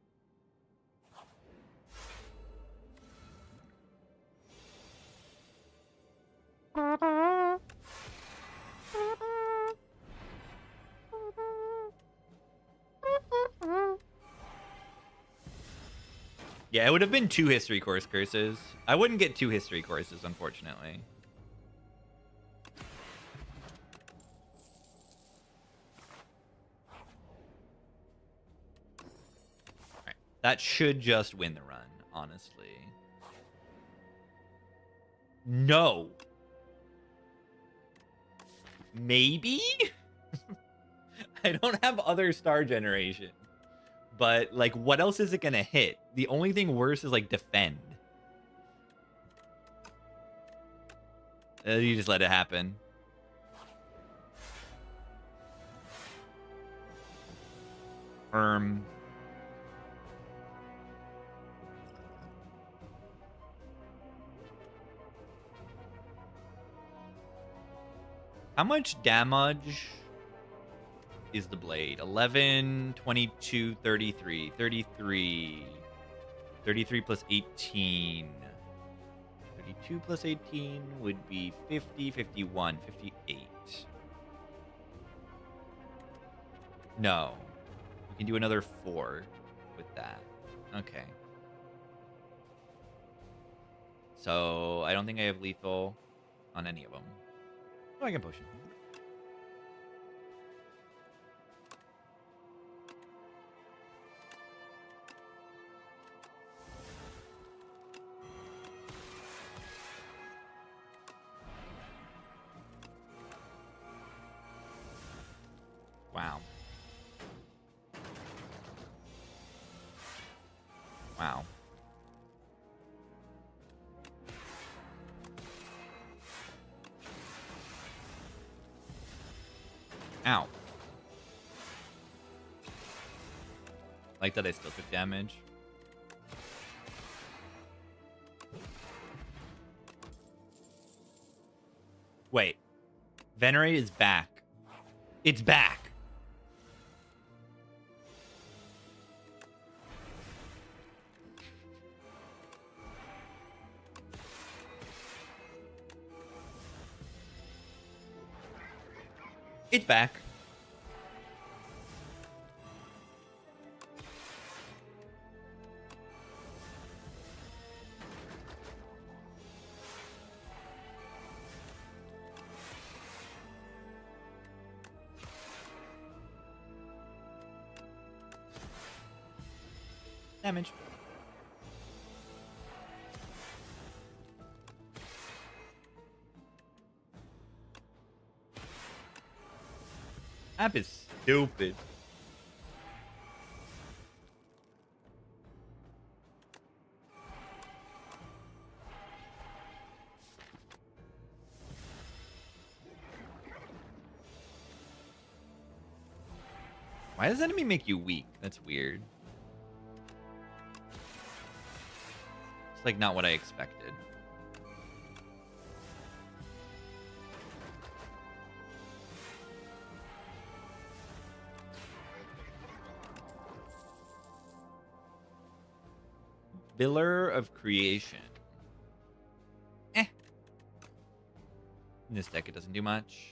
Yeah, it would have been 2 history course curses. I wouldn't get 2 history courses, unfortunately. Alright. That should just win the run, honestly. No. Maybe? I don't have other star generation. But, like, what else is it gonna hit? The only thing worse is, like, defend. You just let it happen. How much damage is the blade? 11, 22, 33. 33. 33 plus 18. 32 plus 18 would be 50, 51, 58. No. We can do another 4 with that. Okay. So, I don't think I have lethal on any of them. Oh, I can push him. Wow. Wow. Ow. Like that I still took damage. Wait. Venerate is back. It's back. It's back. Damage. App is stupid. Why does enemy make you weak? That's weird. It's like not what I expected. Pillar of Creation. In this deck, it doesn't do much.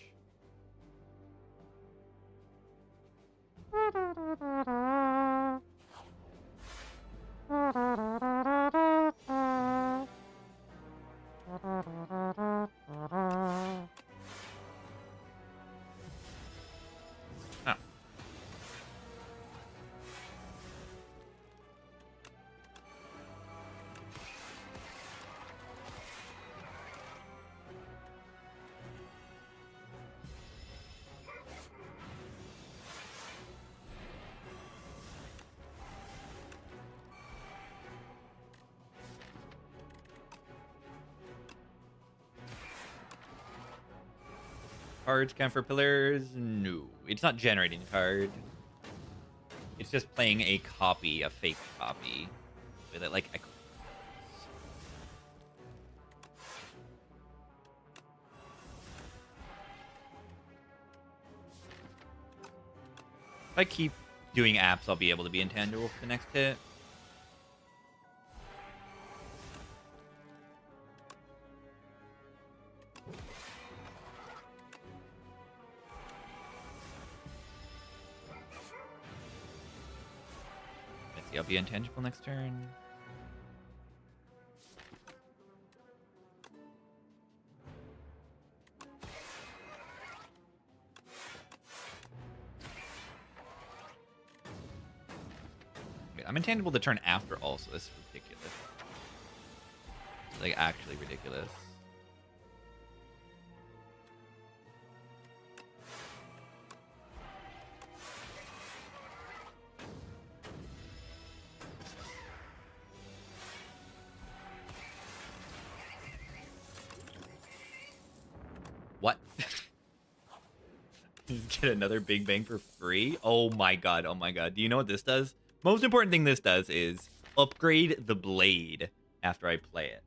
Oh. Cards count for pillars? No. It's not generating a card. It's just playing a copy, a fake copy. With it, like... If I keep doing apps, I'll be able to be intangible for the next hit. I'll be intangible next turn. I'm intangible the turn after also. This is ridiculous. It's like actually ridiculous. What? Get another Big Bang for free? Oh my god, oh my god. Do you know what this does? Most important thing this does is upgrade the blade after I play it.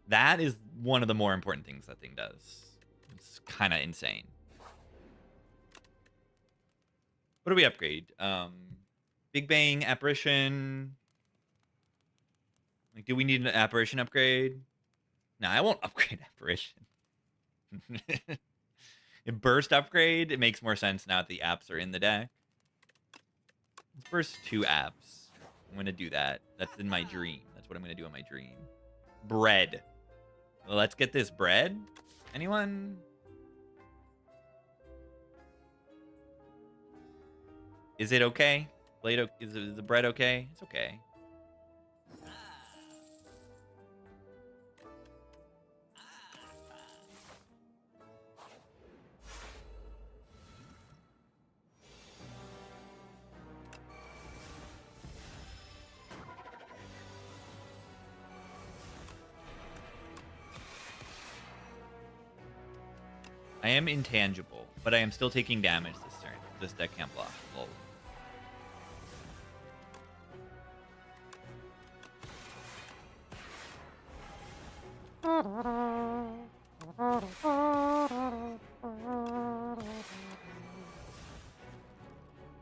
That is one of the more important things that thing does. It's kind of insane. What do we upgrade? Big Bang, Apparition. Like, do we need an Apparition upgrade? No, I won't upgrade Apparition. Burst upgrade, it makes more sense now that the apps are in the deck. Let's burst 2 apps. I'm going to do that. That's in my dream. That's what I'm going to do in my dream. Bread. Well, let's get this bread. Anyone? Is it okay? Blade, is the bread okay? It's okay. I am intangible, but I am still taking damage this turn. This deck can't block. Lol.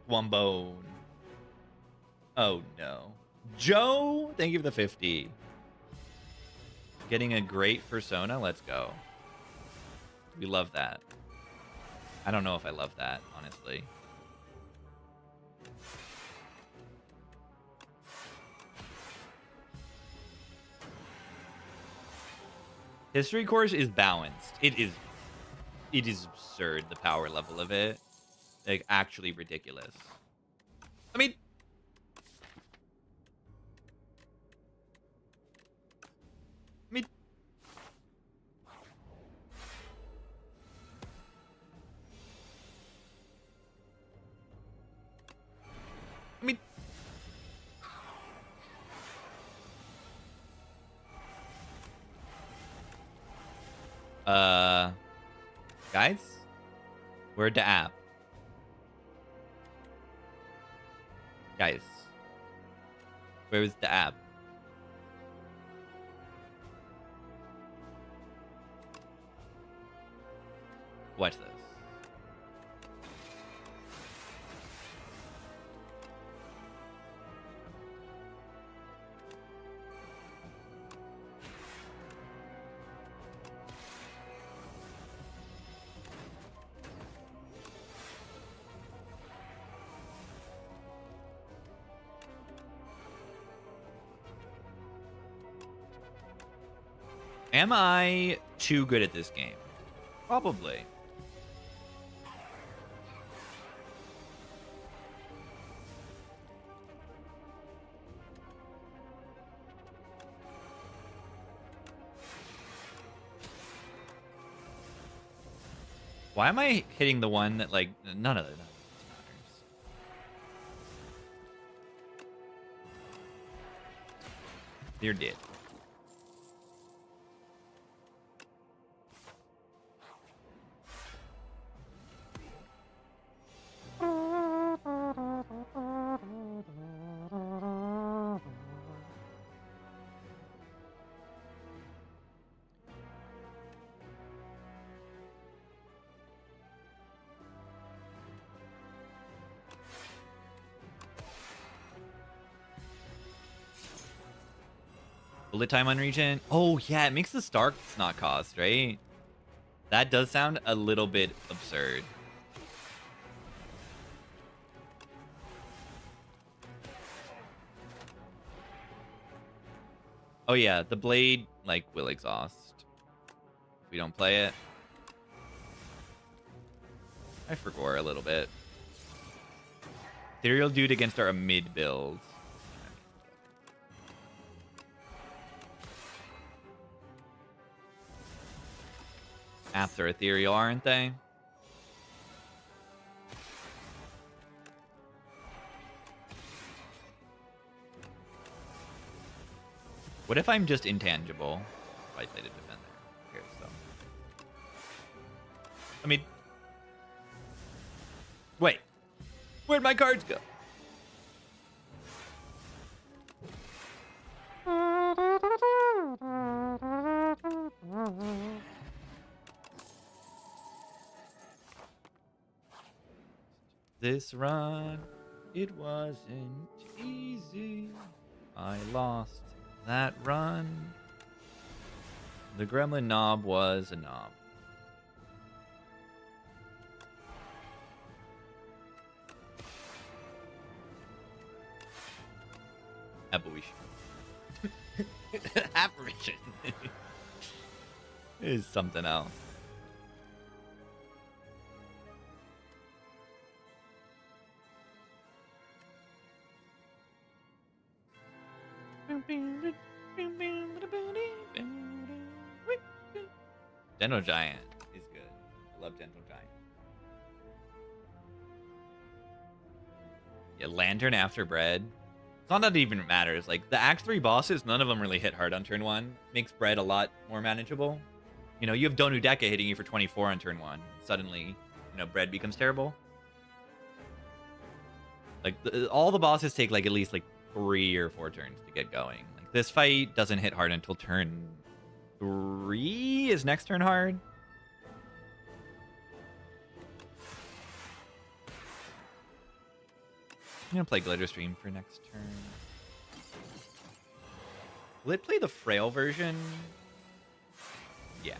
Wombone. Oh no. Joe, thank you for the 50. Getting a great persona. Let's go. We love that. I don't know if I love that, honestly. History course is balanced. It is absurd, the power level of it. Like, actually ridiculous. I mean, guys, where'd the app? Guys, where was the app? Watch this. Am I too good at this game? Probably. Why am I hitting the one that, like, none of this matters? You're dead. Bullet time on regen. Oh, yeah, it makes the Starks not cost, right? That does sound a little bit absurd. Oh, yeah, the blade, like, will exhaust if we don't play it. I forgot a little bit. Ethereal dude against our mid build. Apps are ethereal, aren't they? What if I'm just intangible? I played a defender. Here, so. I mean, wait. Where'd my cards go? This run, it wasn't easy. I lost that run. The gremlin knob was a knob. Apparition. Apparition is something else. Gentle Giant is good. I love Gentle Giant. Yeah, Lantern after Bread. It's not that it even matters. Like, the Act 3 bosses, none of them really hit hard on turn 1. Makes Bread a lot more manageable. You know, you have Donu Deka hitting you for 24 on turn 1. Suddenly, you know, Bread becomes terrible. Like, all the bosses take, like, at least, like, 3 or 4 turns to get going. Like, this fight doesn't hit hard until turn 3? Is next turn hard? I'm gonna play Glitter Stream for next turn. Will it play the Frail version? Yeah.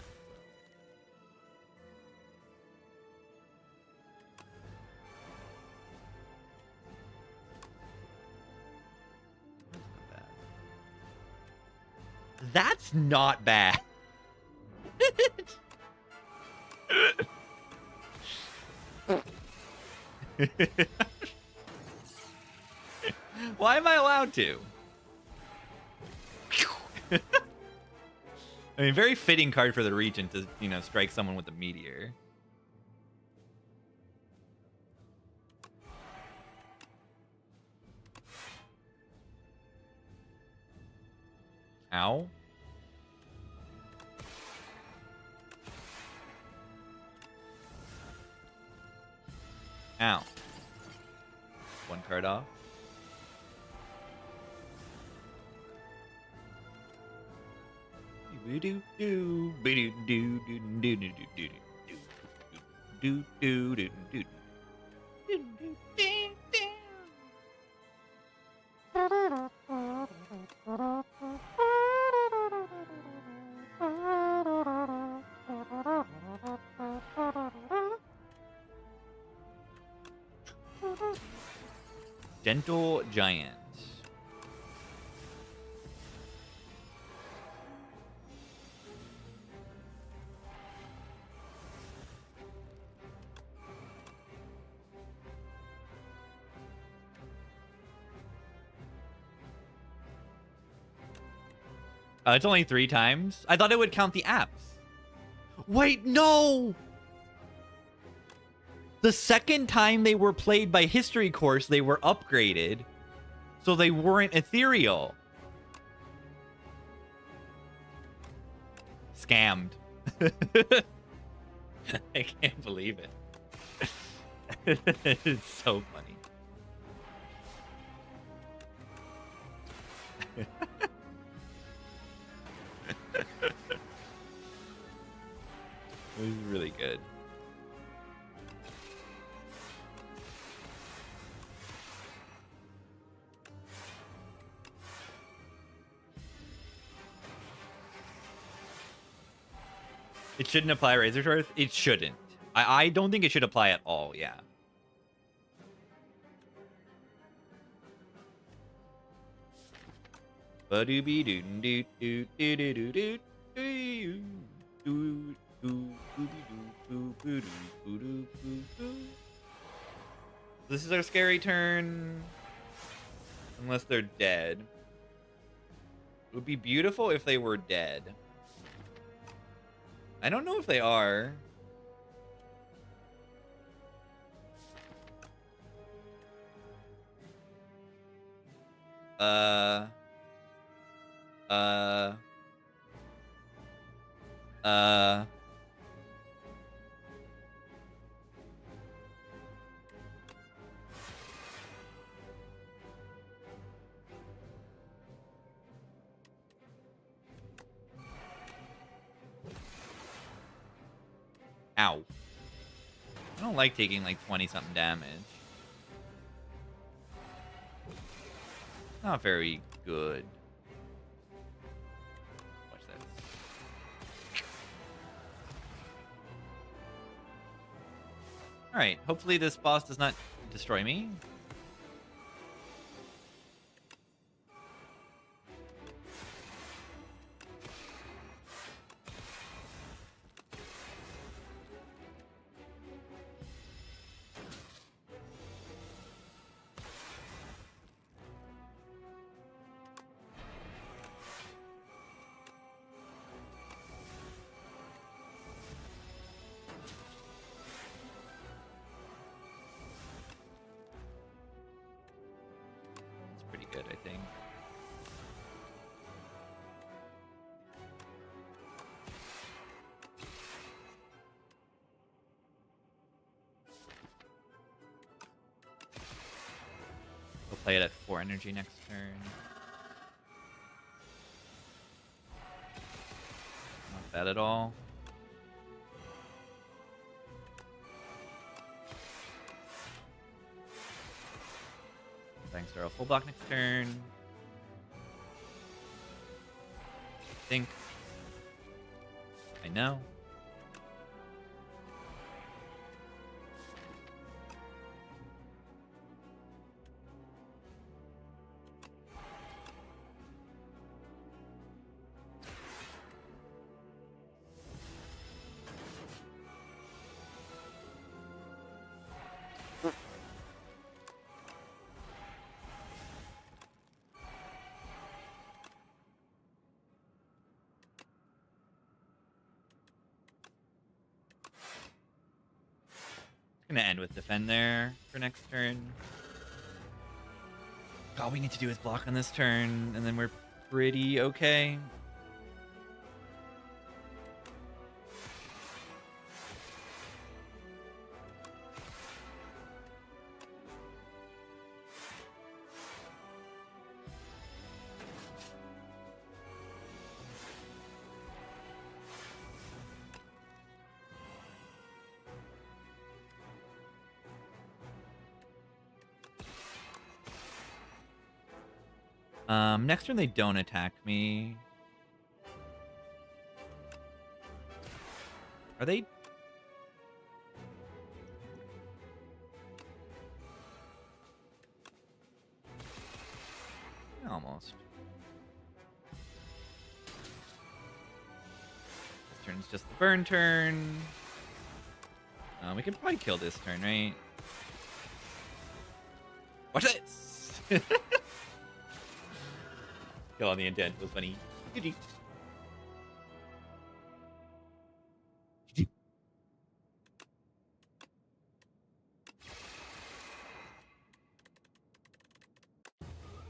That's not bad. Why am I allowed to? I mean, very fitting card for the Regent to, you know, strike someone with a meteor. Ow. Ow. One card off. Gentle Giant. It's only 3 times. I thought it would count the apps. Wait, no! The second time they were played by History Course, they were upgraded, so they weren't ethereal. Scammed. I can't believe it. It's so funny. It was really good. It shouldn't apply Razor's Worth? It shouldn't. I don't think it should apply at all, yeah. This is our scary turn. Unless they're dead. It would be beautiful if they were dead. I don't know if they are. Uh... Ow. I don't like taking like 20-something damage. Not very good. Watch this. Alright, hopefully this boss does not destroy me. Good, I think. We'll play it at 4 energy next turn. Not bad at all. Thanks, Darrell. Full block next turn. Think. I know. Gonna end with defend there for next turn. All we need to do is block on this turn, and then we're pretty okay. Next turn they don't attack me. Are they? Almost. This turn's just the burn turn. We could probably kill this turn, right? Watch this! Kill on the intent was funny. GG.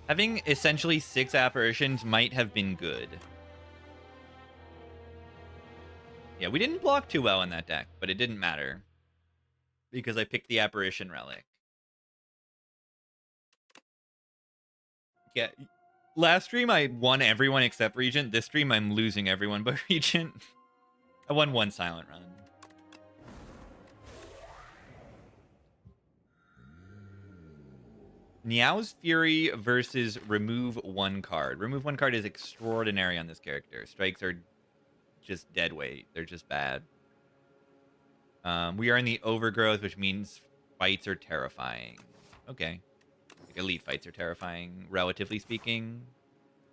Having essentially 6 apparitions might have been good. Yeah, we didn't block too well in that deck, but it didn't matter. Because I picked the apparition relic. Yeah. Last stream, I won everyone except Regent. This stream, I'm losing everyone but Regent. I won 1 silent run. Niao's Fury versus remove 1 card. Remove 1 card is extraordinary on this character. Strikes are just dead weight. They're just bad. We are in the overgrowth, which means fights are terrifying. Okay. Like elite fights are terrifying, relatively speaking.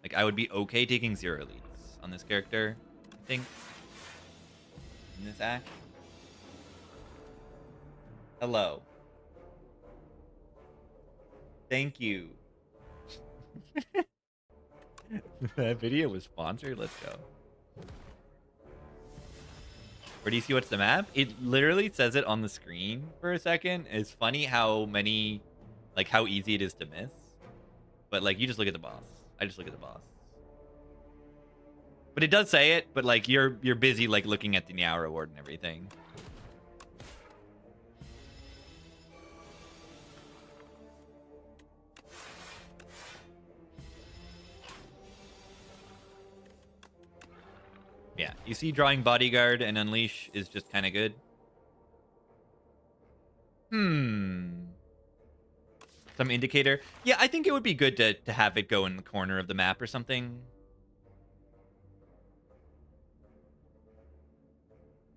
Like, I would be okay taking 0 elites on this character, I think. In this act. Hello. Thank you. That video was sponsored. Let's go. Where do you see what's the map? It literally says it on the screen for a second. It's funny how many, like how easy it is to miss. But like you just look at the boss. I just look at the boss. But it does say it, but like you're busy like looking at the Meow reward and everything. Yeah, you see drawing Bodyguard and Unleash is just kind of good. Some indicator. Yeah, I think it would be good to have it go in the corner of the map or something.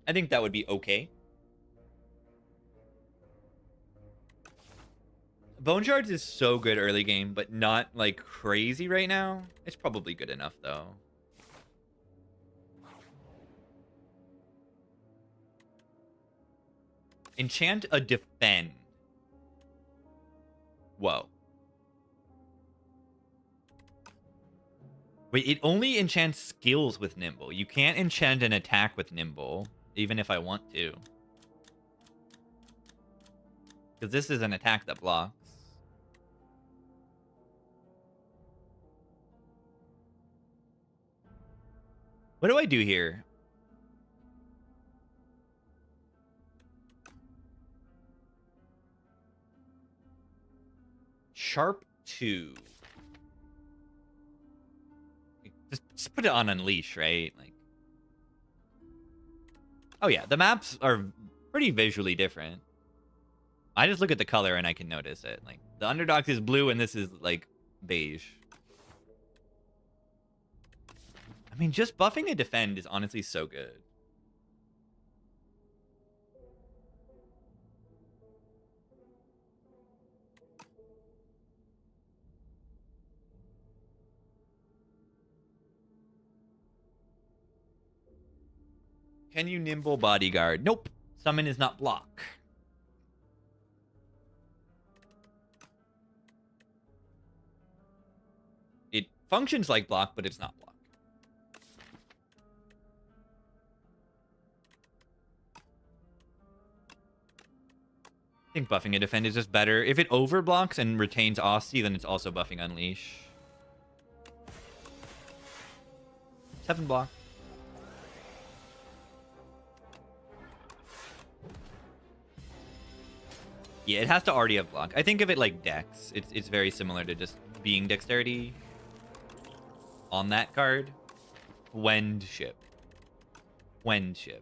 I think that would be okay. Bone Shards is so good early game, but not like crazy right now. It's probably good enough though. Enchant a Defend. Whoa. Wait, it only enchants skills with Nimble. You can't enchant an attack with Nimble, even if I want to. Because this is an attack that blocks. What do I do here? Sharp 2. Just put it on Unleash, right? Like, oh yeah, the maps are pretty visually different. I just look at the color and I can notice it. Like, the Underdogs is blue and this is, like, beige. I mean, just buffing a Defend is honestly so good. Can you Nimble Bodyguard? Nope. Summon is not block. It functions like block, but it's not block. I think buffing a Defend is just better. If it overblocks and retains Aussie, then it's also buffing Unleash. 7 block. Yeah, it has to already have block. I think of it like Dex. It's very similar to just being Dexterity on that card. Wendship. Wendship.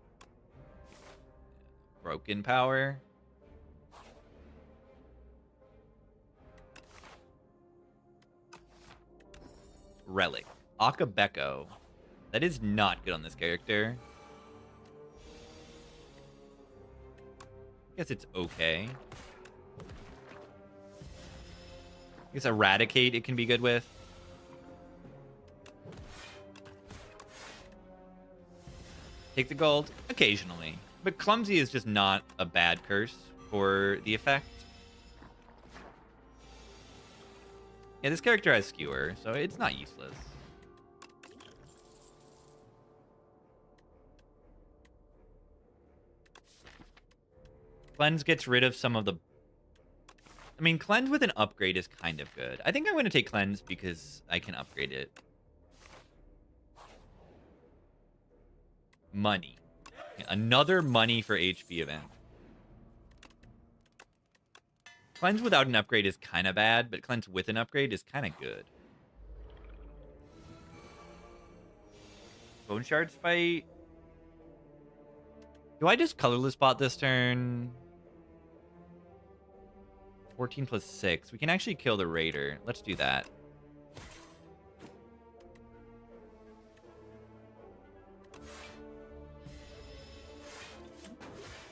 Broken Power. Relic. Akabeko. That is not good on this character. Guess it's okay. I guess Eradicate it can be good with. Take the gold occasionally. But Clumsy is just not a bad curse for the effect. Yeah, this character has Skewer, so it's not useless. Cleanse gets rid of some of the... I mean, Cleanse with an upgrade is kind of good. I think I'm going to take Cleanse because I can upgrade it. Money. Another money for HP event. Cleanse without an upgrade is kind of bad, but Cleanse with an upgrade is kind of good. Bone Shards fight. Do I just colorless bot this turn? 14 plus 6. We can actually kill the Raider. Let's do that.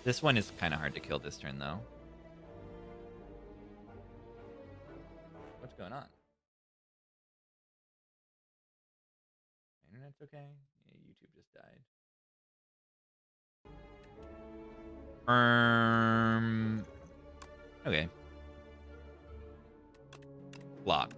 This one is kind of hard to kill this turn, though. What's going on? Internet's okay? Yeah, YouTube just died. Okay. Block.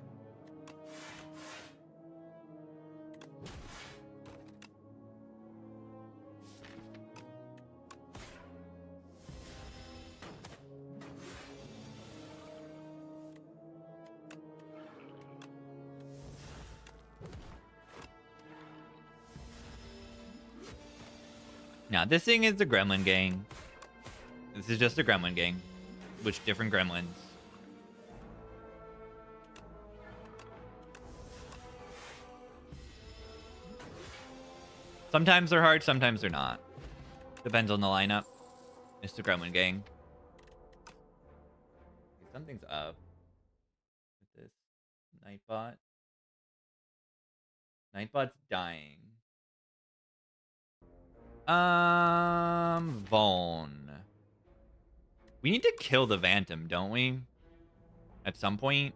Now, this thing is the Gremlin Gang. This is just a Gremlin Gang. Which different gremlins. Sometimes they're hard, sometimes they're not. Depends on the lineup. It's the Gremlin Gang. Something's up with this Nightbot. Nightbot's dying. Vaughn. We need to kill the Phantom, don't we? At some point.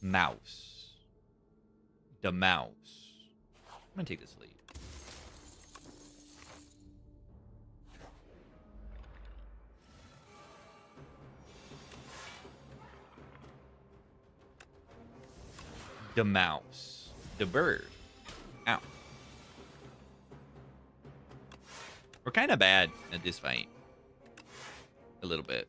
Mouse. The mouse. I'm gonna take this lead. The mouse. The bird. Ow. We're kind of bad at this fight. A little bit.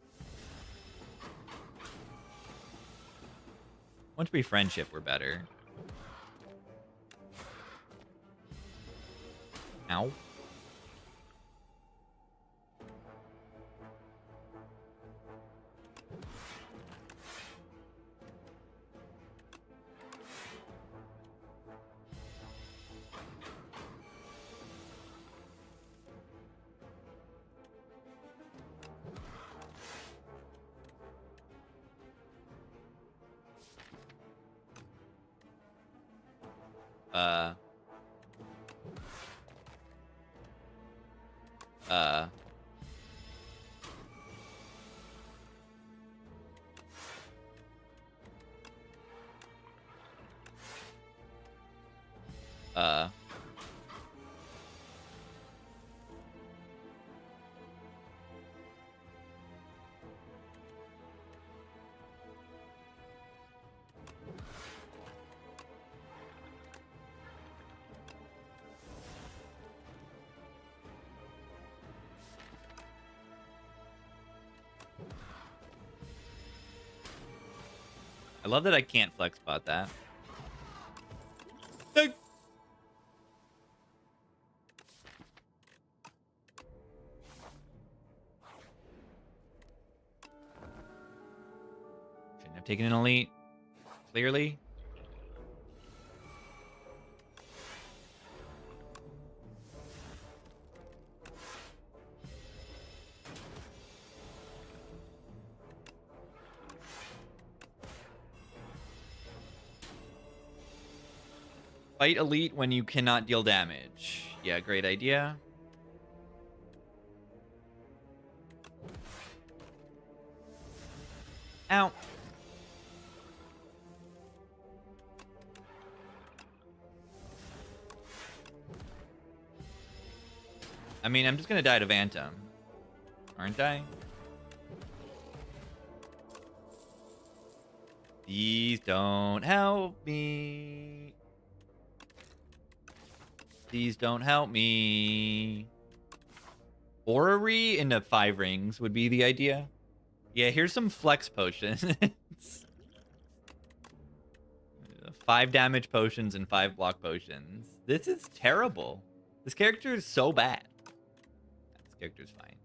Once we friendship, we're better. Ow. I love that I can't flex spot that. Shouldn't have taken an elite. Clearly. Fight elite when you cannot deal damage. Yeah, great idea. Ow. I mean, I'm just gonna die to Phantom. Aren't I? These don't help me. These don't help me. Orrery into 5 rings would be the idea. Yeah, here's some flex potions. 5 damage potions and 5 block potions. This is terrible. This character is so bad. This character's fine.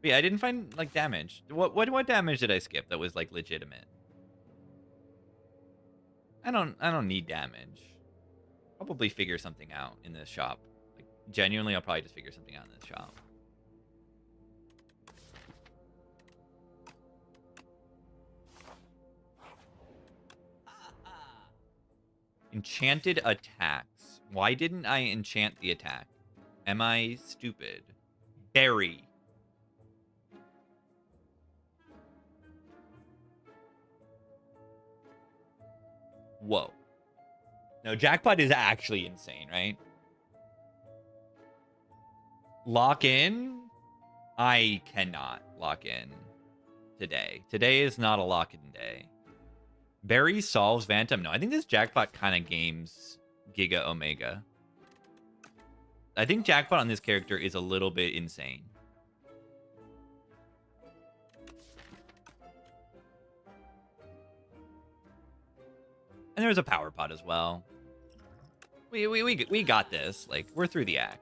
But yeah, I didn't find like damage. What damage did I skip that was like legitimate? I don't need damage. Probably figure something out in this shop. Like genuinely, I'll probably just figure something out in this shop. Enchanted attacks. Why didn't I enchant the attack? Am I stupid? Berry. Whoa. No, Jackpot is actually insane, right? Lock in? I cannot lock in today. Today is not a lock-in day. Barry solves Phantom. No, I think this Jackpot kind of games Giga Omega. I think Jackpot on this character is a little bit insane. And there's a power pot as well. We got this. Like, we're through the act.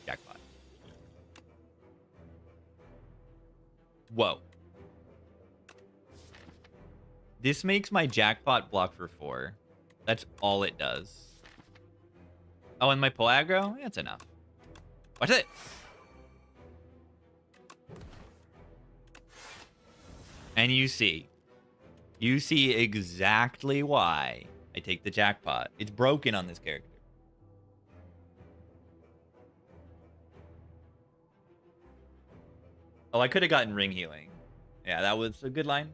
Jackpot. Whoa. This makes my Jackpot block for 4. That's all it does. Oh, and my pull aggro? That's enough. Watch it. And you see exactly why I take the Jackpot. It's broken on this character. Oh, I could have gotten ring healing. Yeah, that was a good line.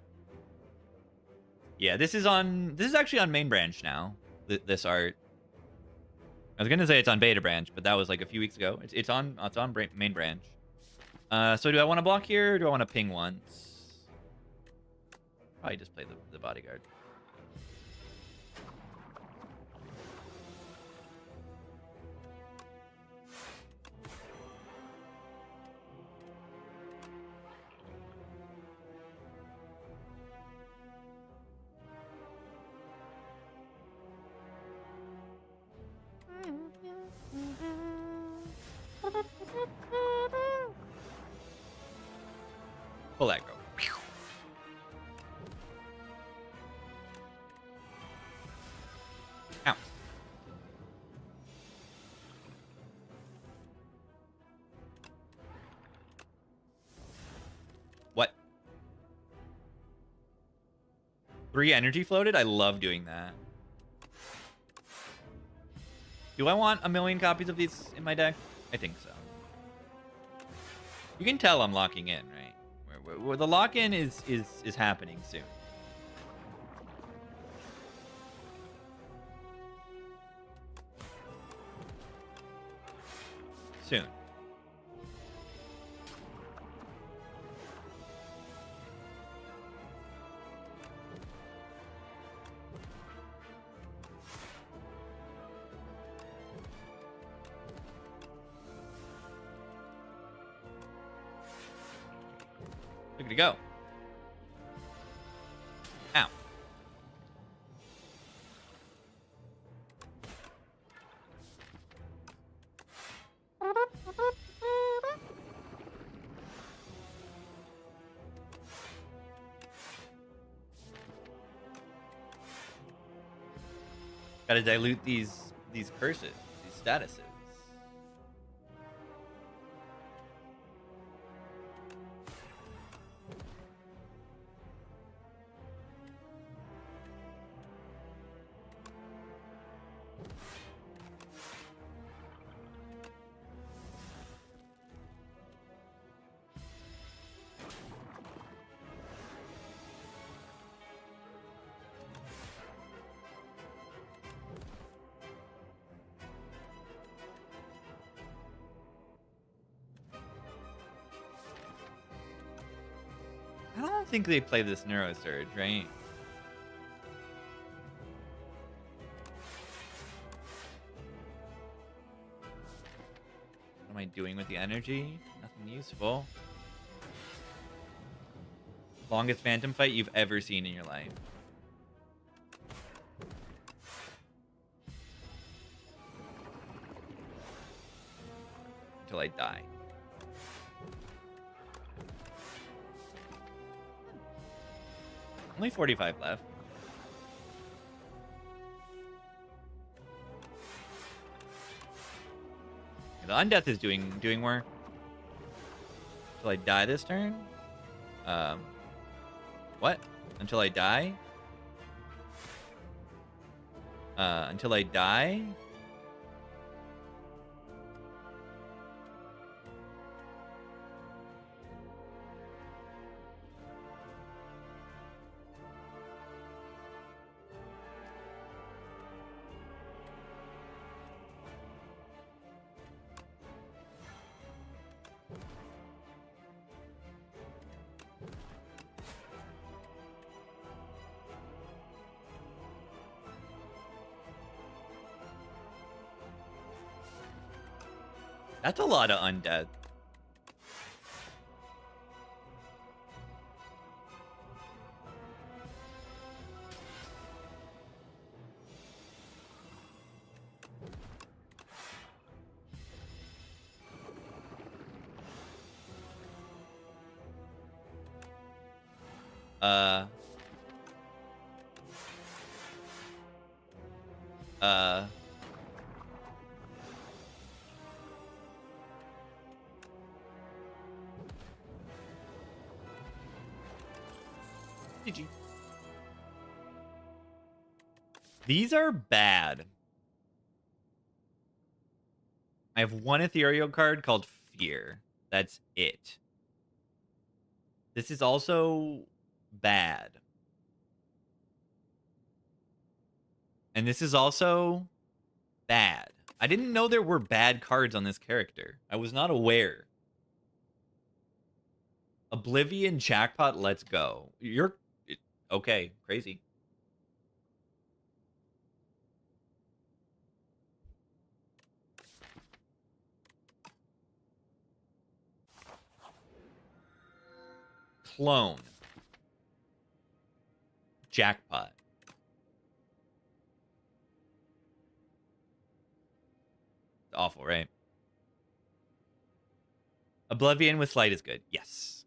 Yeah, this is actually on main branch now. This art. I was gonna say it's on beta branch, but that was like a few weeks ago. It's on main branch. So do I want to block here, or do I want to ping once? Probably just play the bodyguard. Pull aggro. Ow. What? 3 energy floated? I love doing that. Do I want 1,000,000 copies of these in my deck? I think so. You can tell I'm locking in, right? Where the lock-in is happening soon. Soon. Look at it go. Ow. Gotta dilute these curses, these statuses. I don't think they play this Neuro Surge, right? What am I doing with the energy? Nothing useful. Longest Phantom fight you've ever seen in your life. Until I die. Only 45 left. The Undeath is doing work. Until I die this turn? What? Until I die? Until I die? That's a lot of undead. Uh. GG. These are bad. I have one ethereal card called Fear. That's it. This is also bad. And this is also bad. I didn't know there were bad cards on this character. I was not aware. Oblivion, Jackpot, let's go. You're... Okay, crazy. Clone. Jackpot. It's awful, right? Oblivion with Slight is good. Yes.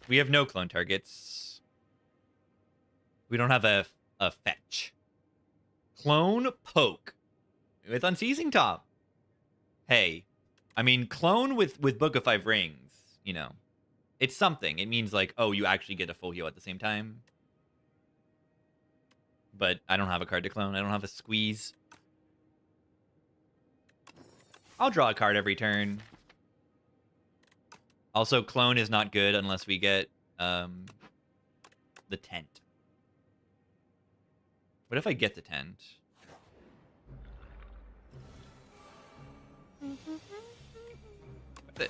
We have no clone targets. We don't have a fetch. Clone Poke. With Unceasing Top. Hey. I mean, clone with Book of Five Rings, you know. It's something. It means like, oh, you actually get a full heal at the same time. But I don't have a card to clone. I don't have a squeeze. I'll draw a card every turn. Also, clone is not good unless we get the tent. What if I get the tent? What's it?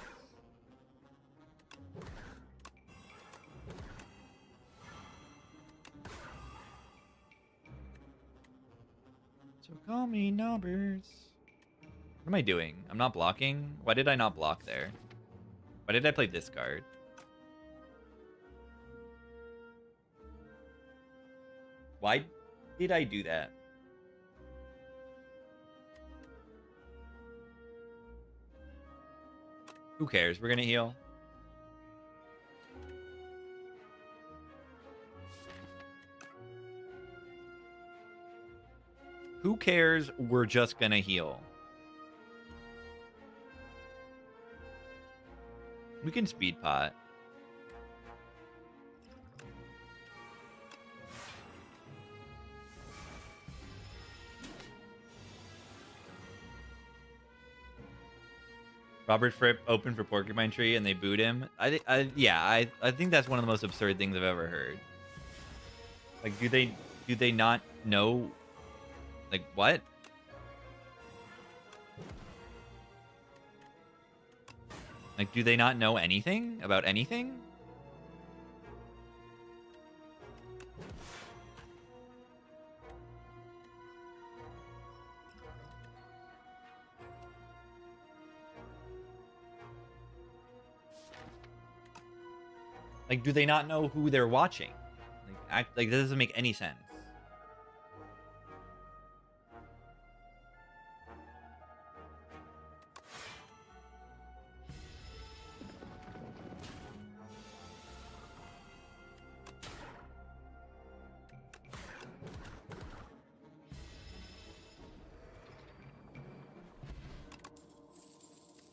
So call me numbers. What am I doing? I'm not blocking? Why did I not block there? Why did I play this card? Why did I do that? Who cares? We're gonna heal. Who cares? We're just gonna heal. We can speed pot. Robert Fripp opened for Porcupine Tree and they booed him. I think that's one of the most absurd things I've ever heard. Like, do they not know? Like, what? Like, do they not know anything about anything? Like, do they not know who they're watching? Like, that doesn't make any sense.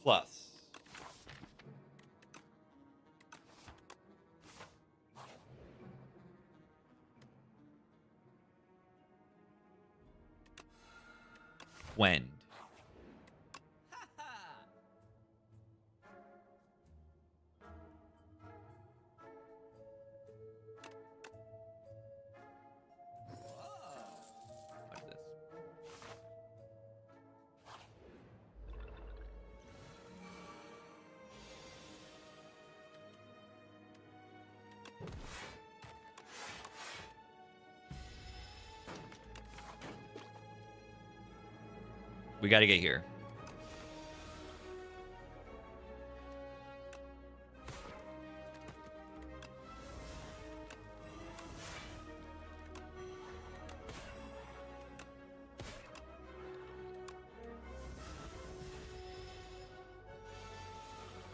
Plus. When? Watch this. We got to get here.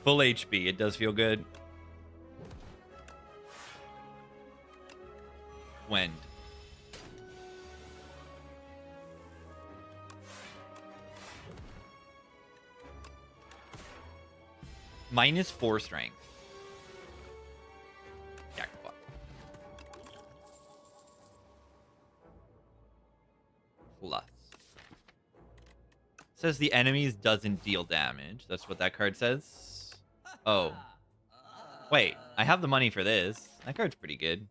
Full HP. It does feel good. When? -4 strength. Jackpot. Plus. Says the enemies doesn't deal damage. That's what that card says. Oh. Wait, I have the money for this. That card's pretty good.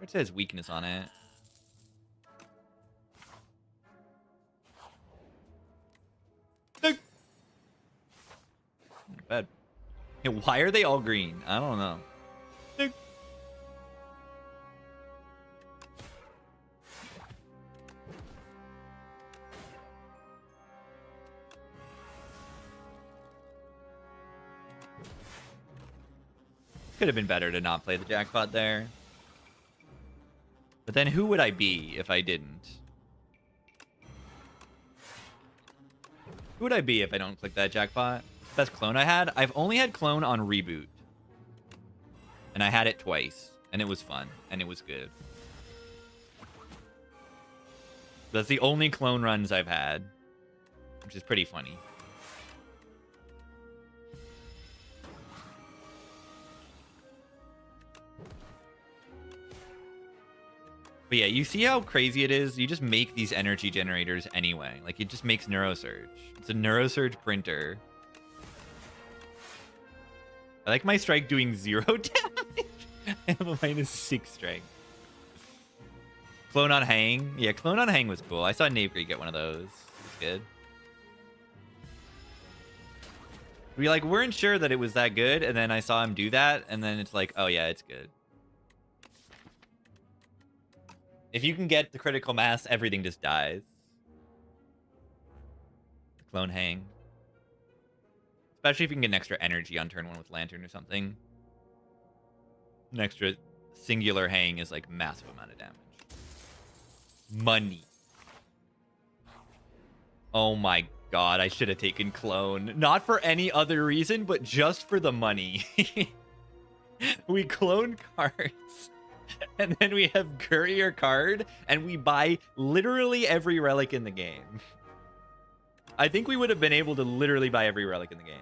It says weakness on it. Not bad. Hey, why are they all green? I don't know. Could have been better to not play the jackpot there. But then who would I be if I didn't? Who would I be if I don't click that jackpot? Best clone I had? I've only had clone on reboot. And I had it twice. And it was fun. And it was good. That's the only clone runs I've had. Which is pretty funny. But yeah, you see how crazy it is? You just make these energy generators anyway. Like, it just makes Neurosurge. It's a Neurosurge printer. I like my strike doing 0 damage. I have a -6 strike. Clone on Hang. Yeah, Clone on Hang was cool. I saw Navegre get one of those. It's good. We weren't sure that it was that good, and then I saw him do that, and then it's like, oh yeah, it's good. If you can get the critical mass, everything just dies. Clone Hang. Especially if you can get an extra energy on turn 1 with Lantern or something. An extra singular Hang is like massive amount of damage. Money. Oh my god, I should have taken Clone. Not for any other reason, but just for the money. We clone cards. And then we have Courier card, and we buy literally every relic in the game. I think we would have been able to literally buy every relic in the game.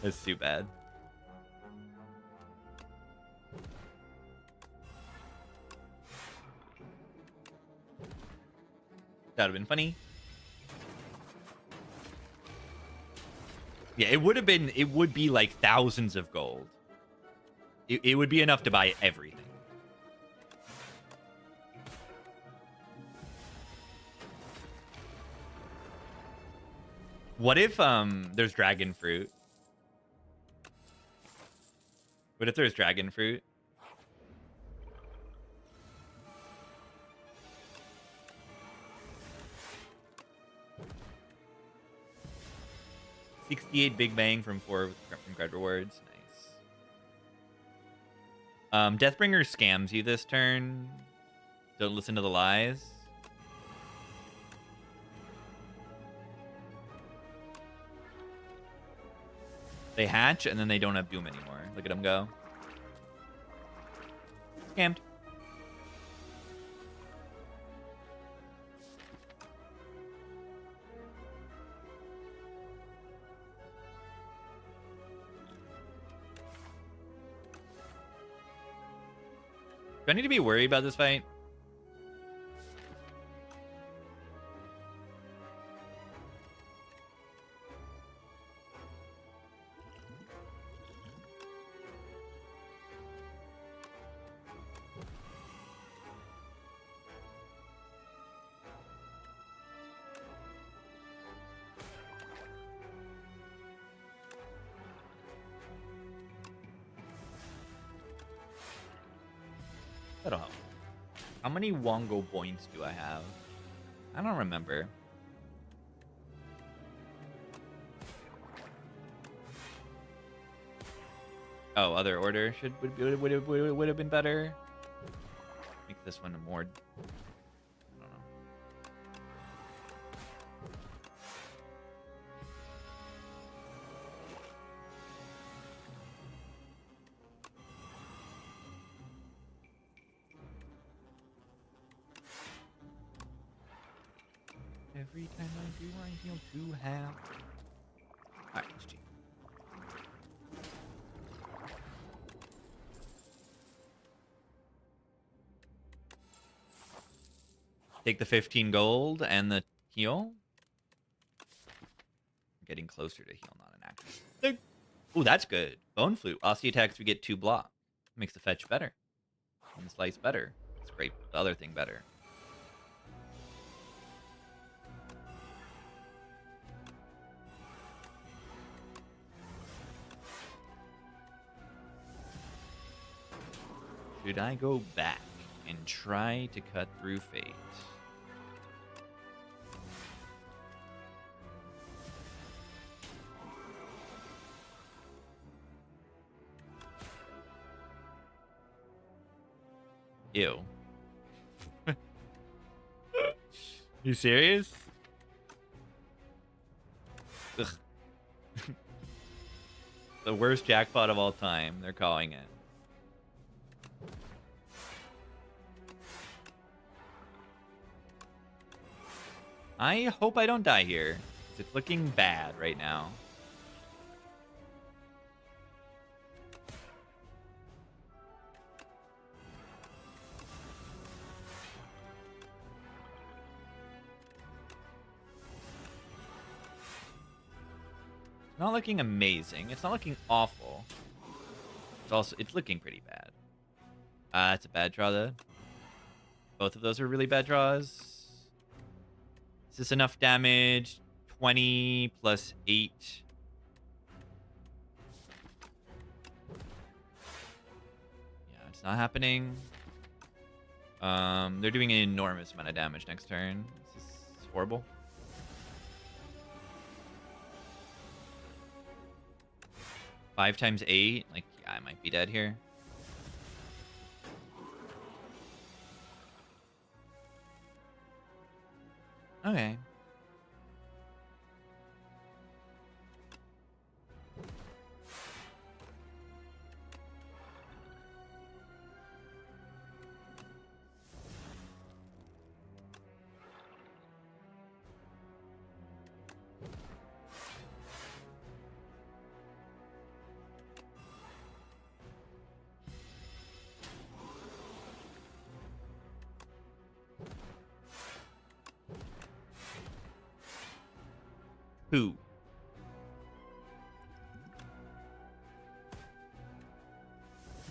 That's too bad. That would have been funny. Yeah, it would be like thousands of gold. It would be enough to buy everything. What if there's dragon fruit? What if there's dragon fruit? $68 Big Bang from 4 from card rewards. Nice. Deathbringer scams you this turn. Don't listen to the lies. They hatch, and then they don't have Doom anymore. Look at them go. Scammed. Do I need to be worried about this fight? That'll help. How many Wongo points do I have? I don't remember. Oh, other order would have been better. Make this one more. I don't know. Every time I do, I feel too happy. Alright, let's cheat. Take the 15 gold and the heal. Getting closer to heal, not an action. Ooh, that's good. Bone Flute. Aussie attacks, we get 2 block. Makes the fetch better. And the slice better. It's great. The other thing better. Should I go back and try to cut through fate? Ew. You serious? Ugh. The worst jackpot of all time, they're calling it. I hope I don't die here. It's looking bad right now. It's not looking amazing. It's not looking awful. It's looking pretty bad. It's a bad draw though. Both of those are really bad draws. Is this enough damage? 20 plus 8. Yeah, it's not happening. They're doing an enormous amount of damage next turn. This is horrible. Five times 8? Like, yeah, I might be dead here. Okay. Who?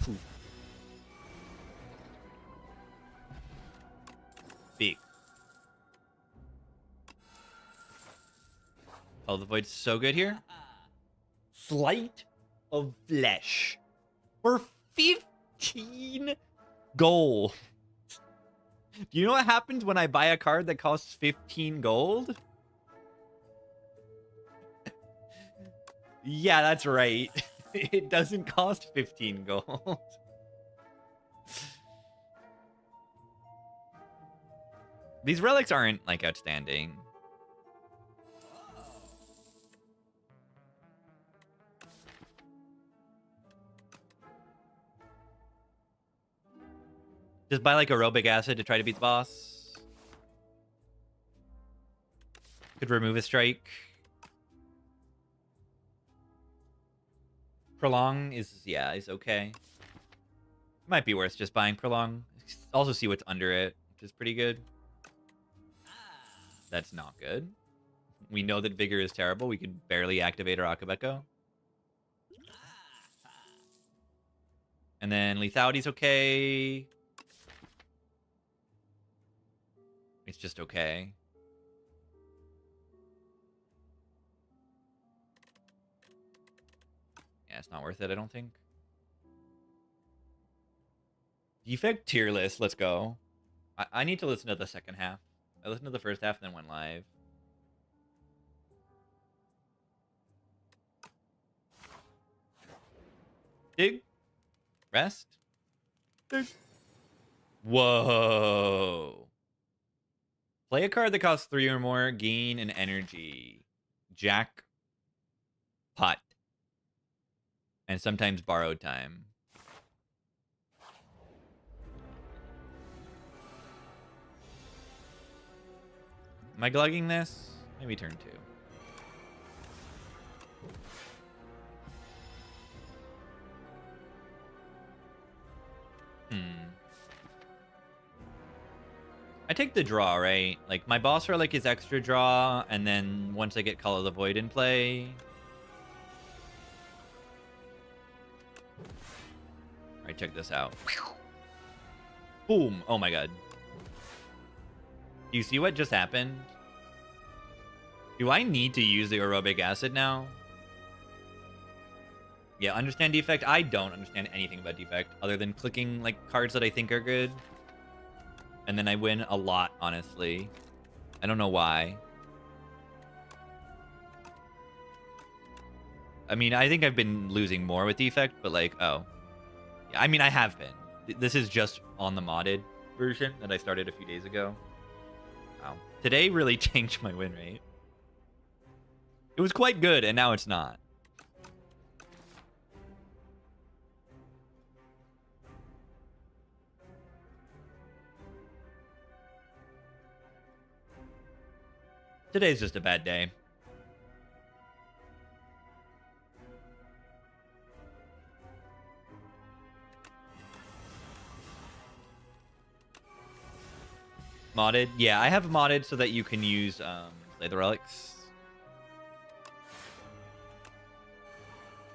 Pooh. Big. Oh, the Void's so good here. Sleight of Flesh. For 15 gold. Do you know what happens when I buy a card that costs 15 gold? Yeah, that's right. It doesn't cost 15 gold. These relics aren't, like, outstanding. Just buy, like, aerobic acid to try to beat the boss. Could remove a strike. Prolong is okay. Might be worth just buying Prolong. Also see what's under it, which is pretty good. That's not good. We know that Vigor is terrible. We could barely activate our Akabeko. And then Lethality's okay. It's just okay. Yeah, it's not worth it, I don't think. Defect tier list, let's go. I need to listen to the second half. I listened to the first half and then went live. Dig. Rest. Dig. Whoa. Play a card that costs 3 or more, gain an energy. Jackpot. And sometimes borrowed time. Am I glugging this? Maybe turn 2. I take the draw, right? Like, my boss relic is extra draw, and then once I get Call of the Void in play... Alright, check this out. Boom! Oh my god. Do you see what just happened? Do I need to use the aerobic acid now? Yeah, understand Defect? I don't understand anything about Defect, other than clicking, like, cards that I think are good. And then I win a lot, honestly. I don't know why. I mean, I think I've been losing more with Defect, but like, oh. Yeah, I mean, I have been. This is just on the modded version that I started a few days ago. Wow. Today really changed my win rate. It was quite good, and now it's not. Today's just a bad day. Modded? Yeah, I have modded so that you can use Slay the Relics.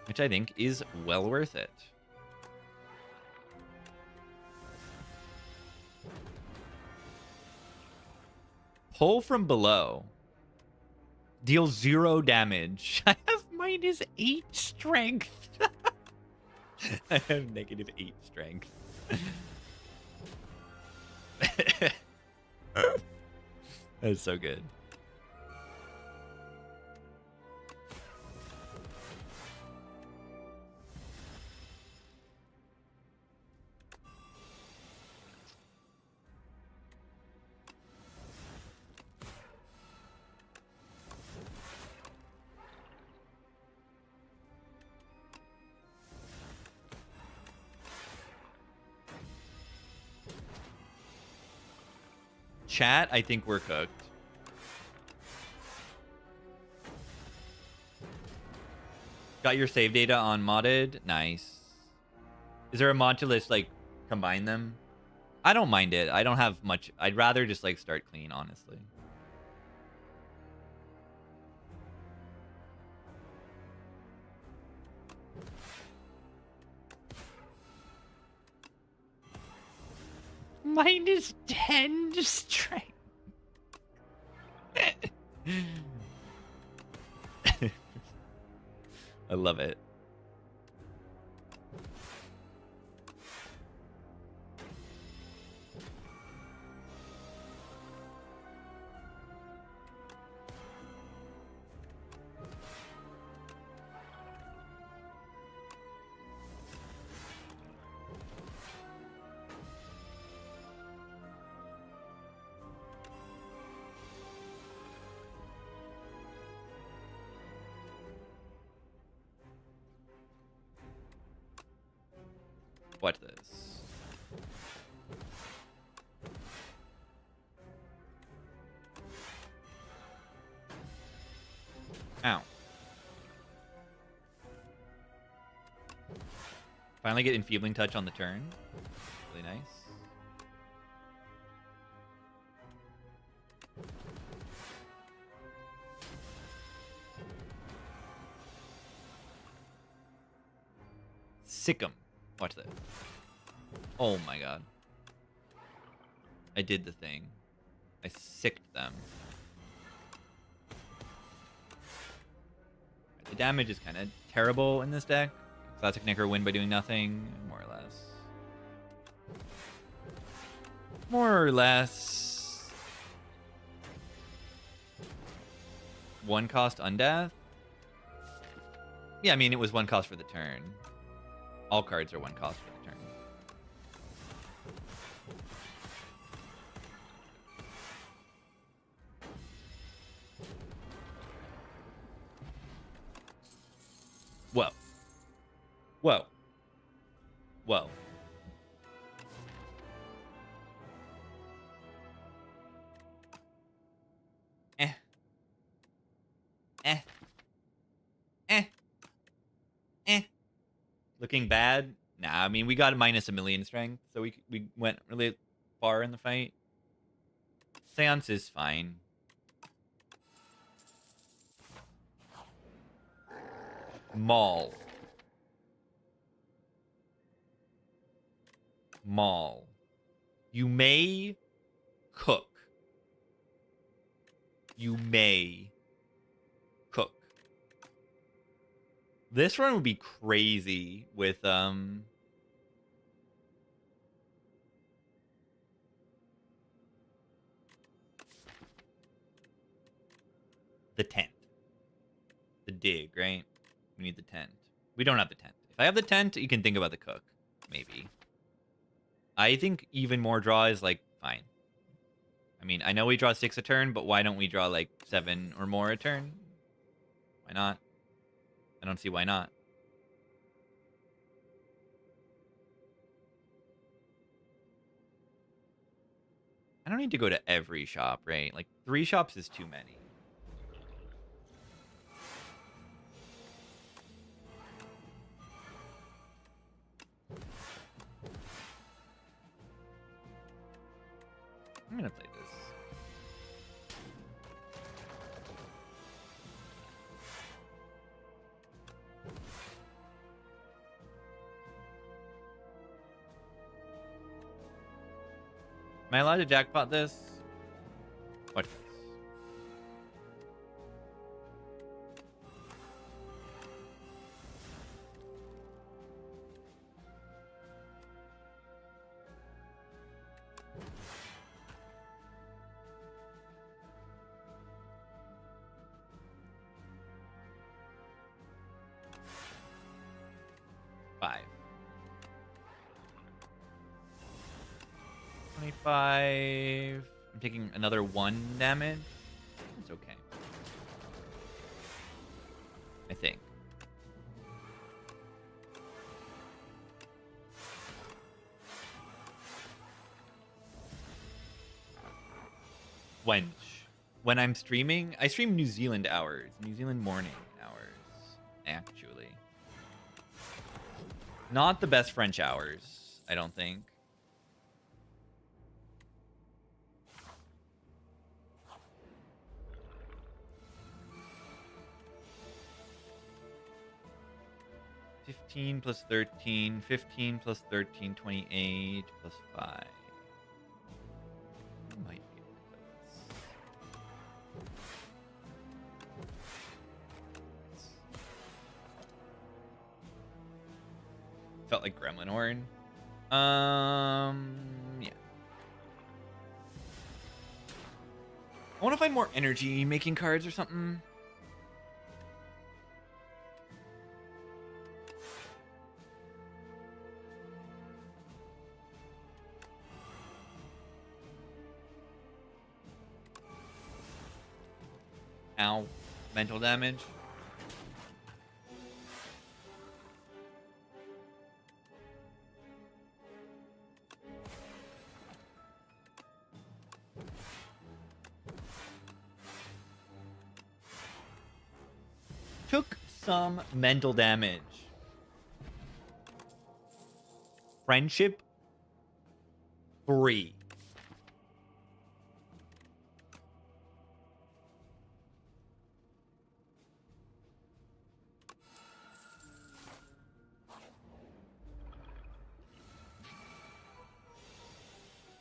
Which I think is well worth it. Pull from below. Deal 0 damage. I have -8 strength. I have -8 strength. That's so good. Chat, I think we're cooked. Got your save data on modded? Nice. Is there a mod to just, like, combine them? I don't mind it. I don't have much. I'd rather just, like, start clean, honestly. -10 strength. I love it. Watch this. Ow. Finally get Enfeebling Touch on the turn. Really nice. Sick 'em. Watch that. Oh my god. I did the thing. I sicked them. The damage is kind of terrible in this deck. Classic Nicker win by doing nothing, more or less. More or less. 1 cost Undeath? Yeah, I mean, it was 1 cost for the turn. All cards are 1 cost for the turn. Whoa. Whoa. Whoa. Looking bad? Nah, I mean, we got a minus a million strength, so we went really far in the fight. Seance is fine. Maul. Maul. You may cook. You may cook. This run would be crazy with the tent. The dig, right? We need the tent. We don't have the tent. If I have the tent, you can think about the cook. Maybe. I think even more draw is, like, fine. I mean, I know we draw 6 a turn, but why don't we draw, like, 7 or more a turn? Why not? I don't see why not. I don't need to go to every shop, right? Like, 3 shops is too many. I'm gonna play this. Am I allowed to jackpot this? Watch this. Five. 25. I'm taking another 1 damage. It's okay. I think. Wench. When I'm streaming, I stream New Zealand hours. New Zealand morning hours, actually. Not the best French hours, I don't think. +13, 15 plus 13, 28 plus 5. I might be able to kill this. Felt like Gremlin Horn. Yeah. I want to find more energy making cards or something. Ow. Mental damage. Took some mental damage. Friendship 3.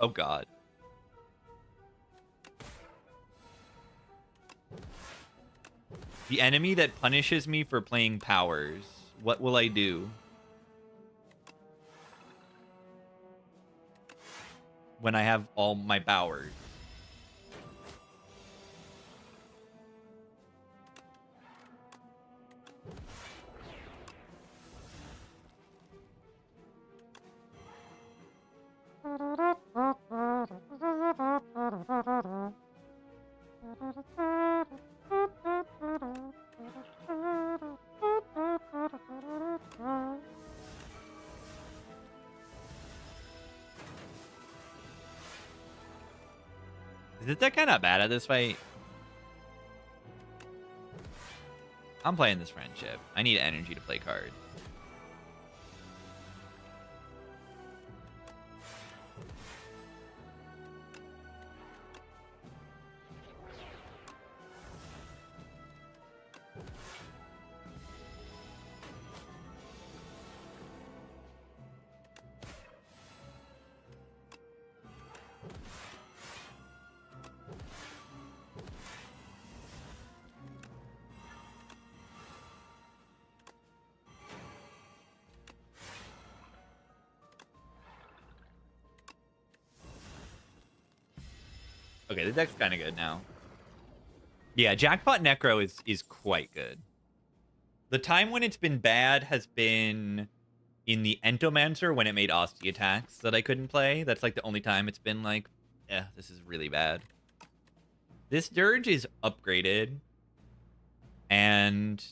Oh god. The enemy that punishes me for playing powers. What will I do? When I have all my powers. Is that kind of bad at this fight? I'm playing this friendship. I need energy to play cards. Okay, the deck's kind of good now. Yeah, Jackpot Necro is quite good. The time when it's been bad has been in the Entomancer when it made Osty attacks that I couldn't play. That's like the only time it's been like, this is really bad. This Dirge is upgraded and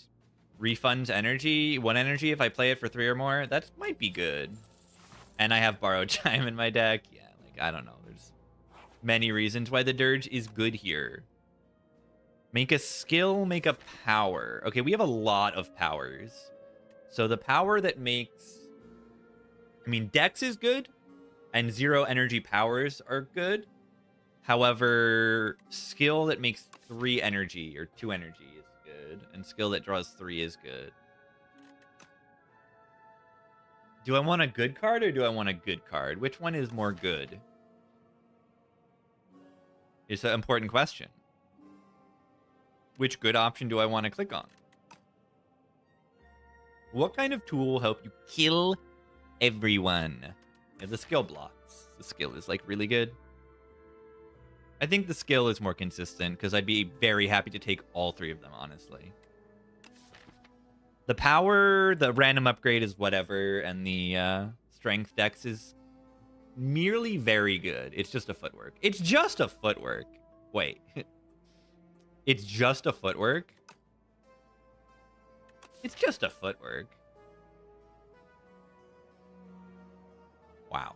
refunds energy, 1 energy if I play it for 3 or more. That might be good. And I have Borrowed Chime in my deck. Yeah, like, I don't know. There's many reasons why the Dirge is good here. Make a skill, make a power. Okay, we have a lot of powers. So the power that makes... I mean, Dex is good, and 0 energy powers are good. However, skill that makes 3 energy, or 2 energy is good. And skill that draws 3 is good. Do I want a good card, or do I want a good card? Which one is more good? It's an important question. Which good option do I want to click on? What kind of tool will help you kill everyone? Yeah, the skill blocks. The skill is, like, really good. I think the skill is more consistent, because I'd be very happy to take all 3 of them, honestly. The power, the random upgrade is whatever, and the strength dex is merely very good. It's just a footwork. It's just a footwork. Wait. It's just a footwork? It's just a footwork. Wow.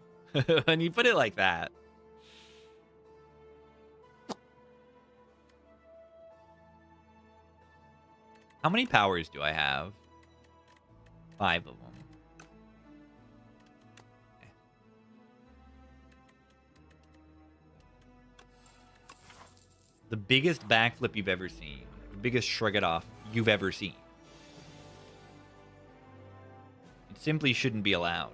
When you put it like that. How many powers do I have? 5 of them. The biggest backflip you've ever seen. The biggest shrug it off you've ever seen. It simply shouldn't be allowed.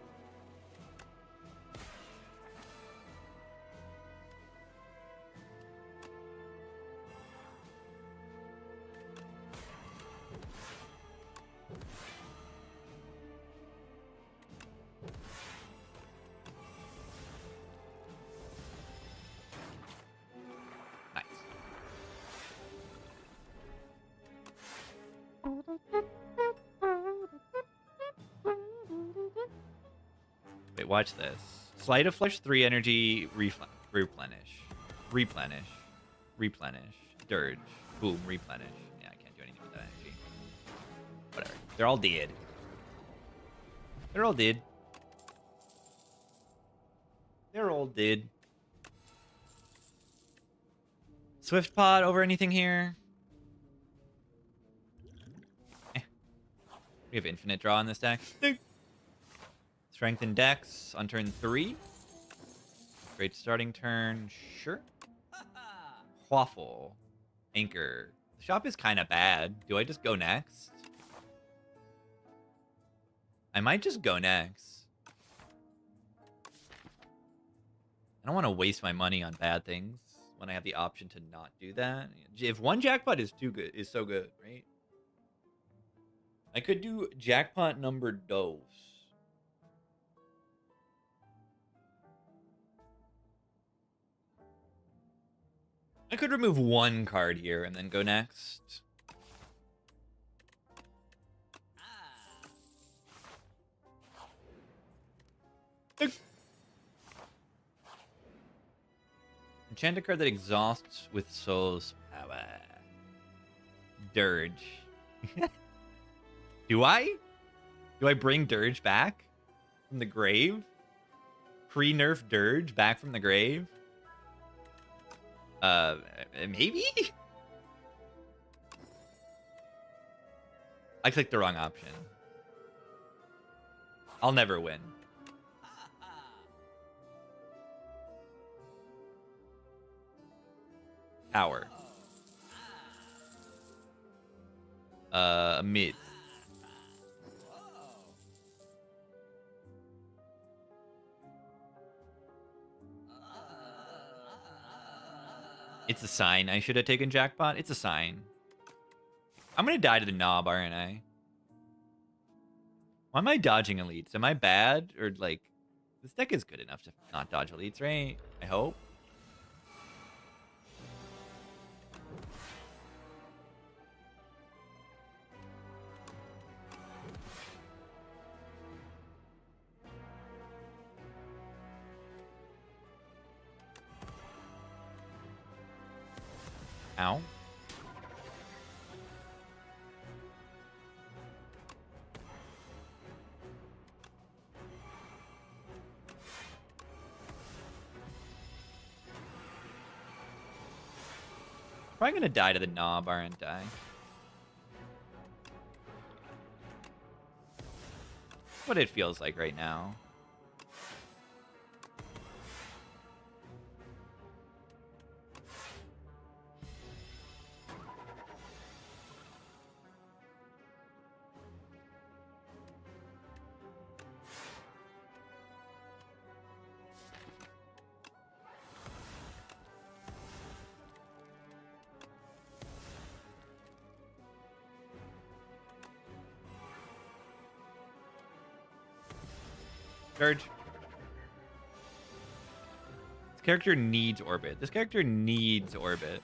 Wait, watch this. Sleight of Flesh, 3 energy, replenish. Replenish. Replenish. Dirge. Boom, replenish. Yeah, I can't do anything with that energy. Whatever. They're all dead. They're all dead. They're all dead. Swift Pod over anything here? We have infinite draw in this deck. Strength and Dex on turn 3. Great starting turn. Sure. Waffle. Anchor. The shop is kind of bad. Do I just go next? I might just go next. I don't want to waste my money on bad things when I have the option to not do that. If one Jackpot is too good, is so good, right? I could do Jackpot number dose. I could remove 1 card here and then go next. Enchant a card that exhausts with soul's power. Dirge. Do I? Do I bring Dirge back from the grave? Pre-nerf Dirge back from the grave? Maybe? I clicked the wrong option. I'll never win. Power. Mid. It's a sign. I should have taken Jackpot. It's a sign. I'm gonna die to the knob, aren't I? Why am I dodging elites? Am I bad? Or, like, this deck is good enough to not dodge elites, right? I hope. Ow. Probably gonna die to the knob, aren't I? What it feels like right now. Charge. This character needs orbit. This character needs orbit.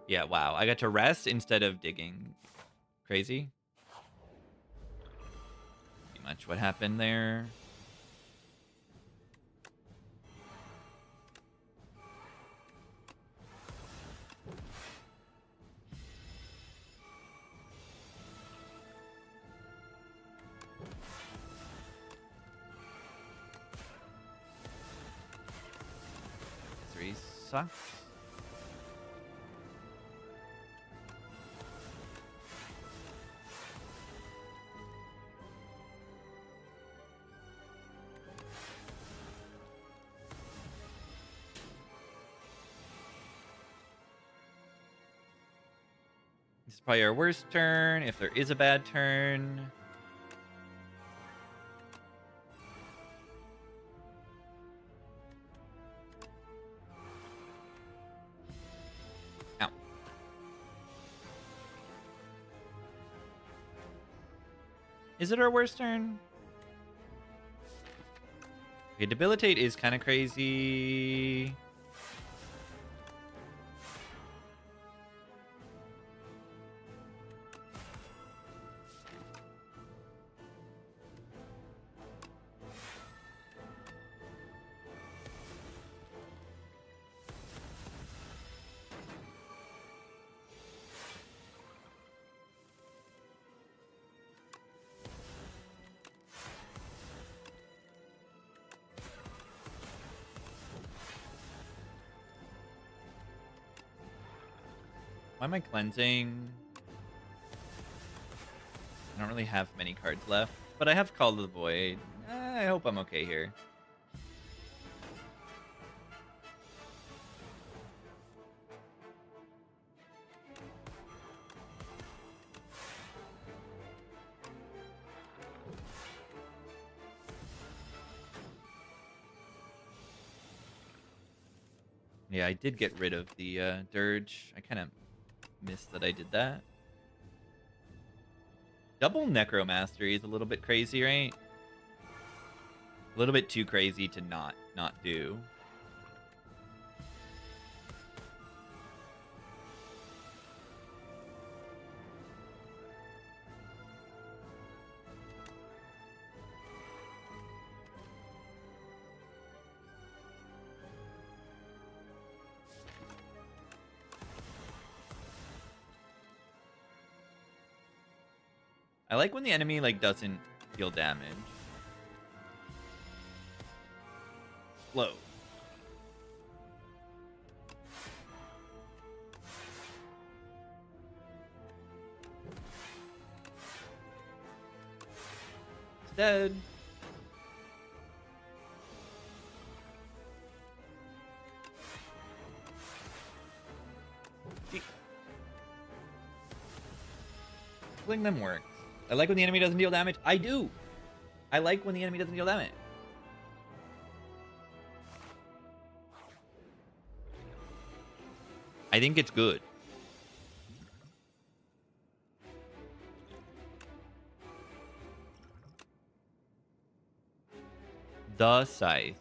Yeah, wow. I got to rest instead of digging. Crazy. Pretty much what happened there. Three sucks. This is probably our worst turn, if there is a bad turn. Ow. Is it our worst turn? Okay, debilitate is kind of crazy. Why am I cleansing? I don't really have many cards left, but I have Call to the Void. I hope I'm okay here. Yeah, I did get rid of the Dirge. I kind of missed that I did that. Double Necromastery is a little bit crazy, right? A little bit too crazy to not do. I like when the enemy like doesn't deal damage. Slow. It's dead. Killing them works. I like when the enemy doesn't deal damage. I do. I like when the enemy doesn't deal damage. I think it's good. The Scythe.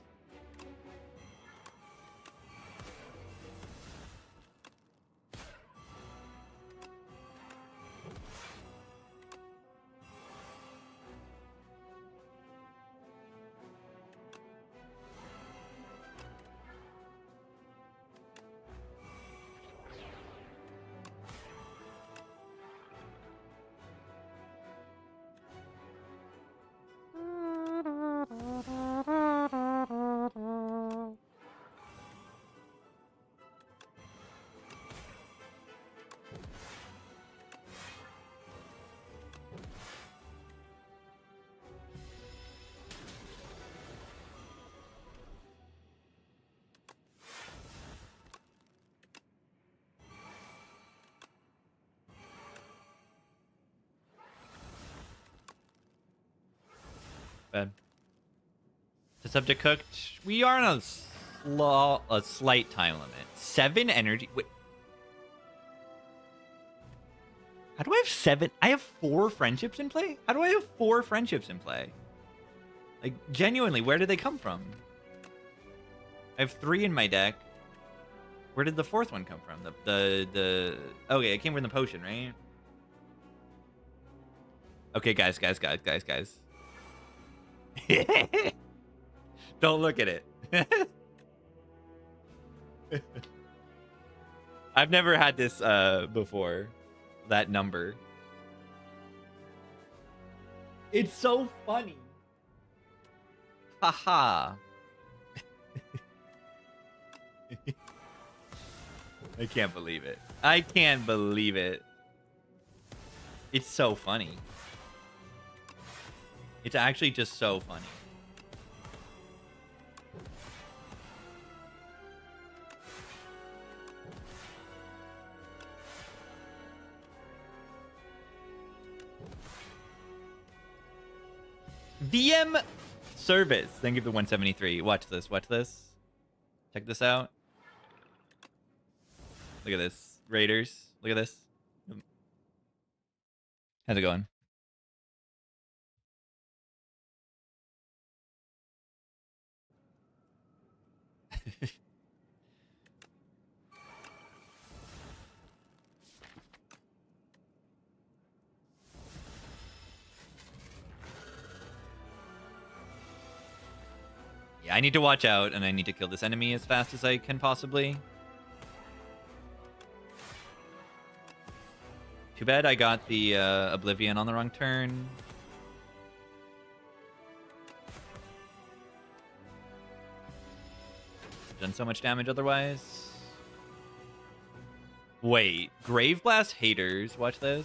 Bad. The subject cooked. We are on a slight time limit. 7 energy. Wait. How do I have 7? I have 4 friendships in play? How do I have 4 friendships in play? Like, genuinely, where did they come from? I have 3 in my deck. Where did the 4th one come from? Okay, it came from the potion, right? Okay, guys. Don't look at it. I've never had this before. That number. It's so funny. Haha. I can't believe it. I can't believe it. It's so funny. It's actually just so funny. VM service. Thank you for the 173. Watch this. Watch this. Check this out. Look at this. Raiders. Look at this. How's it going? Yeah, I need to watch out, and I need to kill this enemy as fast as I can possibly. Too bad I got the Oblivion on the wrong turn. Done so much damage otherwise. Wait, Grave Blast haters. Watch this.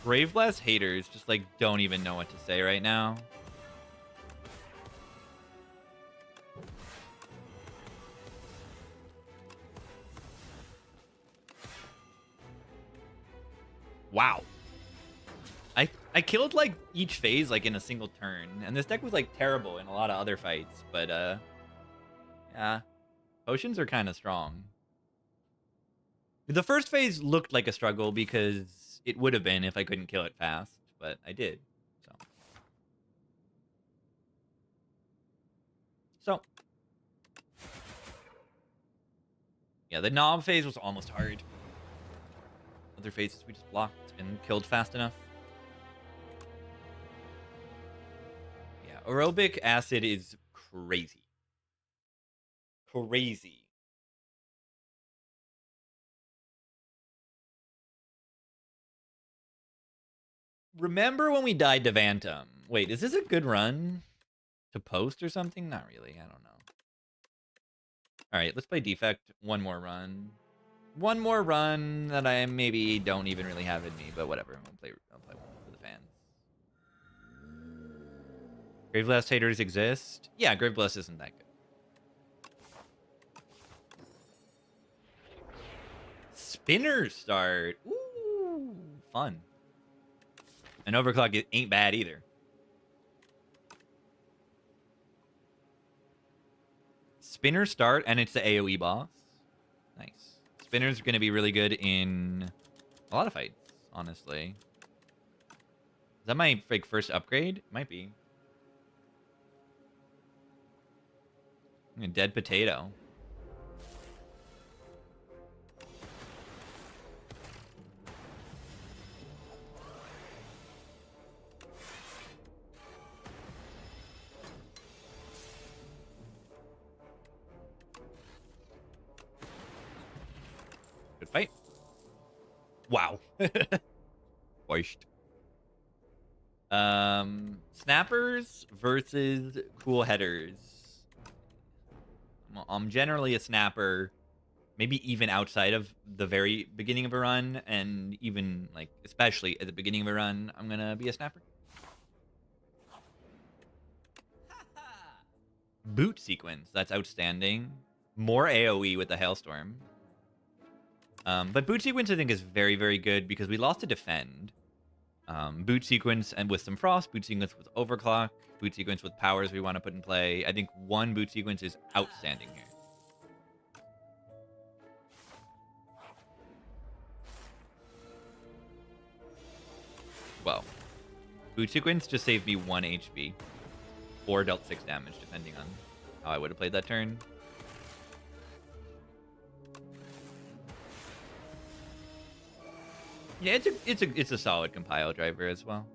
Grave Blast haters just like don't even know what to say right now. Wow. I killed like each phase like in a single turn, and this deck was like terrible in a lot of other fights, but yeah. Potions are kind of strong. The first phase looked like a struggle because it would have been if I couldn't kill it fast, but I did. So yeah, the knob phase was almost hard. Other phases we just blocked and killed fast enough. Yeah, aerobic acid is crazy. Crazy. Remember when we died to Vantum? Wait, is this a good run to post or something? Not really. I don't know. All right, let's play Defect. One more run. One more run that I maybe don't even really have in me, but whatever. I'll play one for the fans. Graveblast haters exist? Yeah, Graveblast isn't that good. Spinner start. Ooh, fun. And Overclock ain't bad either. Spinner start, and it's the AoE boss. Nice. Spinner's going to be really good in a lot of fights, honestly. Is that my like first upgrade? Might be. A dead potato. Good fight. Wow. Washed. Snappers versus cool headers. I'm generally a snapper, maybe even outside of the very beginning of a run, and even like especially at the beginning of a run, I'm gonna be a snapper. Boot sequence, that's outstanding. More AoE with the hailstorm. But Boot Sequence, I think, is very, very good because we lost to Defend. Boot Sequence and with some Frost, Boot Sequence with Overclock, Boot Sequence with powers we want to put in play. I think one Boot Sequence is outstanding here. Well, Boot Sequence just saved me 1 HP. Or dealt 6 damage, depending on how I would have played that turn. Yeah, it's a solid compile driver as well.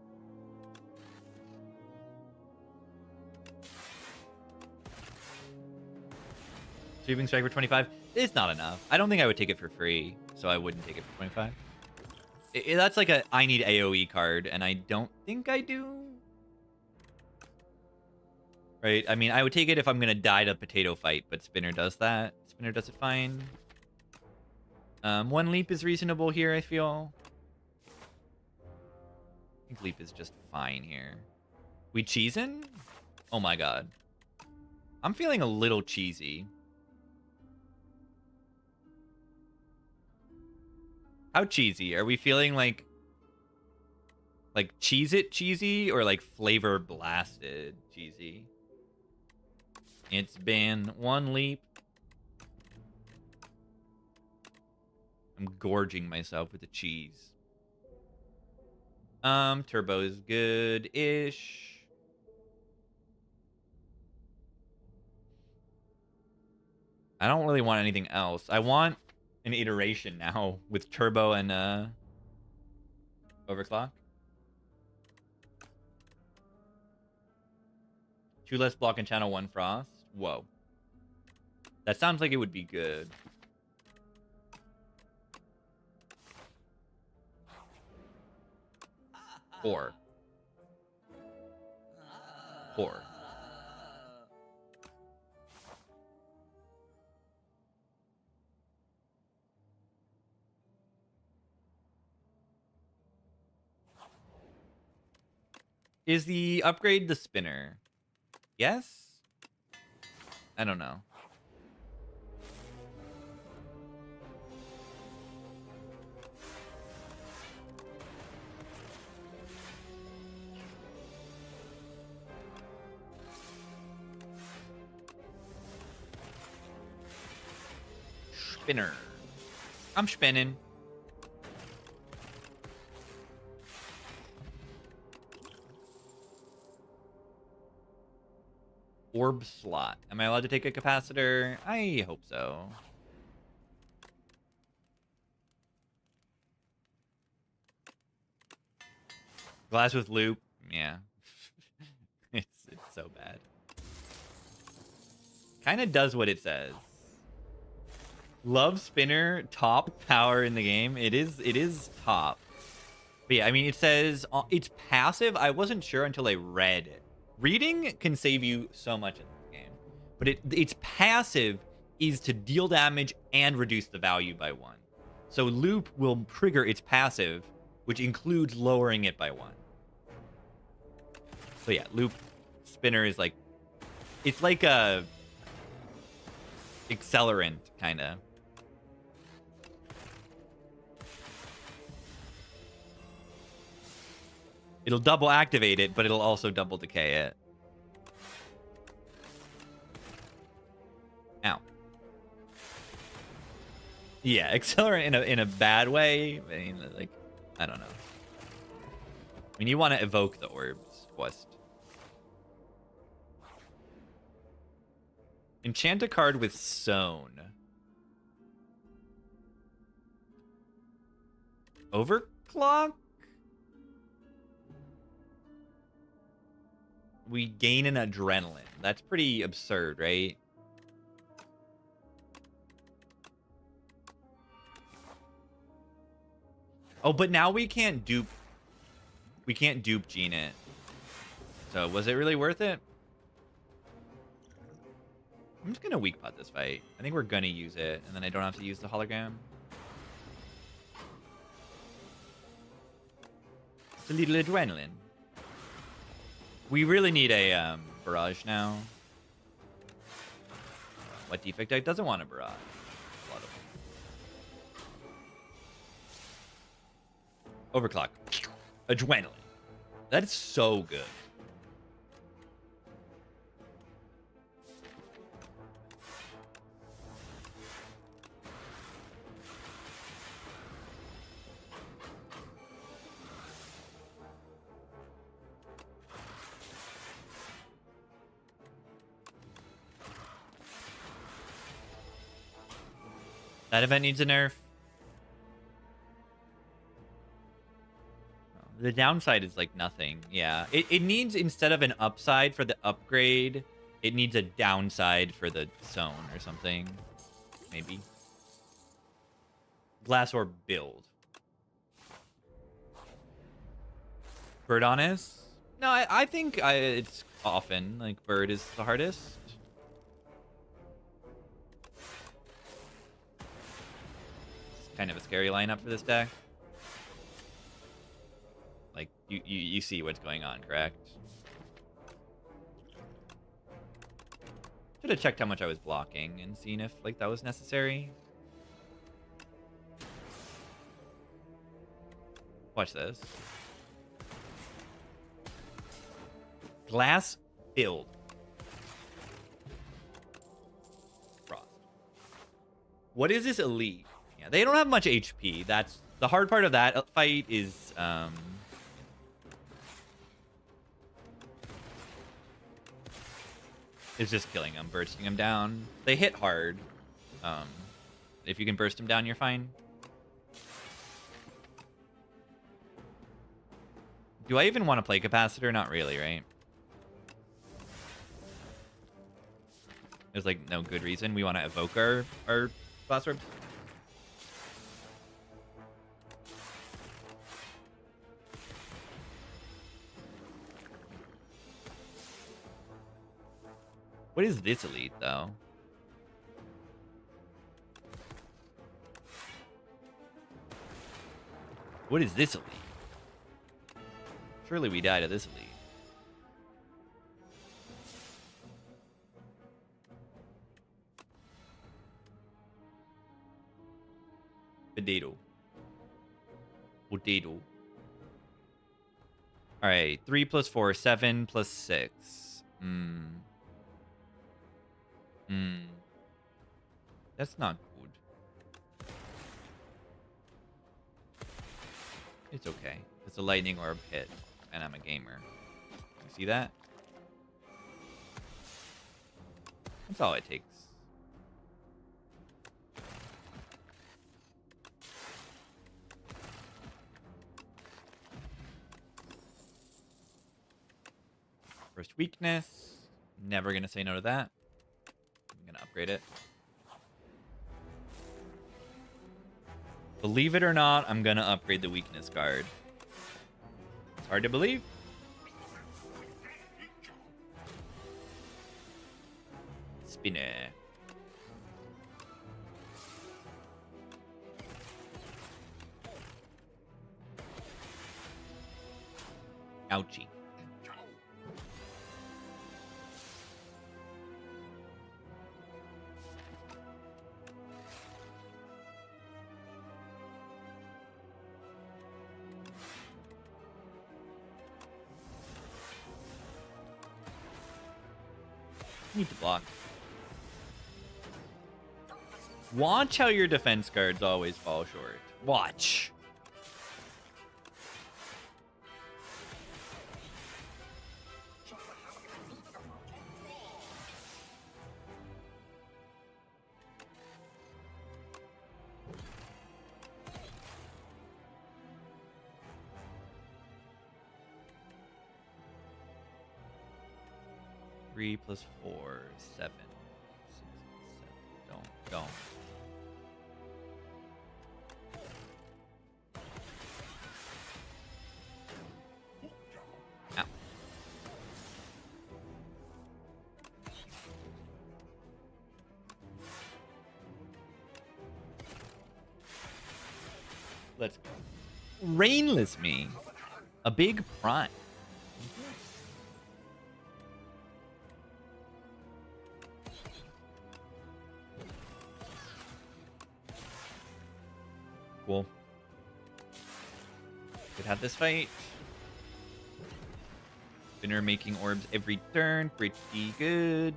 Sweeping strike for 25. It's not enough. I don't think I would take it for free, so I wouldn't take it for 25. That's like a I need AoE card, and I don't think I do. Right? I mean, I would take it if I'm gonna die to potato fight, but Spinner does that. Spinner does it fine. 1 leap is reasonable here, I feel. I think leap is just fine here. We cheesin'? Oh my god. I'm feeling a little cheesy. How cheesy? Are we feeling like Cheez-It cheesy or like flavor blasted cheesy? It's been 1 leap. I'm gorging myself with the cheese. Turbo is good-ish. I don't really want anything else. I want an iteration now with Turbo and Overclock. 2 less block and channel 1 Frost. Whoa. That sounds like it would be good. Four. Is the upgrade the Spinner? Yes? I don't know. Spinner. I'm spinning. Orb slot. Am I allowed to take a capacitor? I hope so. Glass with loop. Yeah. it's so bad. Kind of does what it says. Love Spinner, top power in the game. It is top. But yeah, I mean, it says it's passive. I wasn't sure until I read it. Reading can save you so much in this game. But its passive is to deal damage and reduce the value by 1. So loop will trigger its passive, which includes lowering it by 1. So yeah, loop Spinner is like, it's like a accelerant, kind of. It'll double activate it, but it'll also double decay it. Ow. Yeah, accelerant in a bad way. I mean, like, I don't know. I mean, you want to evoke the orbs, quest. Enchant a card with Sown. Overclock? We gain an adrenaline. That's pretty absurd, right? Oh, but now we can't dupe. We can't dupe Gene it. So was it really worth it? I'm just gonna weak pot this fight. I think we're gonna use it, and then I don't have to use the hologram. It's a little adrenaline. We really need a barrage now. What Defect deck doesn't want a barrage? A lot of them. Overclock. Adrenaline. That's so good. That event needs a nerf. The downside is like nothing. Yeah. It needs, instead of an upside for the upgrade, it needs a downside for the zone or something. Maybe. Glass orb build. Bird honest? No, I think it's often like bird is the hardest. It's kind of a scary lineup for this deck. Like you see what's going on, correct? Should have checked how much I was blocking and seen if like that was necessary. Watch this. Glass build. Frost. What is this elite? Yeah, they don't have much HP. That's the hard part of that fight is just killing them, bursting them down. They hit hard. If you can burst them down, you're fine. Do I even want to play capacitor? Not really, right? There's like no good reason we want to evoke our glass orbs. What is this elite though? What is this elite? Surely we die to this elite. Potato. Potato. Alright, 3 plus 4, 7 plus 6. That's not good. It's okay. It's a lightning orb hit, and I'm a gamer. You see that? That's all it takes. First weakness. Never gonna say no to that. I'm gonna upgrade it. Believe it or not, I'm gonna upgrade the weakness card. It's hard to believe. Spinner. Ouchie. Need to block. Watch how your defense cards always fall short. Watch. Three plus 4, 7, 6, 7. Don't. Ow. Let's go. Rainless me. A big prime. Cool. Could have this fight. Spinner making orbs every turn. Pretty good.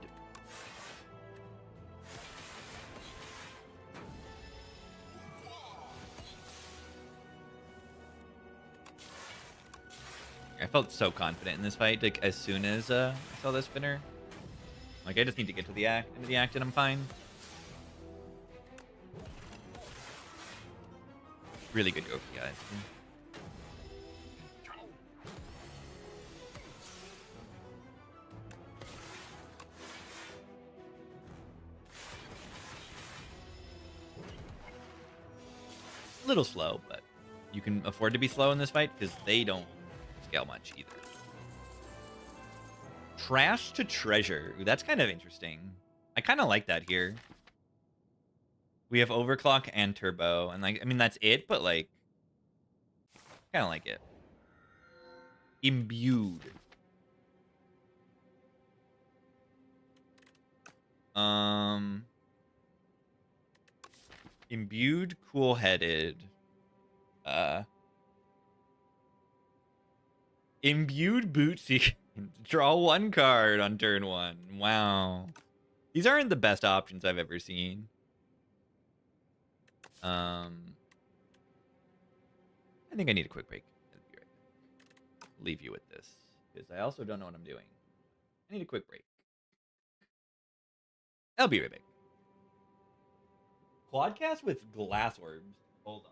I felt so confident in this fight. Like as soon as I saw the spinner, like I just need to get to the into the act, and I'm fine. Really good go for you guys. A little slow, but you can afford to be slow in this fight because they don't scale much either. Trash to treasure. Ooh, that's kind of interesting. I kind of like that here. We have overclock and turbo, and like I mean that's it, but like kind of like it. Imbued. Imbued, cool-headed. Imbued bootsy. Draw 1 card on turn 1. Wow. These aren't the best options I've ever seen. I think I need a quick break. I'll be right back. Leave you with this because I also don't know what I'm doing. I need a quick break. I'll be right back. Quadcast with glass orbs. Hold on.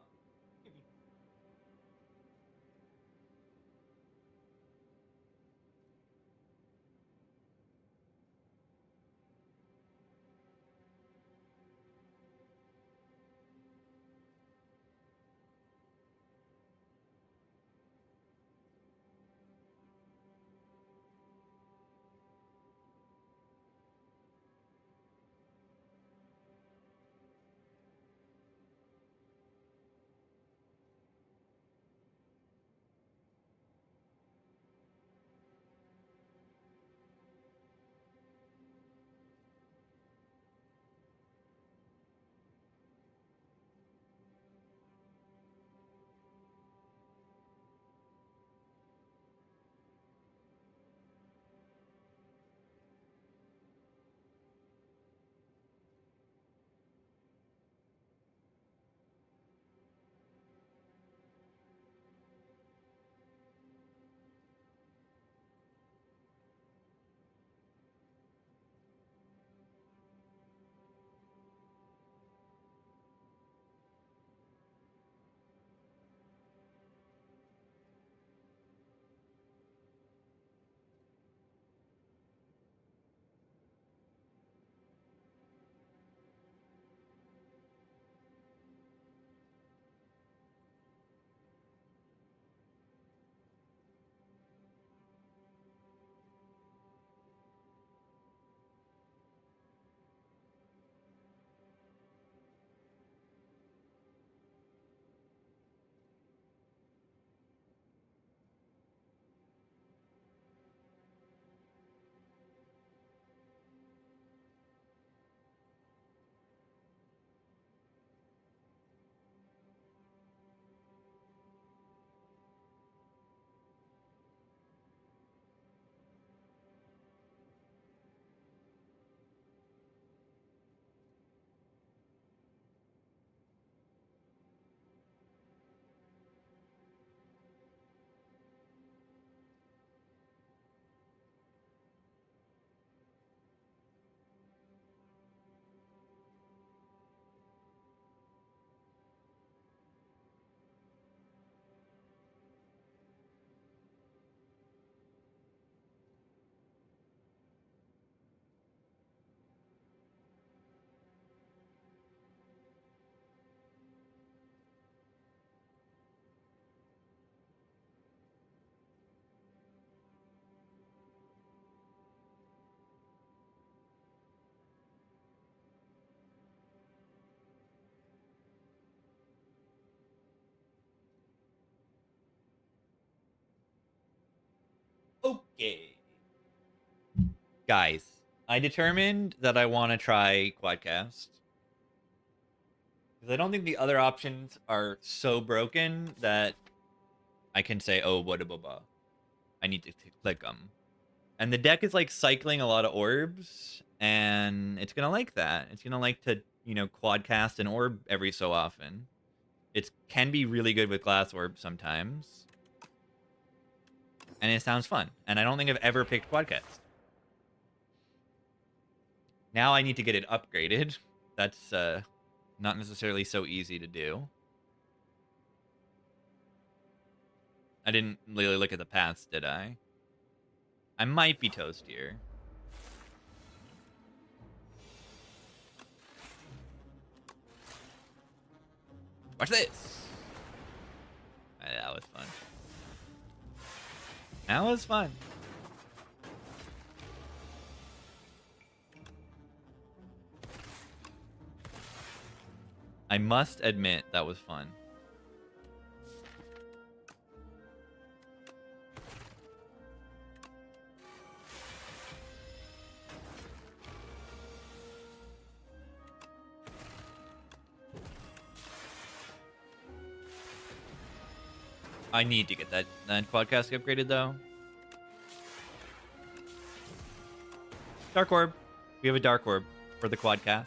Okay. Guys, I determined that I want to try Quadcast. Because I don't think the other options are so broken that I can say, oh, what a blah. I need to click them. And the deck is like cycling a lot of orbs, and it's gonna like that. It's gonna like to, you know, quad cast an orb every so often. It can be really good with glass orbs sometimes. And it sounds fun. And I don't think I've ever picked quadcast. Now I need to get it upgraded. That's not necessarily so easy to do. I didn't really look at the paths, did I? I might be toast here. Watch this. That was fun. That was fun. I must admit that was fun. I need to get that quadcast upgraded though. Dark orb. We have a dark orb for the quadcast.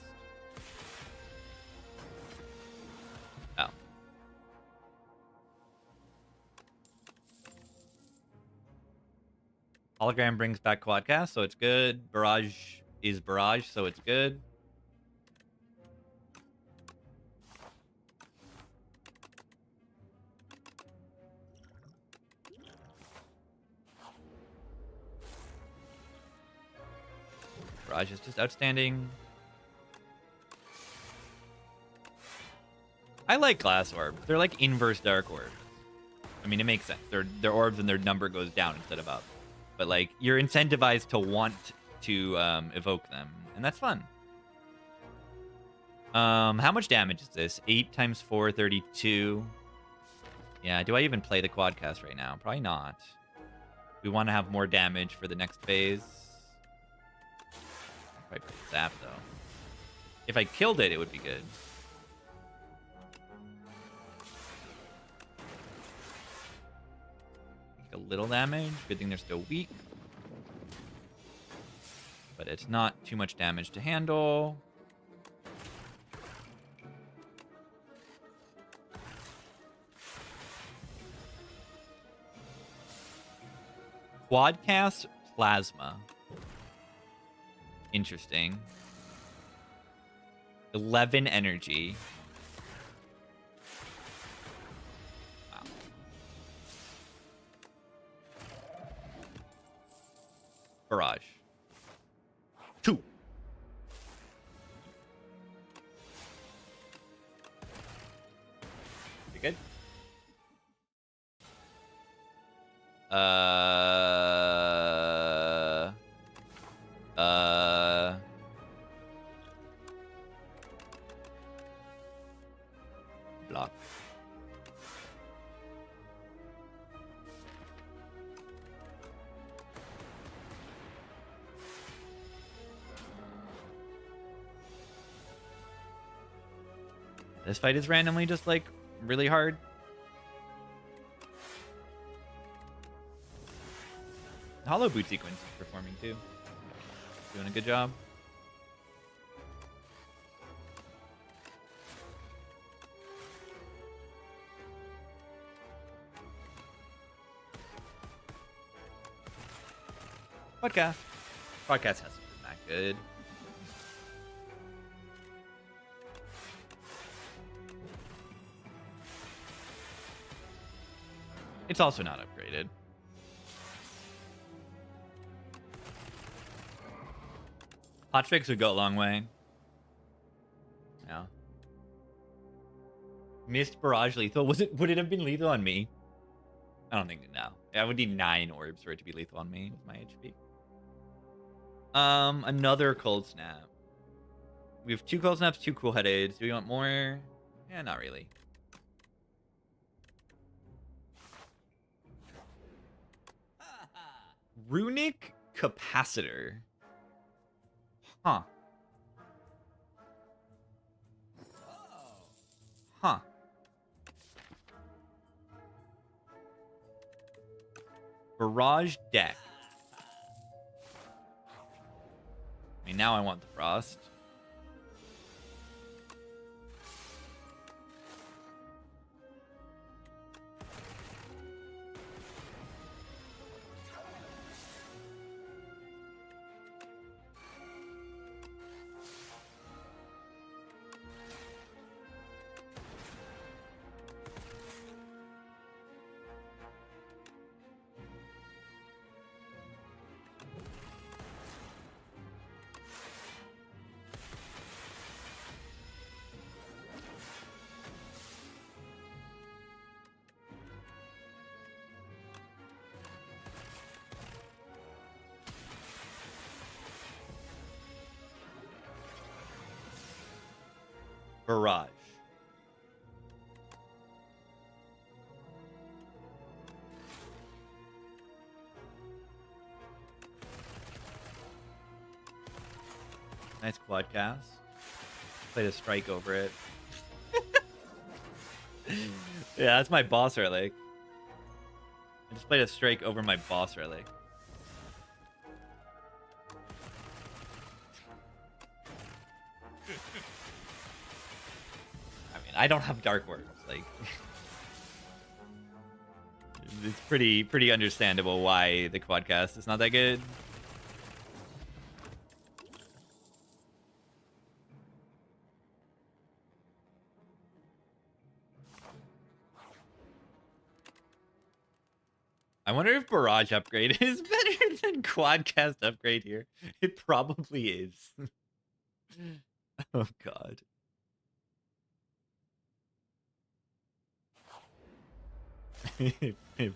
Oh. Hologram brings back quadcast, so it's good. Barrage is barrage, so it's good. Barrage is just outstanding. I like glass orbs. They're like inverse dark orbs. I mean, it makes sense. They're orbs and their number goes down instead of up. But like, you're incentivized to want to evoke them, and that's fun. How much damage is this? 8 times 4, 32. Yeah, do I even play the quadcast right now? Probably not. We want to have more damage for the next phase. I'd probably play Zap, though. If I killed it, it would be good. A little damage. Good thing they're still weak. But it's not too much damage to handle. Quadcast Plasma. Interesting. 11 energy. Wow. Barrage. 2. You good? Block. This fight is randomly just like really hard. Hollow boot sequence is performing too. Doing a good job. Podcast. Podcast hasn't been that good. It's also not upgraded. Hotfix would go a long way. Yeah. Missed barrage lethal. Would it have been lethal on me? I don't think no. I would need 9 orbs for it to be lethal on me with my HP. Another cold snap. We have 2 cold snaps, 2 cool headeds. Do we want more? Yeah, not really. Runic Capacitor. Huh. Huh. Barrage deck. I mean, now I want the Frost. Barrage. Nice quad cast. Played a strike over it. Yeah, that's my boss relic. I just played a strike over my boss relic. I mean, I don't have dark orbs. Like, it's pretty understandable why the quadcast is not that good. I wonder if Barrage upgrade is better than Quadcast upgrade here. It probably is. Oh, God. It probably is.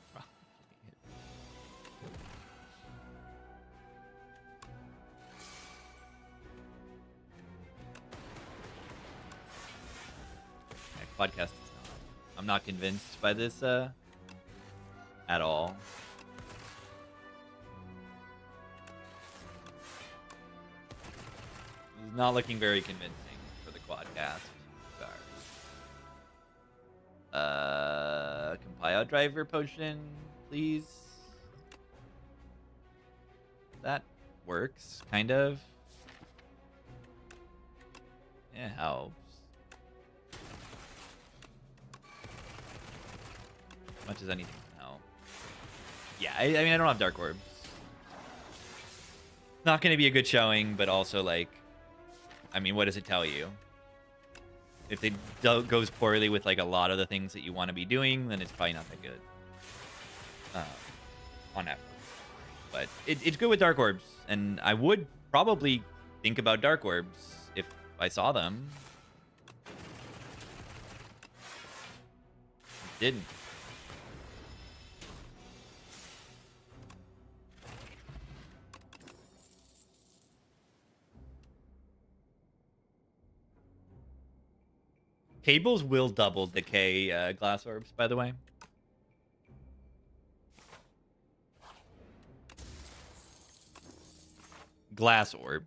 Yeah, Quadcast is not. I'm not convinced by this at all. This is not looking very convincing for the Quadcast. Compile driver potion, please. That works, kind of. It helps. As much as anything can help. Yeah, I mean, I don't have Dark Orbs. Not going to be a good showing, but also, like, I mean, what does it tell you? If it goes poorly with, like, a lot of the things that you want to be doing, then it's probably not that good. On average. But it's good with Dark Orbs, and I would probably think about Dark Orbs if I saw them. Didn't. Cables will double decay glass orbs, by the way. Glass orb.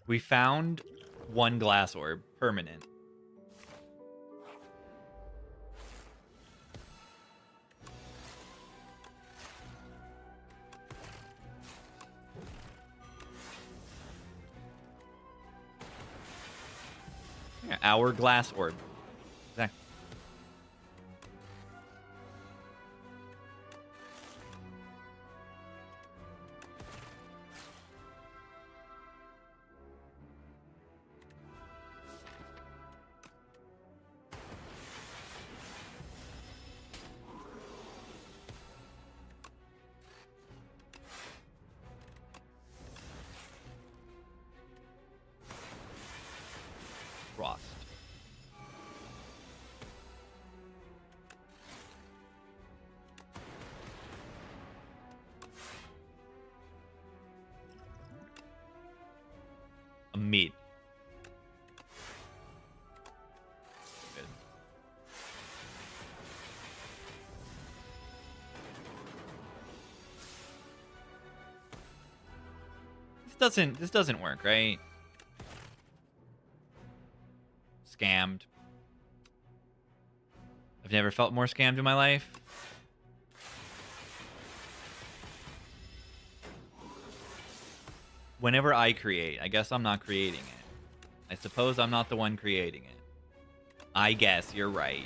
We found one glass orb, permanent. Yeah, our glass orb. Exactly. Frost. A meat. Good. This doesn't work, right? Scammed. I've never felt more scammed in my life. Whenever I create, I guess I'm not creating it. I suppose I'm not the one creating it. I guess you're right.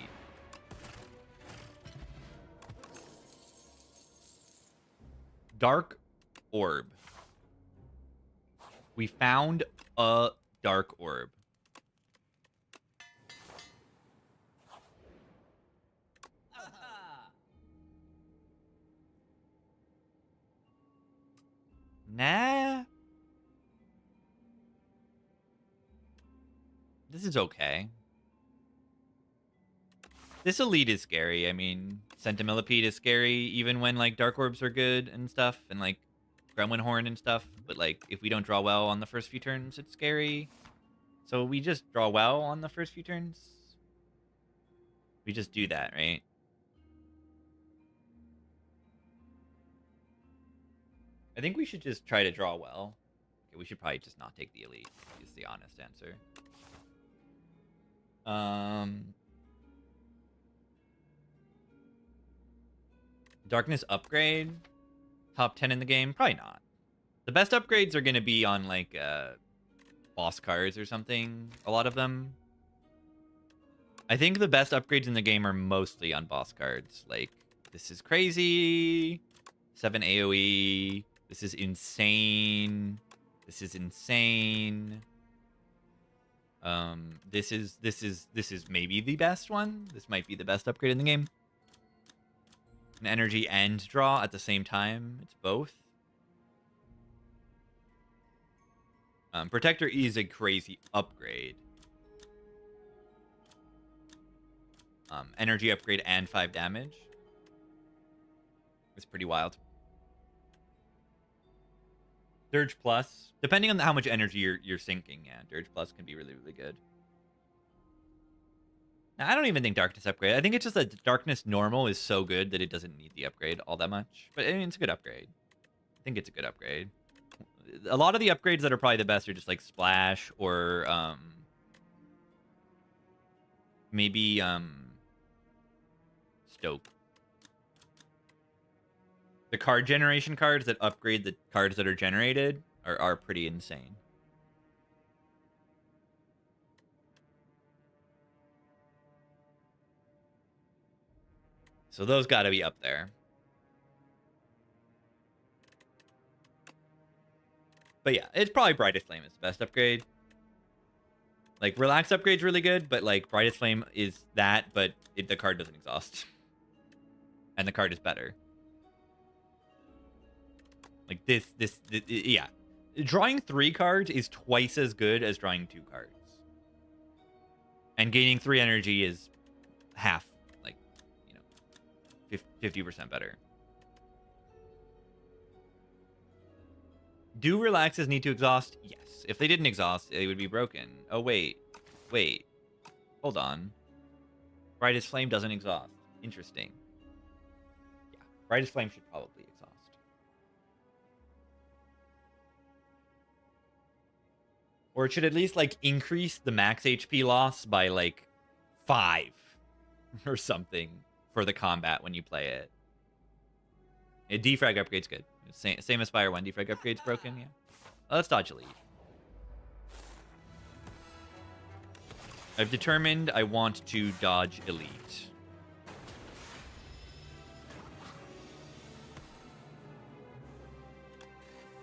Dark orb. We found a dark orb. Nah. This is okay. This elite is scary. I mean, Centimillipede is scary even when, like, Dark Orbs are good and stuff, and, like, Gremlin Horn and stuff. But, like, if we don't draw well on the first few turns, it's scary. So we just draw well on the first few turns. We just do that, right? I think we should just try to draw well. Okay, we should probably just not take the elite, is the honest answer. Darkness upgrade? Top 10 in the game? Probably not. The best upgrades are going to be on, like, boss cards or something. A lot of them. I think the best upgrades in the game are mostly on boss cards. Like, this is crazy. 7 AoE. This is insane. This is insane. This is maybe the best one. This might be the best upgrade in the game. An energy and draw at the same time. It's both. Protector E is a crazy upgrade. Energy upgrade and 5 damage. It's pretty wild. Dirge Plus, depending on how much energy you're sinking, yeah, Dirge Plus can be really, really good. Now, I don't even think Darkness upgrade. I think it's just that Darkness normal is so good that it doesn't need the upgrade all that much. But I mean, it's a good upgrade. I think it's a good upgrade. A lot of the upgrades that are probably the best are just like Splash or maybe Stoke. The card generation cards that upgrade the cards that are generated are pretty insane. So those gotta be up there. But yeah, it's probably Brightest Flame is the best upgrade. Like, Relax upgrade's really good, but like Brightest Flame is that, but the card doesn't exhaust. And the card is better. Like yeah. Drawing 3 cards is twice as good as drawing 2 cards. And gaining 3 energy is half, like, you know, 50% better. Do Relaxes need to exhaust? Yes. If they didn't exhaust, they would be broken. Oh, wait. Wait. Hold on. Brightest Flame doesn't exhaust. Interesting. Yeah. Brightest Flame should probably exhaust. Or it should at least, like, increase the max HP loss by, like, 5 or something for the combat when you play it. A defrag upgrade's good. Same as Spire 1. Defrag upgrade's broken, yeah. Let's dodge Elite. I've determined I want to dodge Elite.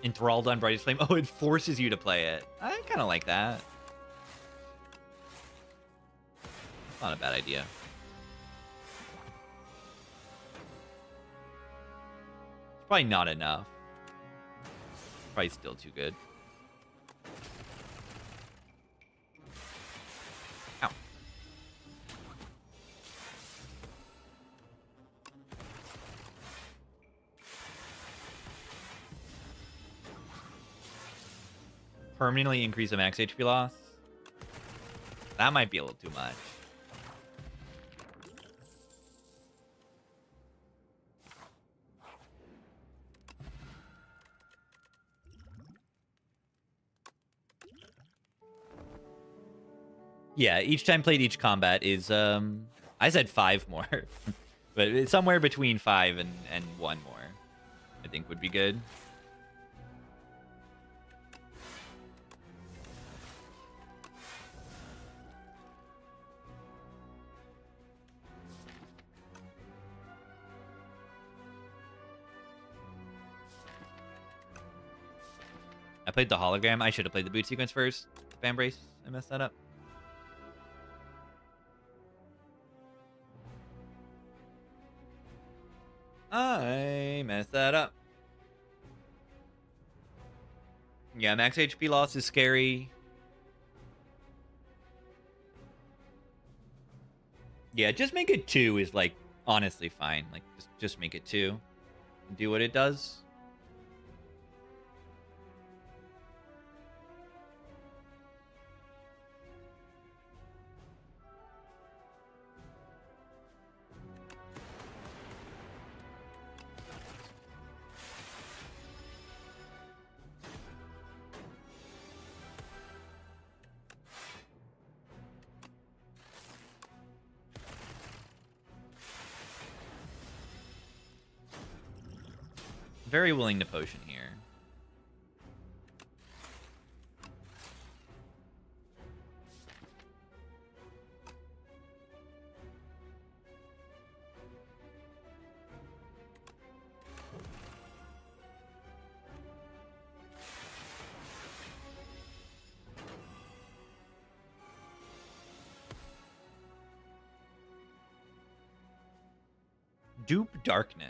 Enthralled on Brightest Flame. Oh, it forces you to play it. I kind of like that. Not a bad idea. It's probably not enough. Probably still too good. Ow. Permanently increase the max HP loss. That might be a little too much. Yeah, each time played, each combat is I said 5 more. But it's somewhere between 5 and 1 more, I think would be good. I played the hologram. I should have played the boot sequence first. Fan brace. I messed that up. I messed that up. Yeah, max HP loss is scary. Yeah, just make it 2 is, like, honestly fine. Like, just make it 2. Do what it does. Very willing to potion here. Dupe Darkness.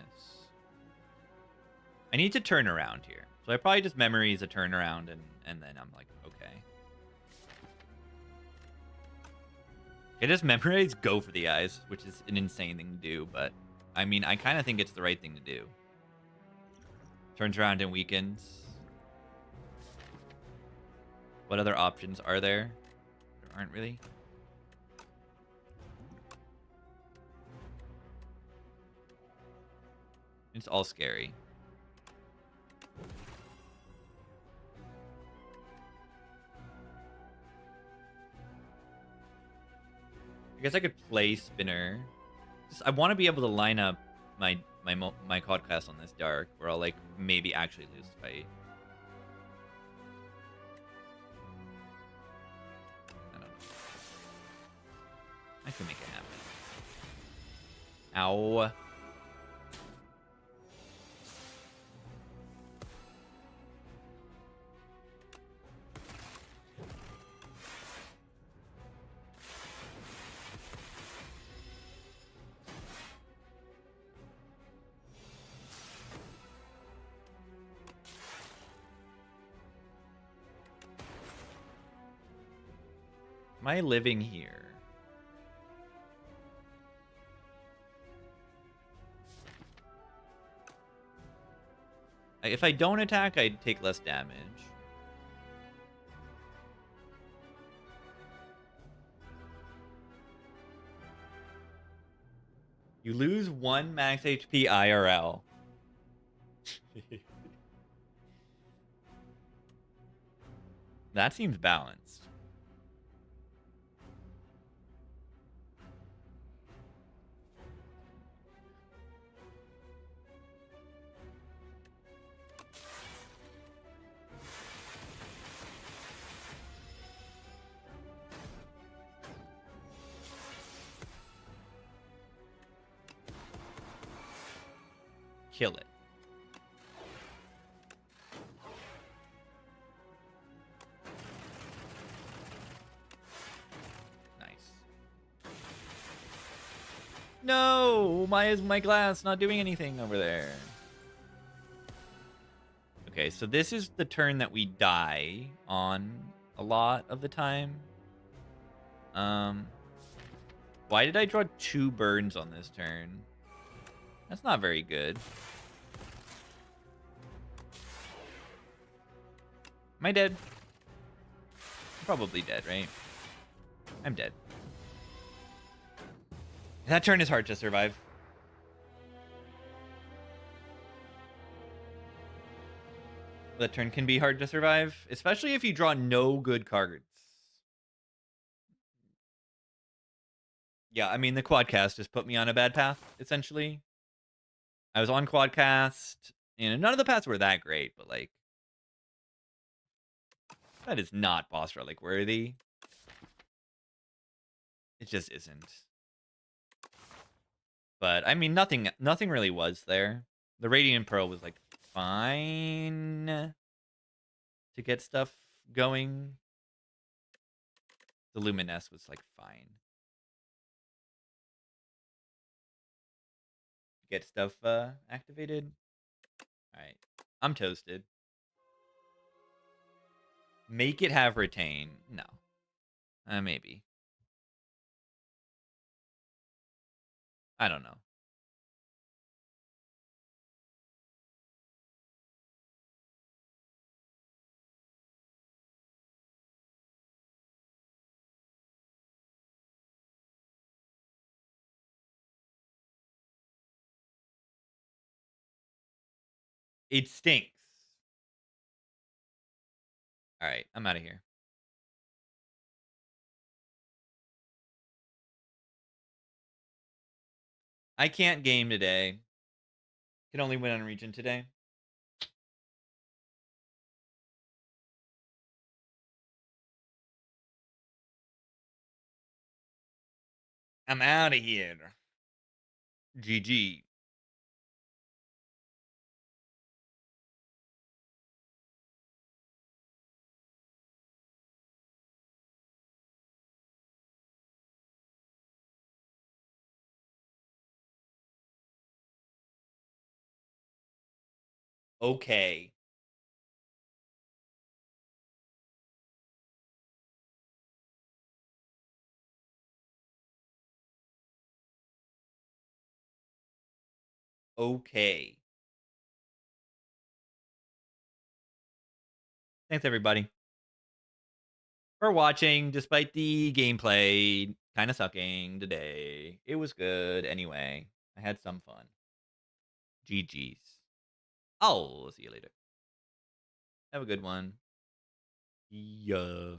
I need to turn around here. So I probably just memories a turnaround and then I'm like, okay. I just memorize go for the eyes, which is an insane thing to do, but I mean, I kind of think it's the right thing to do. Turns around and weakens. What other options are there? There aren't really. It's all scary. I guess I could play Spinner. Just, I want to be able to line up my COD class on this dark, where I'll like maybe actually lose the fight. I don't know. I can make it happen. Ow. Am I living here? If I don't attack, I take less damage. You lose 1 max HP IRL. That seems balanced. Kill it. Nice. No! Why is my glass not doing anything over there? Okay, so this is the turn that we die on a lot of the time. Why did I draw 2 burns on this turn? That's not very good. Am I dead? I'm probably dead, right? I'm dead. That turn is hard to survive. That turn can be hard to survive, especially if you draw no good cards. Yeah, I mean, the Quadcast just put me on a bad path, essentially. I was on Quadcast, and none of the paths were that great, but, like, that is not boss relic worthy. It just isn't. But, I mean, nothing really was there. The Radiant Pearl was, like, fine to get stuff going. The Luminous was, like, fine. Get stuff activated. Alright. I'm toasted. Make it have retain. No. Maybe. I don't know. It stinks. Alright, I'm out of here. I can't game today. Can only win on region today. I'm out of here. GG. Okay. Okay. Thanks, everybody, for watching, despite the gameplay kind of sucking today. It was good anyway. I had some fun. GG's. I'll see you later. Have a good one. Yeah.